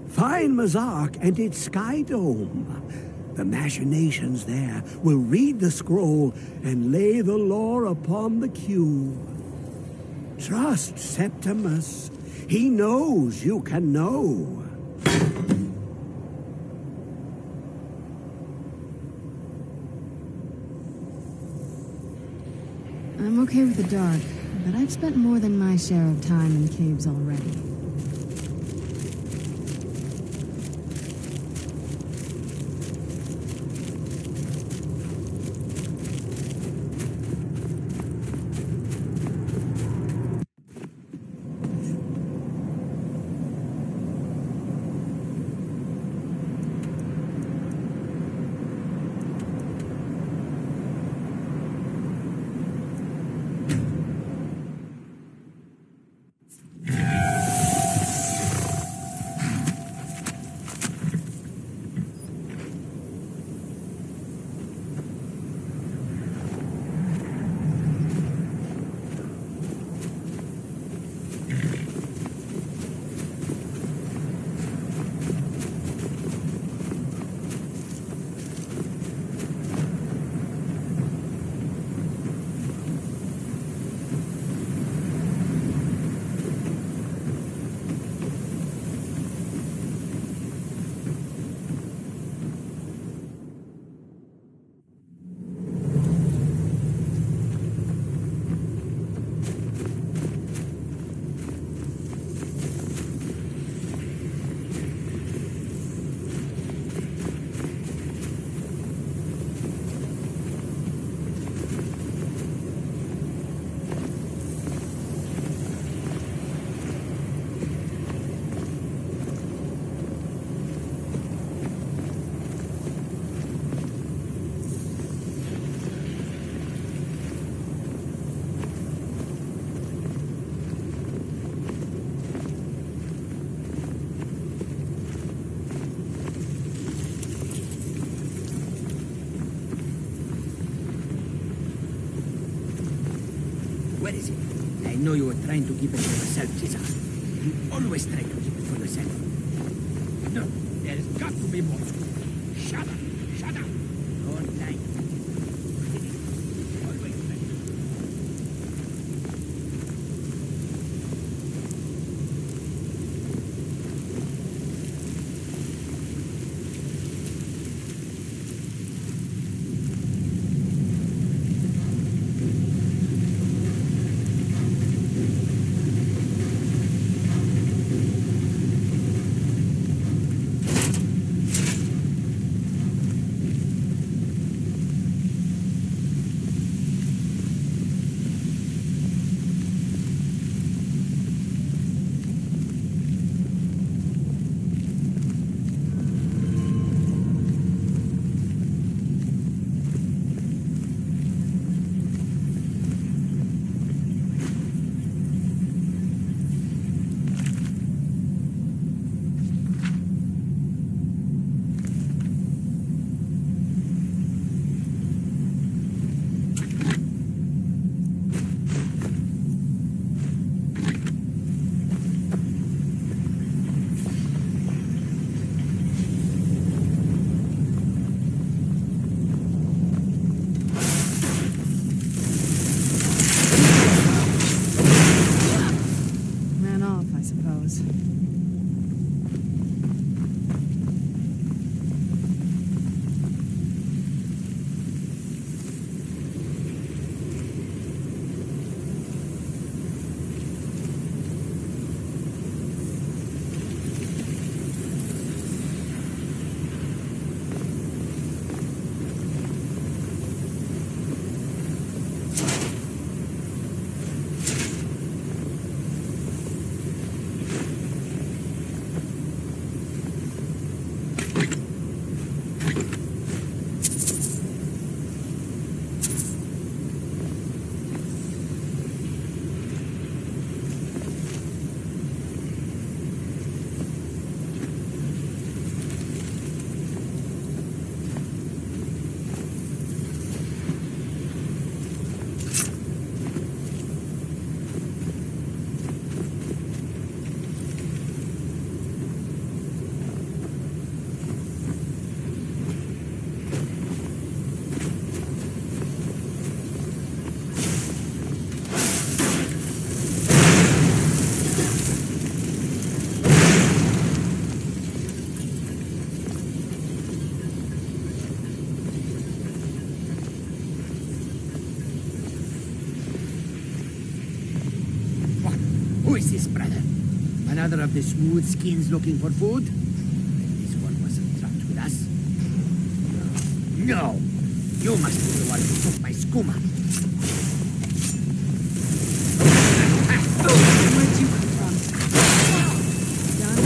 Find Mzark and its sky dome. The machinations there will read the scroll and lay the lore upon the cube. Trust Septimus. He knows you can know. I'm okay with the dark, but I've spent more than my share of time in caves already. Where is it? I know you were trying to keep it for yourself, Cesar. You always try to keep it for yourself. No, there's got to be more scoop. Shut up! Shut up! Don't lie. Always try. Who is this, brother? Another of the smooth skins looking for food? This one wasn't trapped with us. No. You must be the one who took my skooma. Where'd you come from? Done?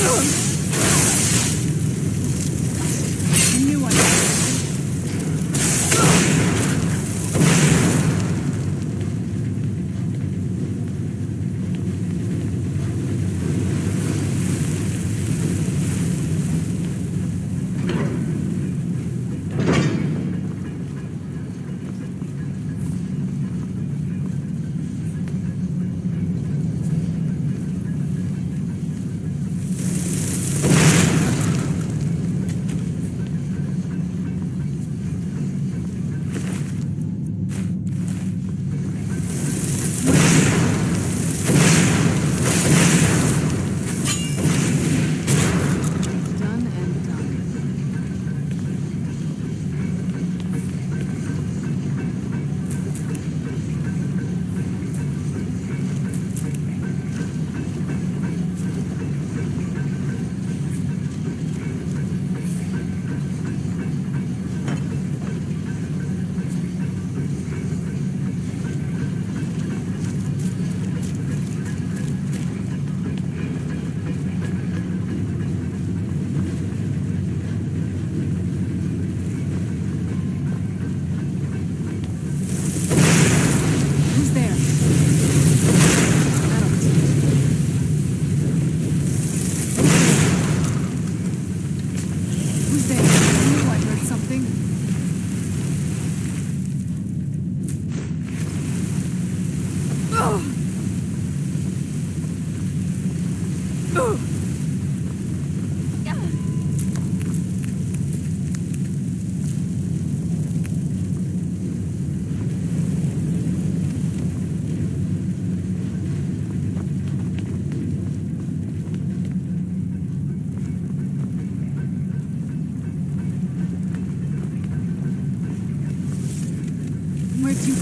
Knew I Done and done. Who's there? Who's there? I knew I heard something. Ugh. Ugh. Where'd you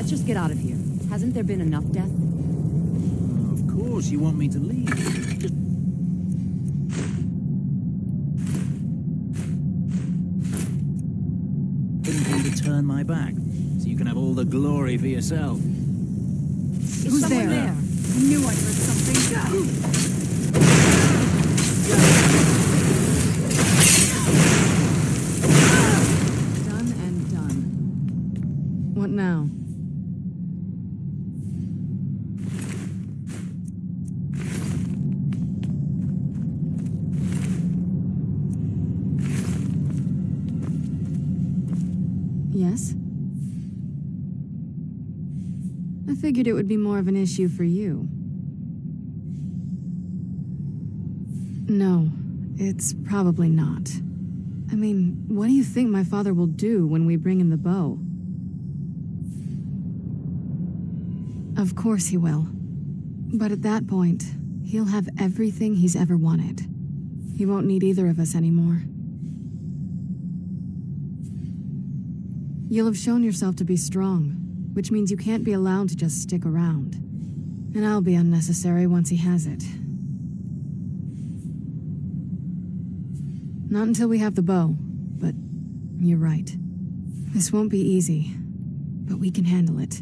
Let's just get out of here. Hasn't there been enough death? Of course, you want me to leave. Just... Didn't want to turn my back, so you can have all the glory for yourself. Who's there? I knew I heard something. Done and done. What now? Yes? I figured it would be more of an issue for you. No, it's probably not. I mean, what do you think my father will do when we bring him the bow? Of course he will. But at that point, he'll have everything he's ever wanted. He won't need either of us anymore. You'll have shown yourself to be strong, which means you can't be allowed to just stick around. And I'll be unnecessary once he has it. Not until we have the bow, but you're right. This won't be easy, but we can handle it.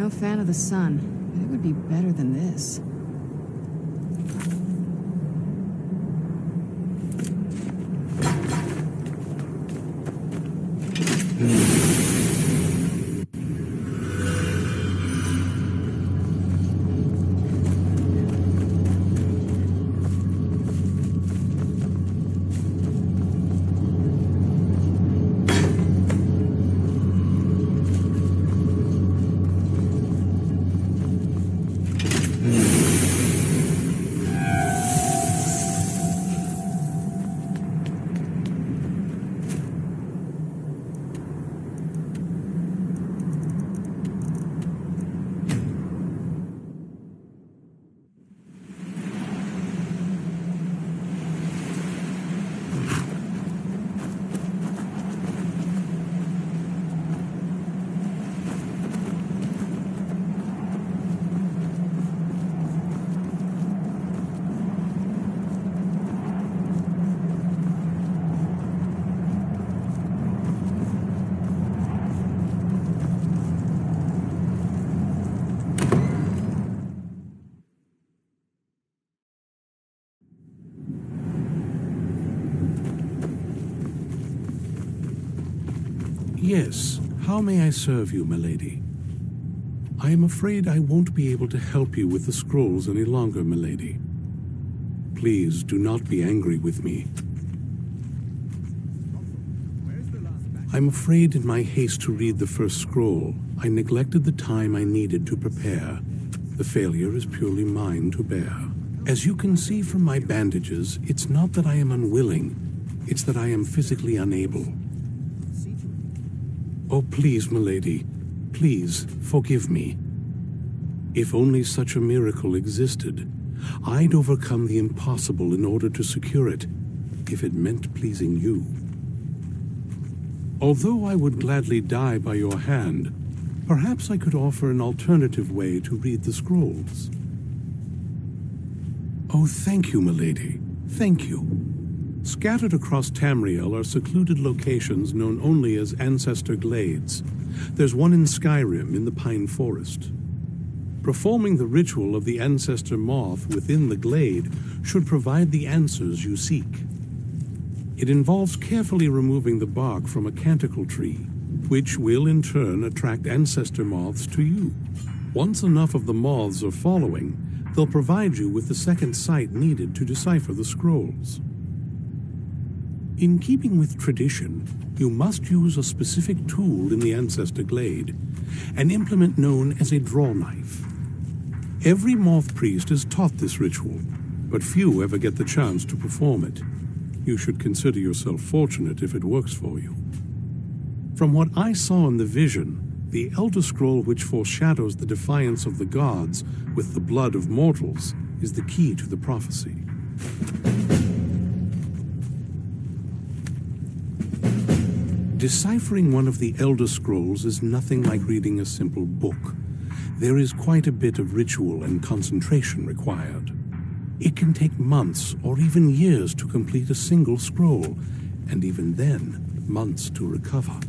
no fan of the sun, but it would be better than this. Yes, how may I serve you, milady? I am afraid I won't be able to help you with the scrolls any longer, milady. Please do not be angry with me. I'm afraid in my haste to read the first scroll, I neglected the time I needed to prepare. The failure is purely mine to bear. As you can see from my bandages, it's not that I am unwilling, it's that I am physically unable. Oh, please, milady, please forgive me. If only such a miracle existed, I'd overcome the impossible in order to secure it, if it meant pleasing you. Although I would gladly die by your hand, perhaps I could offer an alternative way to read the scrolls. Oh, thank you, milady. Thank you. Scattered across Tamriel are secluded locations known only as Ancestor Glades. There's one in Skyrim in the Pine Forest. Performing the ritual of the Ancestor Moth within the glade should provide the answers you seek. It involves carefully removing the bark from a canticle tree, which will in turn attract Ancestor Moths to you. Once enough of the moths are following, they'll provide you with the second sight needed to decipher the scrolls. In keeping with tradition, you must use a specific tool in the Ancestor Glade, an implement known as a draw knife. Every moth priest is taught this ritual, but few ever get the chance to perform it. You should consider yourself fortunate if it works for you. From what I saw in the vision, the Elder Scroll which foreshadows the defiance of the gods with the blood of mortals is the key to the prophecy. Deciphering one of the Elder Scrolls is nothing like reading a simple book. There is quite a bit of ritual and concentration required. It can take months or even years to complete a single scroll, and even then, months to recover.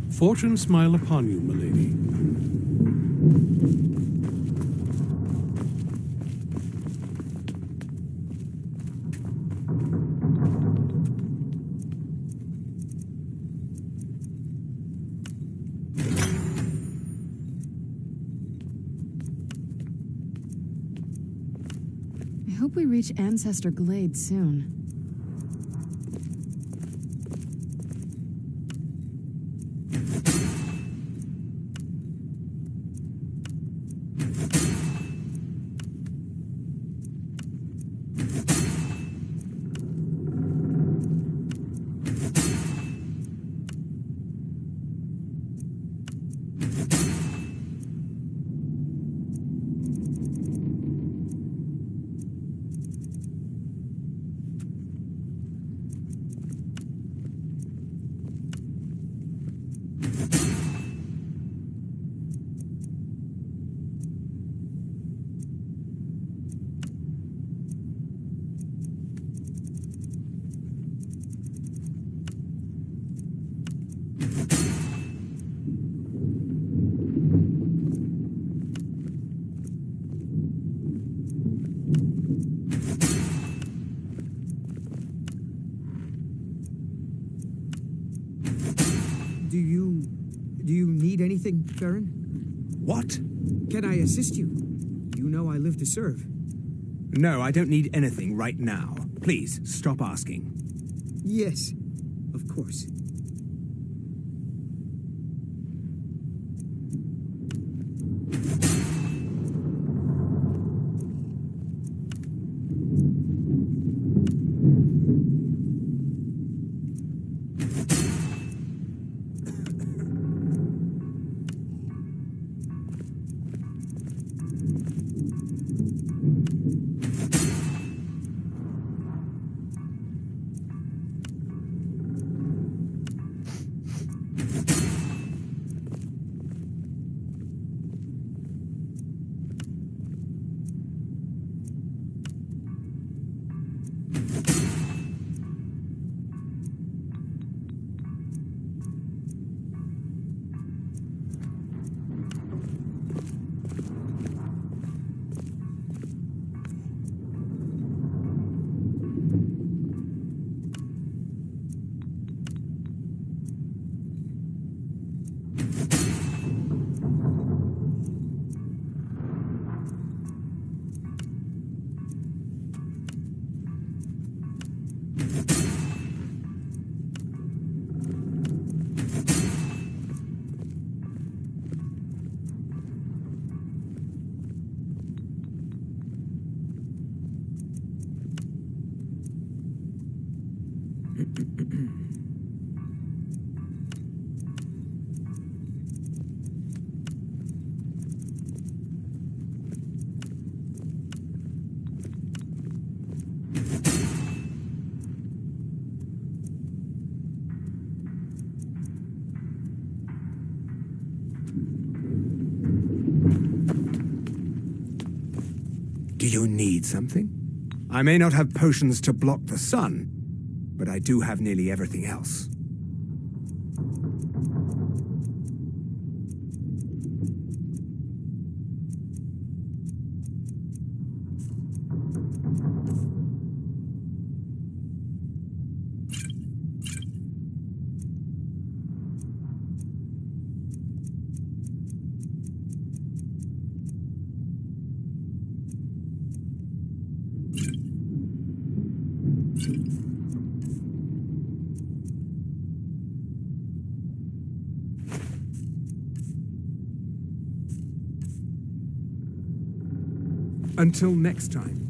Fortune smile upon you, milady. I hope we reach Ancestor Glade soon. Do you need anything, Farron? What? Can I assist you? You know I live to serve. No, I don't need anything right now. Please, stop asking. Yes, of course. Do you need something? I may not have potions to block the sun, but I do have nearly everything else. Until next time.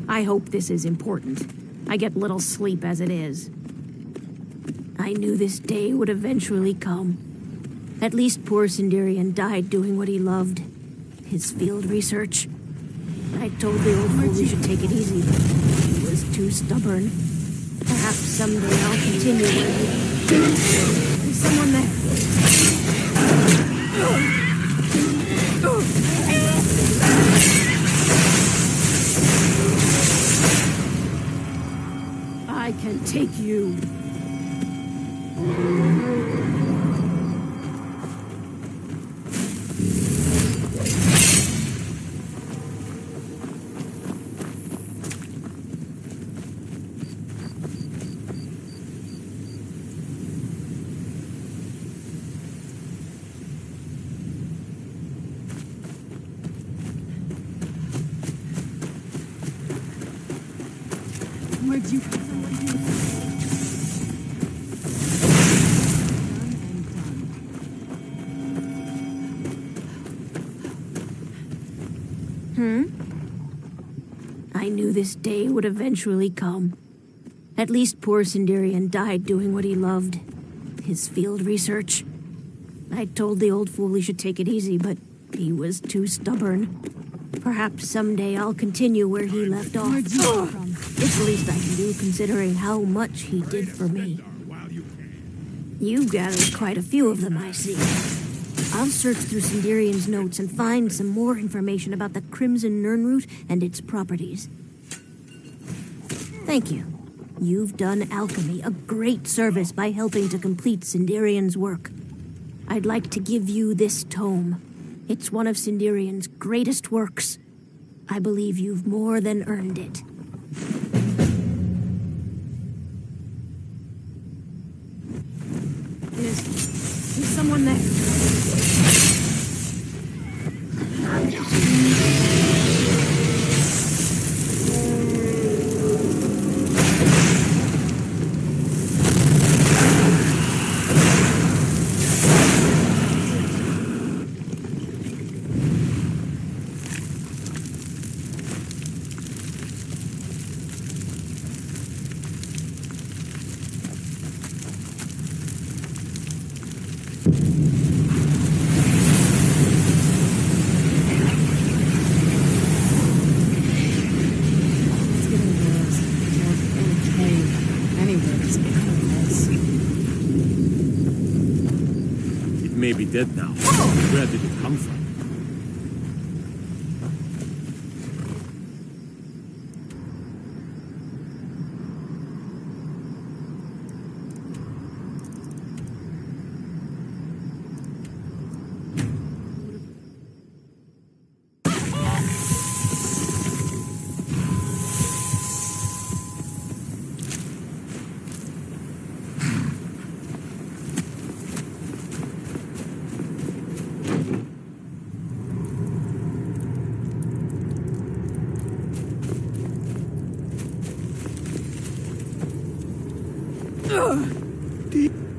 I hope this is important. I get little sleep as it is. I knew this day would eventually come. At least poor Sindarian died doing what he loved. His field research. I told the old fool he should take it easy, but he was too stubborn. Perhaps someday I'll continue where he... There's someone there. I can take you. Where'd you come from? I knew this day would eventually come. At least poor Sindarian died doing what he loved. His field research. I told the old fool he should take it easy, but he was too stubborn. Perhaps someday I'll continue where he left off. It's the least I can do, considering how much he did for me. You've gathered quite a few of them, I see. I'll search through Sindirian's notes and find some more information about the Crimson Nirnroot and its properties. Thank you. You've done alchemy a great service by helping to complete Sindirian's work. I'd like to give you this tome. It's one of Sindirian's greatest works. I believe you've more than earned it. There's someone there. May be dead now. Where did it come from?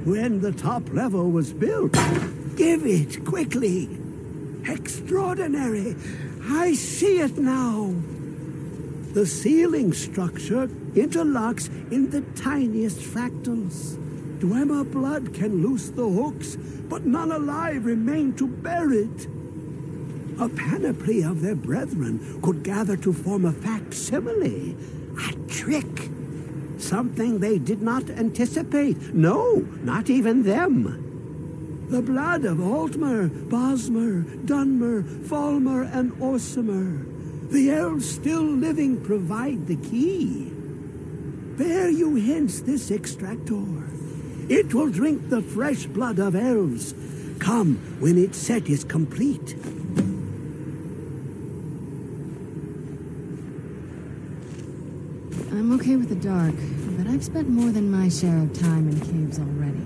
When the top level was built, give it quickly. Extraordinary. I see it now. The ceiling structure interlocks in the tiniest fractals. Dwemer blood can loose the hooks, but none alive remain to bear it. A panoply of their brethren could gather to form a facsimile. A trick. Something they did not anticipate. No, not even them. The blood of Altmer, Bosmer, Dunmer, Falmer, and Orsimer. The elves still living provide the key. Bear you hence this extractor. It will drink the fresh blood of elves. Come when its set is complete. I'm okay with the dark, but I've spent more than my share of time in caves already.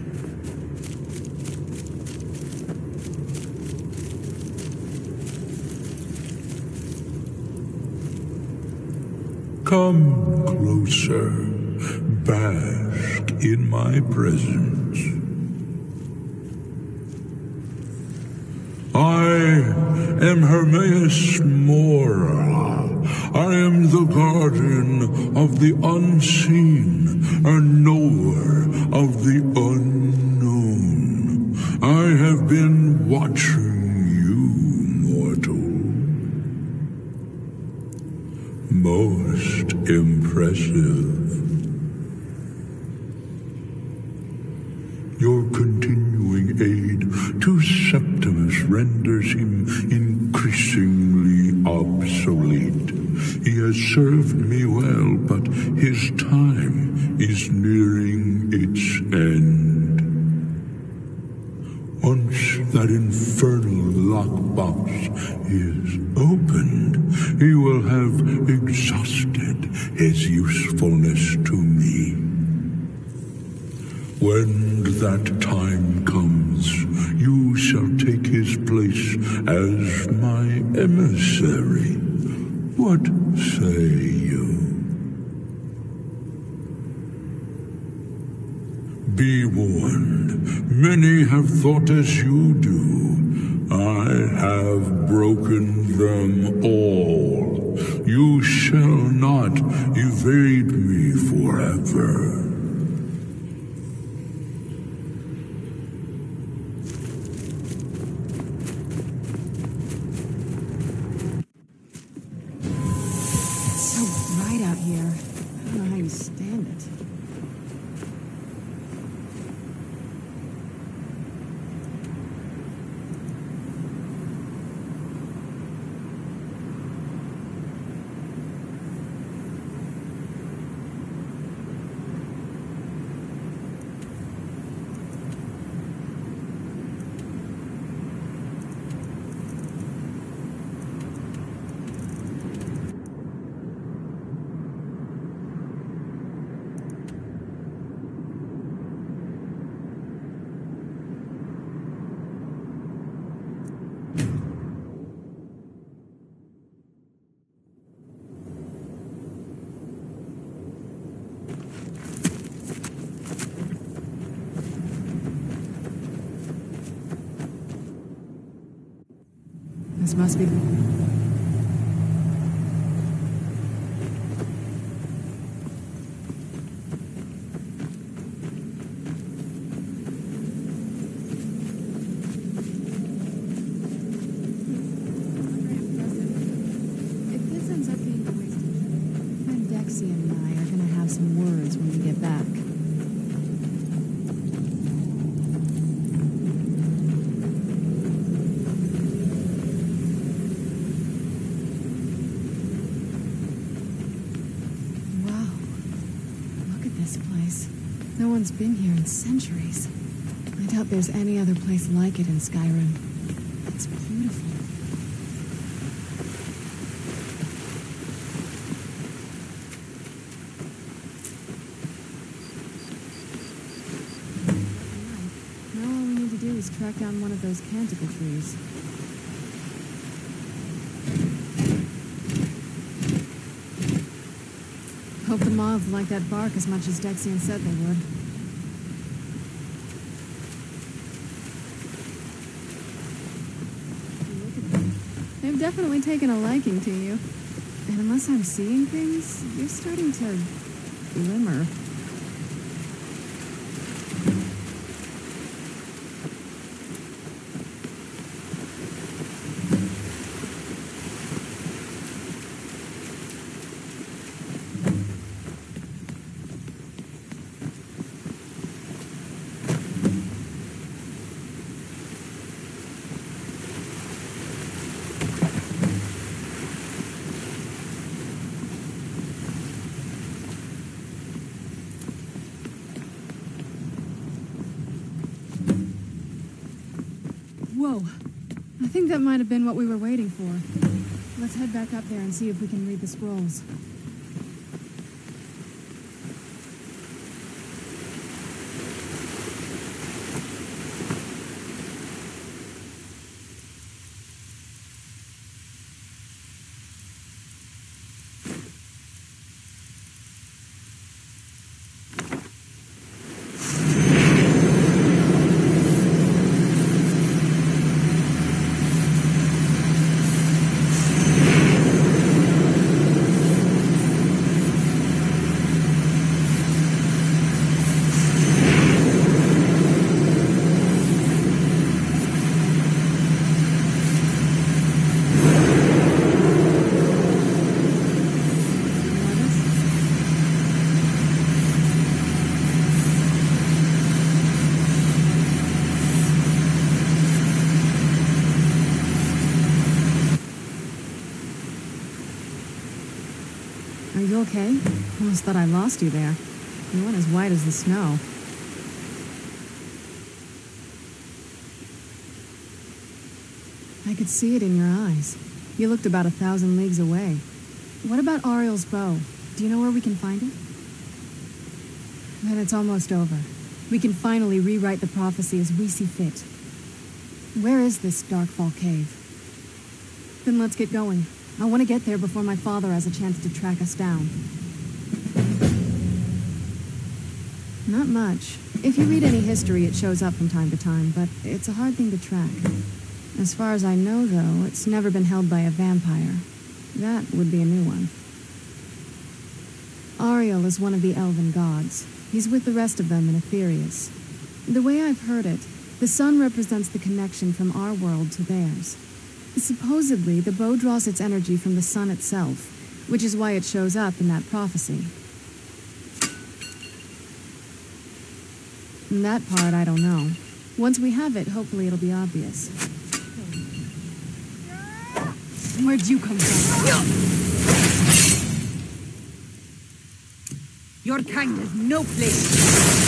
Come closer, bask in my presence. I am Hermaeus Mora. I am the guardian of the unseen, a knower of the unknown. I have been watching you, mortal. Most impressive. Your continuing aid to Septimus renders him increasingly obsolete. He has served me well, but his time is nearing its end. Once that infernal lockbox is opened, he will have exhausted his usefulness to me. When that time comes, you shall take his place as my emissary. What say you? Be warned, many have thought as you do. I have broken them all. You shall not evade me forever. here. I don't know how you stand it. This must be... If this ends up being a waste of time, friend Dexy and I are gonna have some words when we get back. No one's been here in centuries. I doubt there's any other place like it in Skyrim. It's beautiful. Now all we need to do is track down one of those canticle trees. Hope the moths like that bark as much as Dexian said they would. Look at them. They've definitely taken a liking to you. And unless I'm seeing things, you're starting to glimmer. Whoa. I think that might have been what we were waiting for. Let's head back up there and see if we can read the scrolls. Are you okay? Almost thought I lost you there. You went as white as the snow. I could see it in your eyes. You looked about 1,000 leagues away. What about Ariel's bow? Do you know where we can find it? Then it's almost over. We can finally rewrite the prophecy as we see fit. Where is this Darkfall cave? Then let's get going. I want to get there before my father has a chance to track us down. Not much. If you read any history, it shows up from time to time, but it's a hard thing to track. As far as I know, though, it's never been held by a vampire. That would be a new one. Ariel is one of the elven gods. He's with the rest of them in Aetherius. The way I've heard it, the sun represents the connection from our world to theirs. Supposedly, the bow draws its energy from the sun itself, Which is why it shows up in that prophecy. And that part, I don't know. Once we have it, hopefully it'll be obvious. Where'd you come from? Your kind has no place.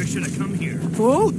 Should have come here. Fool!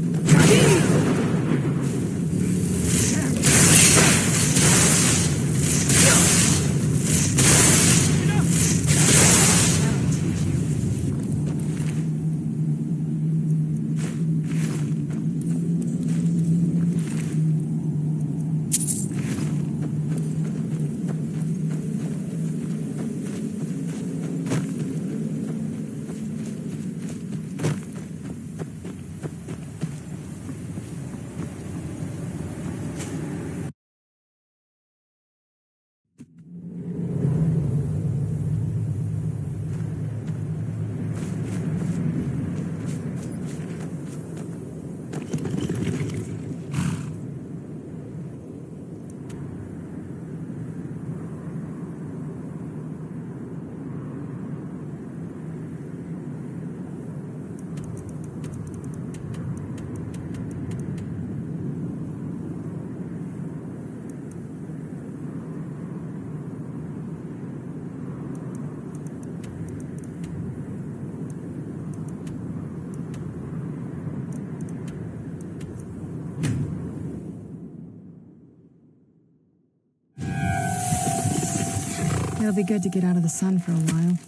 It'll be good to get out of the sun for a while.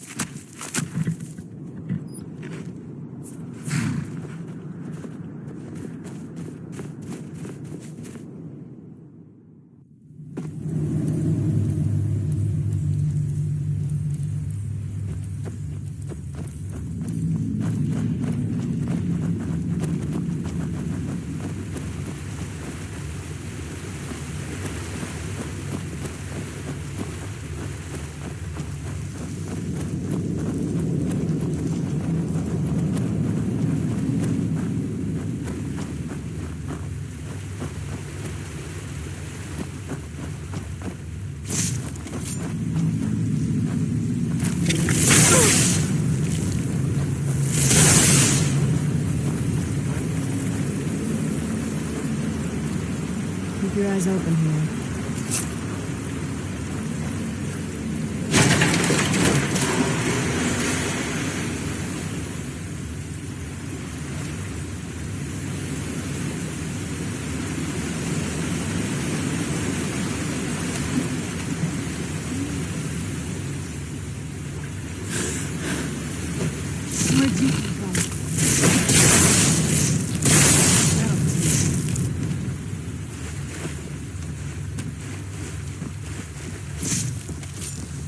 Keep your eyes open here. Where'd you come from?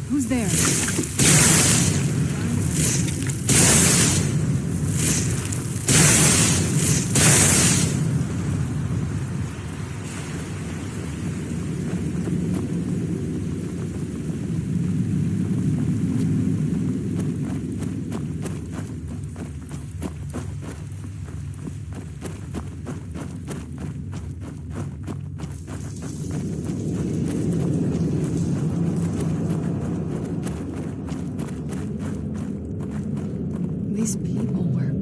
Who's there? These people were...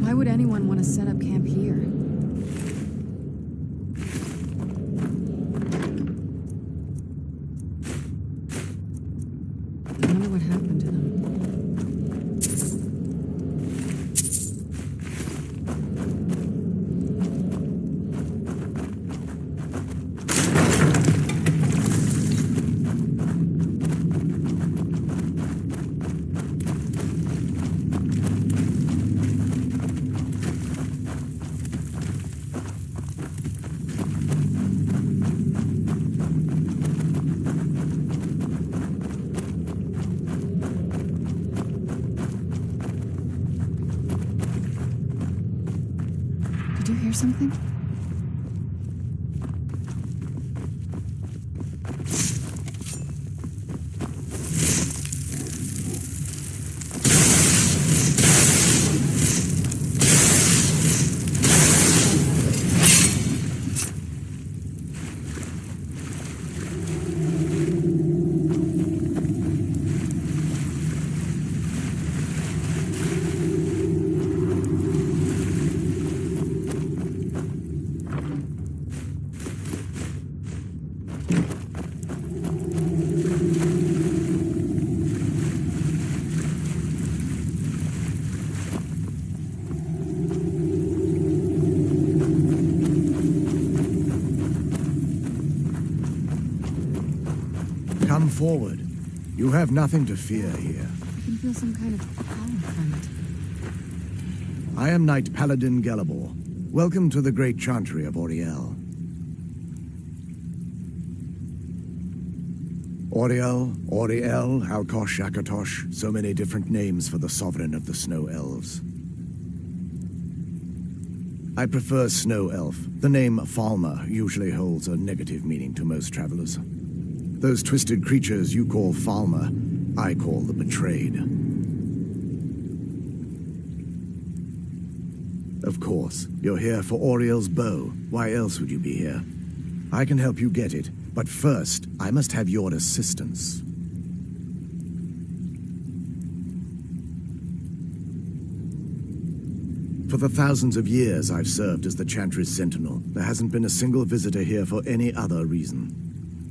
Why would anyone want to set up camp here? I wonder what happened to them. hear something? Come forward. You have nothing to fear here. I can feel some kind of power from it. I am Knight Paladin Gelabor. Welcome to the great chantry of Auriel. Auriel, Alkosh, Akatosh, so many different names for the sovereign of the Snow Elves. I prefer Snow Elf. The name Falmer usually holds a negative meaning to most travelers. Those twisted creatures you call Falmer, I call the Betrayed. Of course, you're here for Auriel's bow. Why else would you be here? I can help you get it, but first, I must have your assistance. For the thousands of years I've served as the Chantry's sentinel, there hasn't been a single visitor here for any other reason.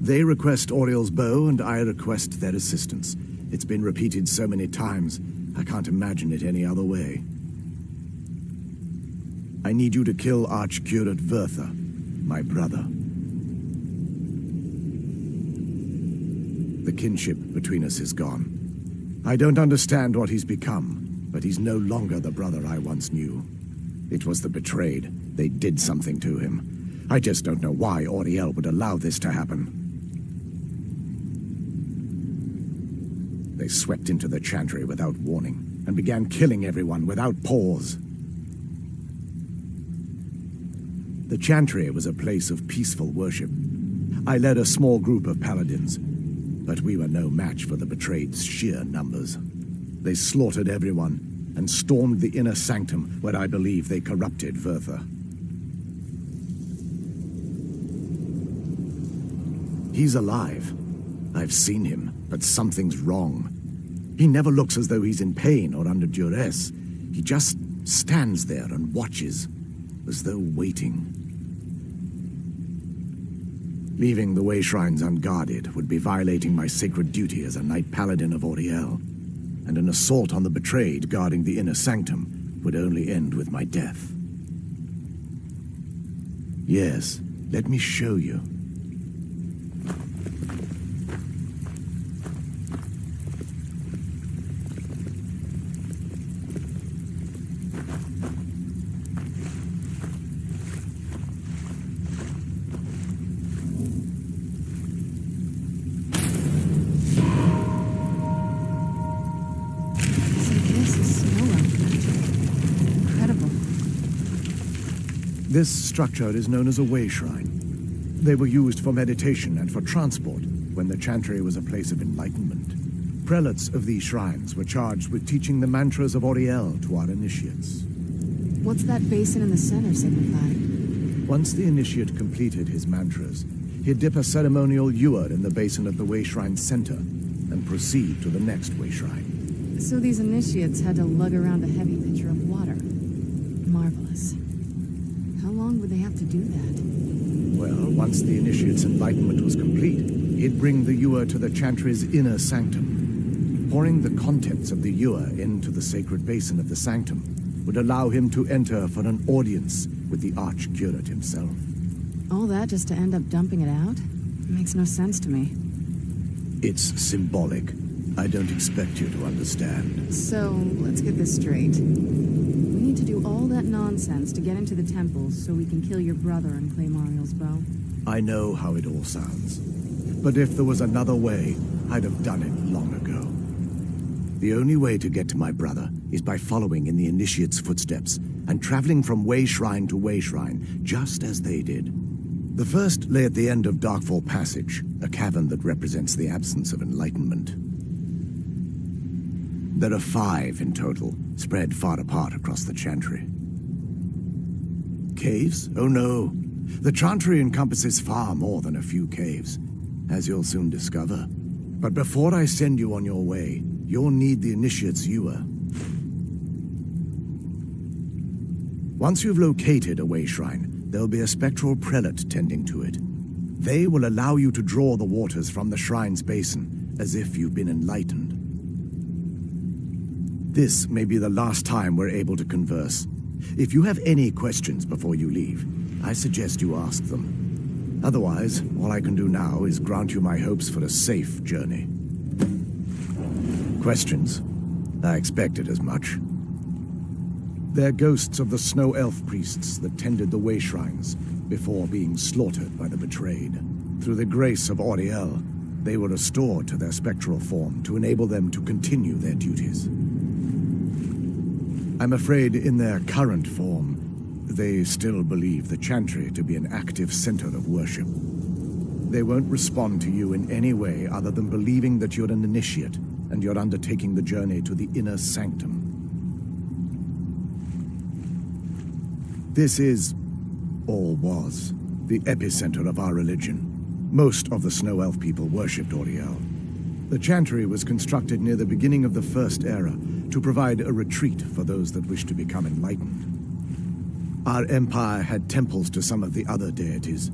They request Auriel's bow, and I request their assistance. It's been repeated so many times, I can't imagine it any other way. I need you to kill Archcurate Vertha, my brother. The kinship between us is gone. I don't understand what he's become, but he's no longer the brother I once knew. It was the Betrayed. They did something to him. I just don't know why Auriel would allow this to happen. They swept into the Chantry without warning, and began killing everyone without pause. The Chantry was a place of peaceful worship. I led a small group of paladins, but we were no match for the Betrayed's sheer numbers. They slaughtered everyone, and stormed the inner sanctum where I believe they corrupted Vertha. He's alive. I've seen him, but something's wrong. He never looks as though he's in pain or under duress. He just stands there and watches, as though waiting. Leaving the way shrines unguarded would be violating my sacred duty as a Knight Paladin of Auriel, and an assault on the Betrayed guarding the inner sanctum would only end with my death. Yes, let me show you. This structure is known as a way shrine. They were used for meditation and for transport when the Chantry was a place of enlightenment. Prelates of these shrines were charged with teaching the mantras of Auriel to our initiates. What's that basin in the center signify? Once the initiate completed his mantras, he'd dip a ceremonial ewer in the basin of the way shrine's center and proceed to the next way shrine. So these initiates had to lug around a heavy pitcher of water. Marvelous. How long would they have to do that? Well, once the initiate's enlightenment was complete, he'd bring the ewer to the Chantry's inner sanctum. Pouring the contents of the ewer into the sacred basin of the sanctum would allow him to enter for an audience with the Archcurate himself. All that just to end up dumping it out? Makes no sense to me. It's symbolic. I don't expect you to understand. So, let's get this straight. We need to do all that nonsense to get into the temples so we can kill your brother and claim Auriel's bow. I know how it all sounds. But if there was another way, I'd have done it long ago. The only way to get to my brother is by following in the Initiate's footsteps and traveling from way shrine to way shrine, just as they did. The first lay at the end of Darkfall Passage, a cavern that represents the absence of enlightenment. There are 5 in total, spread far apart across the Chantry. Caves? Oh no. The Chantry encompasses far more than a few caves, as you'll soon discover. But before I send you on your way, you'll need the Initiate's ewer. Once you've located a way shrine, there'll be a spectral prelate tending to it. They will allow you to draw the waters from the shrine's basin, as if you've been enlightened. This may be the last time we're able to converse. If you have any questions before you leave, I suggest you ask them. Otherwise, all I can do now is grant you my hopes for a safe journey. Questions? I expected as much. They're ghosts of the snow elf priests that tended the way shrines before being slaughtered by the betrayed. Through the grace of Auriel, they were restored to their spectral form to enable them to continue their duties. I'm afraid in their current form, they still believe the Chantry to be an active center of worship. They won't respond to you in any way other than believing that you're an initiate and you're undertaking the journey to the inner sanctum. This is, or was, the epicenter of our religion. Most of the Snow Elf people worshipped Auriel. The Chantry was constructed near the beginning of the First Era to provide a retreat for those that wished to become enlightened. Our empire had temples to some of the other deities.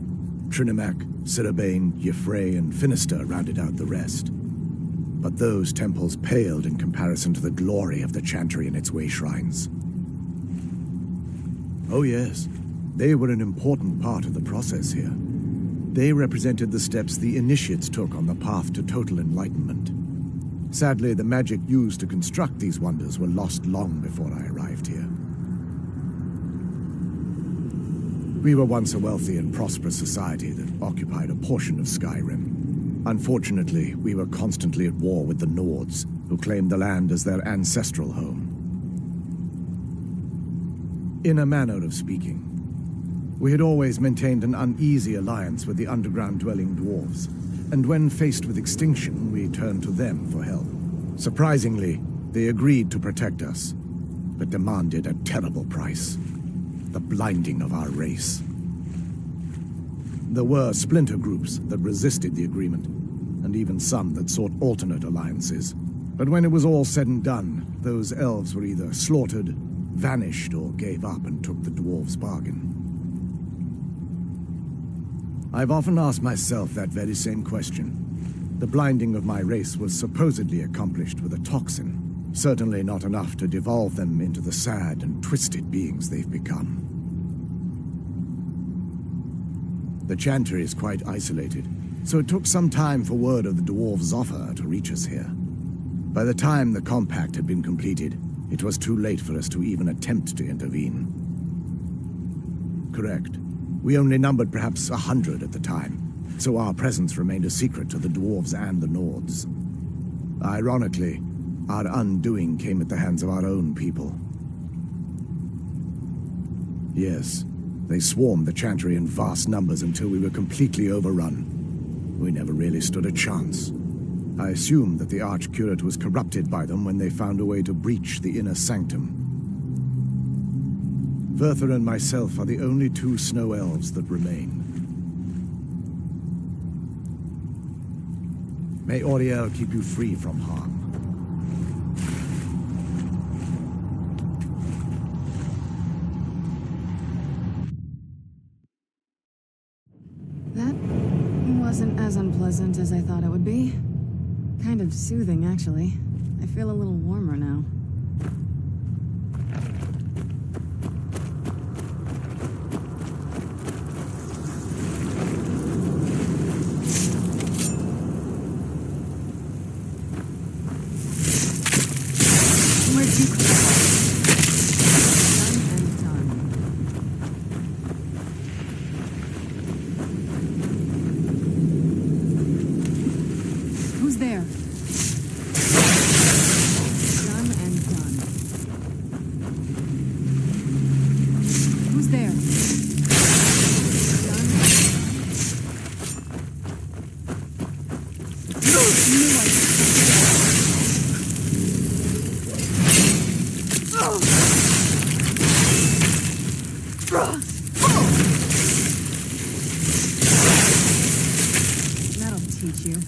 Trinimac, Ciribane, Yffrey, and Finister rounded out the rest. But those temples paled in comparison to the glory of the Chantry and its way shrines. Oh yes, they were an important part of the process here. They represented the steps the initiates took on the path to total enlightenment. Sadly, the magic used to construct these wonders were lost long before I arrived here. We were once a wealthy and prosperous society that occupied a portion of Skyrim. Unfortunately, we were constantly at war with the Nords, who claimed the land as their ancestral home. In a manner of speaking, we had always maintained an uneasy alliance with the underground-dwelling dwarves, and when faced with extinction, we turned to them for help. Surprisingly, they agreed to protect us, but demanded a terrible price: the blinding of our race. There were splinter groups that resisted the agreement, and even some that sought alternate alliances. But when it was all said and done, those elves were either slaughtered, vanished, or gave up and took the dwarves' bargain. I've often asked myself that very same question. The blinding of my race was supposedly accomplished with a toxin, certainly not enough to devolve them into the sad and twisted beings they've become. The Chantry is quite isolated, so it took some time for word of the dwarves' offer to reach us here. By the time the compact had been completed, it was too late for us to even attempt to intervene. Correct. We only numbered perhaps 100 at the time, so our presence remained a secret to the dwarves and the Nords. Ironically, our undoing came at the hands of our own people. Yes, they swarmed the Chantry in vast numbers until we were completely overrun. We never really stood a chance. I assumed that the Archcurate was corrupted by them when they found a way to breach the inner sanctum. Verther and myself are the only 2 snow elves that remain. May Auriel keep you free from harm. That wasn't as unpleasant as I thought it would be. Kind of soothing, actually. I feel a little warmer now. Who's there? That'll teach you.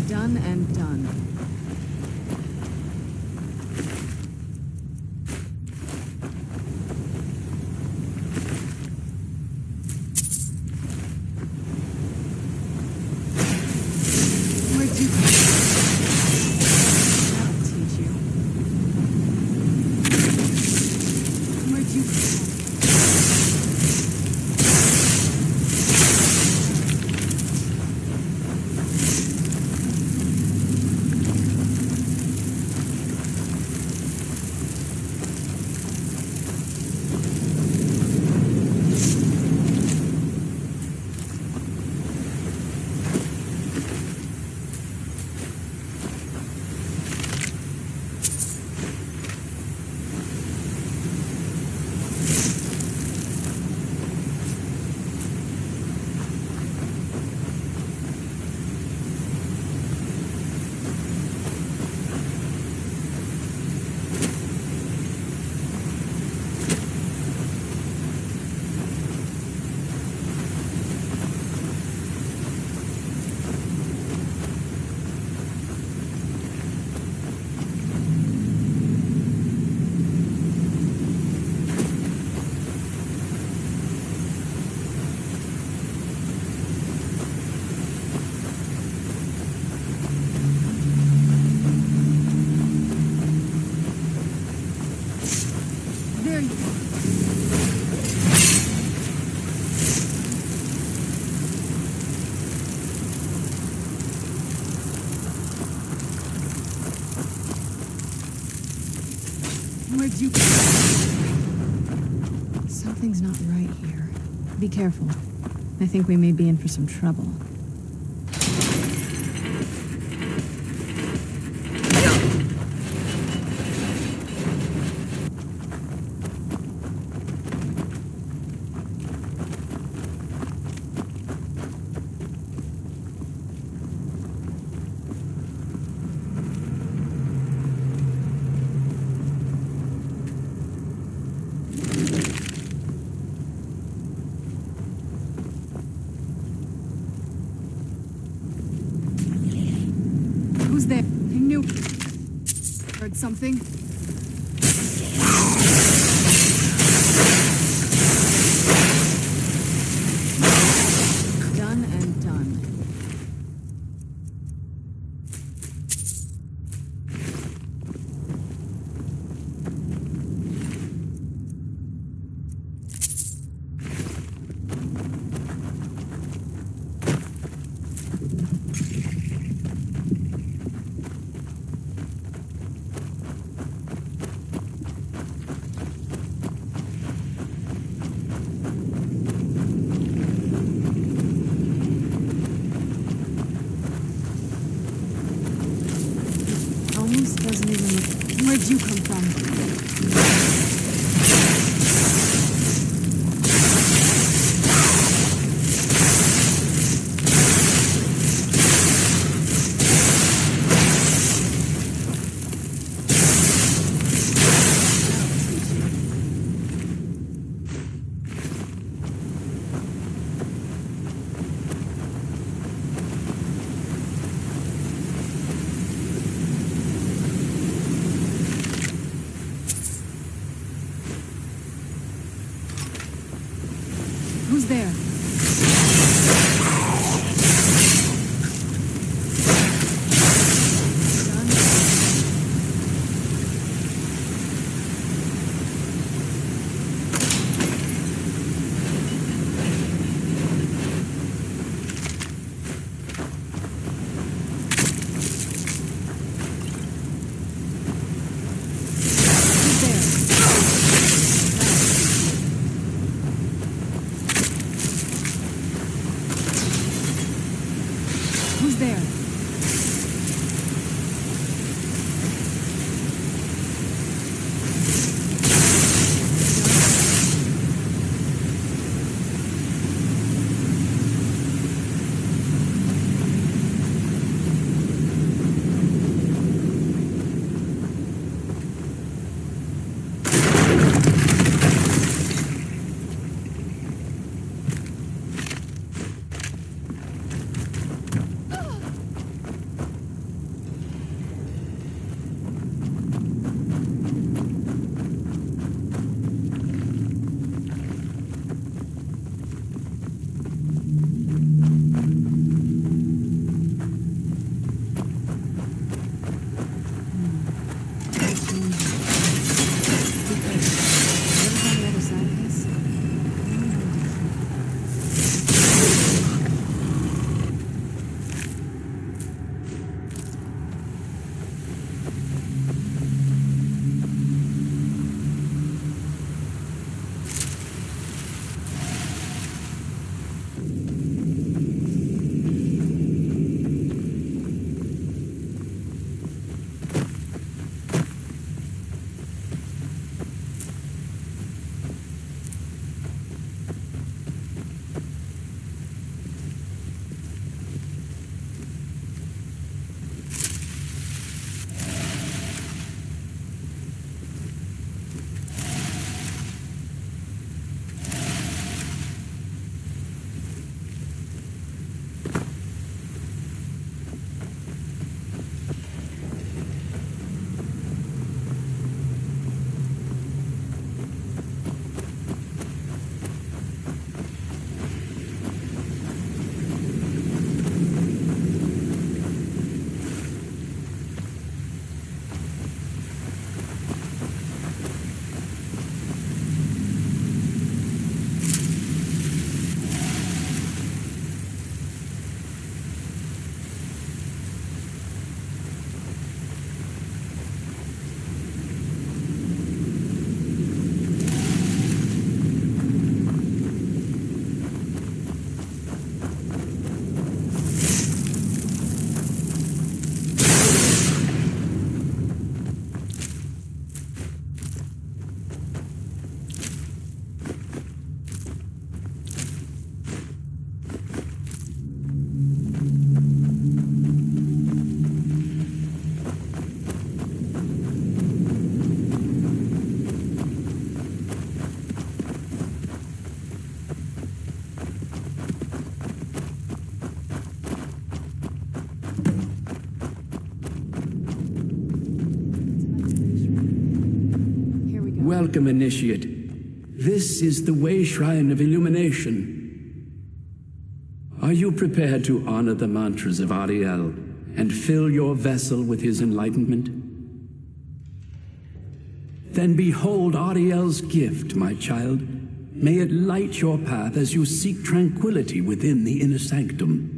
Done and done. Where'd you go? That'll teach you. Where'd you go? Where'd you go? Something's not right here. Be careful. I think we may be in for some trouble. Who's there? I knew. Heard something? Done and done. Almost doesn't even look. Where'd you come from? Who's there? Who's there? Welcome, Initiate. This is the Way Shrine of Illumination. Are you prepared to honor the mantras of Ariel and fill your vessel with his enlightenment? Then behold Ariel's gift, my child. May it light your path as you seek tranquility within the inner sanctum.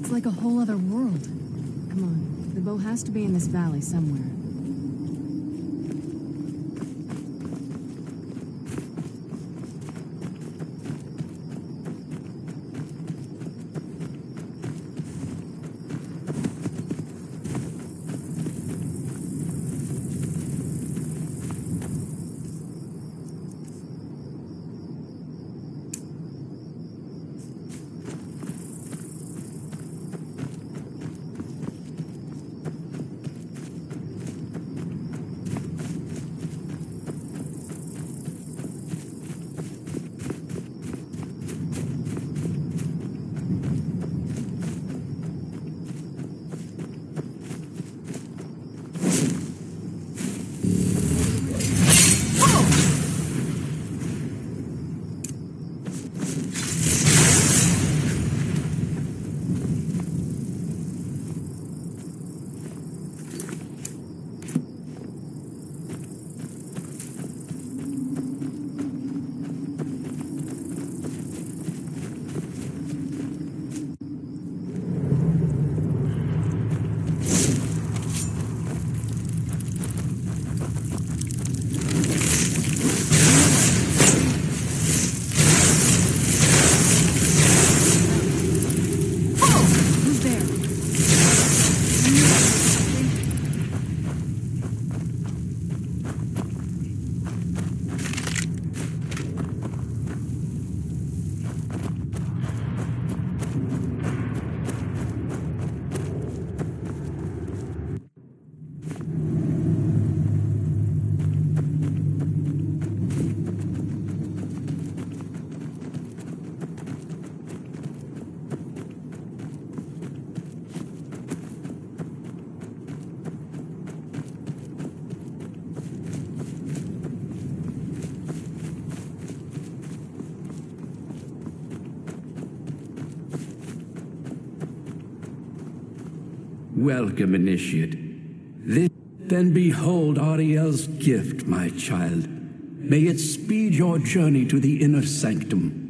It's like a whole other world. Come on, the bow has to be in this valley somewhere. Welcome, initiate. Then behold Ariel's gift, my child. May it speed your journey to the inner sanctum.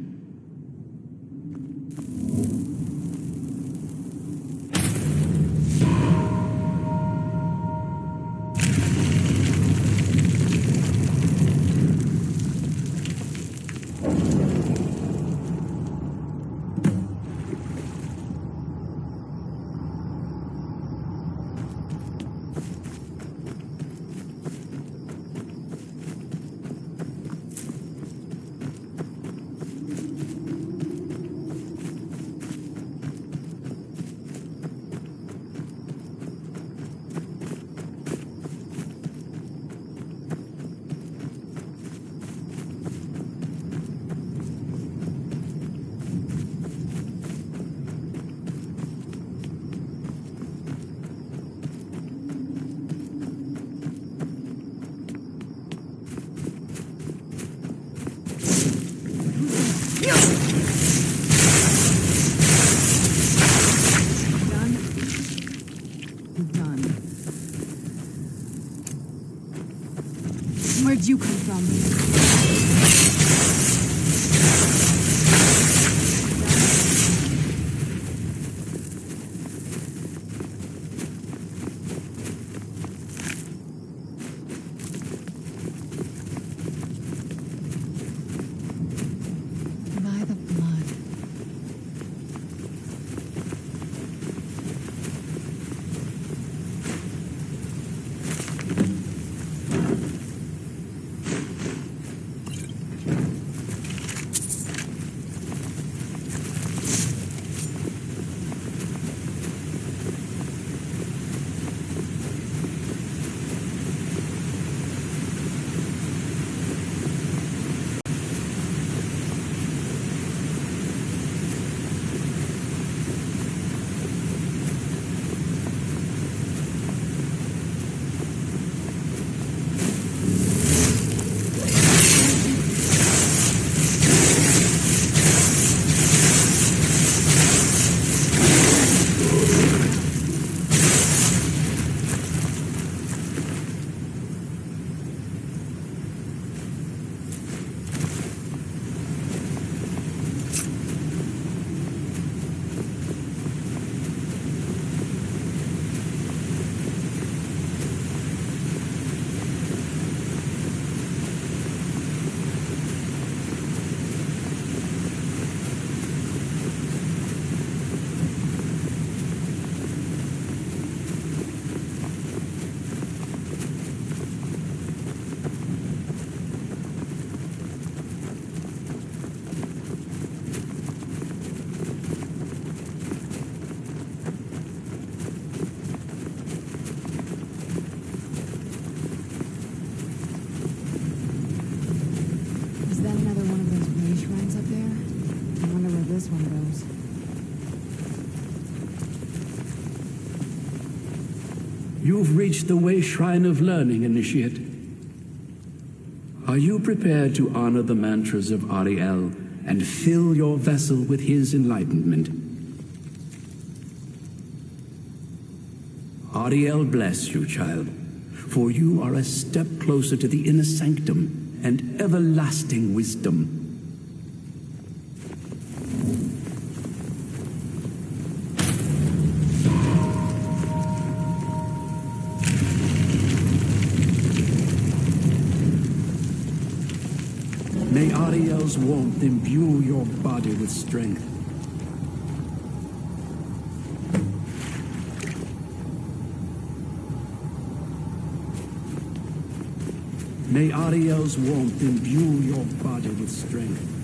Where'd you come from? By the blood. You've reached the Way Shrine of Learning, Initiate. Are you prepared to honor the mantras of Ariel and fill your vessel with his enlightenment? Ariel bless you, child, for you are a step closer to the inner sanctum and everlasting wisdom. May Ariel's warmth imbue your body with strength. May Ariel's warmth imbue your body with strength.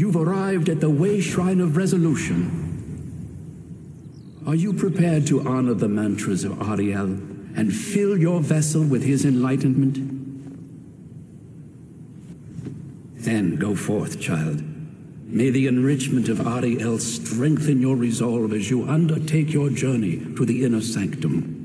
You've arrived at the Way Shrine of Resolution. Are you prepared to honor the mantras of Ariel and fill your vessel with his enlightenment? Then go forth, child. May the enrichment of Ariel strengthen your resolve as you undertake your journey to the inner sanctum.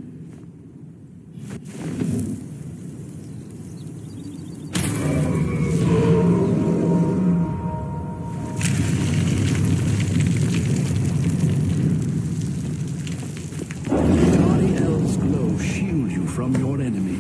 Ariel's glow shield you from your enemy.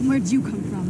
Where'd you come from?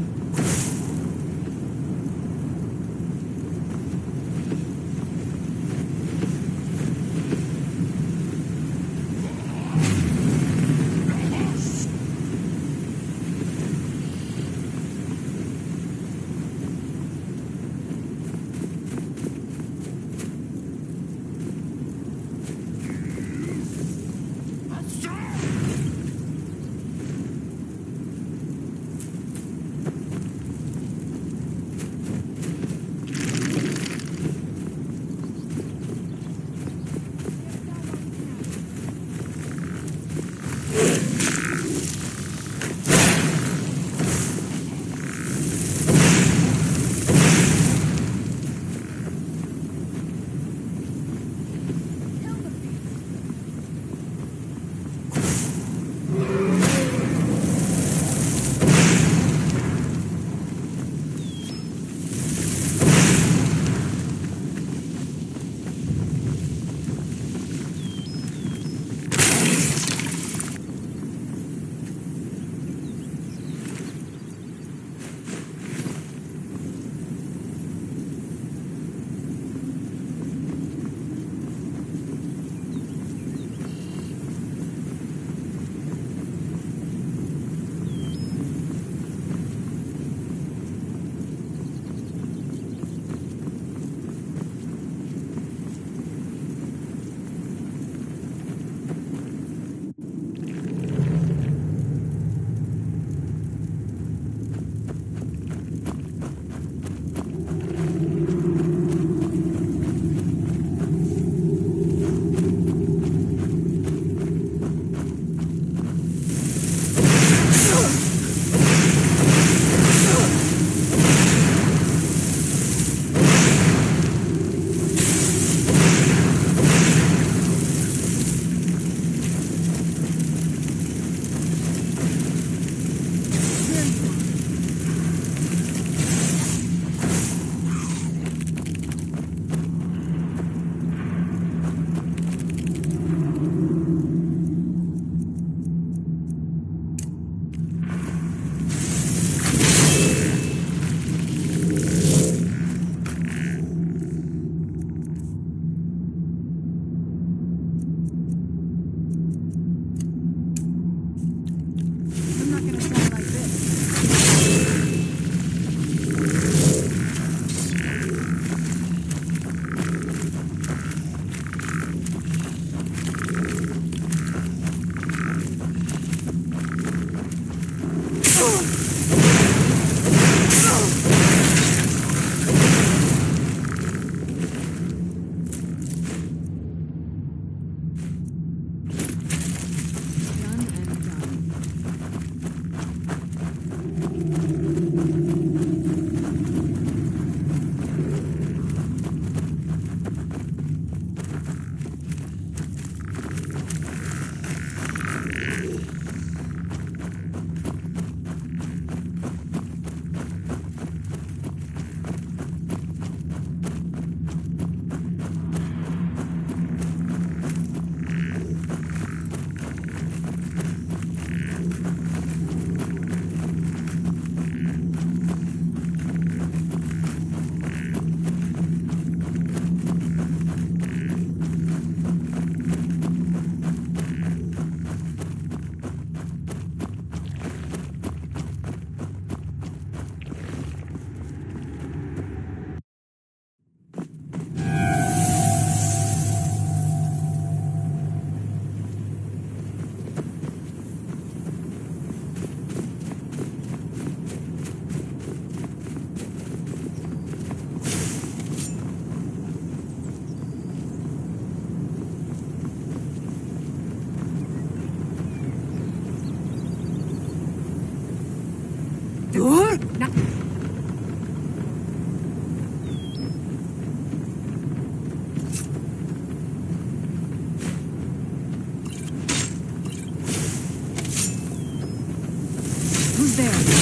Who's there?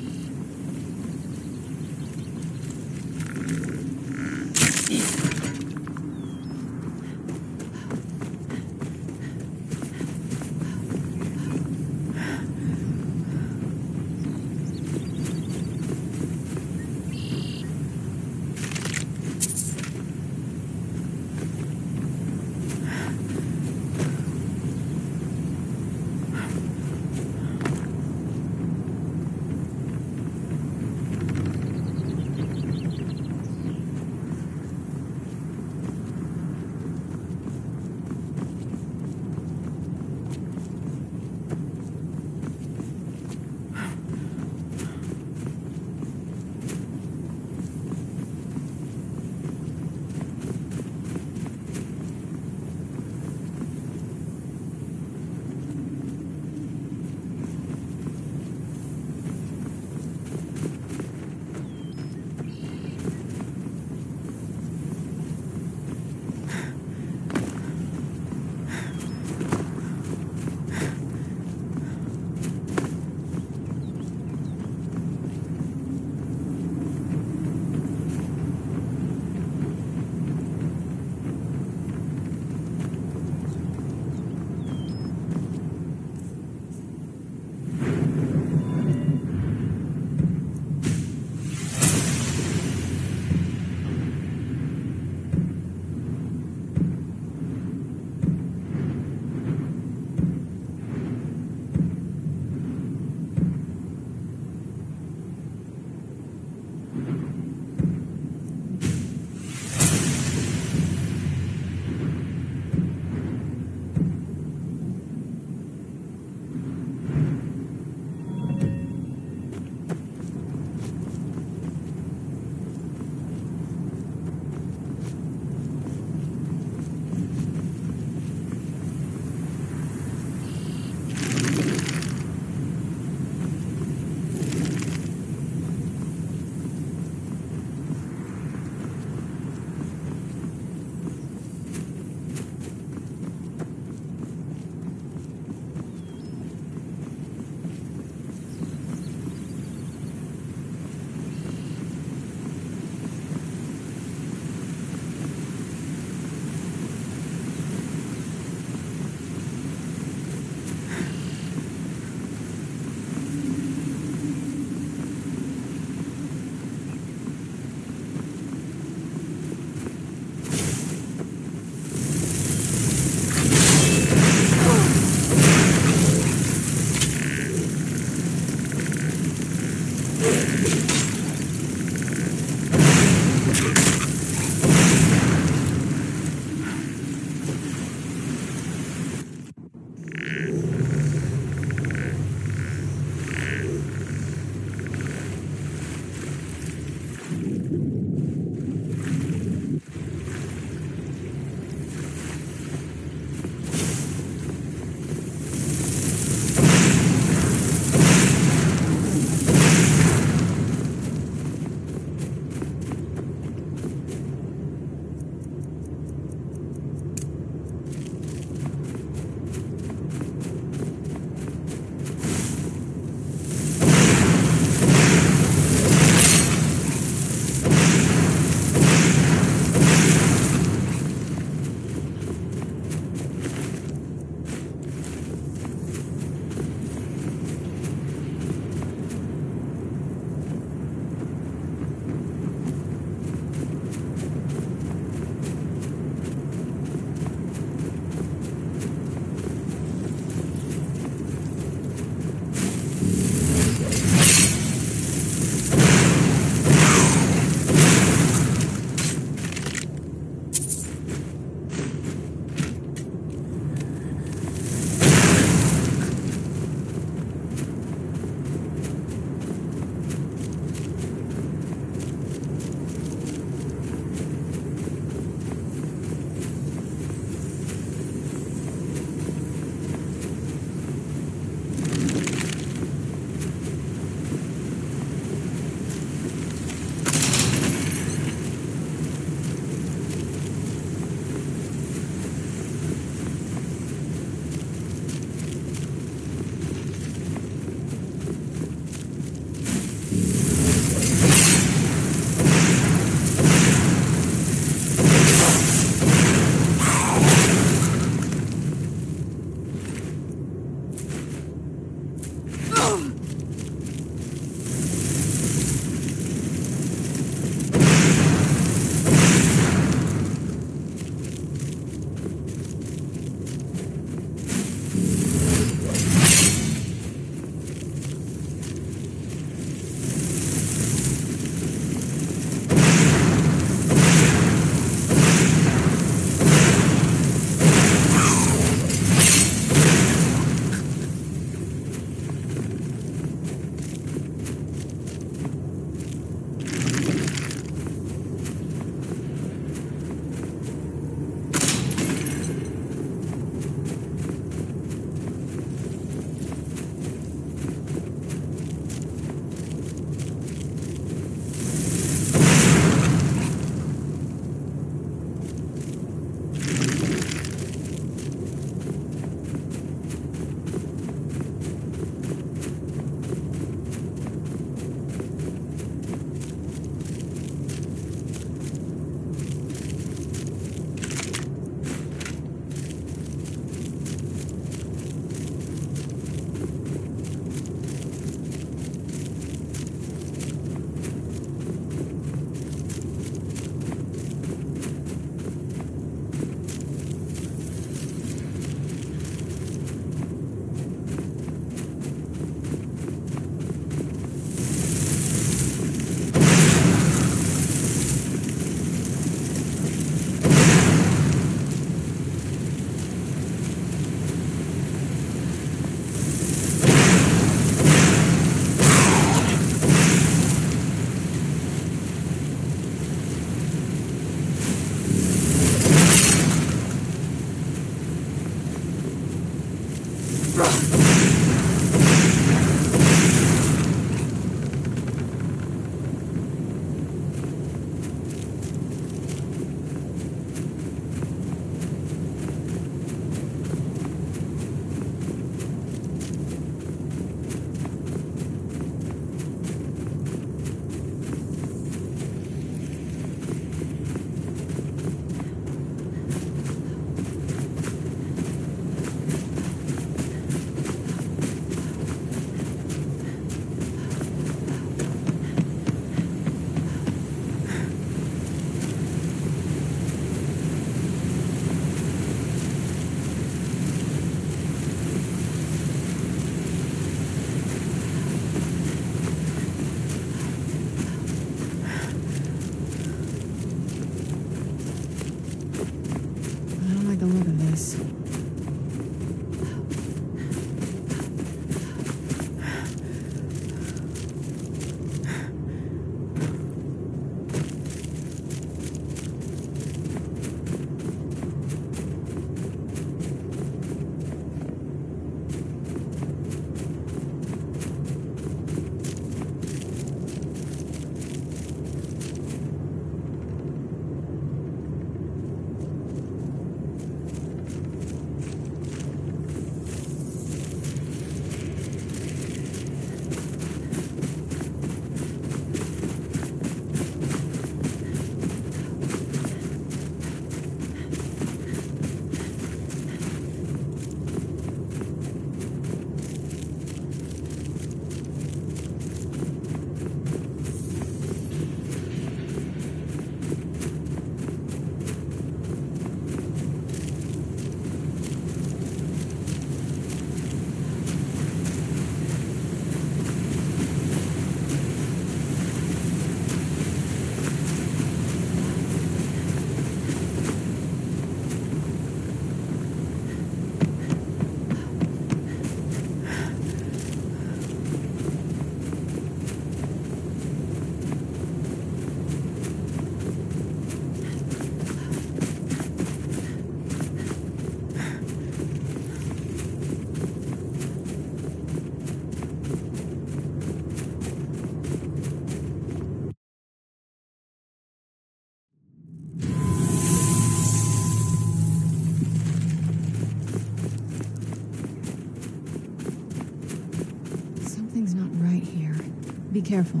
Be careful.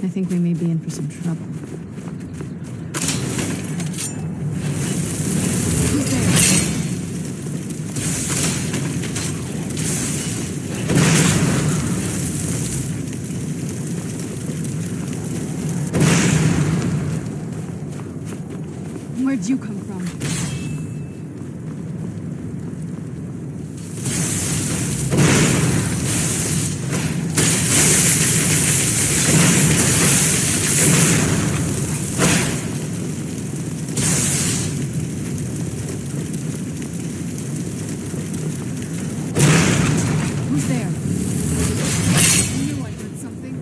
I think we may be in for some trouble. Who's there? Where'd you come from? Who's there? I knew I heard something.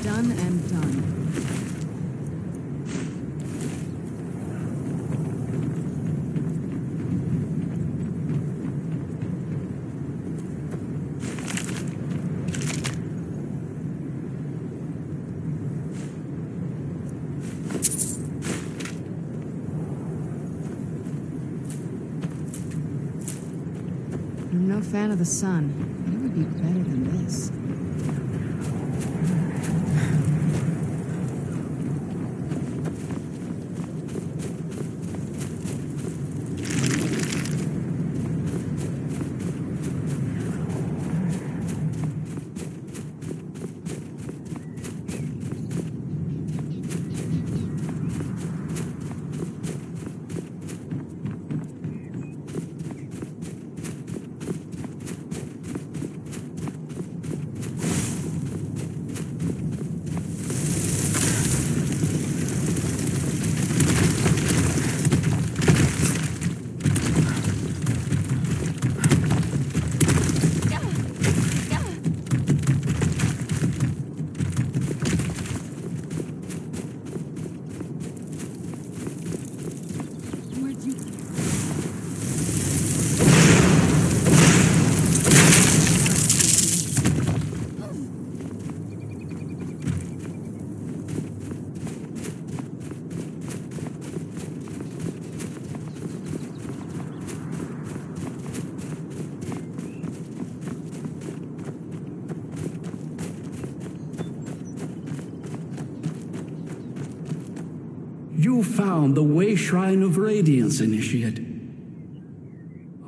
Done and done. I'm no fan of the sun, but it would be better than this. You found the Way Shrine of Radiance, Initiate.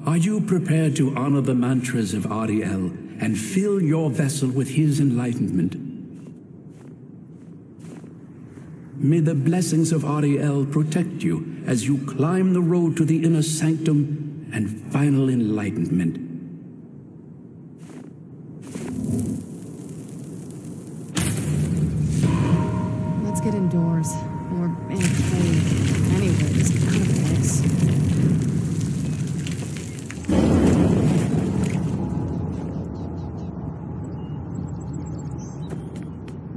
Are you prepared to honor the mantras of Ariel and fill your vessel with his enlightenment? May the blessings of Ariel protect you as you climb the road to the inner sanctum and final enlightenment. Let's get indoors. Or in a cave. Anywhere, just out of this.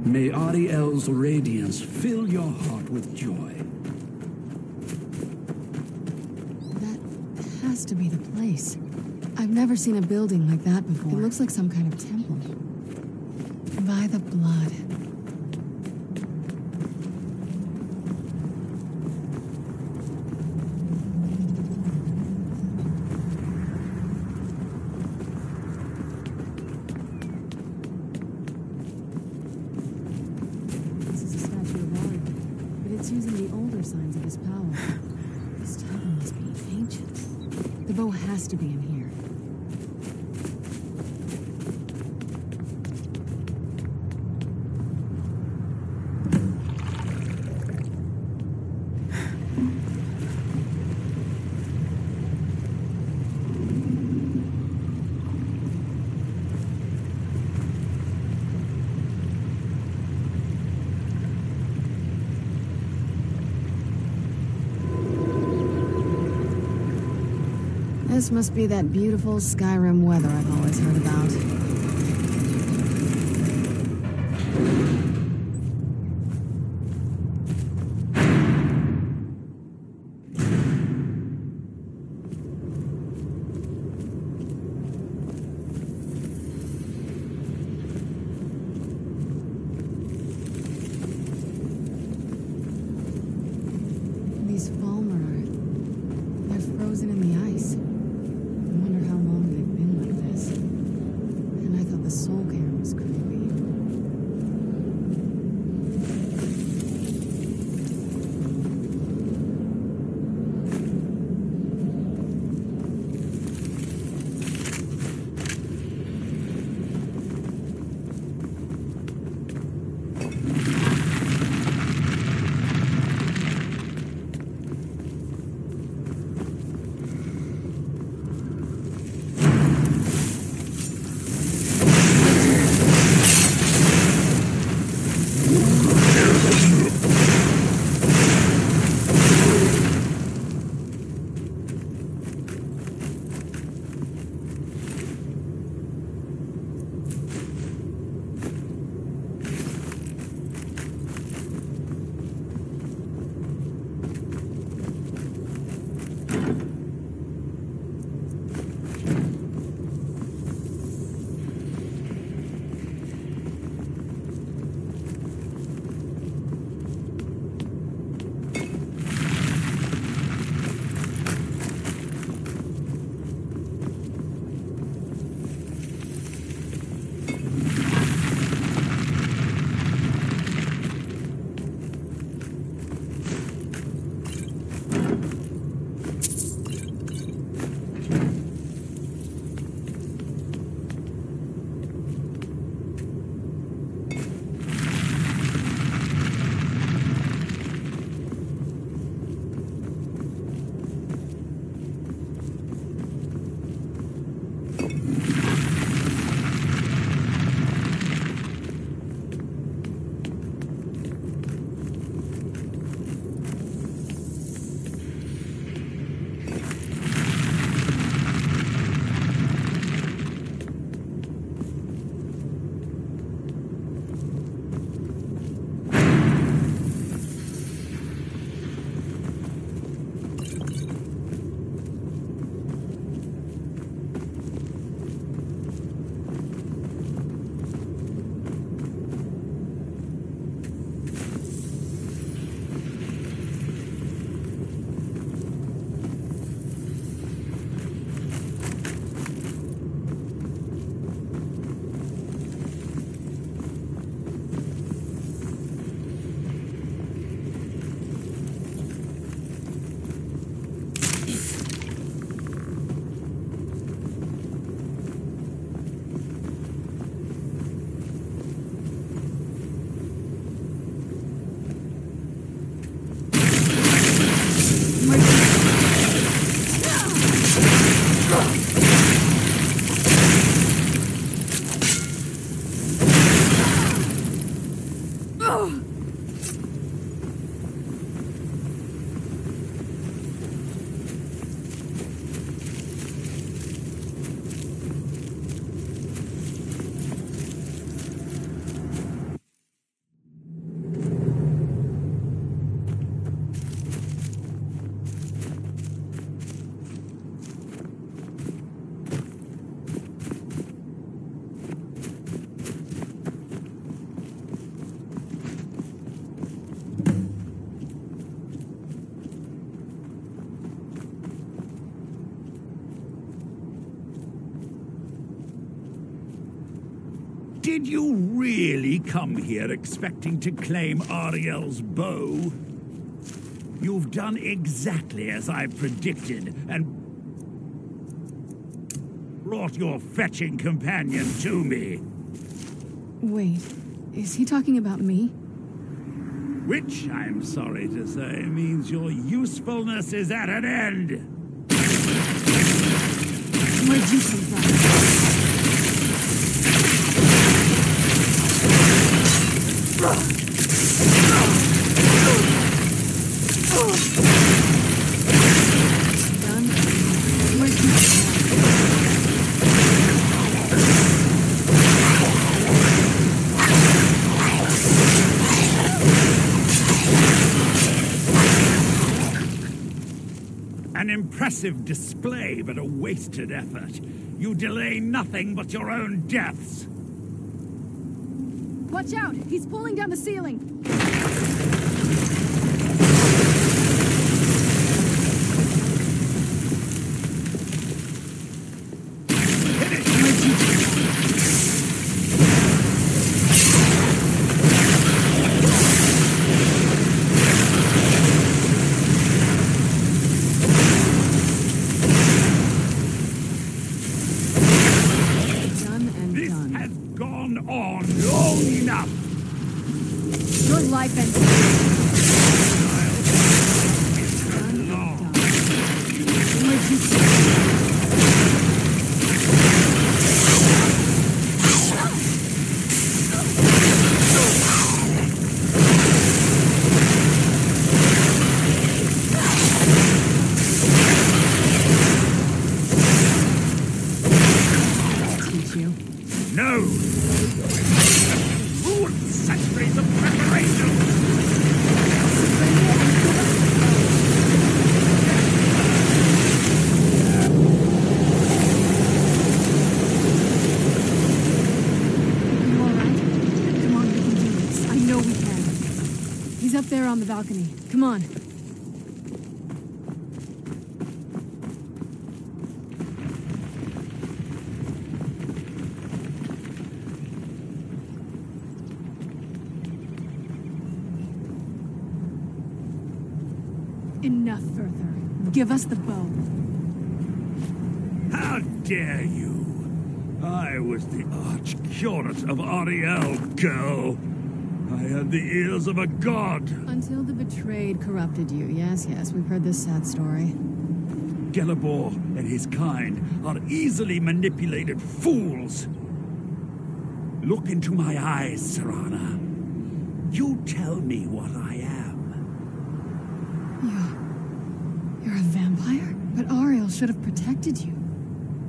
May Ariel's radiance fill your heart with joy. That has to be the place. I've never seen a building like that before. It looks like some kind of temple. By the blood. It's using the older signs of his power. This temple must be ancient. The bow has to be in here. This must be that beautiful Skyrim weather I've always heard about. These Falmer they're frozen in the ice. I wonder how long they've been like this. And I thought the soul cairn was creepy. Did you really come here expecting to claim Ariel's bow? You've done exactly as I predicted, and brought your fetching companion to me. Wait, is he talking about me? Which, I'm sorry to say, means your usefulness is at an end. Where'd you come from? Done? Where'd you An impressive display, but a wasted effort. You delay nothing but your own deaths. Watch out! He's pulling down the ceiling! Your life ends teach you. No! Ruined centuries of preparation! You all right? Come on, we can do this. I know we can. He's up there on the balcony. Come on. Enough further. Give us the bow. How dare you! I was the arch-curate of Ariel, girl. I had the ears of a god. Until the betrayed corrupted you. Yes, we've heard this sad story. Gelibor and his kind are easily manipulated fools. Look into my eyes, Serana. You tell me what I am. You're a vampire? But Ariel should have protected you.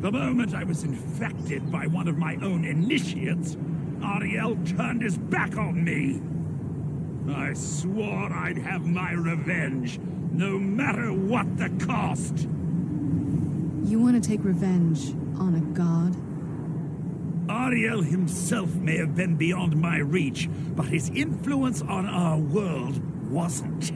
The moment I was infected by one of my own initiates, Ariel turned his back on me. I swore I'd have my revenge, no matter what the cost. You want to take revenge on a god? Ariel himself may have been beyond my reach, but his influence on our world wasn't.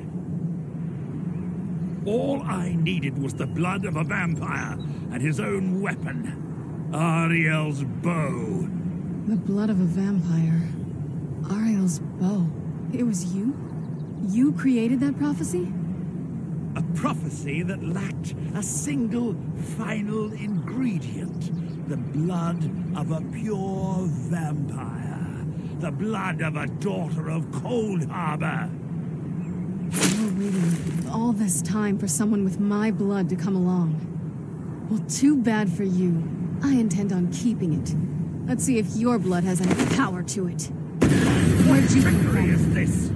All I needed was the blood of a vampire and his own weapon, Ariel's bow. The blood of a vampire. Ariel's bow. It was you? You created that prophecy? A prophecy that lacked a single final ingredient. The blood of a pure vampire. The blood of a daughter of Cold Harbor. You're waiting all this time for someone with my blood to come along. Well, too bad for you. I intend on keeping it. Let's see if your blood has any power to it. Where'd you come from? Is this?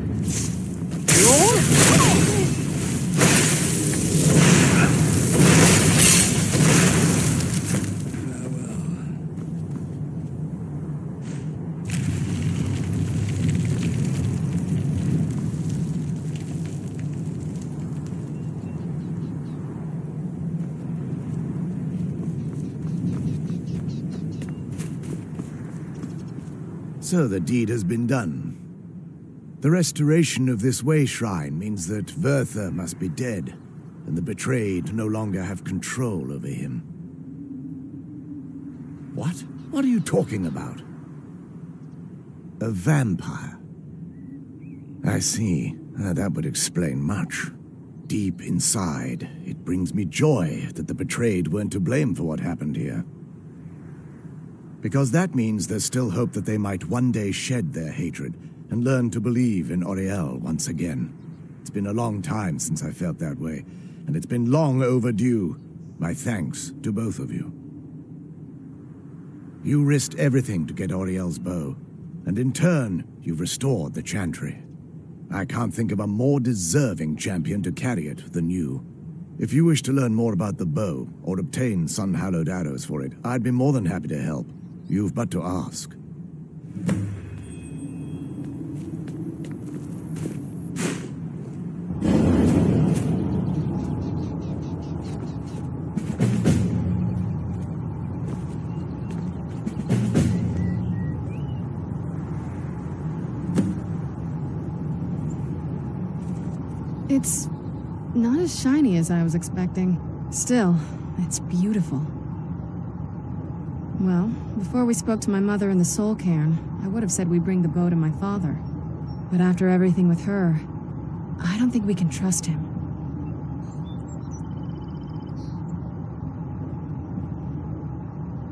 So the deed has been done. The restoration of this way shrine means that Vertha must be dead, and the betrayed no longer have control over him. What? What are you talking about? A vampire. I see. That would explain much. Deep inside, it brings me joy that the betrayed weren't to blame for what happened here. Because that means there's still hope that they might one day shed their hatred and learn to believe in Oriel once again. It's been a long time since I felt that way, and it's been long overdue. My thanks to both of you. You risked everything to get Oriel's bow, and in turn, you've restored the Chantry. I can't think of a more deserving champion to carry it than you. If you wish to learn more about the bow, or obtain sun-hallowed arrows for it, I'd be more than happy to help. You've but to ask. It's not as shiny as I was expecting. Still, it's beautiful. Well, before we spoke to my mother in the soul cairn, I would have said we bring the bow to my father. But after everything with her, I don't think we can trust him.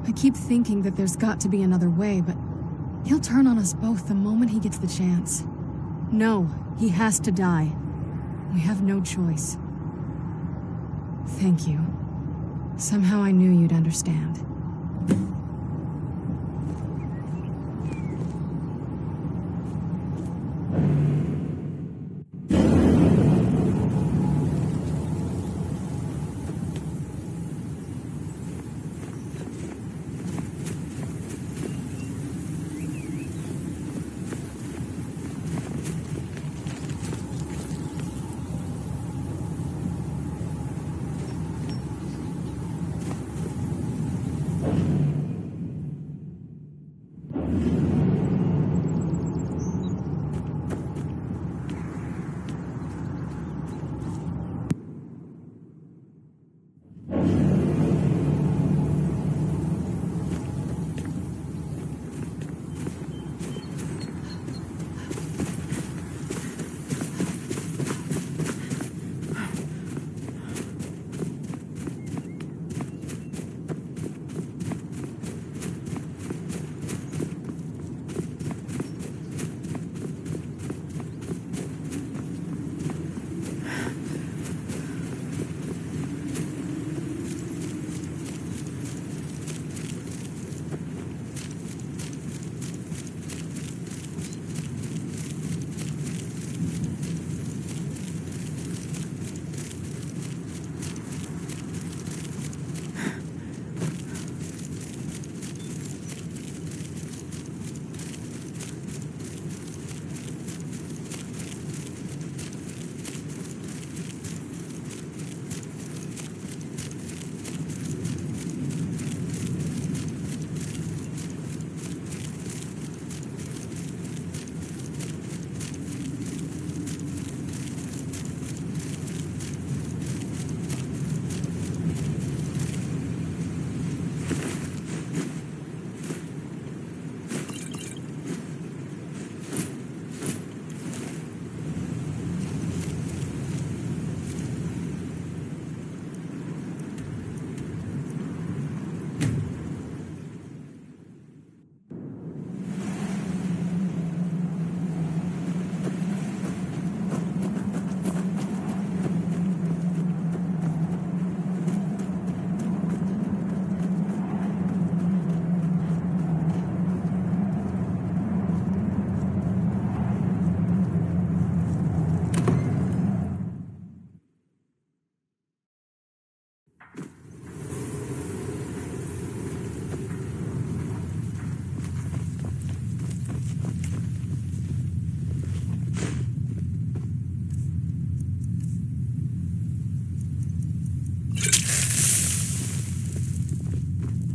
I keep thinking that there's got to be another way, but he'll turn on us both the moment he gets the chance. No, he has to die. We have no choice. Thank you. Somehow I knew you'd understand.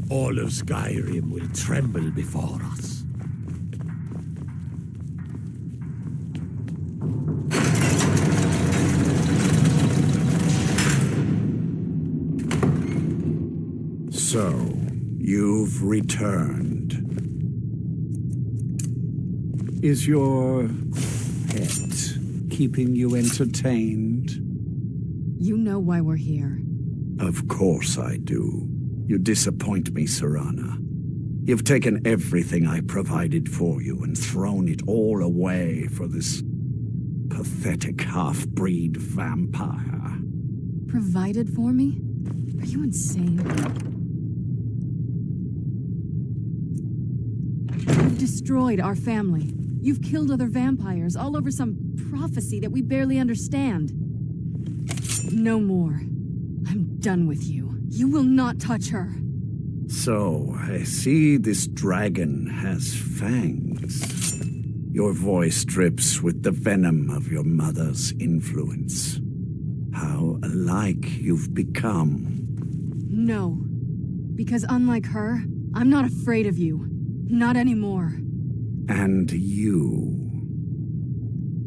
All of Skyrim will tremble before us. So, you've returned. Is your pet keeping you entertained? You know why we're here. Of course I do. You disappoint me, Serana. You've taken everything I provided for you and thrown it all away for this pathetic half-breed vampire. Provided for me? Are you insane? You've destroyed our family. You've killed other vampires all over some prophecy that we barely understand. No more. I'm done with you. You will not touch her. So, I see this dragon has fangs. Your voice drips with the venom of your mother's influence. How alike you've become. No. Because unlike her, I'm not afraid of you. Not anymore. And you.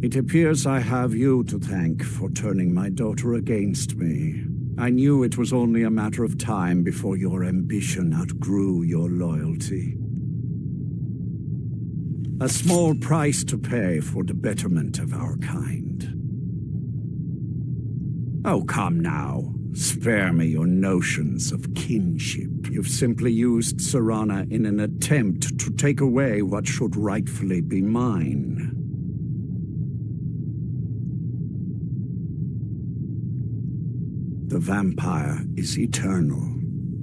It appears I have you to thank for turning my daughter against me. I knew it was only a matter of time before your ambition outgrew your loyalty. A small price to pay for the betterment of our kind. Oh, come now. Spare me your notions of kinship. You've simply used Serana in an attempt to take away what should rightfully be mine. The vampire is eternal,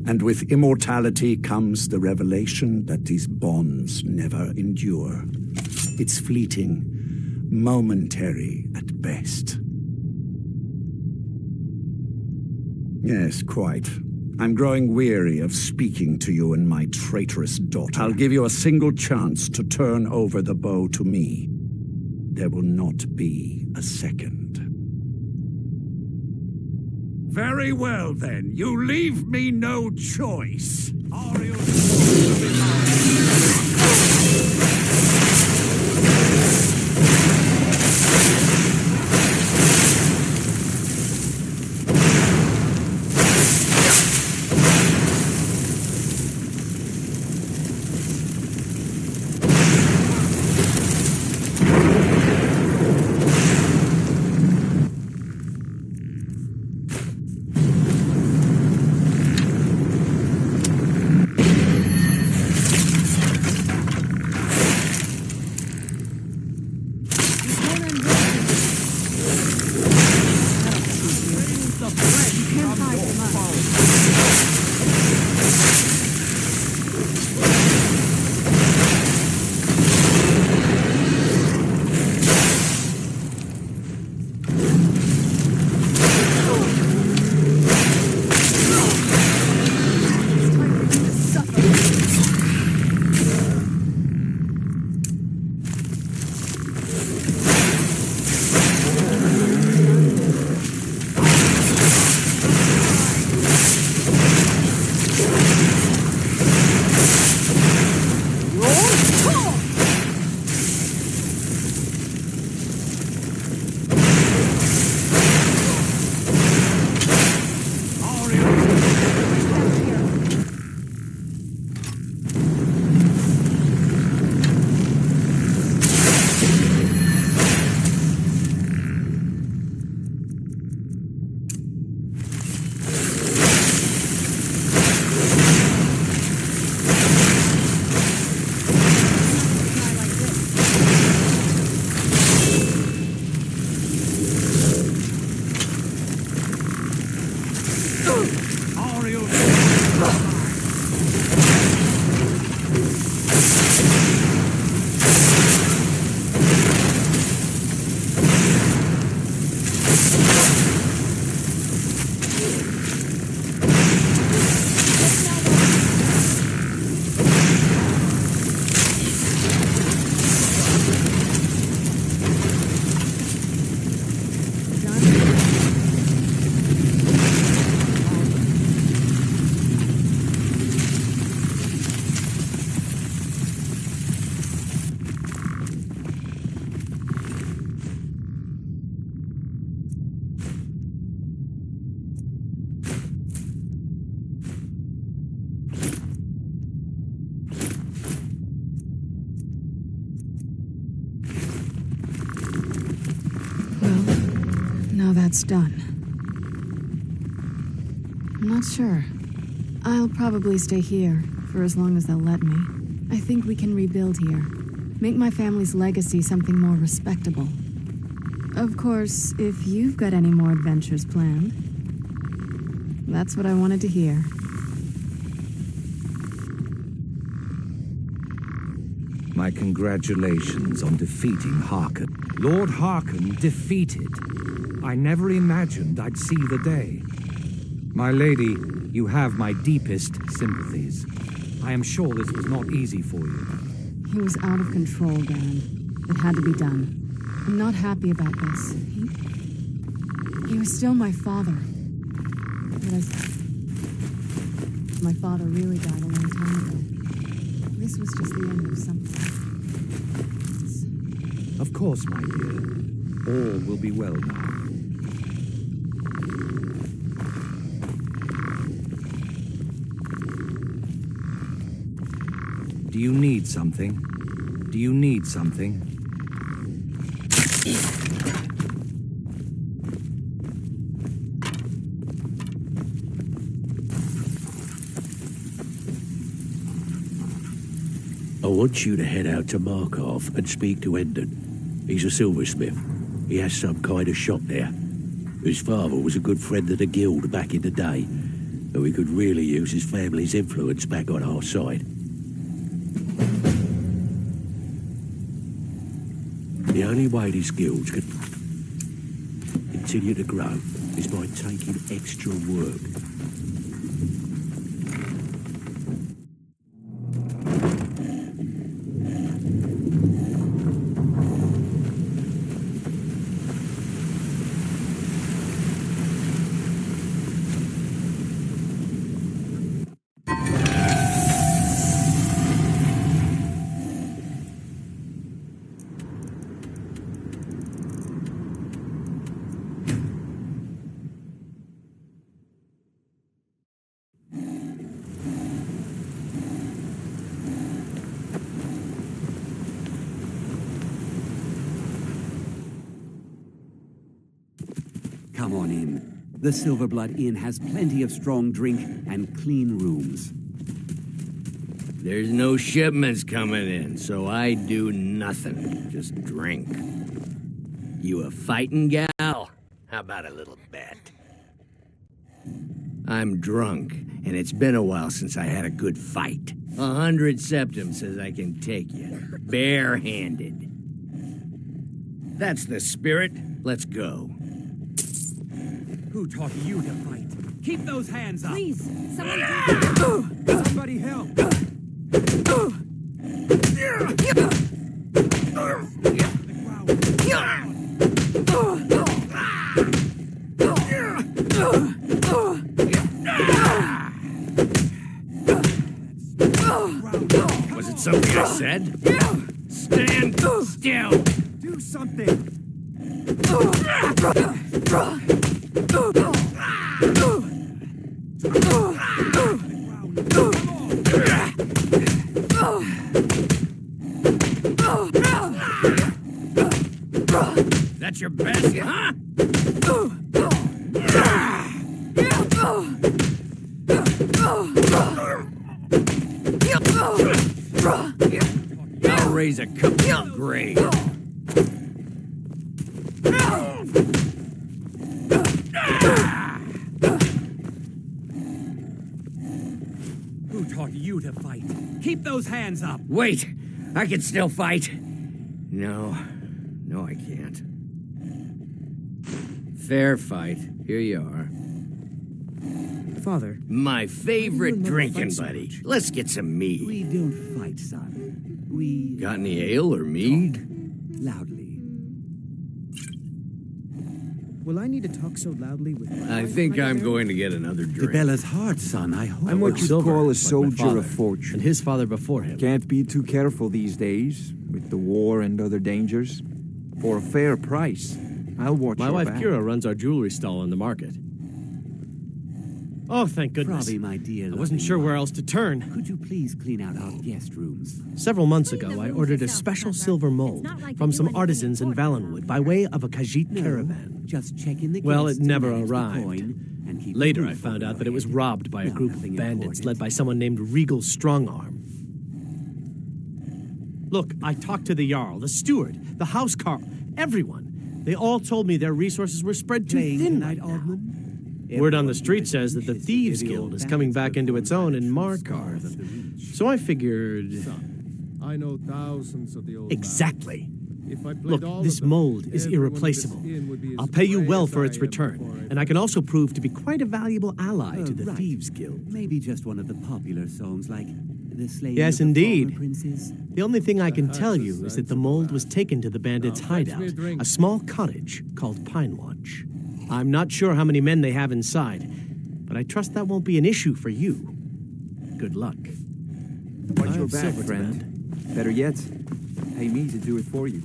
and with immortality comes the revelation that these bonds never endure. It's fleeting, momentary at best. Yes, quite. I'm growing weary of speaking to you and my traitorous daughter. I'll give you a single chance to turn over the bow to me. There will not be a second. Very well, then. You leave me no choice. Now that's done. I'm not sure. I'll probably stay here for as long as they'll let me. I think we can rebuild here. Make my family's legacy something more respectable. Of course, if you've got any more adventures planned. That's what I wanted to hear. My congratulations on defeating Harkon. Lord Harkon defeated. I never imagined I'd see the day. My lady, you have my deepest sympathies. I am sure this was not easy for you. He was out of control, Baron. It had to be done. I'm not happy about this. He was still my father. But my father really died a long time ago. This was just the end of something. Of course, my dear. All will be well now. Do you need something? Do you need something? I want you to head out to Markov and speak to Endon. He's a silversmith. He has some kind of shop there. His father was a good friend of the guild back in the day, though he could really use his family's influence back on our side. The only way these guilds can continue to grow is by taking extra work. Come on in. The Silverblood Inn has plenty of strong drink and clean rooms. There's no shipments coming in, so I do nothing. Just drink. You a fighting gal? How about a little bet? I'm drunk, and it's been a while since I had a good fight. 100 septum says I can take you, barehanded. That's the spirit. Let's go. Who taught you to fight? Keep those hands up! Please, someone Somebody help! Was it something I said? Stand still! Do something! That's your best, huh? I'll raise a cup to your grave. Who taught you to fight? Keep those hands up! Wait! I can still fight! No, I can't. Fair fight. Here you are. Father. My favorite drinking buddy. Let's get some mead. We don't fight, son. We... Got any ale or mead? Loudly. Will I need to talk so loudly with my I think I'm going to get another drink. Dibella's hard, son. I hope. I'm what you'd call a soldier father, of fortune. And his father before him. Can't be too careful these days, with the war and other dangers. For a fair price, I'll watch My your wife back. Kira runs our jewelry stall on the market. Oh, thank goodness. Probably, my dear. I wasn't sure where else to turn. Could you please clean out our guest rooms? Several months ago, I ordered a special silver mold from some artisans in Valenwood by way of a Khajiit caravan. Just check in the Well, guests it never and manage the arrived. coin and keep Later, the I roof found over out that it our was head. robbed by a No, group of nothing bandits important. led by someone named Regal Strongarm. Look, I talked to the Jarl, the steward, the housecarl, everyone. They all told me their resources were spread too Playing thin tonight, right now. Aldman? Word on the street says that the Thieves Guild is coming back into its own in Markarth. So I figured... I know thousands of the old Exactly. If I played Look, all this of them, mold is everyone in irreplaceable. this inn would be as I'll pay you brave well as for I its am return, before I and I can also prove to be quite a valuable ally to the right. Thieves Guild. Maybe just one of the popular songs like The Slaying Yes, of the indeed. Former Princes. The only thing I can tell you is that the mold was taken to the bandits' hideout, a small cottage called Pine Watch. I'm not sure how many men they have inside, but I trust that won't be an issue for you. Good luck. Watch I your have back, silver to friend. Better yet, pay me to do it for you.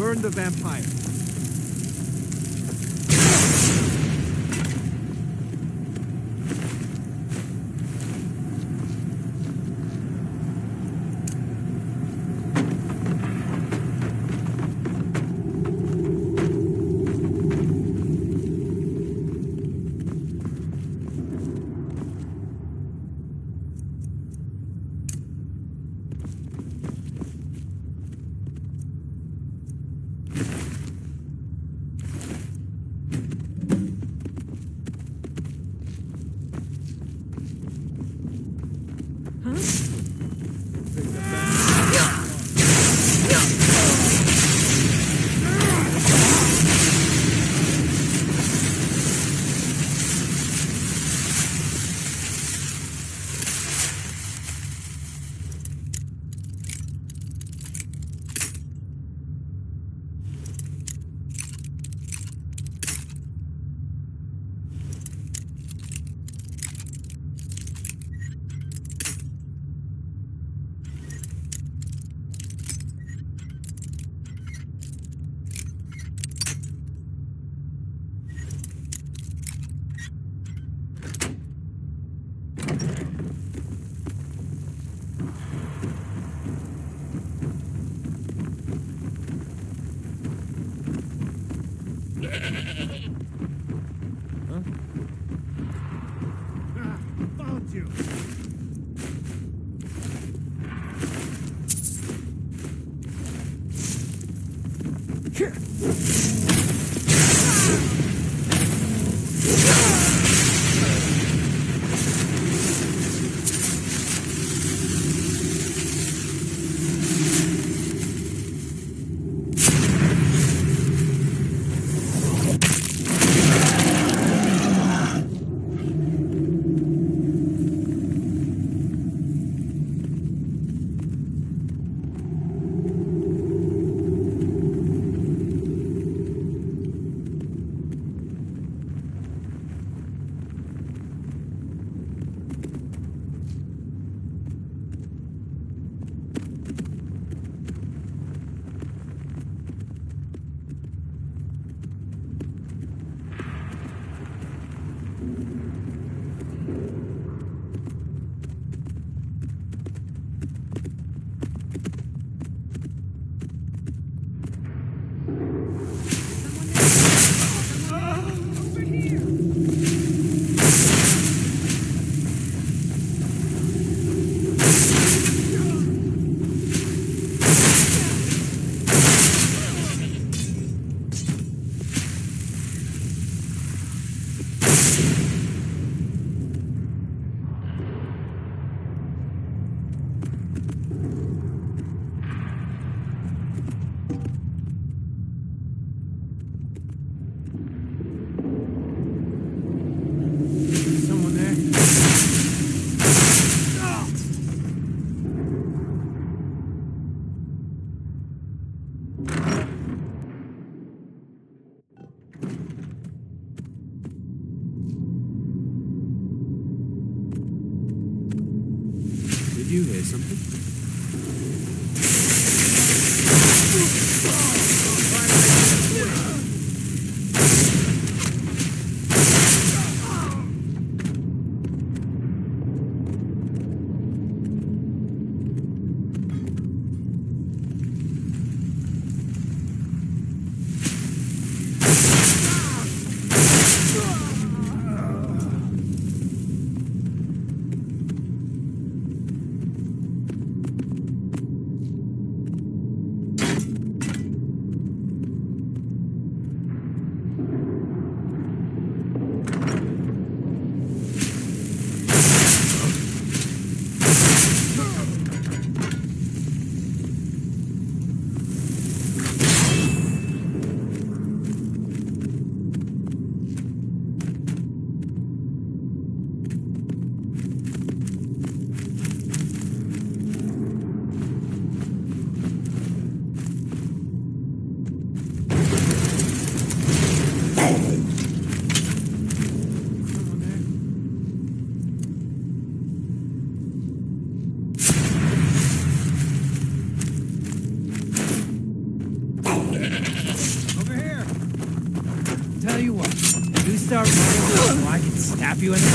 burn the vampire. Found you. Did you hear something? tell you what. You start running, or I can stab you in the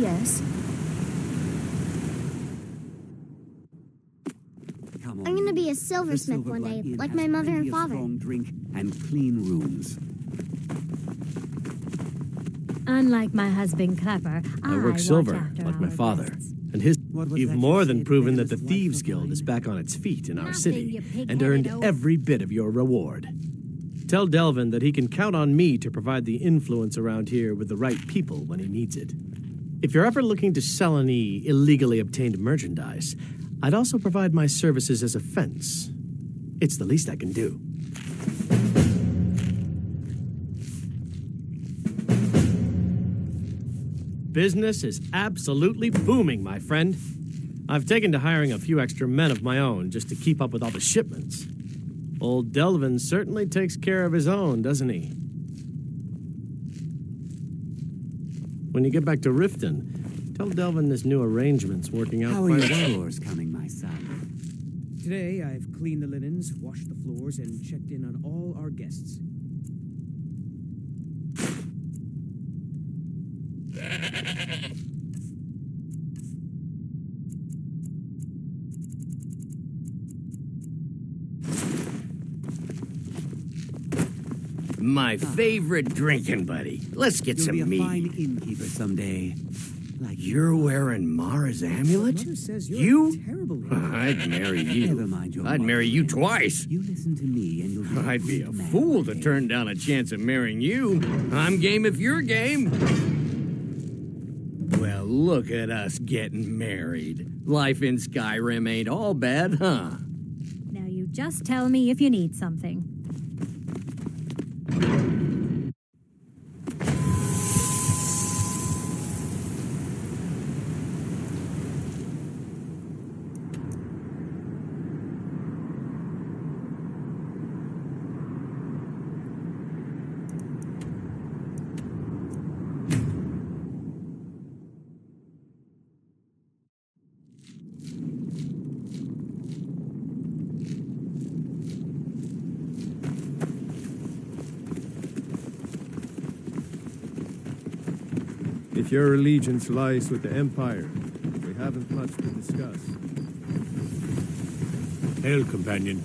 Yes? I'm gonna be a silversmith one day, like my mother and father. Strong drink and clean rooms. Unlike my husband Clapper, I work silver, like my father. And you've more than proven that the Thieves Guild is back on its feet in our city, and earned every bit of your reward. Tell Delvin that he can count on me to provide the influence around here with the right people when he needs it. If you're ever looking to sell any illegally obtained merchandise, I'd also provide my services as a fence. It's the least I can do. Business is absolutely booming, my friend. I've taken to hiring a few extra men of my own just to keep up with all the shipments. Old Delvin certainly takes care of his own, doesn't he? When you get back to Riften, tell Delvin this new arrangement's working out How are quite your well. floors coming, my son? Today, I've cleaned the linens, washed the floors, and checked in on all our guests. My favorite drinking buddy. Let's get You'll some be a meat. fine innkeeper someday. Like You're wearing Mara's amulet? Mother says you're You? terrible. I'd marry you. Never mind your I'd marry you twice. You listen to me and you'll be I'd be a man fool one to day. turn down a chance of marrying you. I'm game if you're game. Well, look at us getting married. Life in Skyrim ain't all bad, huh? Now you just tell me if you need something. If your allegiance lies with the Empire, we haven't much to discuss. Hail, companion.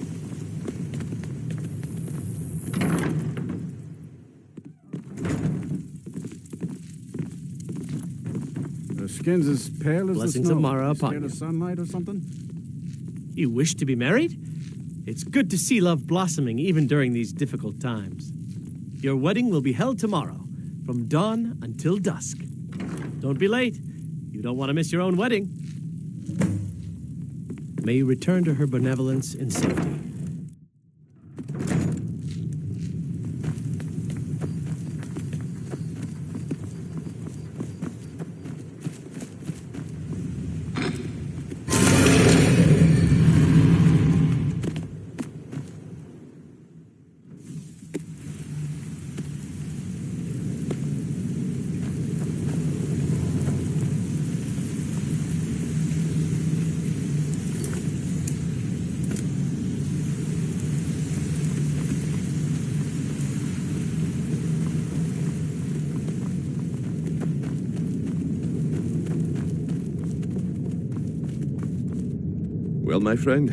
The skin's as pale as Blessings the snow. of Mara You upon scared you. of sunlight or something? You wish to be married? It's good to see love blossoming even during these difficult times. Your wedding will be held tomorrow, from dawn until dusk. Don't be late. You don't want to miss your own wedding. May you return to her benevolence in safety. Well, my friend,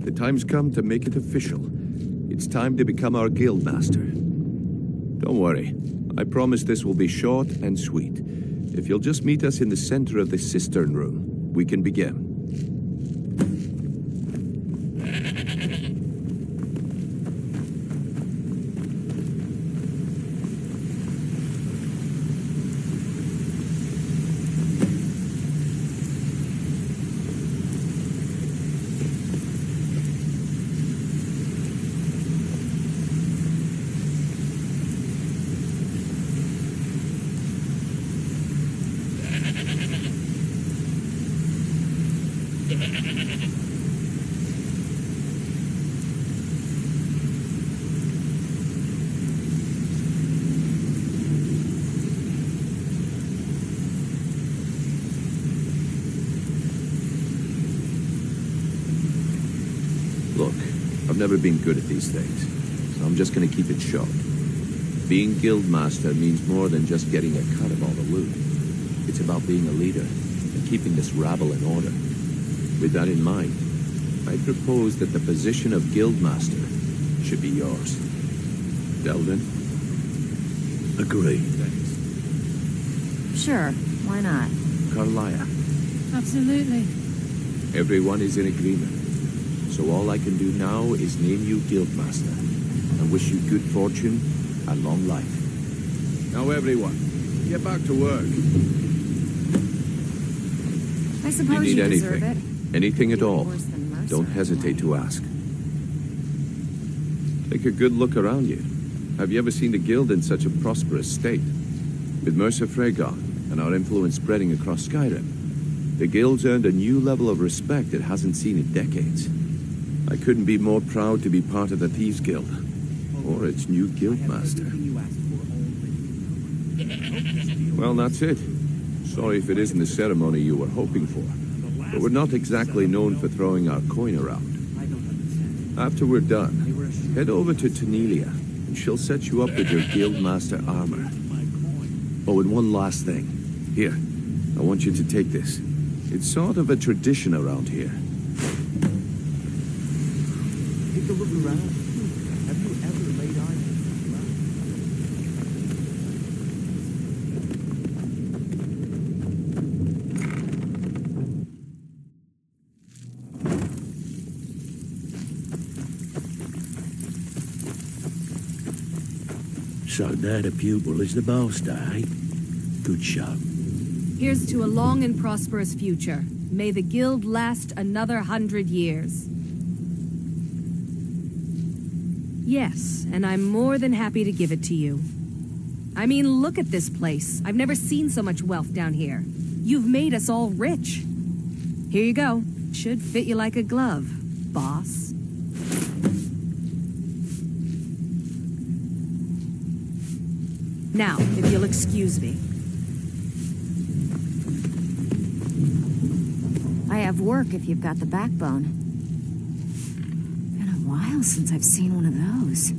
the time's come to make it official. It's time to become our guild master. Don't worry. I promise this will be short and sweet. If you'll just meet us in the center of the cistern room, we can begin. Look, I've never been good at these things, so I'm just gonna keep it short. Being guild master means more than just getting a cut of all the loot. It's about being a leader and keeping this rabble in order. With that in mind, I propose that the position of Guildmaster should be yours. Delvin? Agreed. Sure, why not? Carlia? Absolutely. Everyone is in agreement. So all I can do now is name you Guildmaster and wish you good fortune and long life. Now everyone, get back to work. I suppose you need deserve it. Anything at all, don't hesitate to ask. Take a good look around you. Have you ever seen the Guild in such a prosperous state? With Mercer Fregon and our influence spreading across Skyrim, the Guild's earned a new level of respect it hasn't seen in decades. I couldn't be more proud to be part of the Thieves Guild, or its new Guildmaster. Well, that's it. Sorry if it isn't the ceremony you were hoping for, but we're not exactly known for throwing our coin around. After we're done, head over to Tanelia, and she'll set you up with your Guildmaster armor. Oh, and one last thing. Here, I want you to take this. It's sort of a tradition around here. Take a look around. Have you ever laid eyes So that a pupil is the master, eh? Good show. Here's to a long and prosperous future. May the Guild last another 100 years. Yes, and I'm more than happy to give it to you. I mean, look at this place. I've never seen so much wealth down here. You've made us all rich. Here you go. Should fit you like a glove, boss. Now, if you'll excuse me. I have work if you've got the backbone. Been a while since I've seen one of those.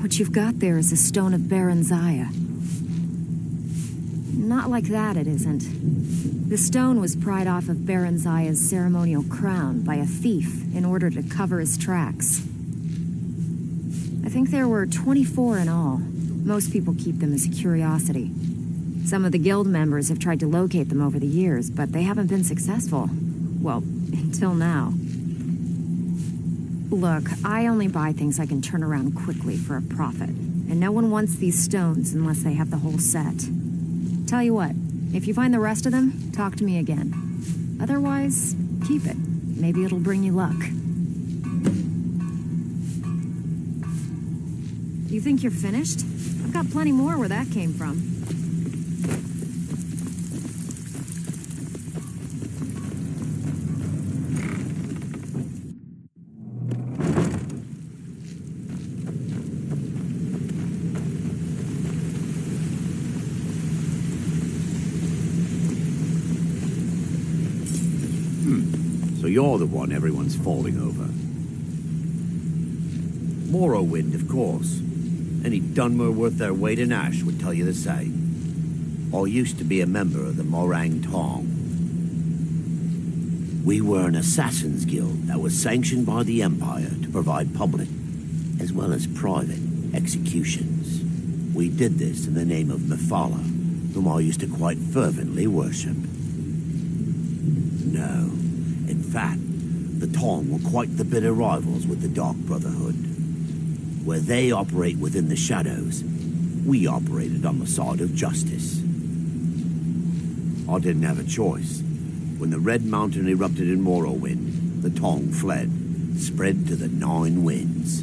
What you've got there is a stone of Baron Zaya. Not like that, it isn't. The stone was pried off of Baron Zaya's ceremonial crown by a thief in order to cover his tracks. I think there were 24 in all. Most people keep them as a curiosity. Some of the guild members have tried to locate them over the years, but they haven't been successful. Well, until now. Look, I only buy things I can turn around quickly for a profit, and no one wants these stones unless they have the whole set. Tell you what, if you find the rest of them, talk to me again. Otherwise, keep it. Maybe it'll bring you luck. You think you're finished? I've got plenty more where that came from. So you're the one everyone's falling over. Morrowind, of course. Any Dunmer worth their weight in ash would tell you the same. I used to be a member of the Morang Tong. We were an assassins guild that was sanctioned by the Empire to provide public, as well as private, executions. We did this in the name of Mephala, whom I used to quite fervently worship. No, in fact, the Tong were quite the bitter rivals with the Dark Brotherhood. Where they operate within the shadows, we operated on the side of justice. I didn't have a choice. When the Red Mountain erupted in Morrowind, the Tong fled, spread to the 9 winds.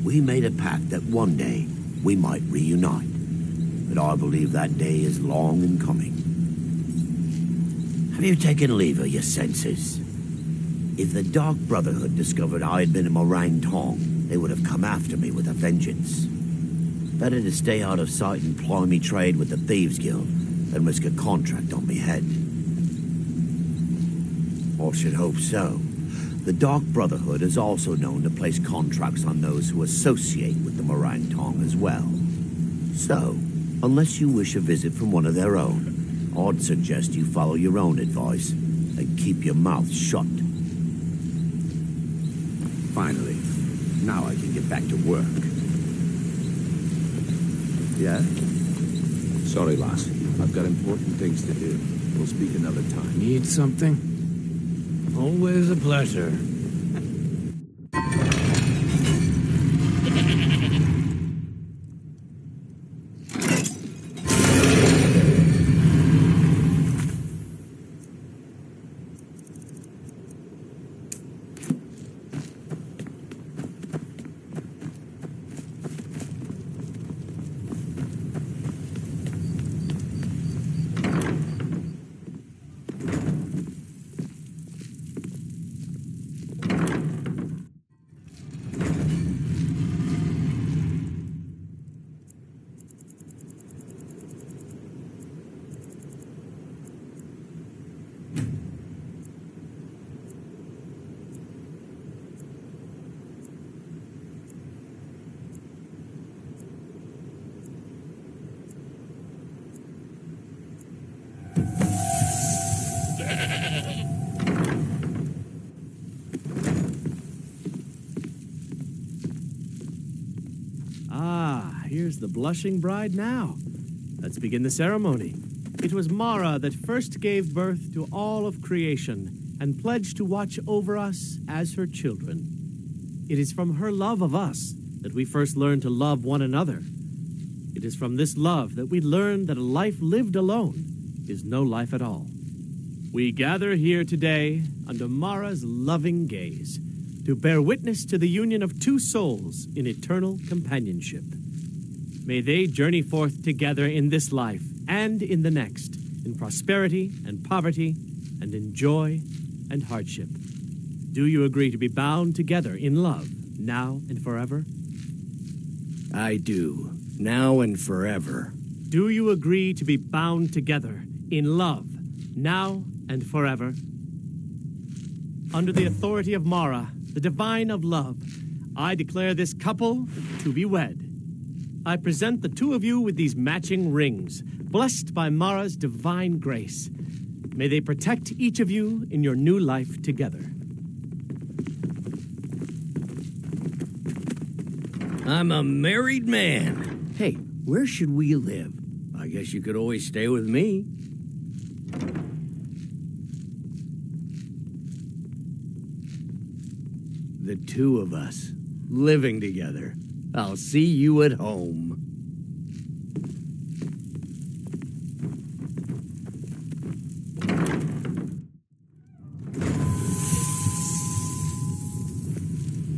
We made a pact that one day we might reunite, but I believe that day is long in coming. Have you taken leave of your senses? If the Dark Brotherhood discovered I had been a Morang Tong, they would have come after me with a vengeance. Better to stay out of sight and ply me trade with the Thieves Guild than risk a contract on me head. Or should hope so. The Dark Brotherhood is also known to place contracts on those who associate with the Morang Tong as well. So, unless you wish a visit from one of their own, I'd suggest you follow your own advice and keep your mouth shut. Finally, now I can get back to work. Yeah? Sorry, lass. I've got important things to do. We'll speak another time. Need something? Always a pleasure. Here's the blushing bride now. Let's begin the ceremony. It was Mara that first gave birth to all of creation and pledged to watch over us as her children. It is from her love of us that we first learned to love one another. It is from this love that we learn that a life lived alone is no life at all. We gather here today under Mara's loving gaze to bear witness to the union of two souls in eternal companionship. May they journey forth together in this life and in the next, in prosperity and poverty, and in joy and hardship. Do you agree to be bound together in love, now and forever? I do, now and forever. Do you agree to be bound together in love, now and forever? Under the authority of Mara, the divine of love, I declare this couple to be wed. I present the two of you with these matching rings, blessed by Mara's divine grace. May they protect each of you in your new life together. I'm a married man. Hey, where should we live? I guess you could always stay with me. The two of us, living together. I'll see you at home.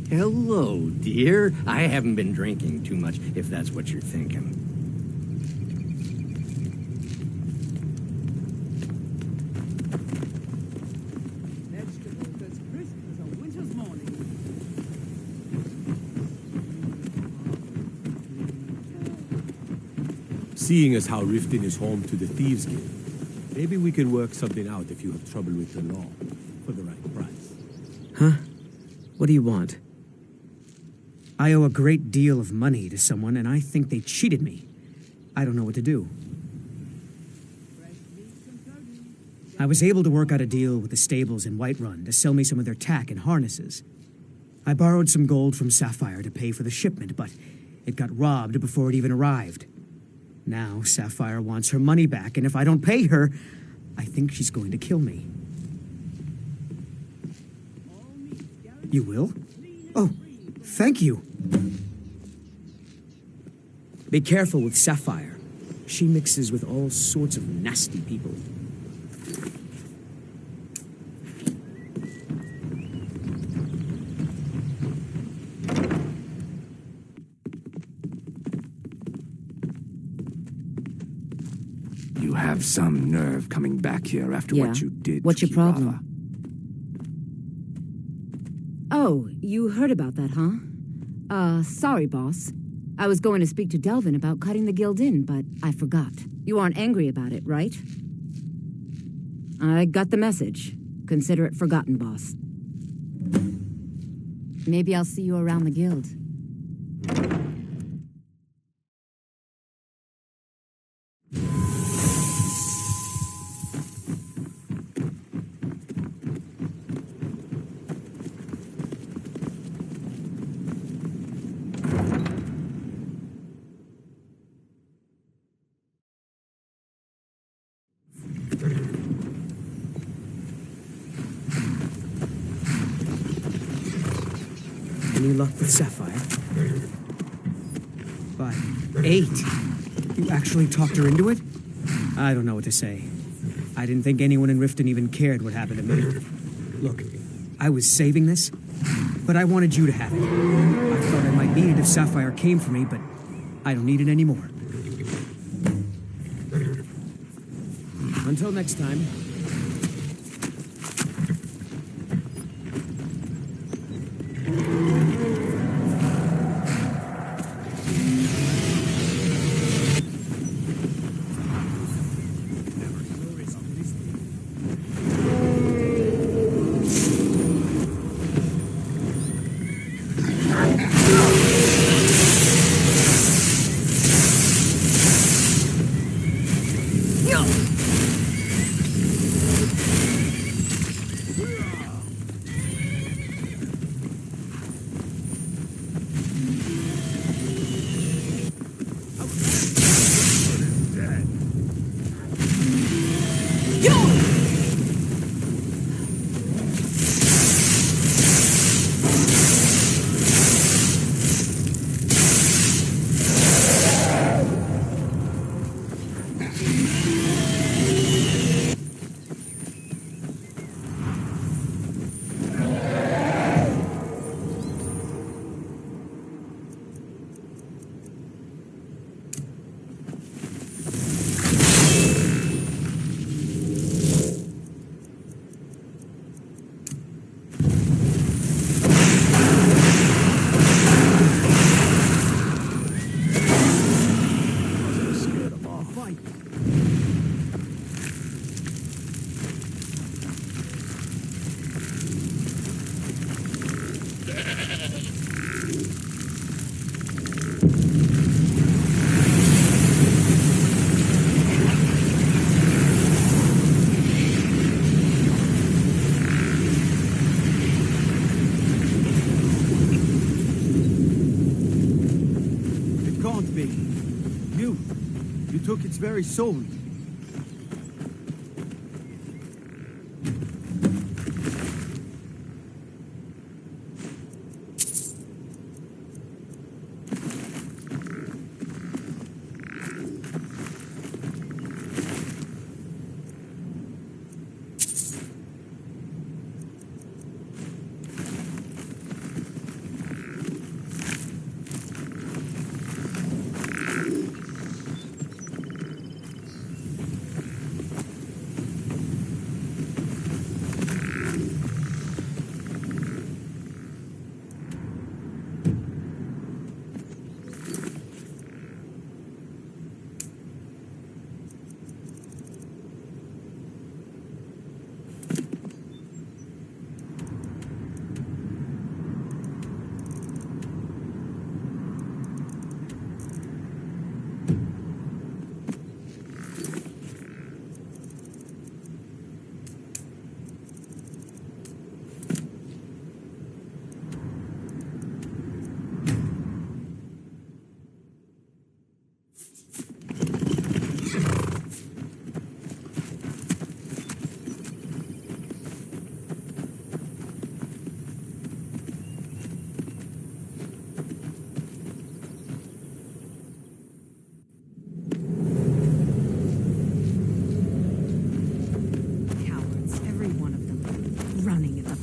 Hello, dear. I haven't been drinking too much, if that's what you're thinking. Seeing as how Riften is home to the Thieves Guild, maybe we can work something out if you have trouble with the law, for the right price. Huh? What do you want? I owe a great deal of money to someone, and I think they cheated me. I don't know what to do. I was able to work out a deal with the stables in Whiterun to sell me some of their tack and harnesses. I borrowed some gold from Sapphire to pay for the shipment, but it got robbed before it even arrived. Now Sapphire wants her money back, and if I don't pay her, I think she's going to kill me. You will? Oh, thank you. Be careful with Sapphire. She mixes with all sorts of nasty people. You have some nerve coming back here after what you did. What's to your Kirava. problem? Oh, you heard about that, huh? Sorry, boss. I was going to speak to Delvin about cutting the guild in, but I forgot. You aren't angry about it, right? I got the message. Consider it forgotten, boss. Maybe I'll see you around the guild. Any luck with Sapphire? 5, 8. You actually talked her into it? I don't know what to say. I didn't think anyone in Riften even cared what happened to me. Look, I was saving this, but I wanted you to have it. I thought I might need it if Sapphire came for me, but I don't need it anymore. Until next time. You took its very soul.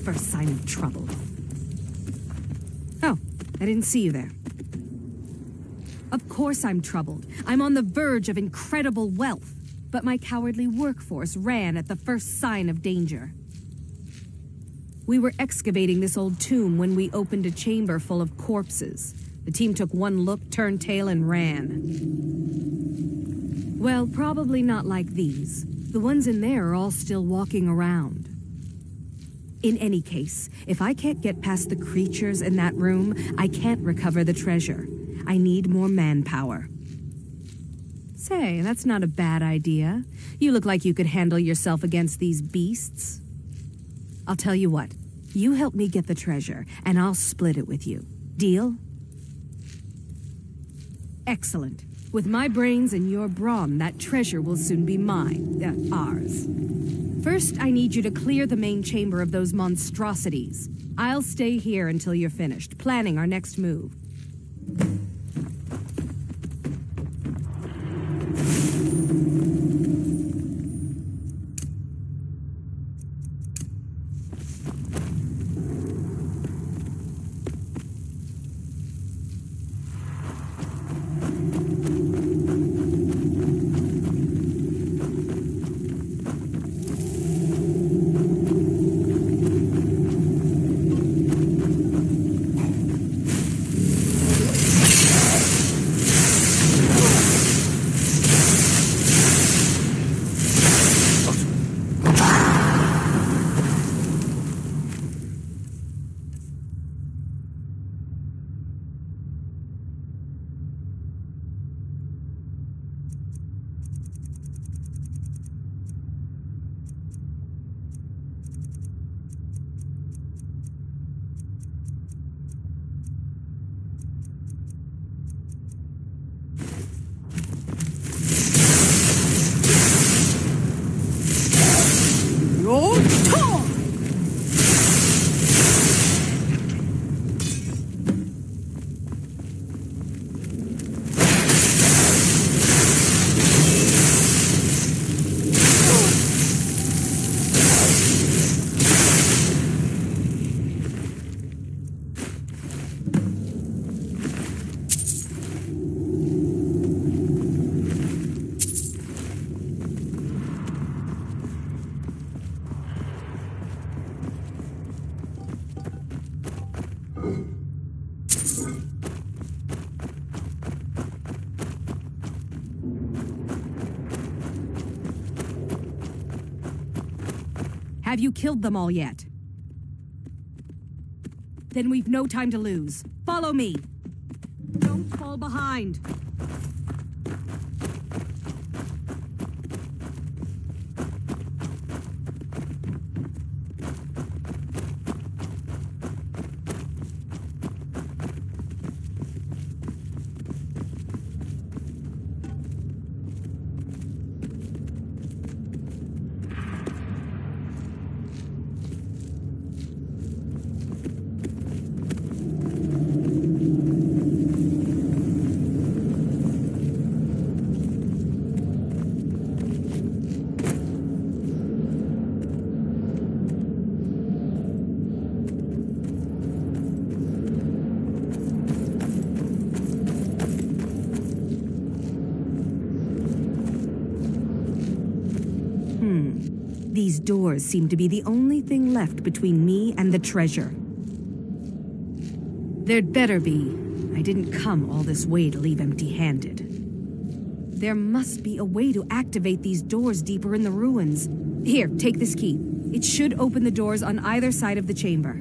First sign of trouble. Oh, I didn't see you there. Of course I'm troubled. I'm on the verge of incredible wealth, but my cowardly workforce ran at the first sign of danger. We were excavating this old tomb when we opened a chamber full of corpses. The team took one look, turned tail, and ran. Well, probably not like these. The ones in there are all still walking around. In any case, if I can't get past the creatures in that room, I can't recover the treasure. I need more manpower. Say, that's not a bad idea. You look like you could handle yourself against these beasts. I'll tell you what. You help me get the treasure, and I'll split it with you. Deal? Excellent. With my brains and your brawn, that treasure will soon be mine. Ours. First, I need you to clear the main chamber of those monstrosities. I'll stay here until you're finished, planning our next move. Have you killed them all yet? Then we've no time to lose. Follow me. Don't fall behind. These doors seem to be the only thing left between me and the treasure. There'd better be. I didn't come all this way to leave empty-handed. There must be a way to activate these doors deeper in the ruins. Here, take this key. It should open the doors on either side of the chamber.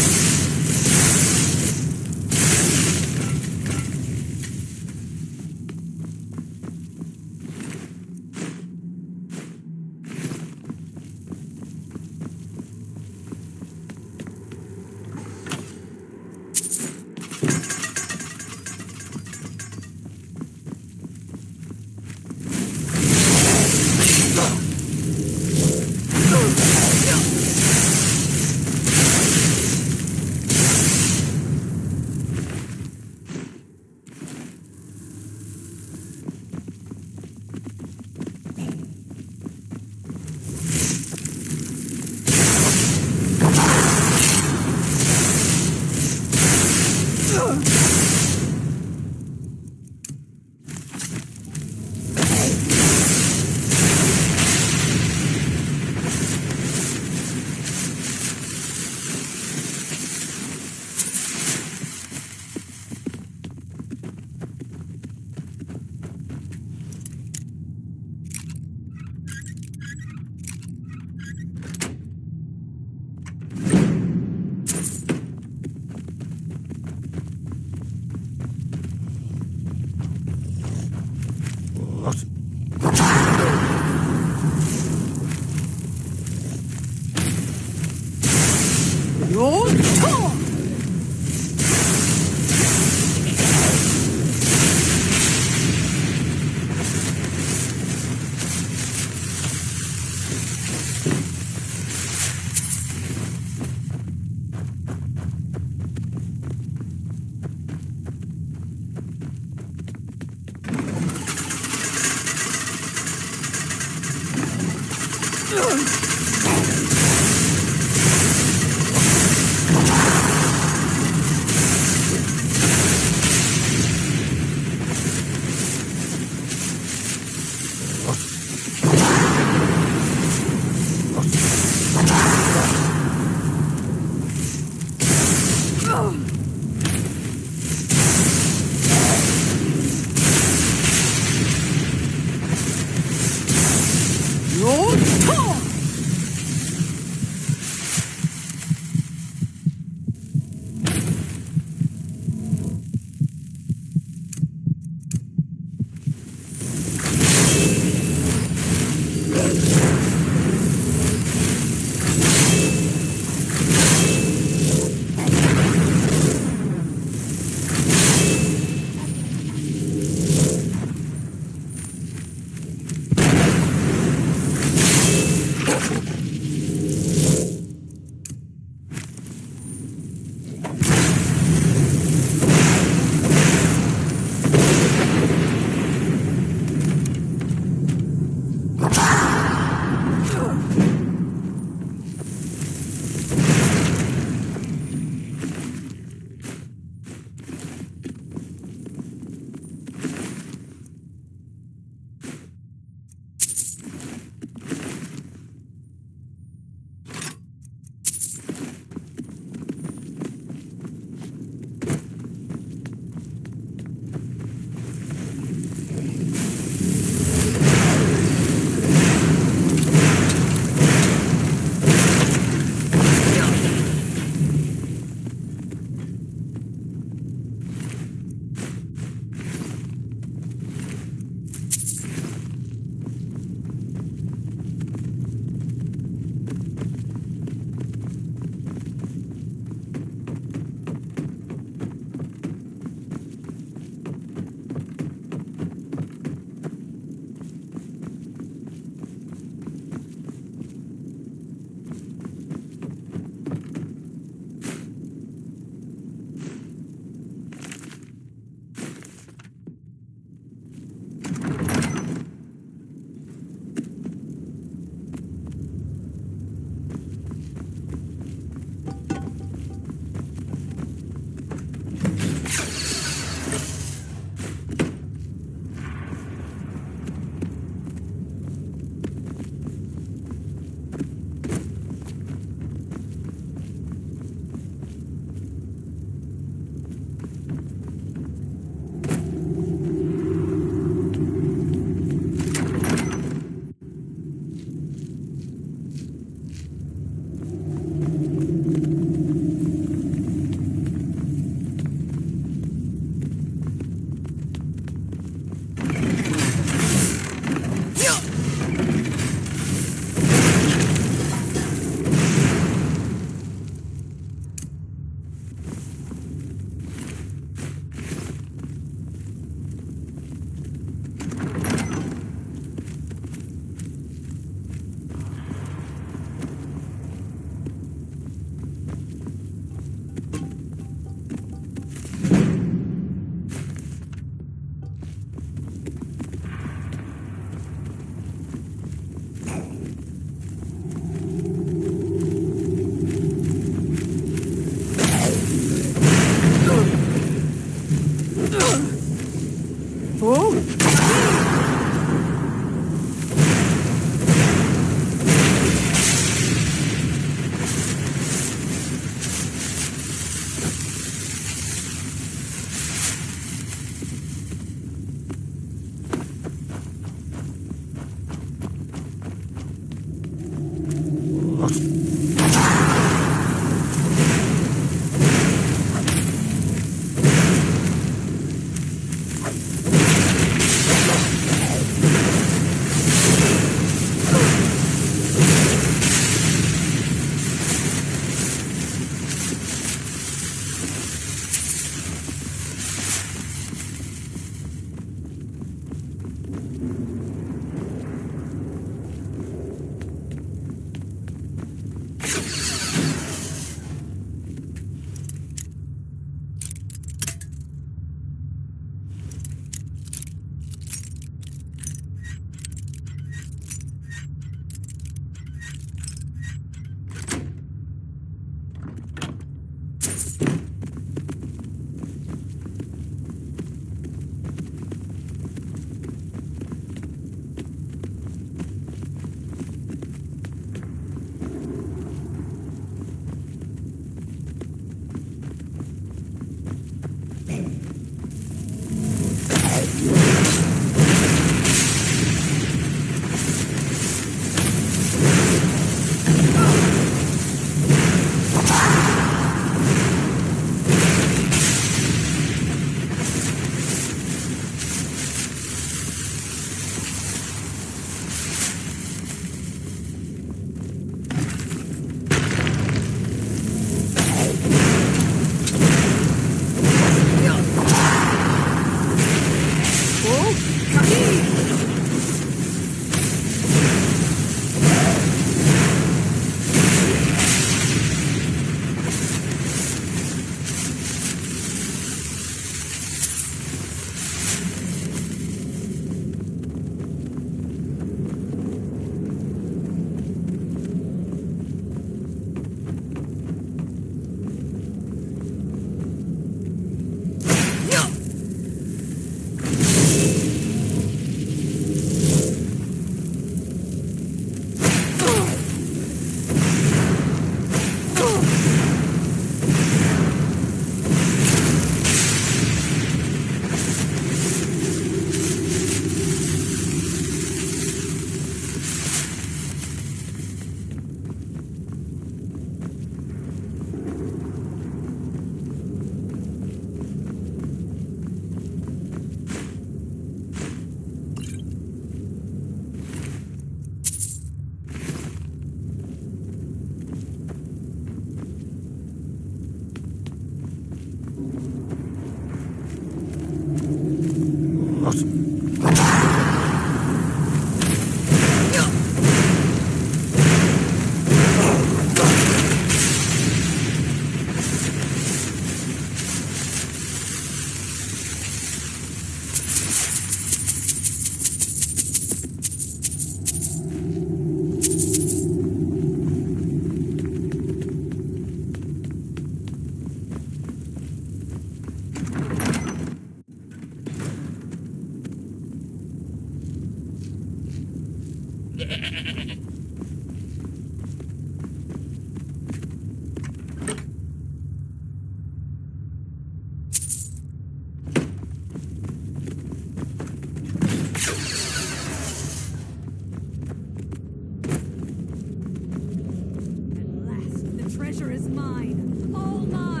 The treasure is mine. All mine.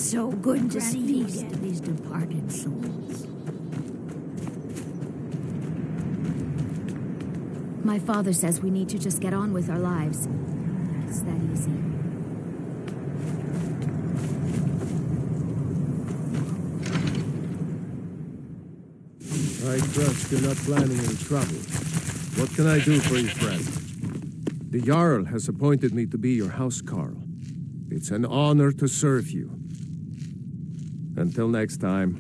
so good to see you again, these departed souls. My father says we need to just get on with our lives. It's that easy. I trust you're not planning any trouble. What can I do for you, friend? The Jarl has appointed me to be your housecarl. It's an honor to serve you. Until next time.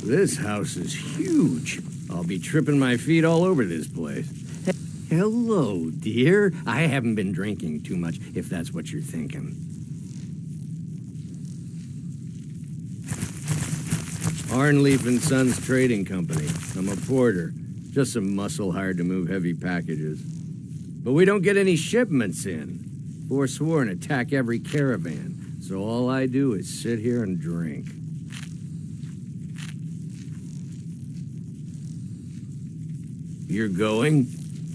This house is huge. I'll be tripping my feet all over this place. Hello, dear. I haven't been drinking too much, if that's what you're thinking. Arnleaf and Sons Trading Company. I'm a porter. Just some muscle hired to move heavy packages. But we don't get any shipments in. Forsworn attack every caravan, so all I do is sit here and drink. You're going?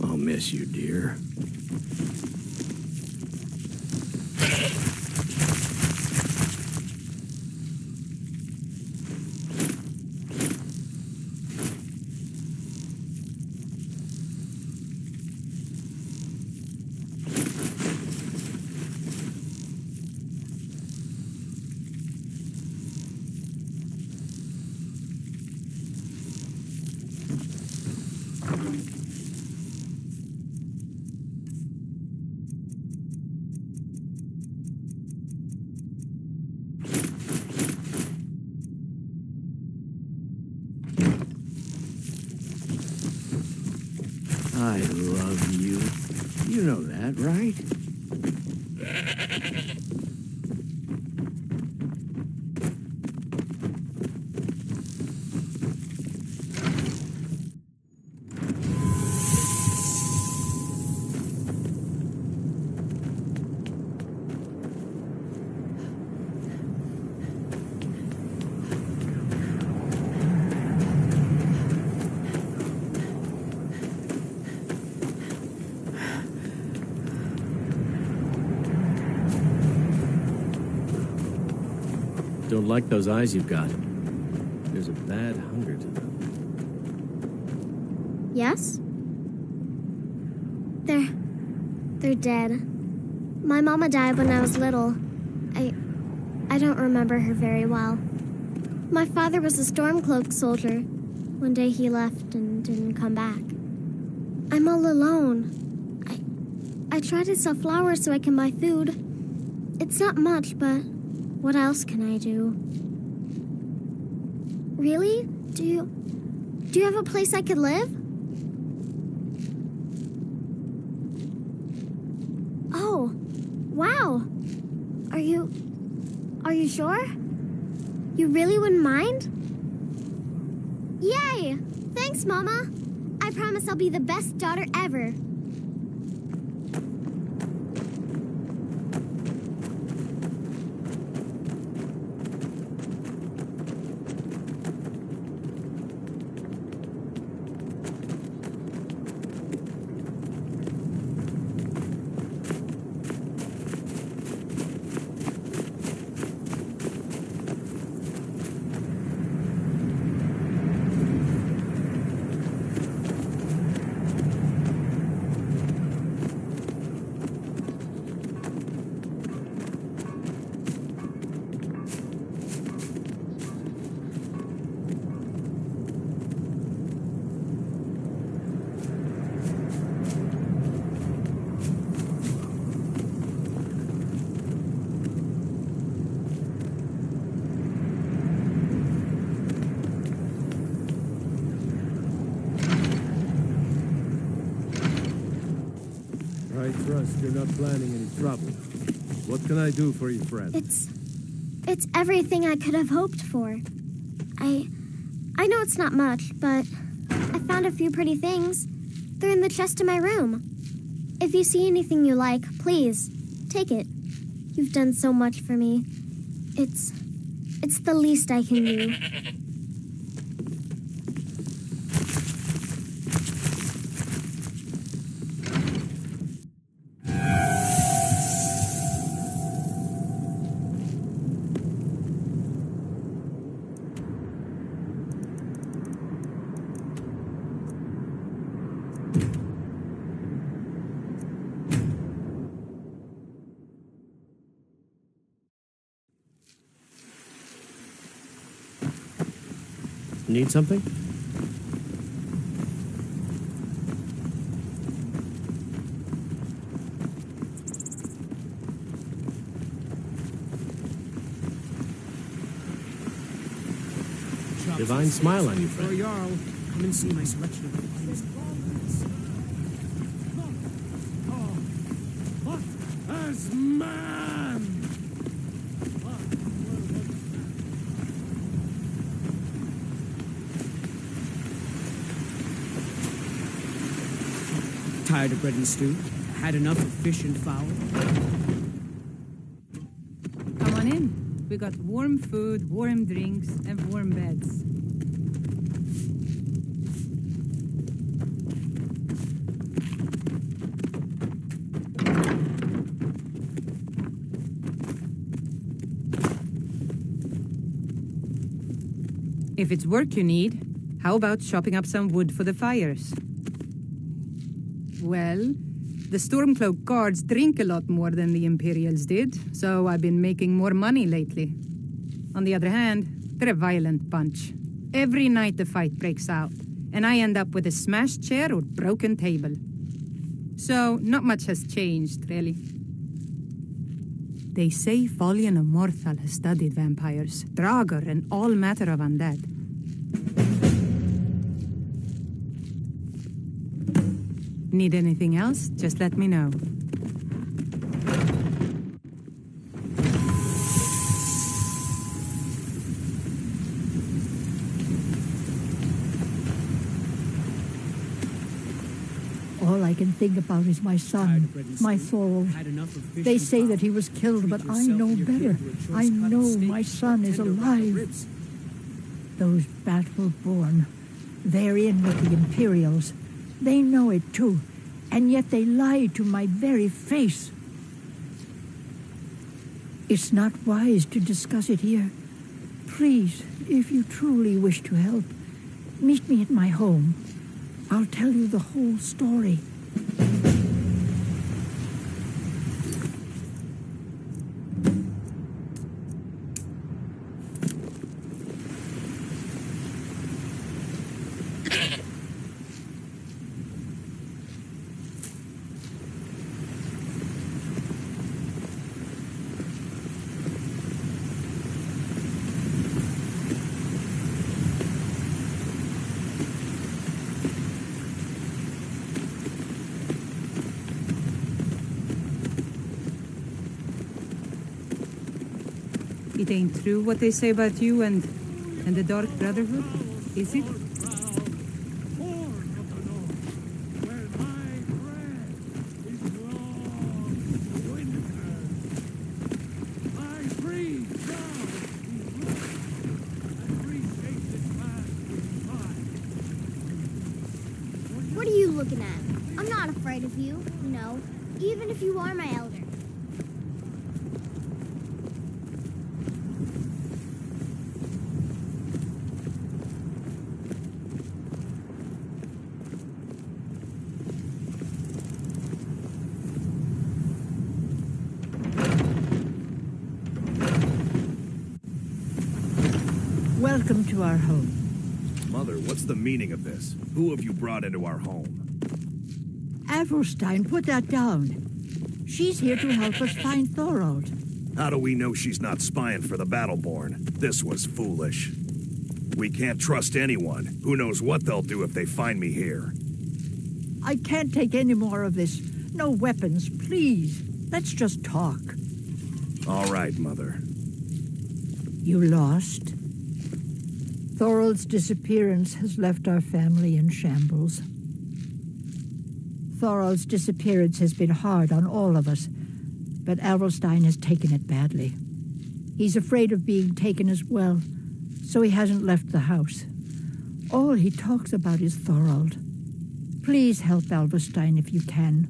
I'll miss you, dear. I love you. You know that, right? Don't like those eyes you've got. There's a bad hunger to them. Yes? They're dead. My mama died when I was little. I don't remember her very well. My father was a Stormcloak soldier. One day he left and didn't come back. I'm all alone. I try to sell flowers so I can buy food. It's not much, but what else can I do? Really? Do you have a place I could live? Oh, wow. Are you sure? You really wouldn't mind? Yay! Thanks, Mama. I promise I'll be the best daughter ever. I trust you're not planning any trouble. What can I do for you, friend? It's everything I could have hoped for. I know it's not much, but I found a few pretty things. They're in the chest in my room. If you see anything you like, please, take it. You've done so much for me. It's the least I can do. Need something? Divine smile on you, For a friend. Jarl, come and see my selection of the finest garments. As man! Tired of bread and stew? Had enough of fish and fowl? Come on in. We got warm food, warm drinks, and warm beds. If it's work you need, how about chopping up some wood for the fires? Well, the Stormcloak guards drink a lot more than the Imperials did, so I've been making more money lately. On the other hand, they're a violent bunch. Every night the fight breaks out, and I end up with a smashed chair or broken table. So, not much has changed, really. They say Folian of Morthal has studied vampires, Draugr, and all matter of undead. Need anything else? Just let me know. All I can think about is my son, my Thorold. They say that he was killed, but I know better. I know my son is alive. Those Battle-born, they're in with the Imperials. They know it too, and yet they lie to my very face. It's not wise to discuss it here. Please, if you truly wish to help, meet me at my home. I'll tell you the whole story. It ain't true what they say about you and the Dark Brotherhood, is it? What are you looking at? I'm not afraid of you, even if you are my elder. Welcome to our home. Mother, what's the meaning of this? Who have you brought into our home? Avrelstein, put that down. She's here to help us find Thorold. How do we know she's not spying for the Battleborn? This was foolish. We can't trust anyone. Who knows what they'll do if they find me here? I can't take any more of this. No weapons, please. Let's just talk. All right, Mother. You lost? Thorold's disappearance has left our family in shambles. Thorold's disappearance has been hard on all of us, but Avrelstein has taken it badly. He's afraid of being taken as well, so he hasn't left the house. All he talks about is Thorold. Please help Avrelstein if you can.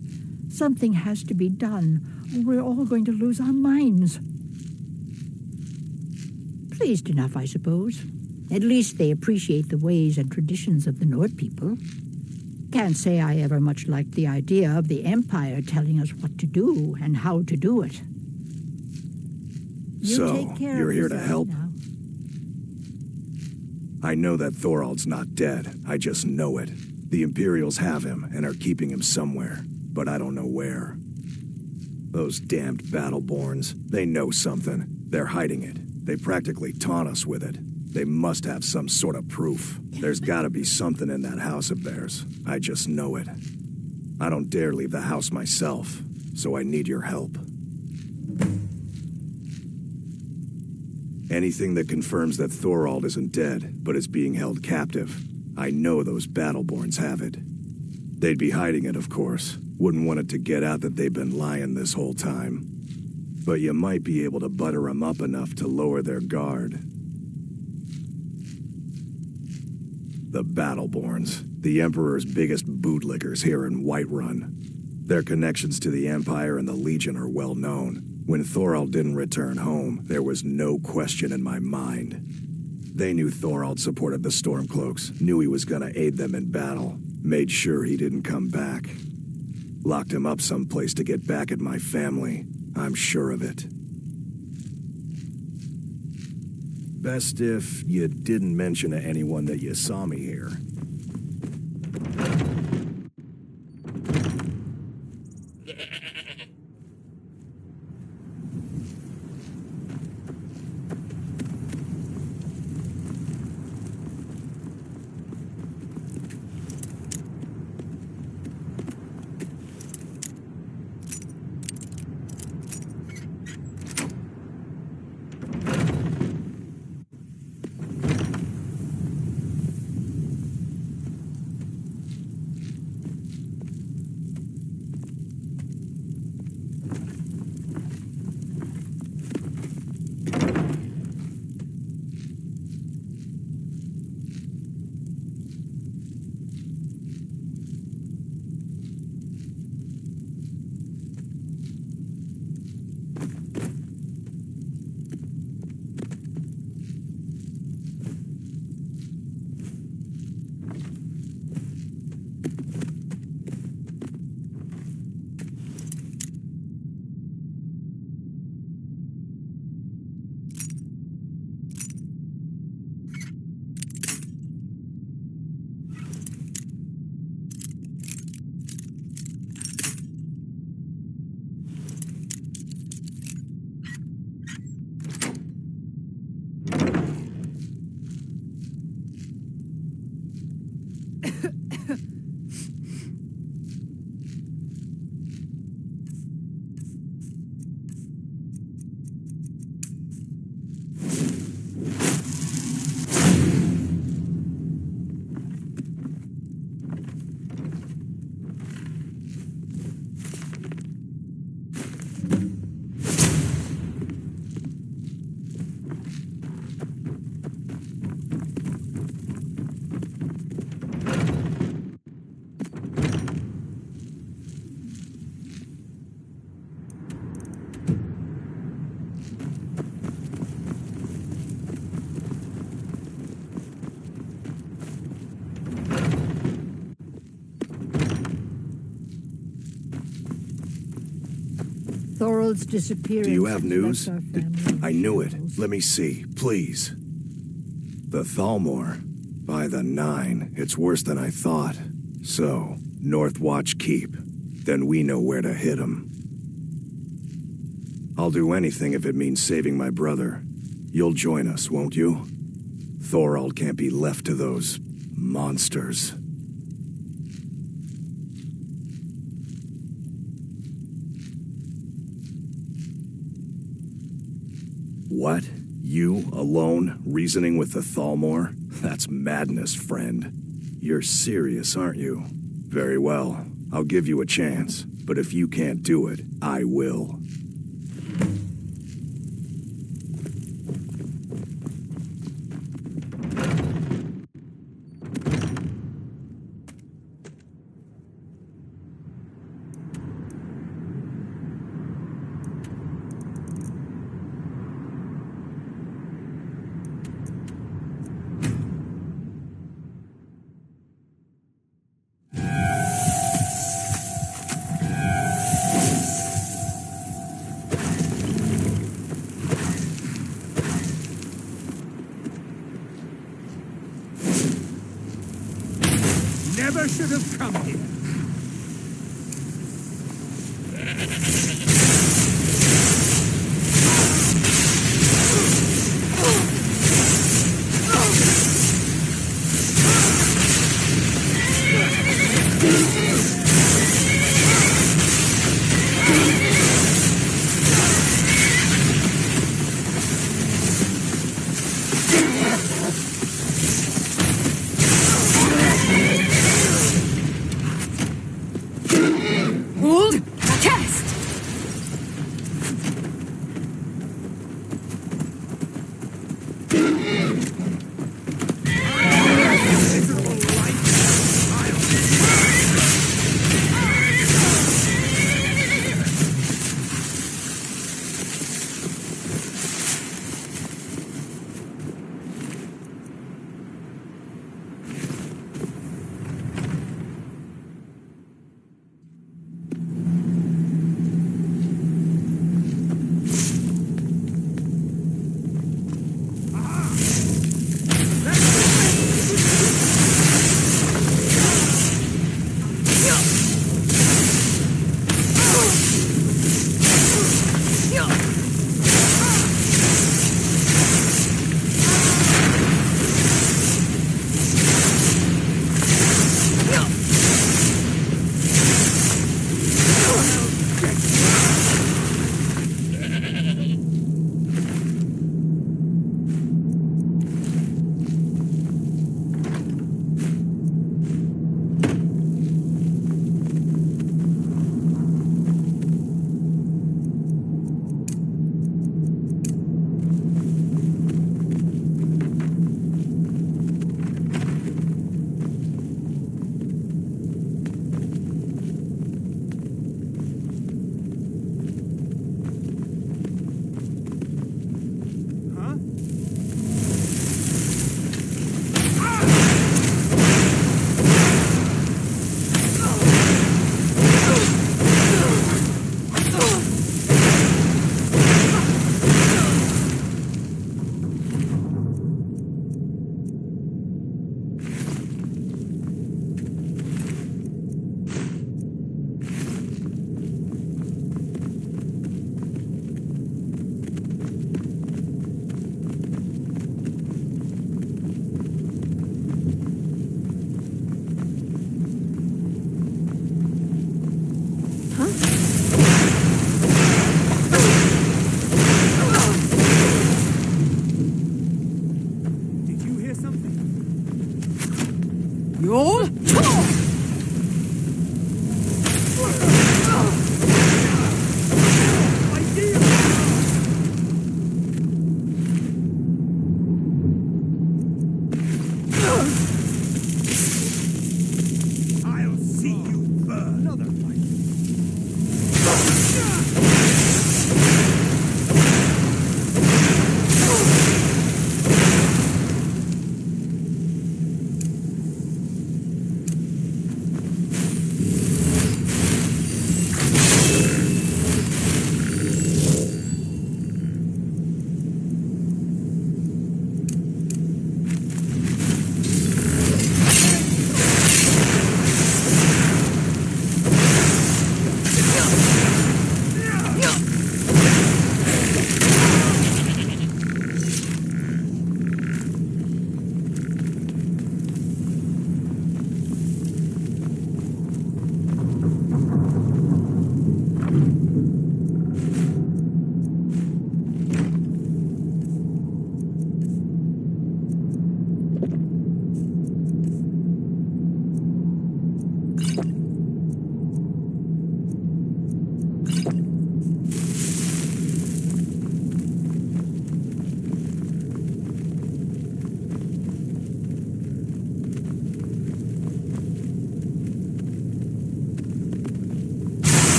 Something has to be done, or we're all going to lose our minds. Pleased enough, I suppose. At least they appreciate the ways and traditions of the Nord people. Can't say I ever much liked the idea of the Empire telling us what to do and how to do it. So, you're here to help? Now. I know that Thorald's not dead. I just know it. The Imperials have him and are keeping him somewhere, but I don't know where. Those damned Battleborns, they know something. They're hiding it. They practically taunt us with it. They must have some sort of proof. There's gotta be something in that house of theirs. I just know it. I don't dare leave the house myself, so I need your help. Anything that confirms that Thorald isn't dead, but is being held captive. I know those Battleborns have it. They'd be hiding it, of course. Wouldn't want it to get out that they've been lying this whole time. But you might be able to butter them up enough to lower their guard. The Battleborns, the Emperor's biggest bootlickers here in Whiterun. Their connections to the Empire and the Legion are well known. When Thorald didn't return home, there was no question in my mind. They knew Thorald supported the Stormcloaks, knew he was gonna aid them in battle, made sure he didn't come back. Locked him up someplace to get back at my family. I'm sure of it. Best if you didn't mention to anyone that you saw me here. Thorald's disappearance. Do you have has news? left our family I knew it. shambles. Let me see, please. The Thalmor. By the 9, it's worse than I thought. So, Northwatch Keep. Then we know where to hit 'em. I'll do anything if it means saving my brother. You'll join us, won't you? Thorald can't be left to those monsters. What? You, alone, reasoning with the Thalmor? That's madness, friend. You're serious, aren't you? Very well. I'll give you a chance. But if you can't do it, I will. should have come here.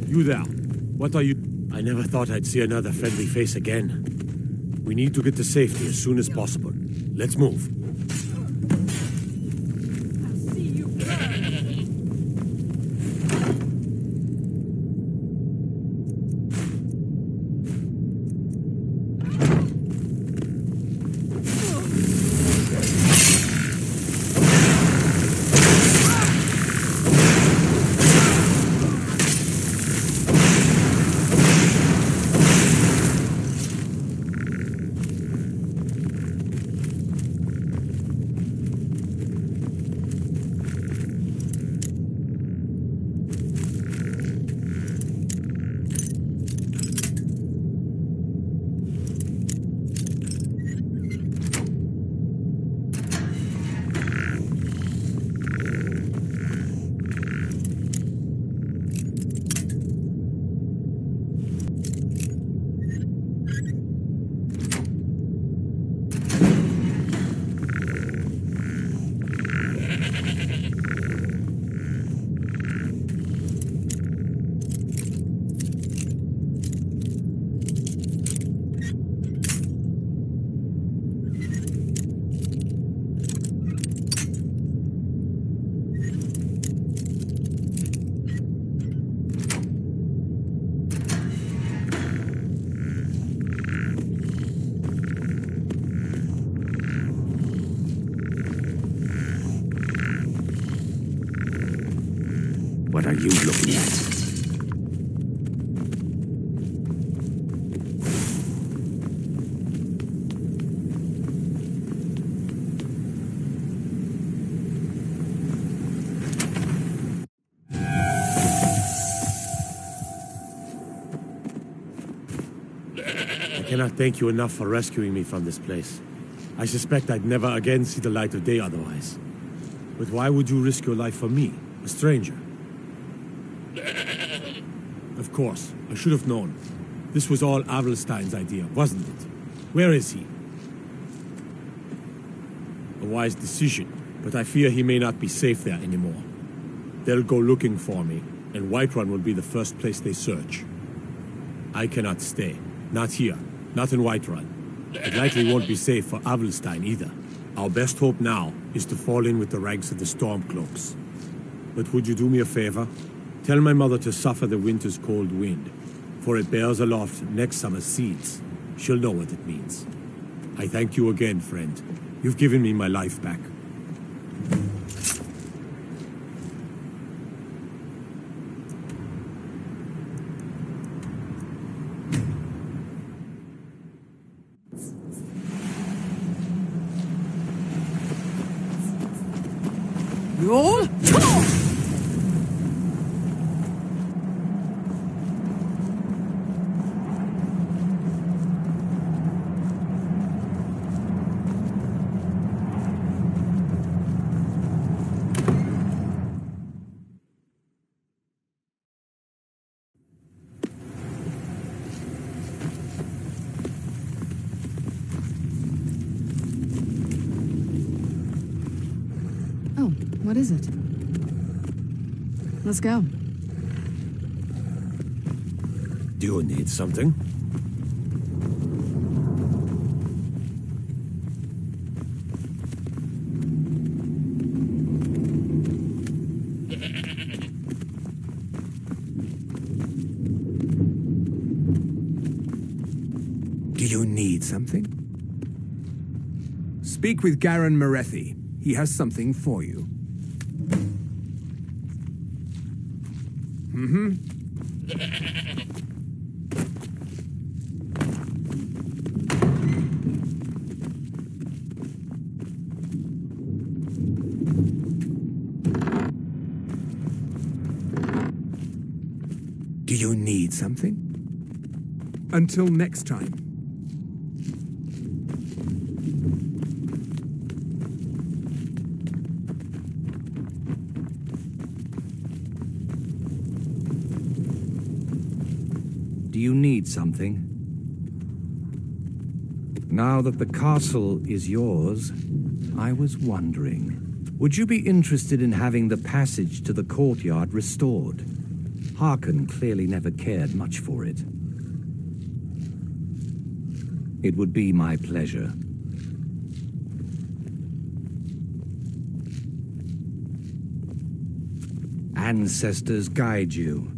You there. What are you... I never thought I'd see another friendly face again. We need to get to safety as soon as possible. Let's move. What are you looking at? I cannot thank you enough for rescuing me from this place. I suspect I'd never again see the light of day otherwise. But why would you risk your life for me, a stranger? Of course, I should have known. This was all Avelstein's idea, wasn't it? Where is he? A wise decision, but I fear he may not be safe there anymore. They'll go looking for me, and Whiterun will be the first place they search. I cannot stay. Not here. Not in Whiterun. It likely won't be safe for Avelstein either. Our best hope now is to fall in with the ranks of the Stormcloaks. But would you do me a favor? Tell my mother to suffer the winter's cold wind, for it bears aloft next summer's seeds. She'll know what it means. I thank you again, friend. You've given me my life back. Roll! What is it? Let's go. Do you need something? Do you need something? Speak with Garan Marethi. He has something for you. Do you need something? Until next time. Do you need something? Now that the castle is yours, I was wondering, would you be interested in having the passage to the courtyard restored? Harkon clearly never cared much for it. It would be my pleasure. Ancestors guide you.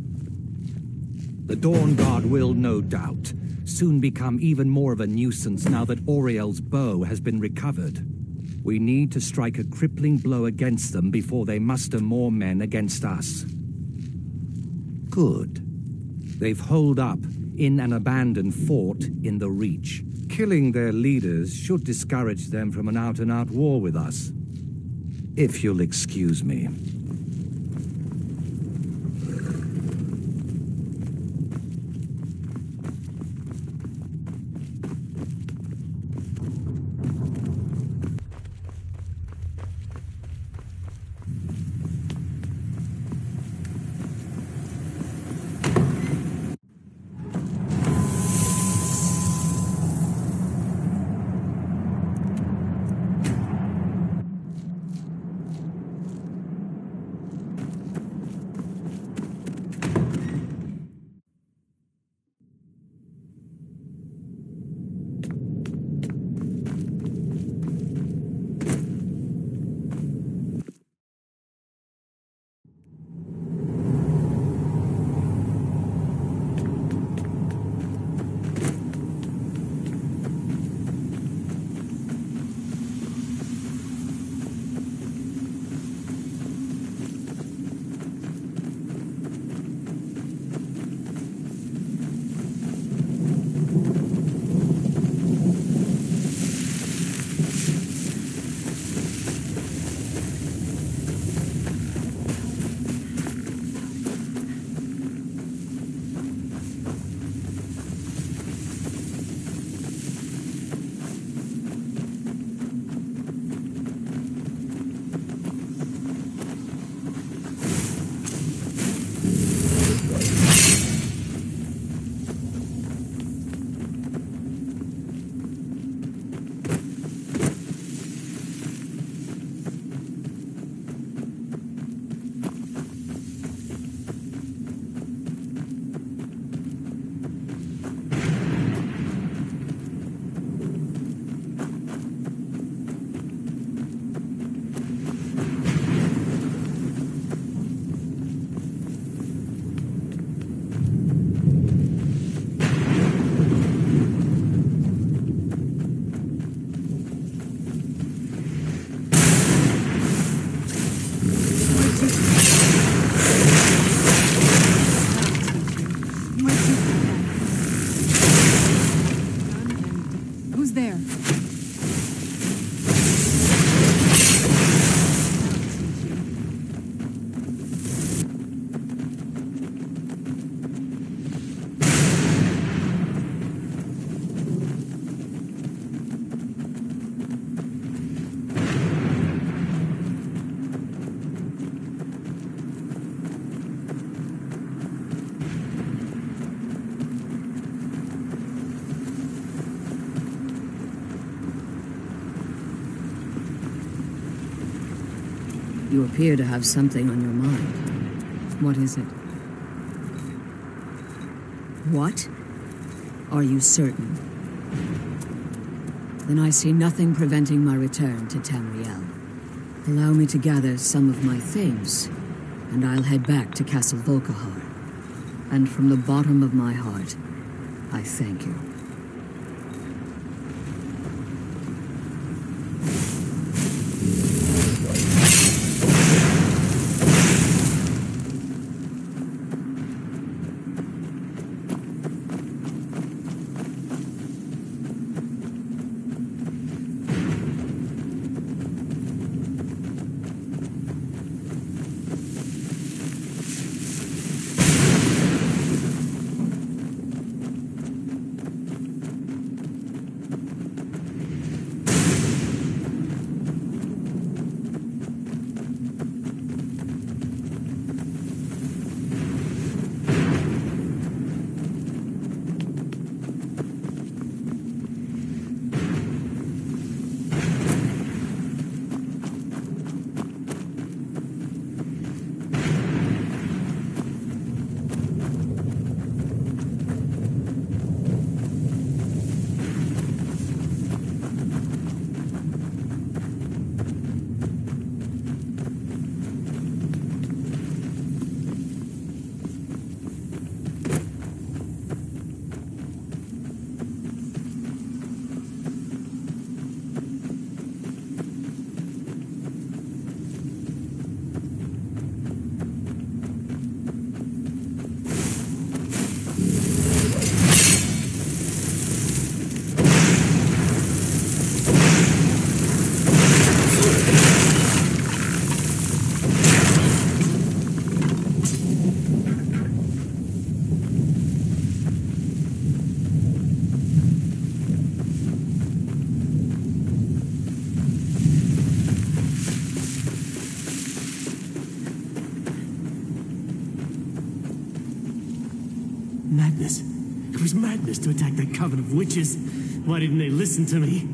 The Dawn Guard will, no doubt, soon become even more of a nuisance now that Auriel's bow has been recovered. We need to strike a crippling blow against them before they muster more men against us. Good. They've holed up in an abandoned fort in the Reach. Killing their leaders should discourage them from an out-and-out war with us. If you'll excuse me. You appear to have something on your mind. What is it? What? Are you certain? Then I see nothing preventing my return to Tamriel. Allow me to gather some of my things, and I'll head back to Castle Volkihar. And from the bottom of my heart, I thank you. madness. It was madness to attack that coven of witches. Why didn't they listen to me?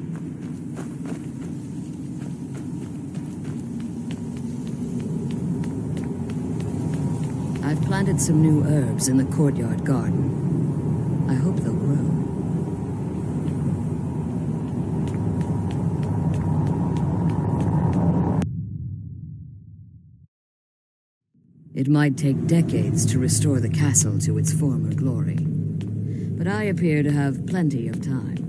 I've planted some new herbs in the courtyard garden. I hope they'll grow. It might take decades to restore the castle to its former glory, but I appear to have plenty of time.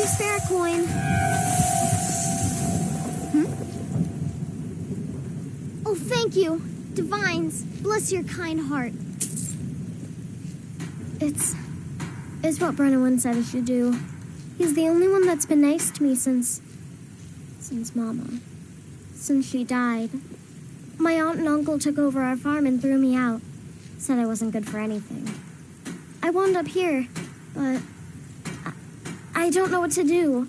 Spare a coin. Oh, thank you. Divines, bless your kind heart. It's what Brennan said I should do. He's the only one that's been nice to me since Mama. Since she died. My aunt and uncle took over our farm and threw me out. Said I wasn't good for anything. I wound up here, but I don't know what to do.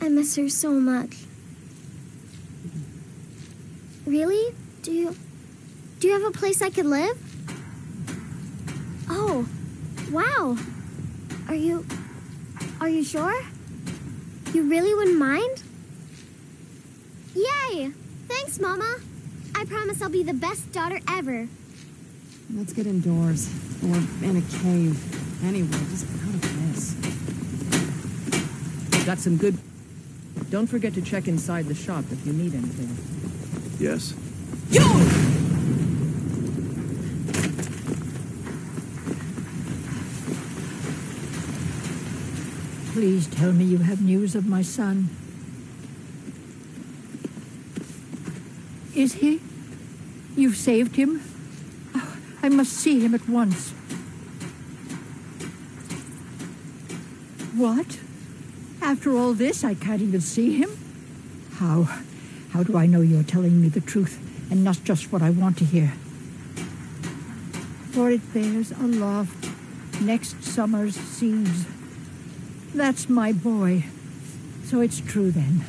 I miss her so much. Really? Do you have a place I could live? Oh, wow. Are you sure? You really wouldn't mind? Yay! Thanks, Mama. I promise I'll be the best daughter ever. Let's get indoors. Or in a cave. Anyway, just out of this. Got some good... Don't forget to check inside the shop if you need anything. Yes? Please tell me you have news of my son. Is he? You've saved him? Oh, I must see him at once. What? After all this, I can't even see him? How do I know you're telling me the truth and not just what I want to hear? For it bears aloft next summer's seas. That's my boy. So it's true then.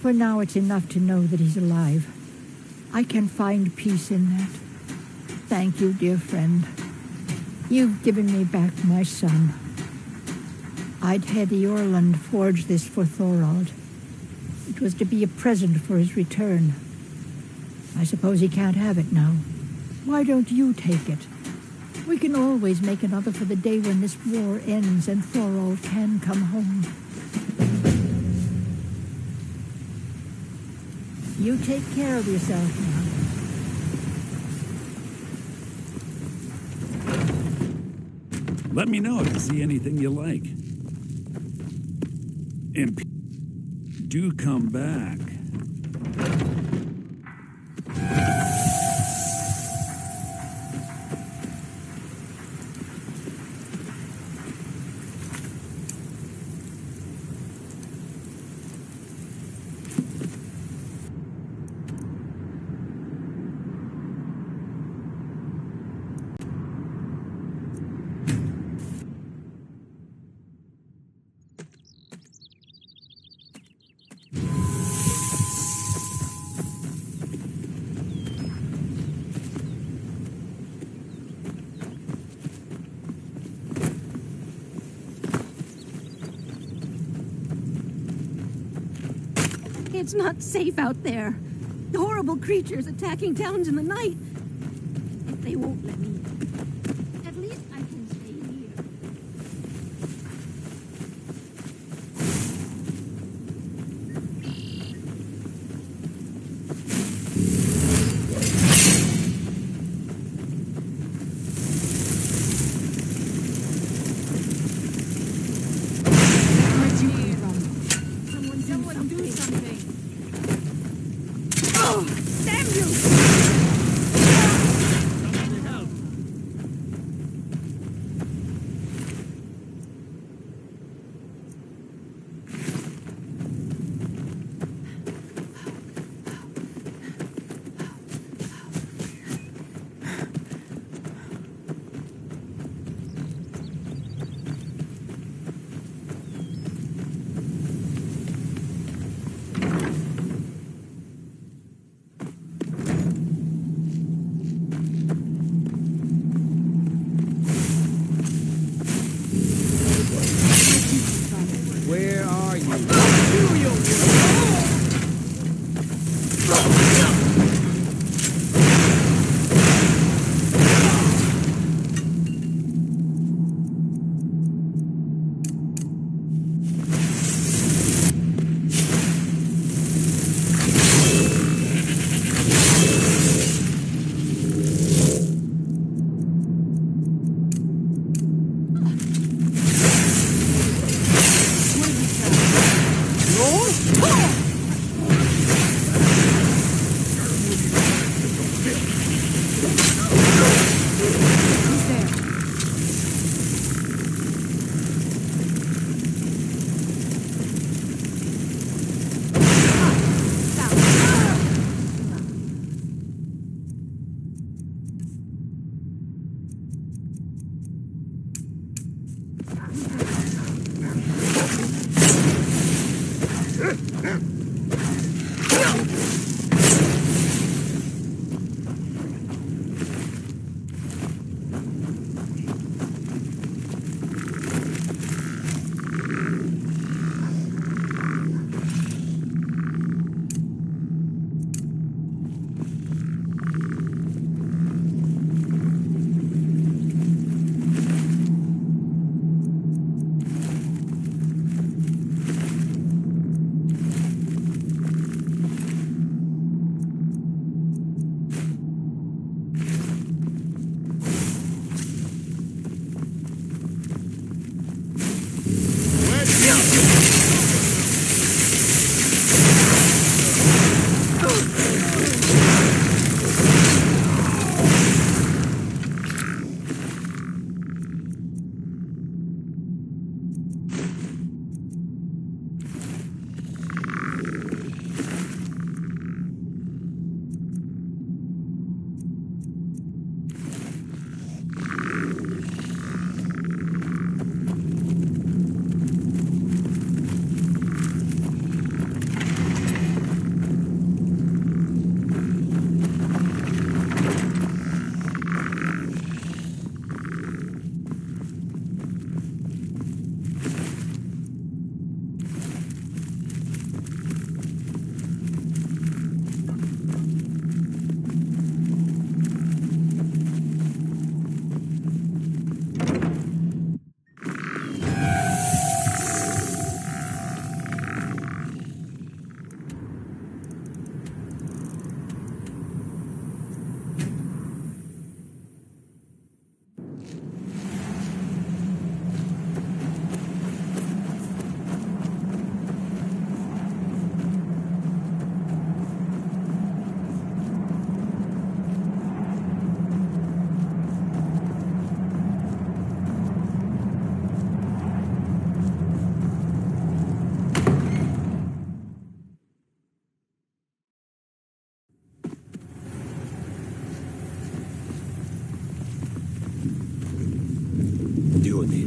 For now it's enough to know that he's alive. I can find peace in that. Thank you, dear friend. You've given me back my son. I'd had Eorlund forge this for Thorald. It was to be a present for his return. I suppose he can't have it now. Why don't you take it? We can always make another for the day when this war ends and Thorald can come home. You take care of yourself now. Let me know if you see anything you like. And do come back. It's not safe out there. The horrible creatures attacking towns in the night. If they won't let me, at least I can stay here. Someone do something.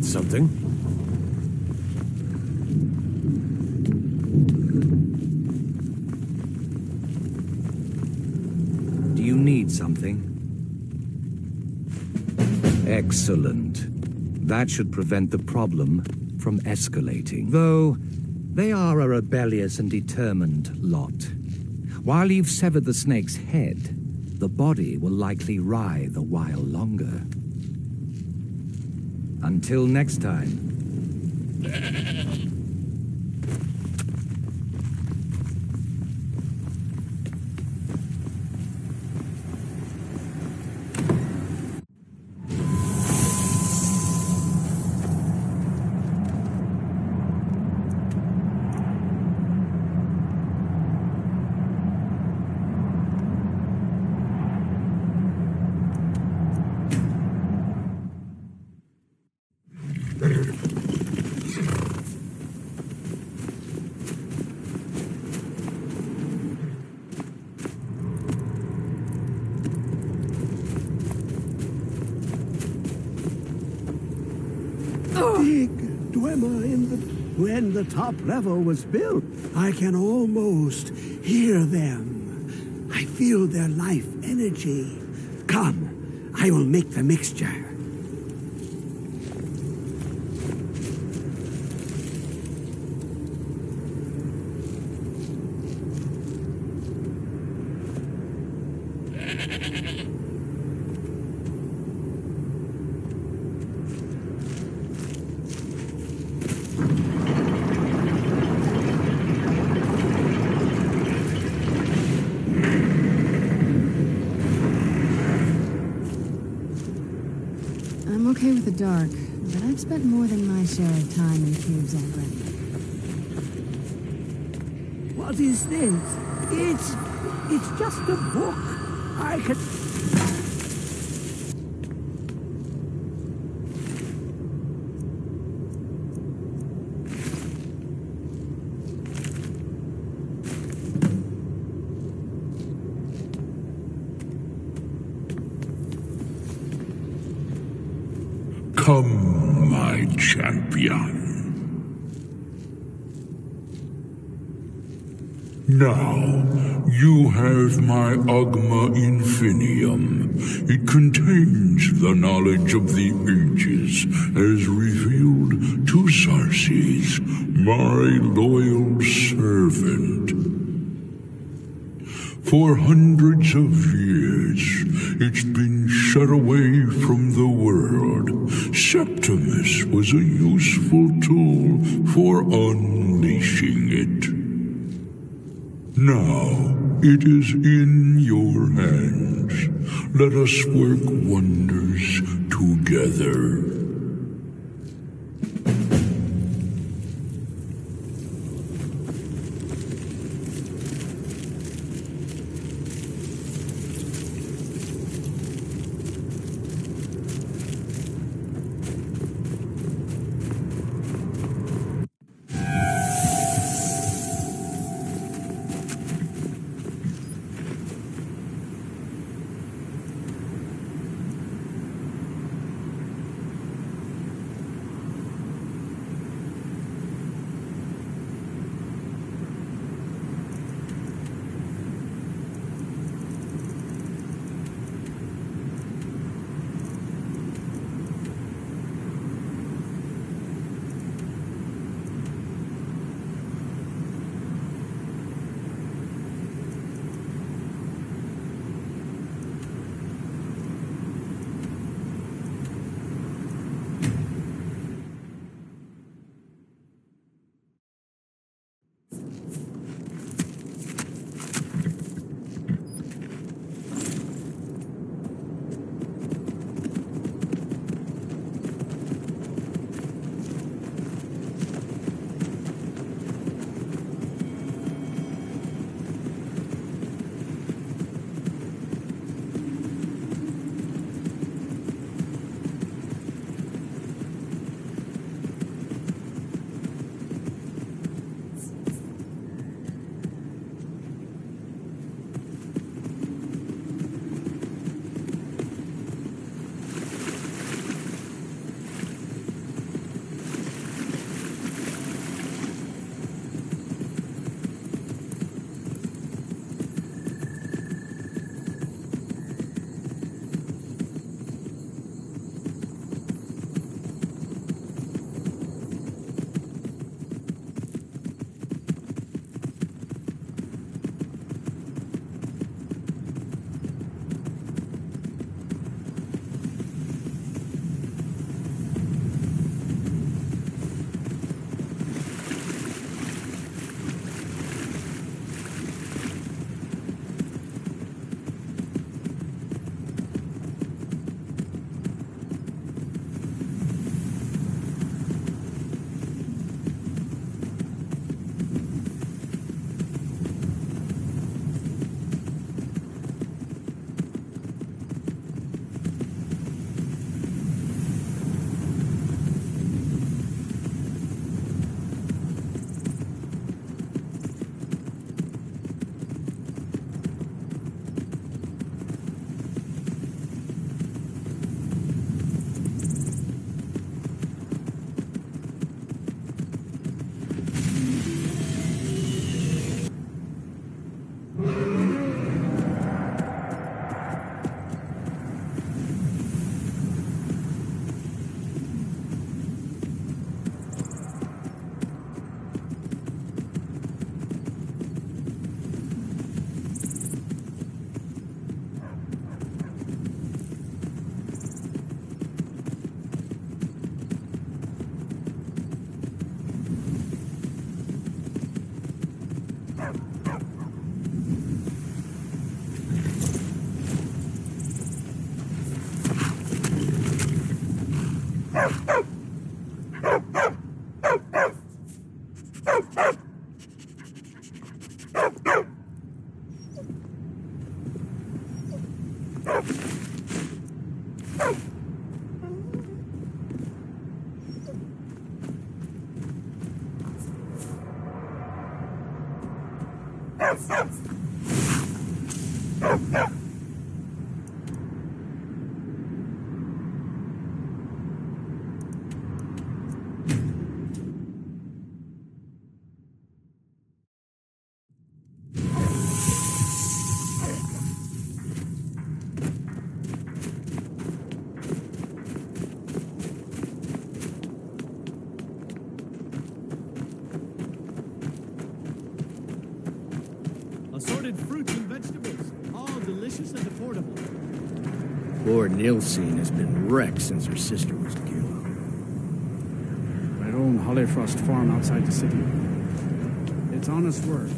Something? Do you need something? Excellent. That should prevent the problem from escalating. Though, they are a rebellious and determined lot. While you've severed the snake's head, the body will likely writhe a while longer. Until next time. When the top level was built, I can almost hear them. I feel their life energy. Come, I will make the mixture. I'm okay with the dark, but I've spent more than my share of time in caves already. What is this? It's just a book. I can... Come, my champion. Now, you have my Agma Infinium. It contains the knowledge of the ages as revealed to Sarces, my loyal servant. For hundreds of years, it's been shut away from the world. Septimus was a useful tool for unleashing it. Now, it is in your hands. Let us work wonders together. Poor Nilsine has been wrecked since her sister was killed. Our own Hollyfrost farm outside the city. It's honest work.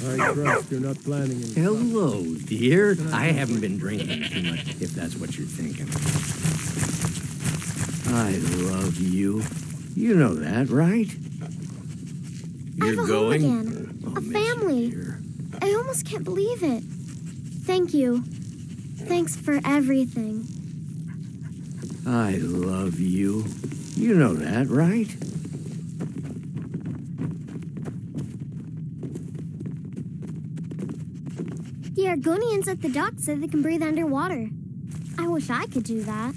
I trust you're not planning any... Hello, dear. I haven't been drinking too much, if that's what you're thinking. I love you. You know that, right? I You're have a going? home again. A family. I almost can't believe it. Thank you. Thanks for everything. I love you. You know that, right? The Argonians at the dock said they can breathe underwater. I wish I could do that.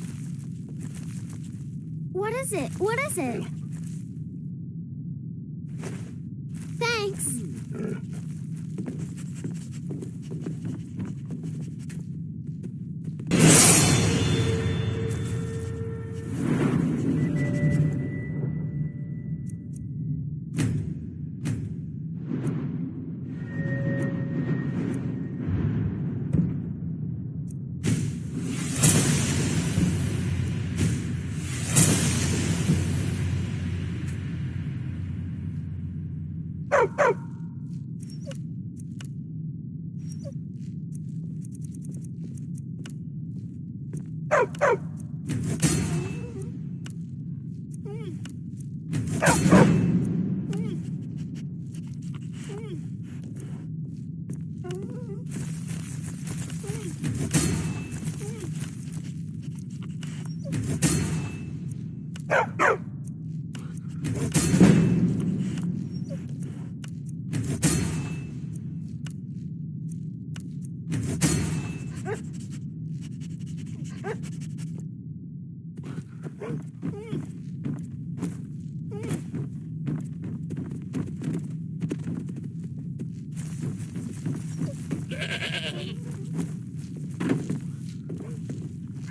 What is it? What is it? Thanks.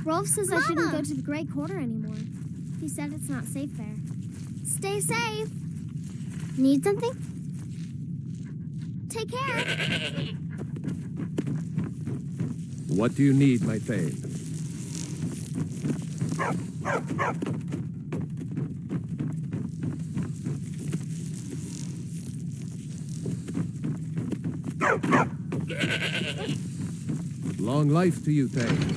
Rolf says I shouldn't go to the Great Quarter anymore. He said it's not safe there. Stay safe. Need something? Take care. What do you need, my Thane? Long life to you, Thane.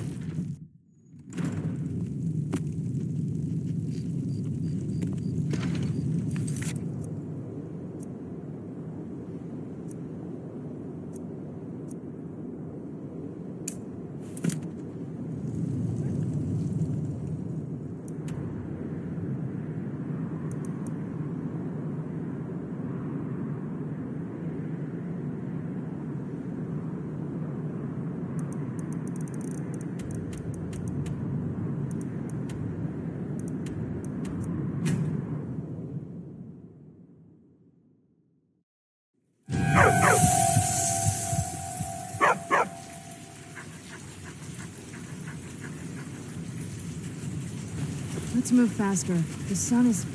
Let's move faster. The sun is...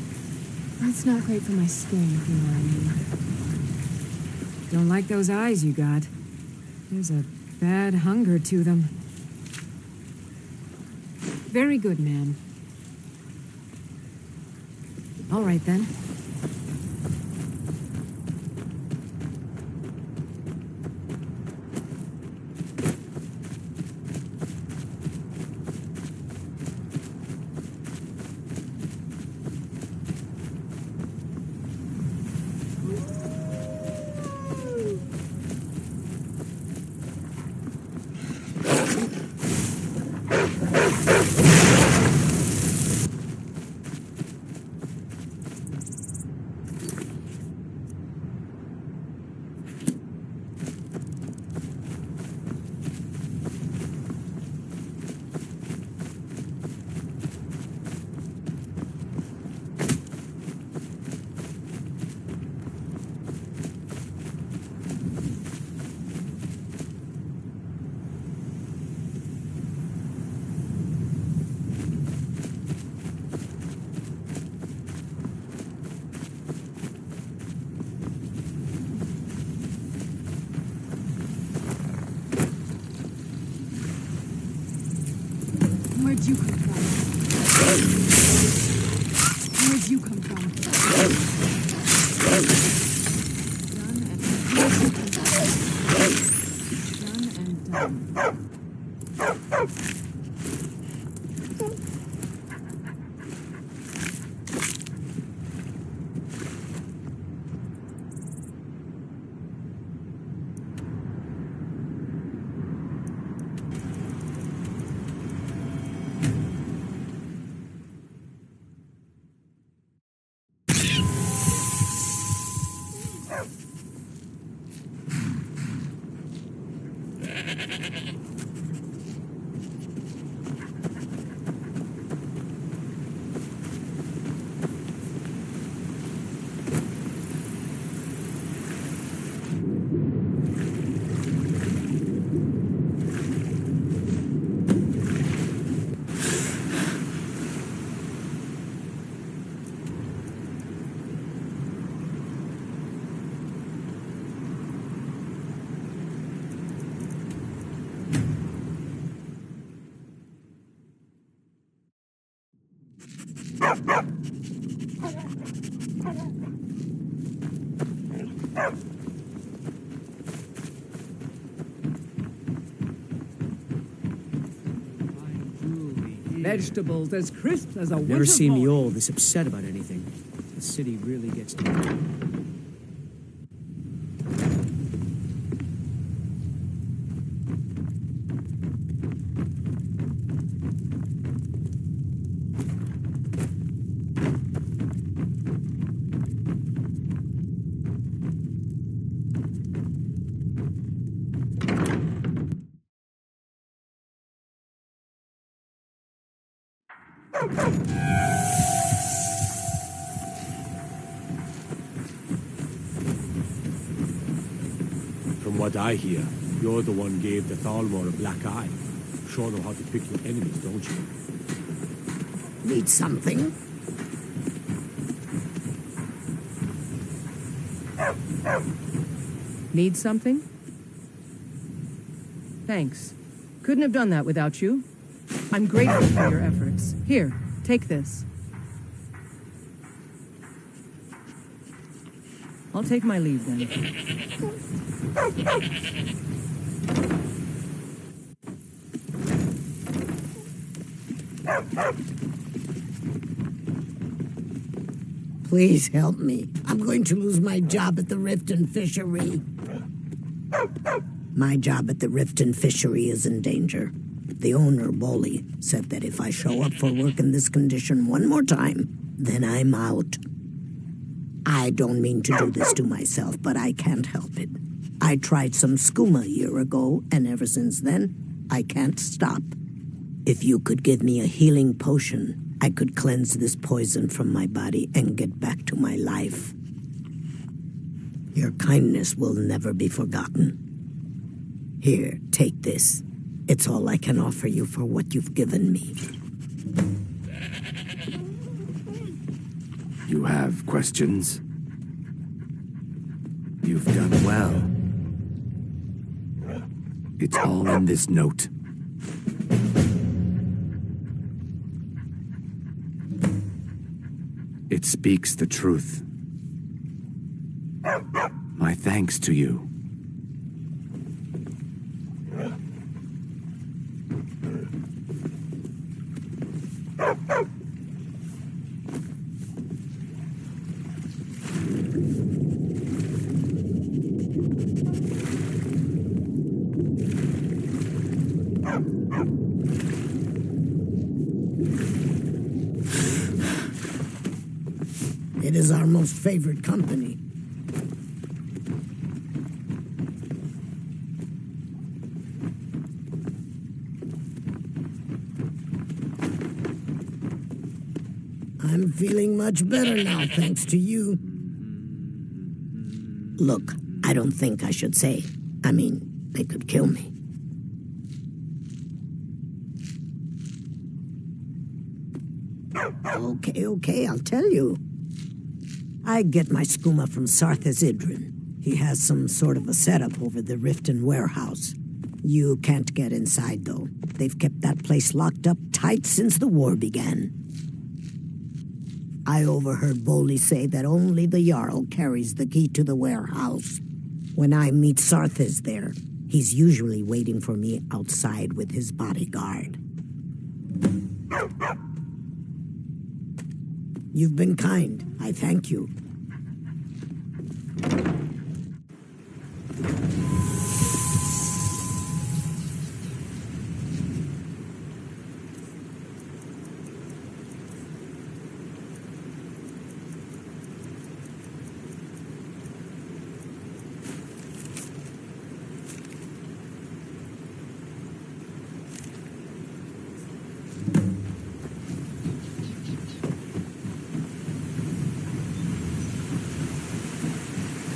That's not great for my skin, if you know what I mean. Don't like those eyes you got. There's a bad hunger to them. Very good, man. All right, then. Where'd you come from? Where'd you come from? Done and done. Vegetables as crisp as a winter Never seen me morning. all this upset about anything. The city really gets to me. From what I hear, you're the one gave the Thalmor a black eye. Sure know how to pick your enemies, don't you? Need something? Need something? Thanks. Couldn't have done that without you. I'm grateful for your efforts. Here, take this. I'll take my leave then. Please help me. I'm going to lose my job at the Riften Fishery. My job at the Riften Fishery is in danger. The owner, Bolly, said that if I show up for work in this condition one more time, then I'm out. I don't mean to do this to myself, but I can't help it. I tried some skooma a year ago, and ever since then, I can't stop. If you could give me a healing potion, I could cleanse this poison from my body and get back to my life. Your kindness will never be forgotten. Here, take this. It's all I can offer you for what you've given me. You have questions? You've done well. It's all in this note. It speaks the truth. My thanks to you. It is our most favored company. I'm feeling much better now, thanks to you. Look, I don't think I should say. I mean, they could kill me. Okay, I'll tell you. I get my skooma from Sarthas Idrin. He has some sort of a setup over the Riften warehouse. You can't get inside, though. They've kept that place locked up tight since the war began. I overheard Boley say that only the Jarl carries the key to the warehouse. When I meet Sarthes there, he's usually waiting for me outside with his bodyguard. You've been kind. I thank you.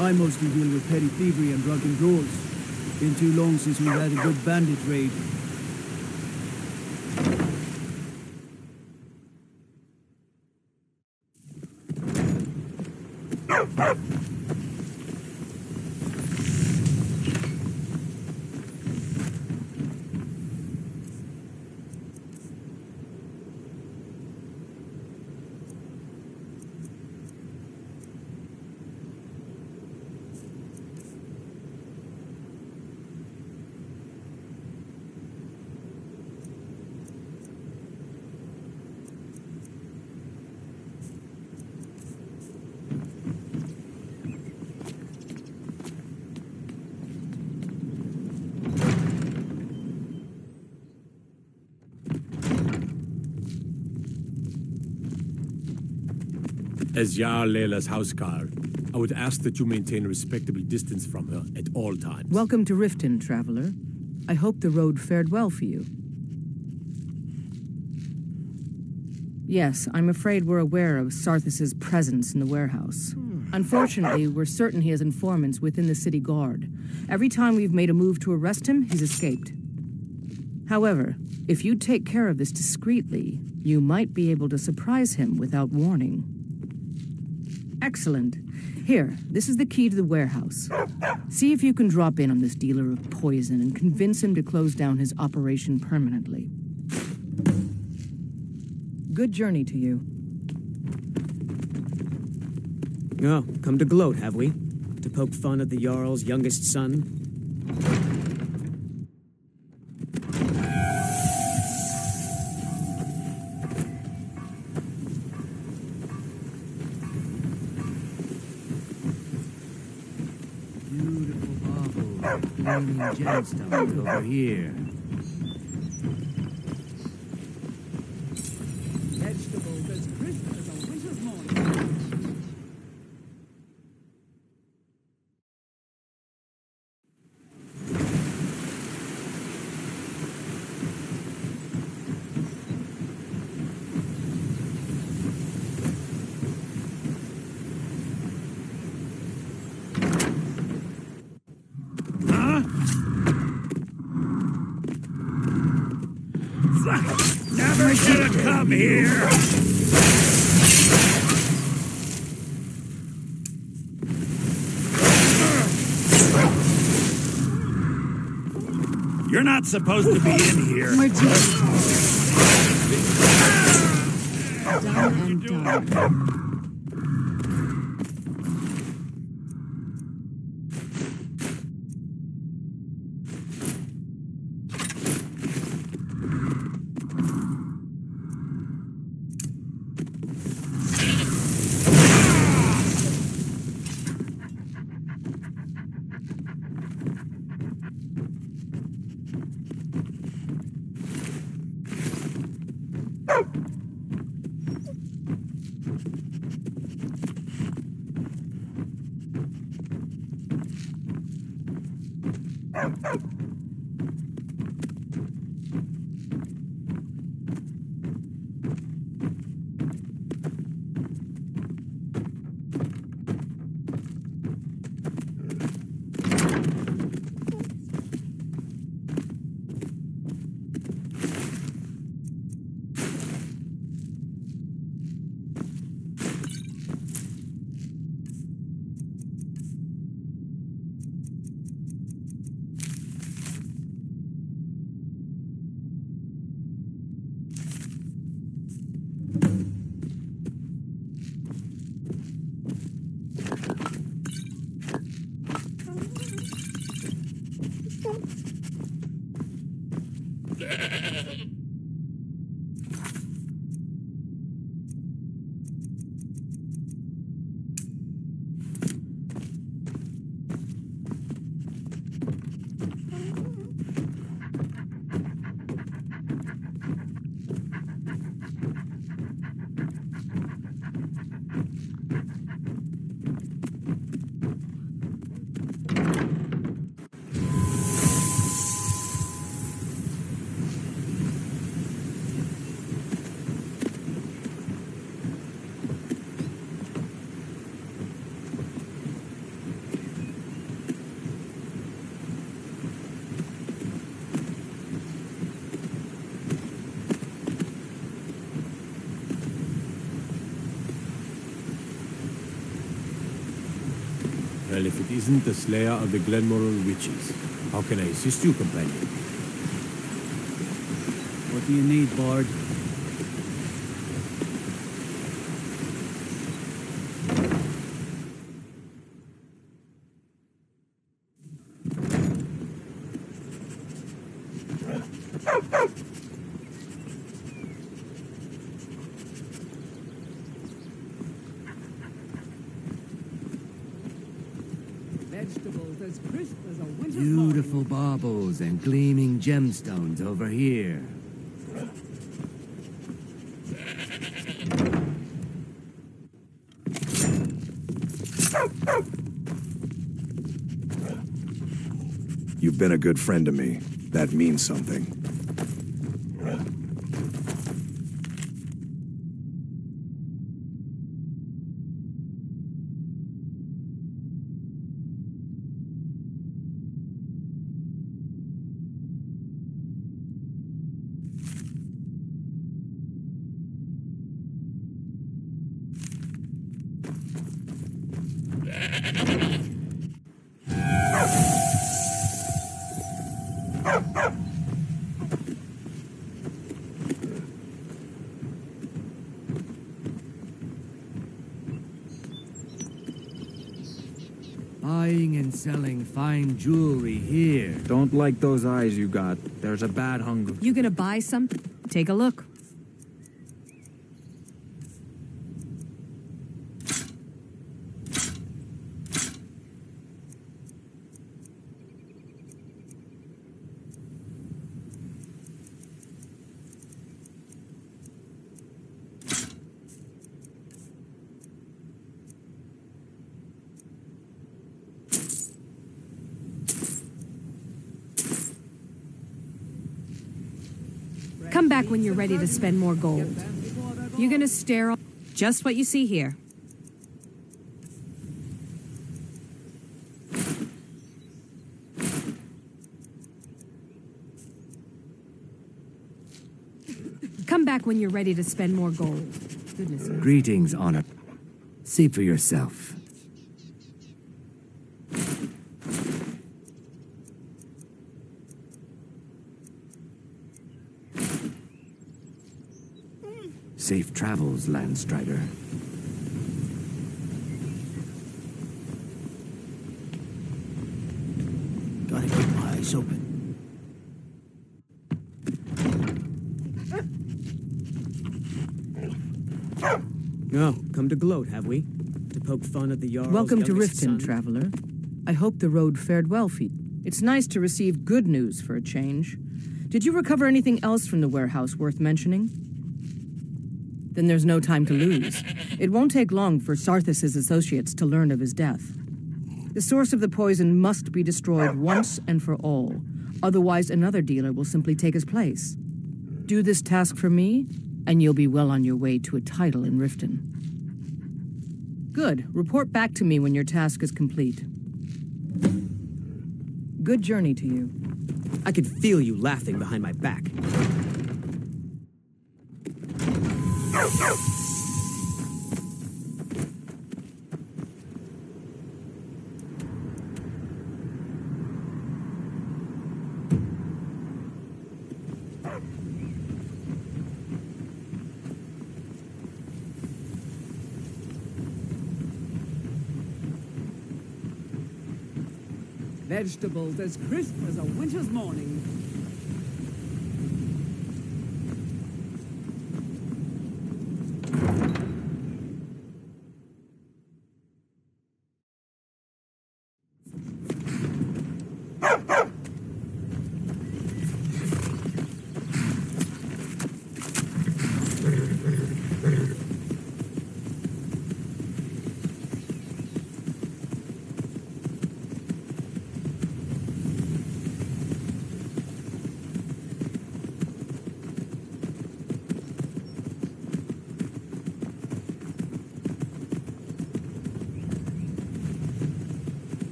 I mostly deal with petty thievery and drunken brawls. Been too long since we've had a good bandit raid. As Jarl Leila's houseguard, I would ask that you maintain a respectable distance from her at all times. Welcome to Riften, traveler. I hope the road fared well for you. Yes, I'm afraid we're aware of Sarthes' presence in the warehouse. Unfortunately, we're certain he has informants within the city guard. Every time we've made a move to arrest him, he's escaped. However, if you take care of this discreetly, you might be able to surprise him without warning. Excellent. Here, this is the key to the warehouse. See if you can drop in on this dealer of poison and convince him to close down his operation permanently. Good journey to you. Oh, come to gloat, have we? To poke fun at the Jarl's youngest son? Gemstones over here. Vegetables as crisp as a winter's morning. Never should have come here! You're not supposed to be in here. Done and done. Well, if it isn't the slayer of the Glenmoral witches, how can I assist you, companion? What do you need, Bard? Vegetables as crisp as a winter Beautiful baubles and gleaming gemstones over here. You've been a good friend to me. That means something. Buying and selling fine jewelry here. Don't like those eyes you got. There's a bad hunger. You gonna buy some? Take a look. Come back when you're ready to spend more gold. You're gonna stare on just what you see here. Come back when you're ready to spend more gold. Goodness me. Greetings, Honor. See for yourself. Safe travels, Landstrider. Gotta keep my eyes open. Oh, come to gloat, have we? To poke fun at the Jarl's Welcome to youngest Riften, son? traveler. I hope the road fared well for you. It's nice to receive good news for a change. Did you recover anything else from the warehouse worth mentioning? Then there's no time to lose. It won't take long for Sarthis' associates to learn of his death. The source of the poison must be destroyed once and for all. Otherwise, another dealer will simply take his place. Do this task for me, and you'll be well on your way to a title in Riften. Good. Report back to me when your task is complete. Good journey to you. I could feel you laughing behind my back. vegetables as crisp as a winter's morning.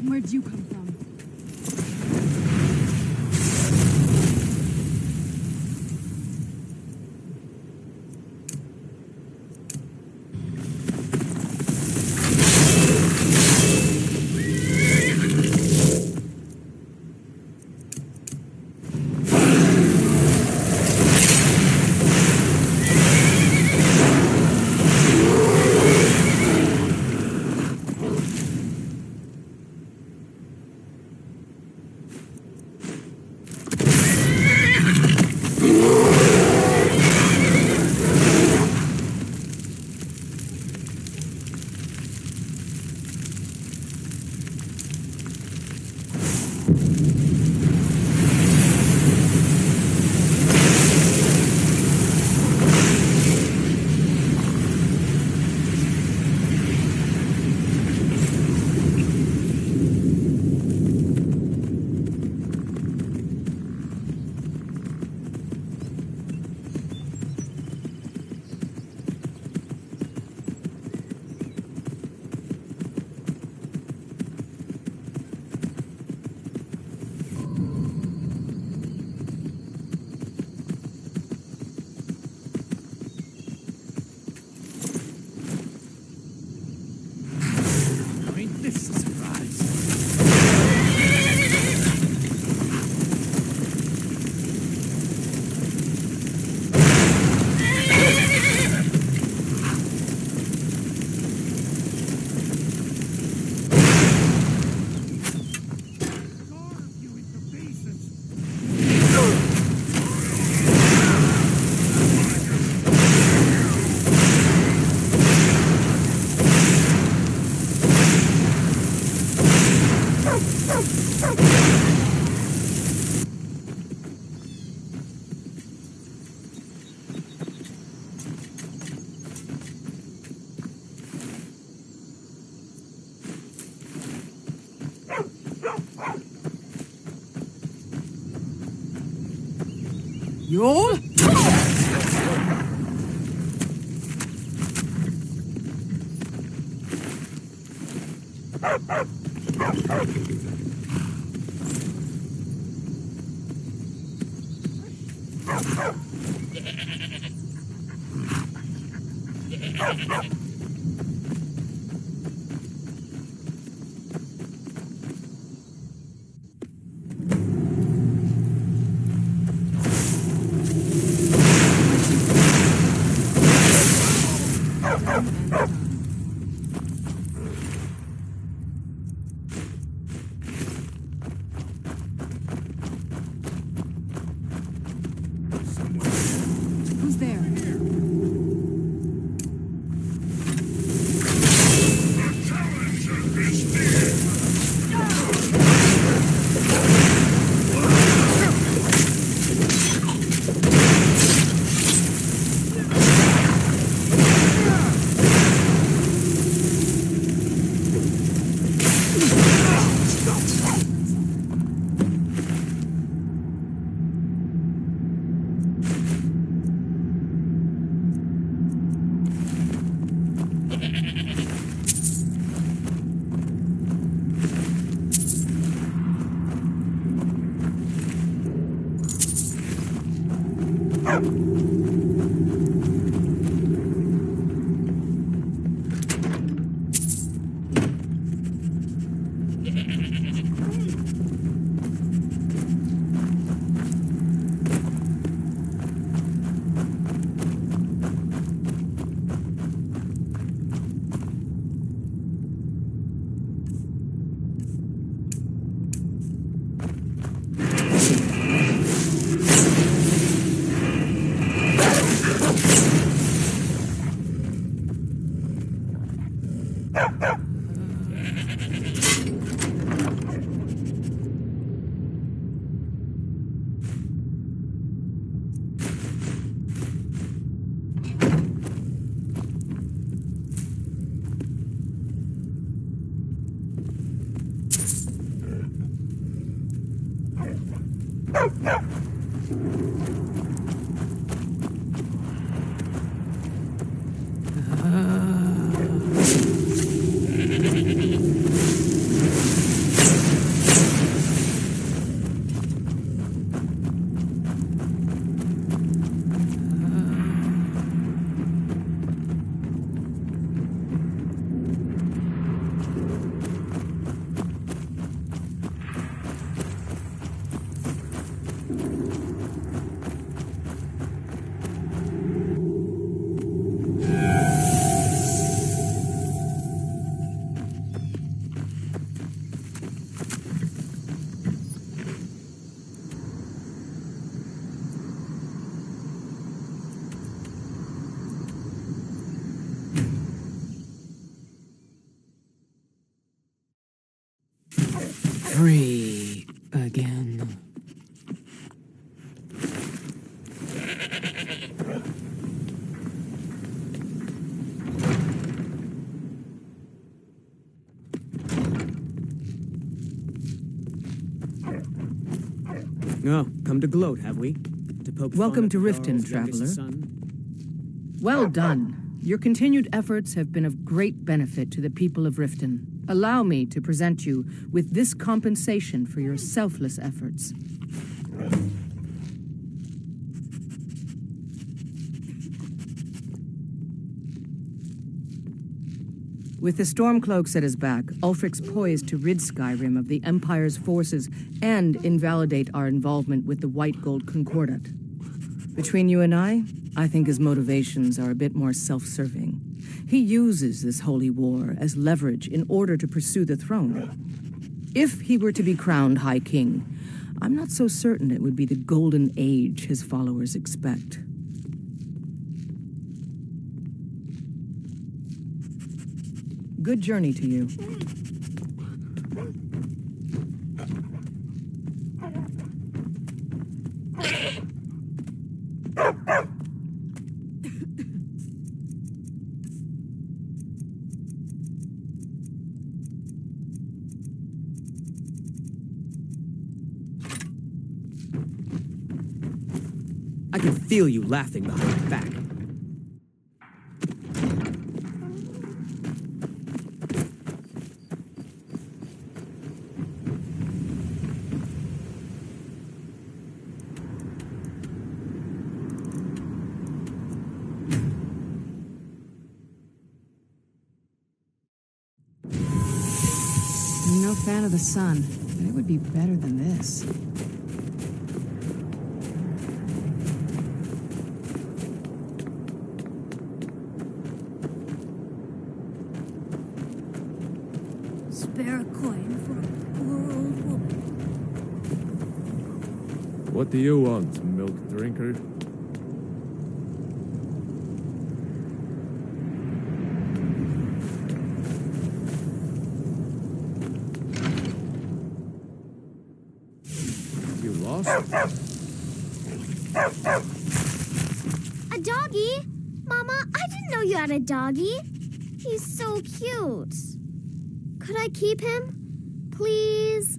Where'd you come from? You're... Who's there? Free again. Oh, come to gloat, have we? To poke fun Welcome at to the Riften, Jarl's traveler. youngest son? Well done. Your continued efforts have been of great benefit to the people of Riften. Allow me to present you with this compensation for your selfless efforts. With the Stormcloaks at his back, Ulfric's poised to rid Skyrim of the Empire's forces and invalidate our involvement with the White Gold Concordat. Between you and I think his motivations are a bit more self-serving. He uses this holy war as leverage in order to pursue the throne. If he were to be crowned High King, I'm not so certain it would be the golden age his followers expect. Good journey to you. I can feel you laughing behind my back. I'm no fan of the sun, but it would be better than this. Spare a coin for a poor old woman. What do you want, milk drinker? You lost? A doggy? Mama, I didn't know you had a doggy. He's so cute. Could I keep him? Please?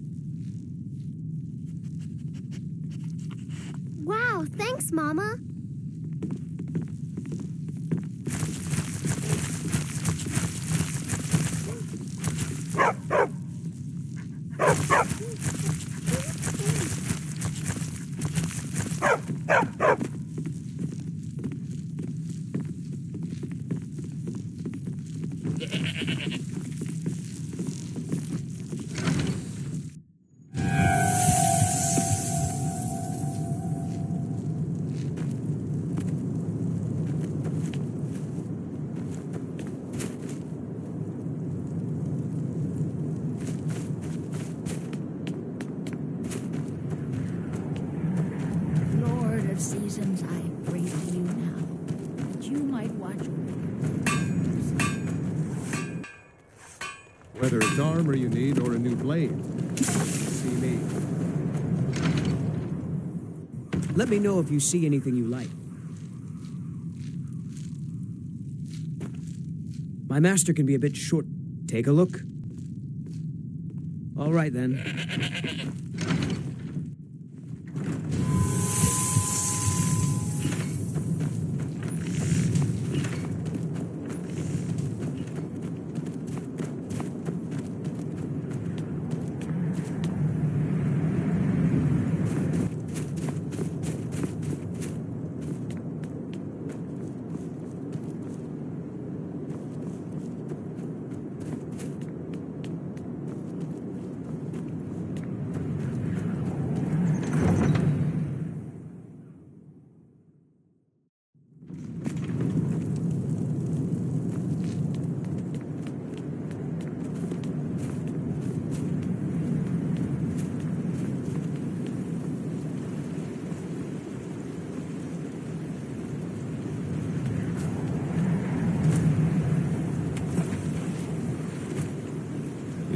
Wow, thanks, Mama. Lord of Seasons, I pray to you now that you might watch Whether it's armor you need or a new blade, see me. Let me know if you see anything you like. My master can be a bit short. Take a look. All right, then.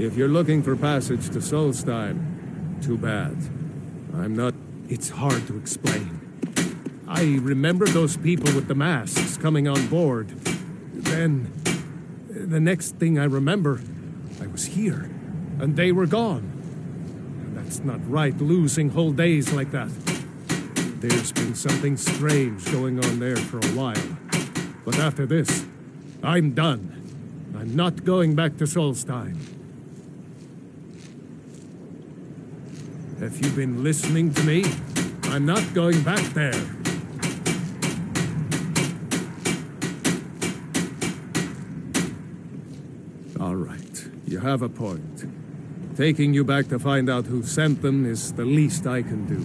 If you're looking for passage to Solstheim, too bad. I'm not... It's hard to explain. I remember those people with the masks coming on board. Then, the next thing I remember, I was here, and they were gone. And that's not right, losing whole days like that. There's been something strange going on there for a while. But after this, I'm done. I'm not going back to Solstheim. Have you been listening to me? I'm not going back there. All right, you have a point. Taking you back to find out who sent them is the least I can do.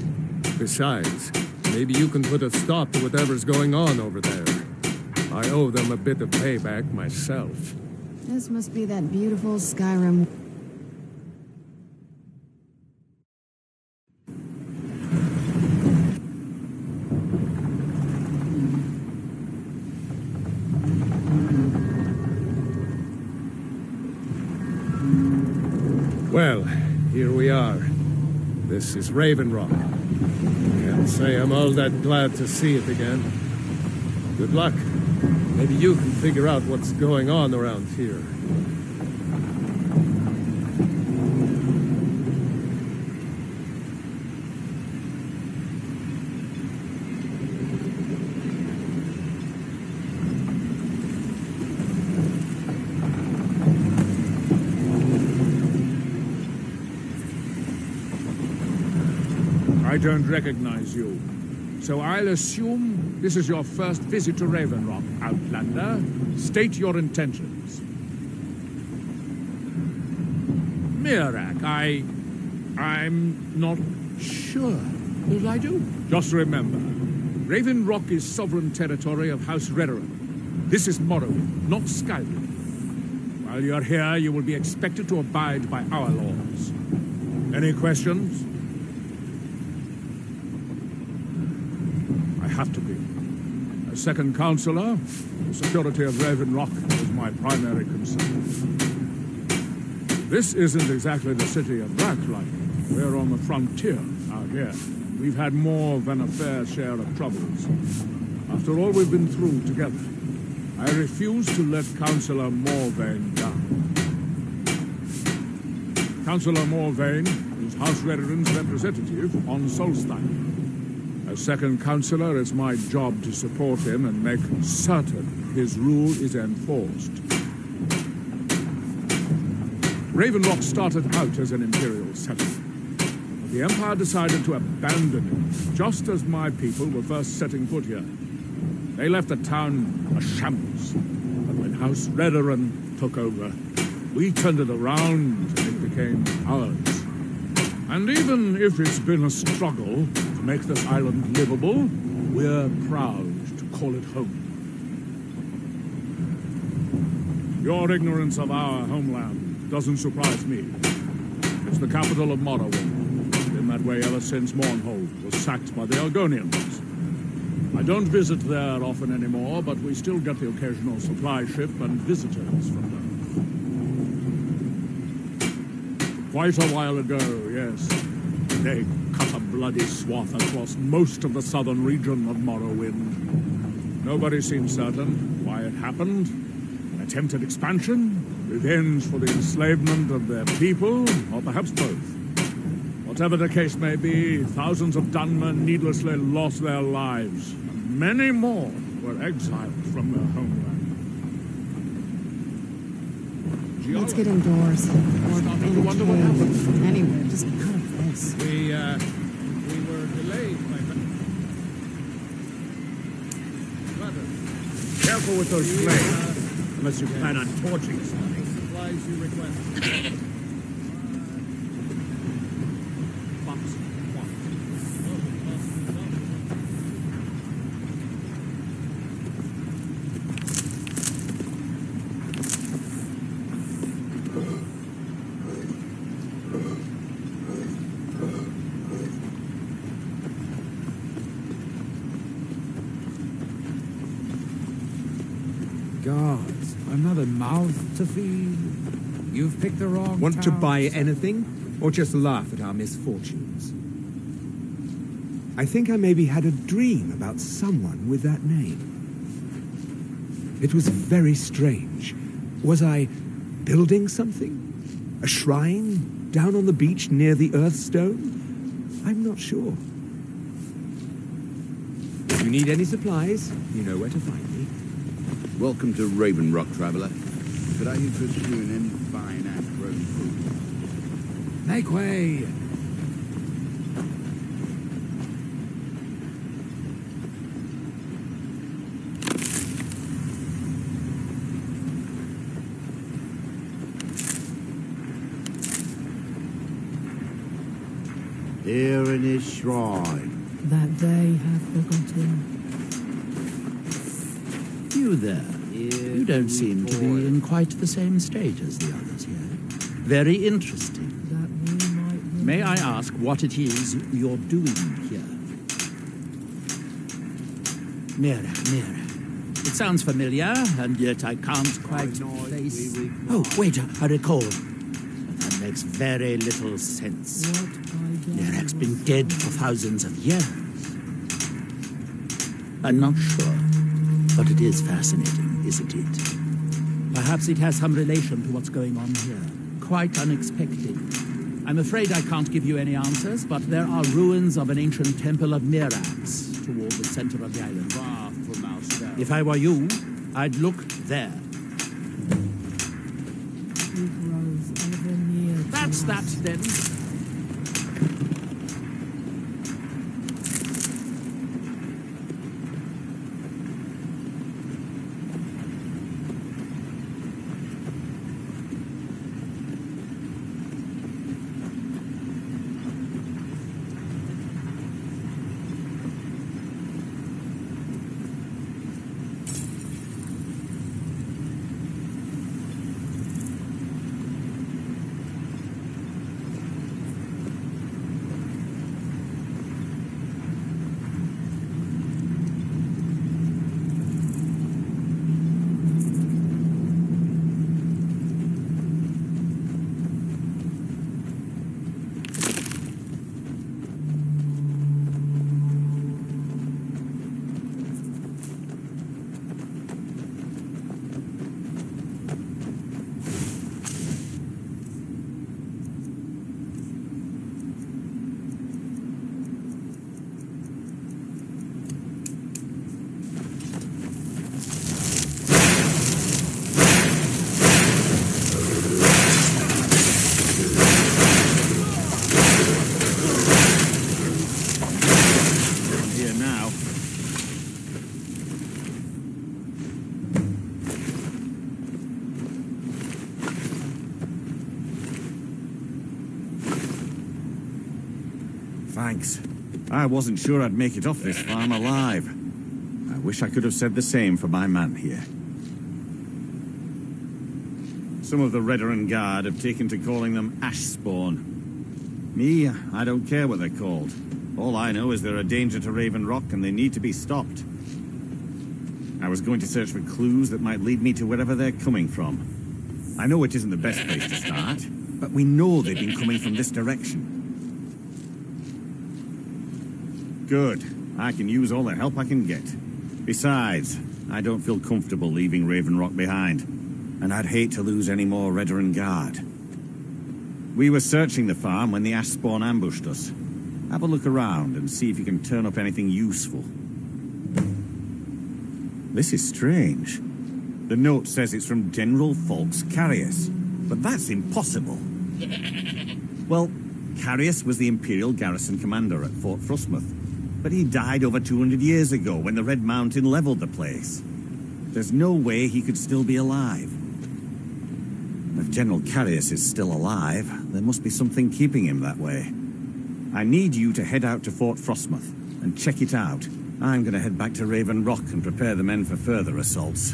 Besides, maybe you can put a stop to whatever's going on over there. I owe them a bit of payback myself. This must be that beautiful Skyrim. Well, here we are. This is Raven Rock. Can't say I'm all that glad to see it again. Good luck. Maybe you can figure out what's going on around here. I don't recognize you. So I'll assume this is your first visit to Raven Rock, Outlander. State your intentions. Mirak, I'm not sure. Yes, I do. Just remember, Raven Rock is sovereign territory of House Redoran. This is Morrowind, not Skyrim. While you're here, you will be expected to abide by our laws. Any questions? Have to be. As second counselor, the security of Raven Rock is my primary concern. This isn't exactly the city of Raklight. We're on the frontier out here. We've had more than a fair share of troubles. After all we've been through together, I refuse to let Councillor Morvain down. Councillor Morvain is House Redoran's representative on Solstheim. As second counselor, it's my job to support him and make certain his rule is enforced. Raven Rock started out as an imperial settlement, but the Empire decided to abandon it, just as my people were first setting foot here. They left the town a shambles, and when House Redoran took over, we turned it around and it became ours. And even if it's been a struggle to make this island livable, we're proud to call it home. Your ignorance of our homeland doesn't surprise me. It's the capital of Morrowind. Been that way ever since Mournhold was sacked by the Argonians. I don't visit there often anymore, but we still get the occasional supply ship and visitors from them. Quite a while ago, yes. They cut a bloody swath across most of the southern region of Morrowind. Nobody seems certain why it happened. An attempted expansion, revenge for the enslavement of their people, or perhaps both. Whatever the case may be, thousands of Dunmen needlessly lost their lives, and many more were exiled from their homeland. Let's get indoors. Or in a cave. Anywhere, just cut of this. We were delayed by... Careful with those flames, unless you plan on torching something. Supplies you request. Gods, another mouth to feed. You've picked the wrong Want to town, buy sir. anything, or just laugh at our misfortunes? I think I maybe had a dream about someone with that name. It was very strange. Was I building something? A shrine down on the beach near the Earthstone? I'm not sure. If you need any supplies, you know where to find me. Welcome to Raven Rock, traveler. Could I interest you in any fine ash-grown fruit? Make way! Here in his shrine. That they have forgotten. You there. You don't seem to be in quite the same state as the others here. Very interesting. May I ask what it is you're doing here? Mira. It sounds familiar, and yet I can't quite place... Oh, wait, I recall. But that makes very little sense. Mira's been dead for thousands of years. I'm not sure, but it is fascinating, isn't it? Perhaps it has some relation to what's going on here. Quite unexpected. I'm afraid I can't give you any answers, but there are ruins of an ancient temple of Mirax toward the center of the island. If I were you, I'd look there. That's that, then. Thanks. I wasn't sure I'd make it off this farm alive. I wish I could have said the same for my man here. Some of the Redoran Guard have taken to calling them ash spawn. Me, I don't care what they're called. All I know is they're a danger to Raven Rock and they need to be stopped. I was going to search for clues that might lead me to wherever they're coming from. I know it isn't the best place to start, but we know they've been coming from this direction. Good. I can use all the help I can get. Besides, I don't feel comfortable leaving Raven Rock behind, and I'd hate to lose any more Redoran Guard. We were searching the farm when the ash spawn ambushed us. Have a look around and see if you can turn up anything useful. This is strange. The note says it's from General Falks Carius, but that's impossible. Well, Carius was the Imperial garrison commander at Fort Frostmoth, but he died over 200 years ago when the Red Mountain leveled the place. There's no way he could still be alive. If General Carius is still alive, there must be something keeping him that way. I need you to head out to Fort Frostmoth and check it out. I'm going to head back to Raven Rock and prepare the men for further assaults.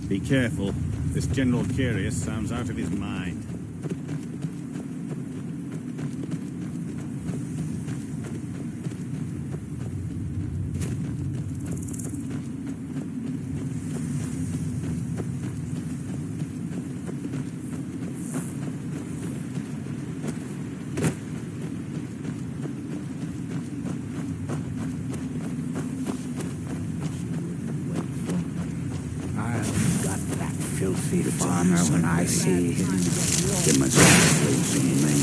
Be careful. This General Carius sounds out of his mind. feed farmer when I see him. Give myself sleep in the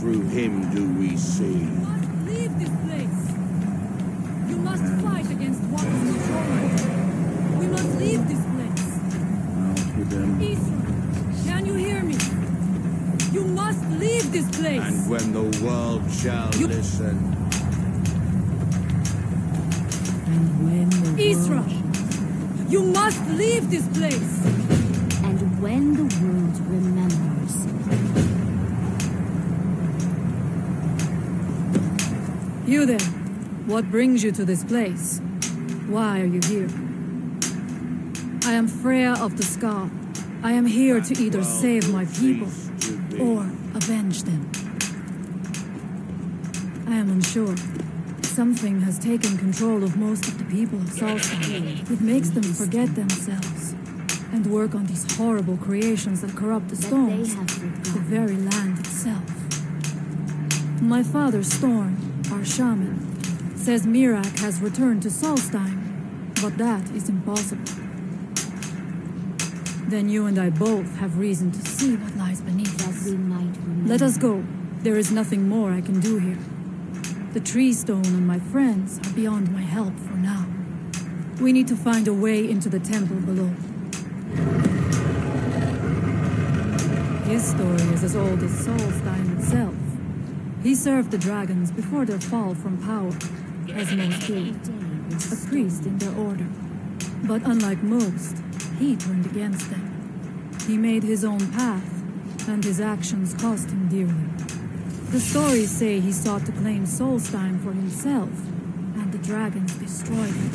through him do we see. Leave this place. You must fight against what is controlling. We must leave this place. Out with them. Isra, can you hear me? You must leave this place. And when the world shall listen. And when the Isra, you must leave this place. And when the world remembers. You there, what brings you to this place? Why are you here? I am Freya of the Scar. I am here to either save my people or avenge them. I am unsure. Something has taken control of most of the people of Solstheim. It makes them forget themselves and work on these horrible creations that corrupt the stones, the very land itself. My father, Storm, our shaman, says Mirak has returned to Solstheim, but that is impossible. Then you and I both have reason to see what lies beneath us. Let us go. There is nothing more I can do here. The tree stone and my friends are beyond my help for now. We need to find a way into the temple below. His story is as old as Solstheim itself. He served the dragons before their fall from power, as most do. A priest in their order. But unlike most, he turned against them. He made his own path, and his actions cost him dearly. The stories say he sought to claim Solstheim for himself, and the dragons destroyed him.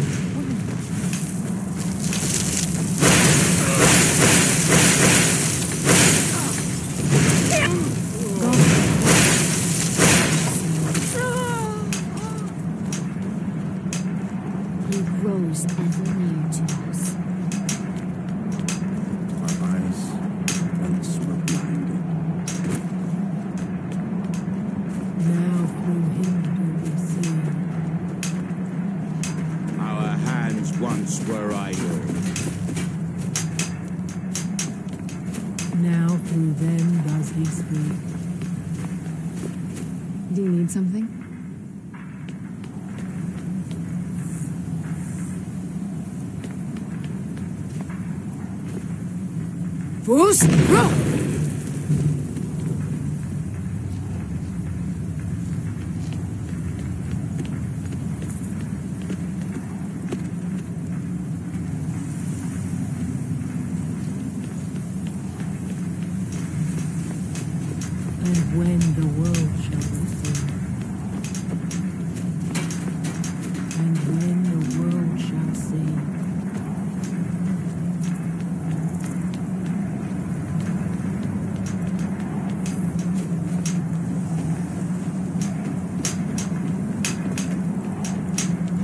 He grows ever near to us. Our eyes once were blinded. Now through him do we see. Our hands once were idle. Now through them does he speak. Do you need something? Fus, row! And when the world shall listen, and when the world shall sing,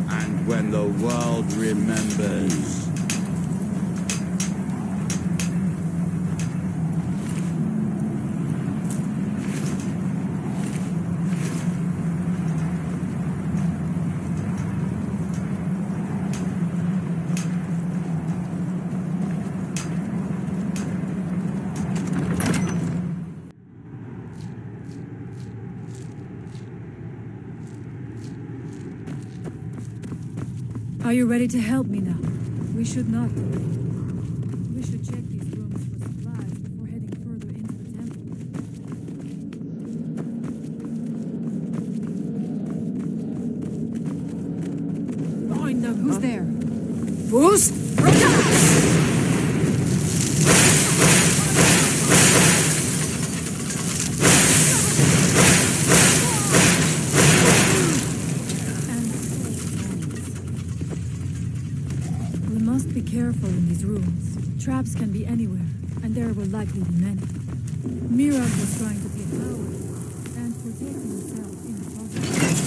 And when the world remembers. Are you ready to help me now? We should not delay. We should check these rooms for supplies before heading further into the temple. Find them. Who's there? Who's? Be careful in these rooms. Traps can be anywhere, and there will likely be many. Mirak was trying to take power and protect himself in the process.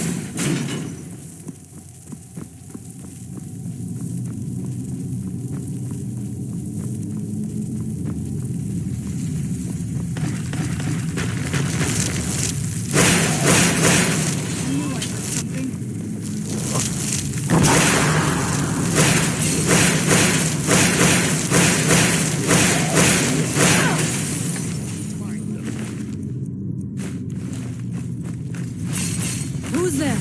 Who's there?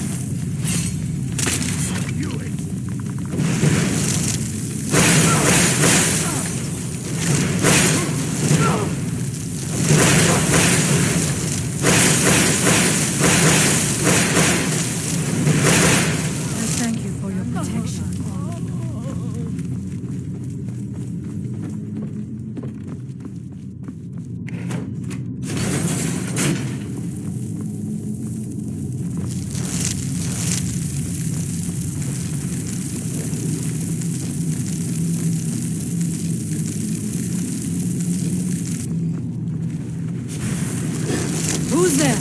Who's there?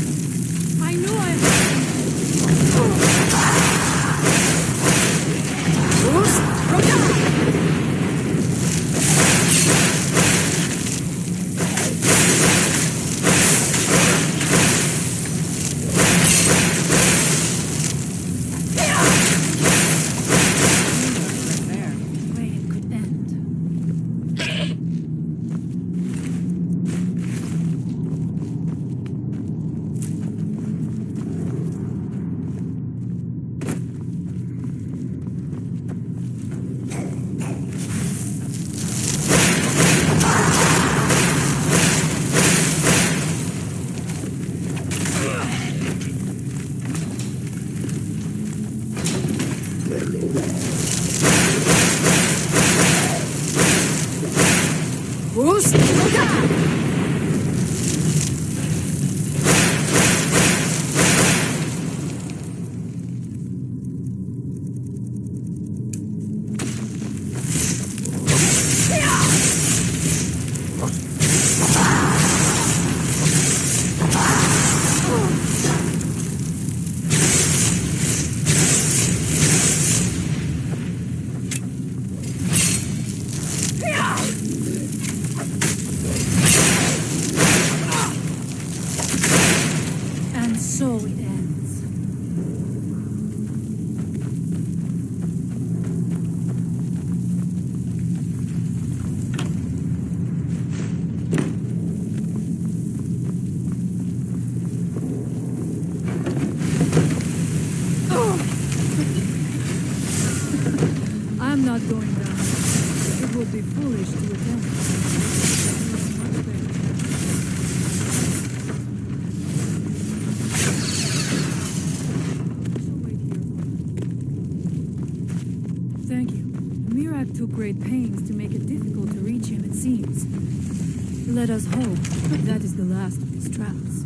I knew I... So it ends. I'm not going down. It would be foolish to attempt. Thank you. Mirak took great pains to make it difficult to reach him, it seems. Let us hope that is the last of his traps.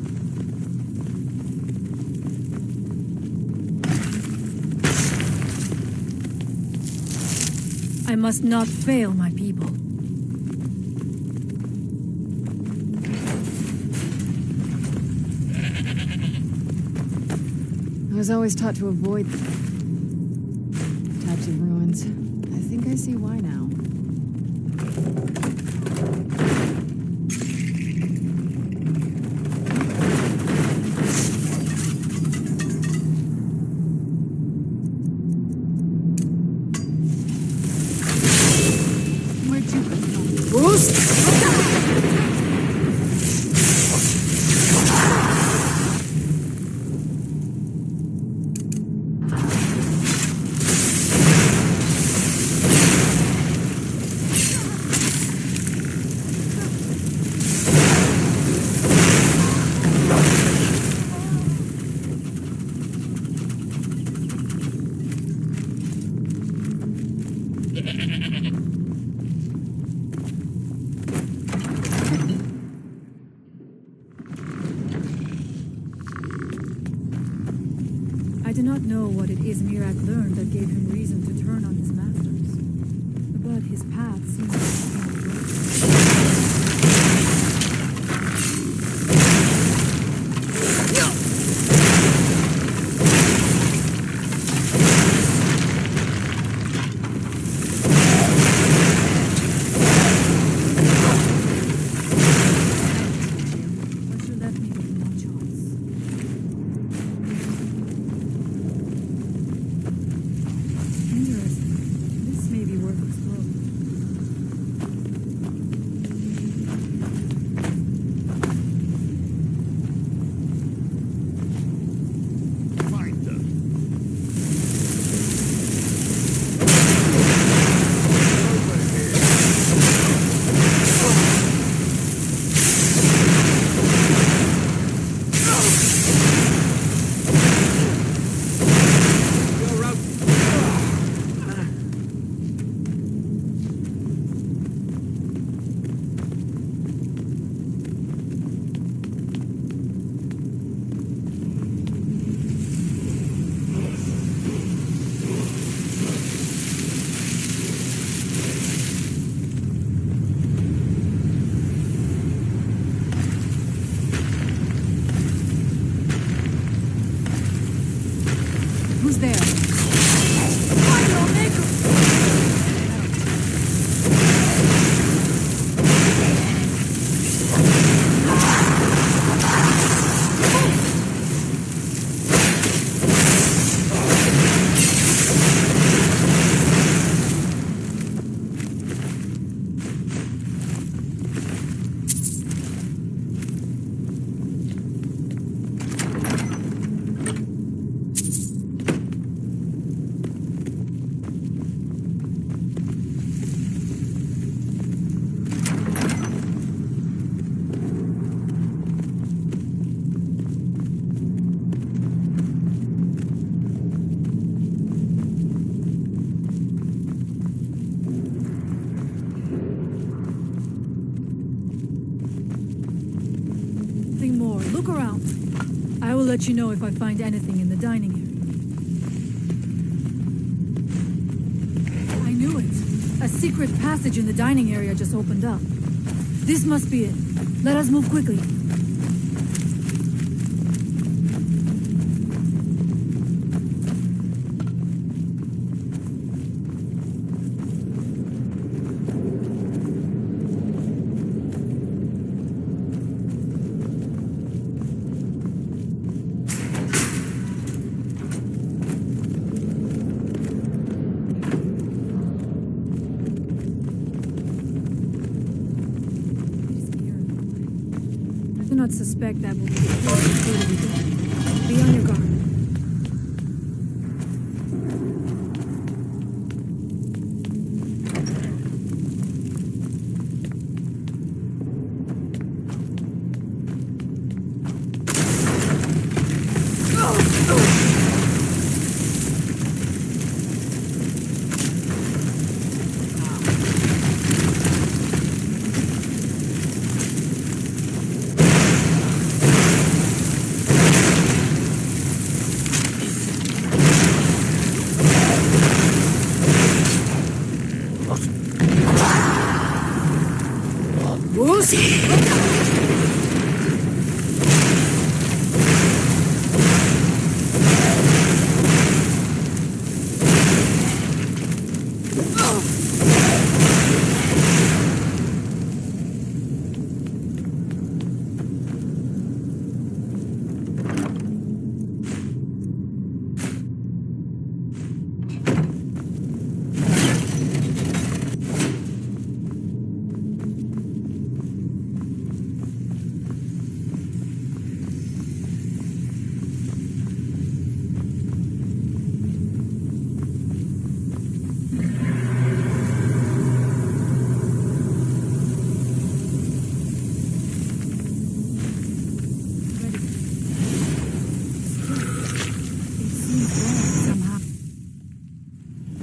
I must not fail my people. I was always taught to avoid types of ruins. I think I see why now. Where'd you come from? Boost! I do not know what it is Mirak learned that gave him reason to turn on his masters, but his path seems to door. Look around. I will let you know if I find anything in the dining area. I knew it. A secret passage in the dining area just opened up. This must be it. Let us move quickly. I do not suspect that will be the case. Be on your guard.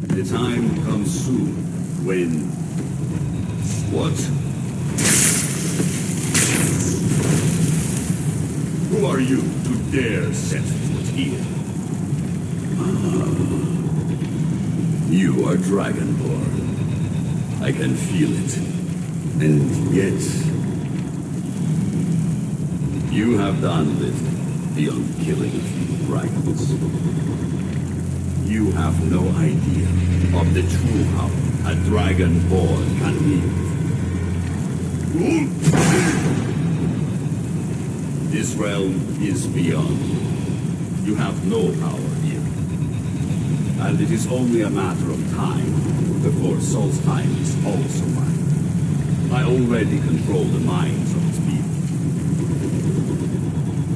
The time comes soon when... What? Who are you to dare set foot here? You are Dragonborn. I can feel it. And yet... You have done little beyond killing a few dragons. You have no idea of the true power a Dragonborn can wield. This realm is beyond. You have no power here. And it is only a matter of time before Solstheim is also mine. I already control the minds of its people.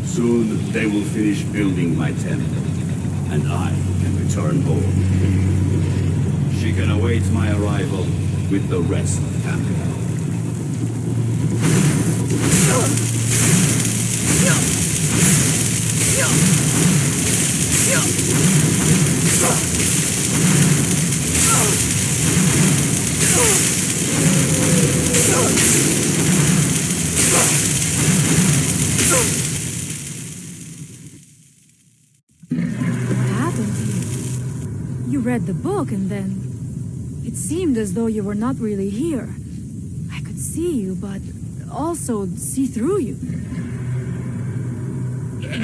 Soon they will finish building my temple, and I can return home. She can await my arrival with the rest of Tamriel. You read the book and then... It seemed as though you were not really here. I could see you, but also see through you.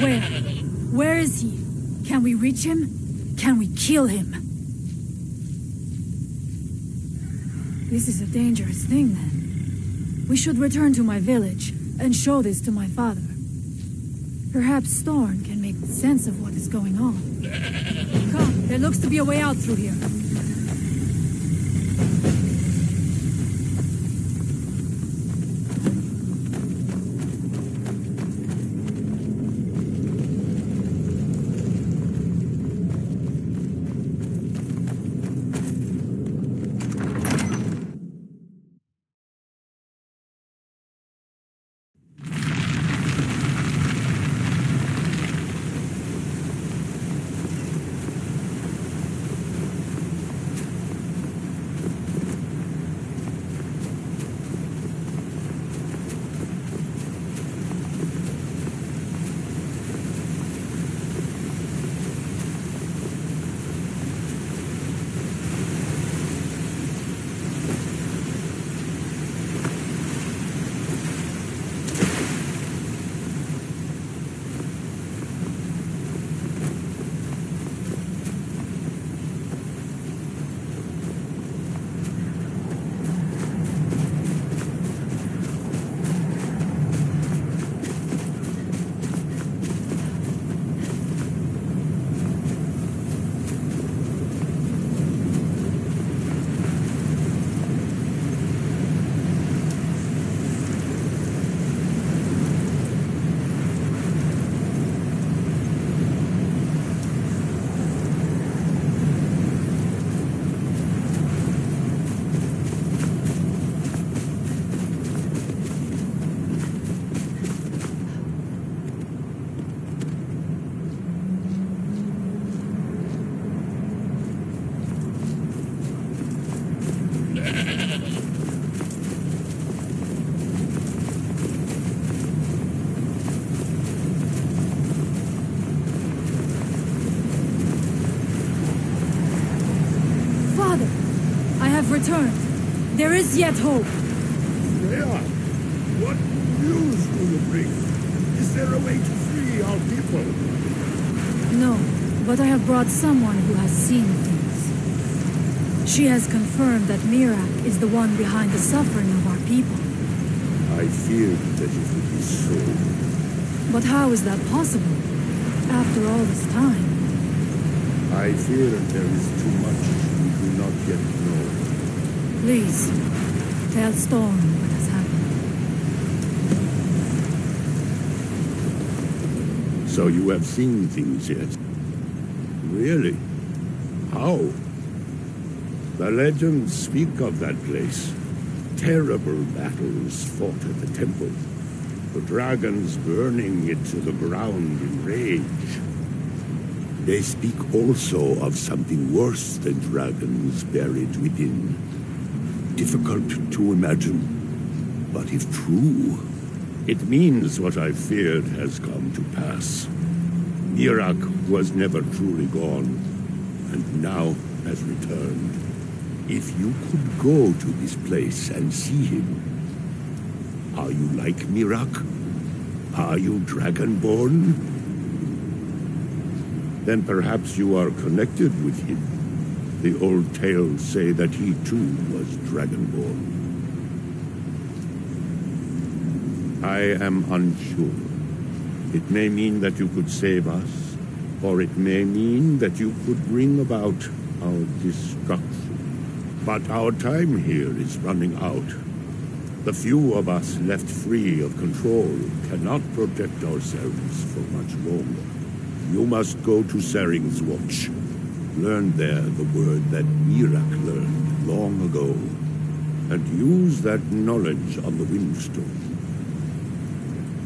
Where? Where is he? Can we reach him? Can we kill him? This is a dangerous thing, then. We should return to my village and show this to my father. Perhaps Thorn can make sense of what is going on. Come, there looks to be a way out through here. returned. There is yet hope. Freya, what news do you bring? Is there a way to free our people? No, but I have brought someone who has seen things. She has confirmed that Mirak is the one behind the suffering of our people. I feared that it would be so. But how is that possible? After all this time? I fear there is too much we do not yet know. Please, tell Storm what has happened. So you have seen things yet? Really? How? The legends speak of that place. Terrible battles fought at the temple. The dragons burning it to the ground in rage. They speak also of something worse than dragons buried within. Difficult to imagine, but if true, it means what I feared has come to pass. Mirak was never truly gone, and now has returned. If you could go to this place and see him, are you like Mirak? Are you Dragonborn? Then perhaps you are connected with him. The old tales say that he too was Dragonborn. I am unsure. It may mean that you could save us, or it may mean that you could bring about our destruction. But our time here is running out. The few of us left free of control cannot protect ourselves for much longer. You must go to Saring's Watch. Learn there the word that Mirak learned long ago, and use that knowledge on the Windstone.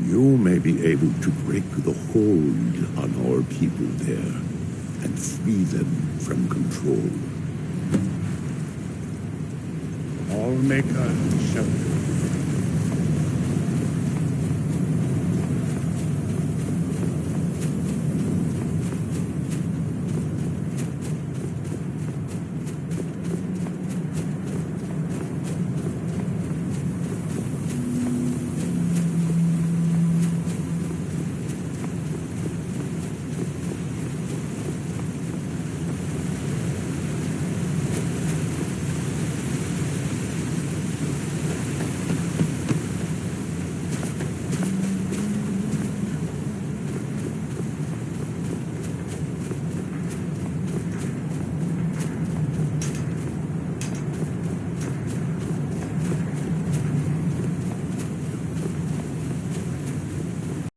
You may be able to break the hold on our people there and free them from control. I'll make a shelter.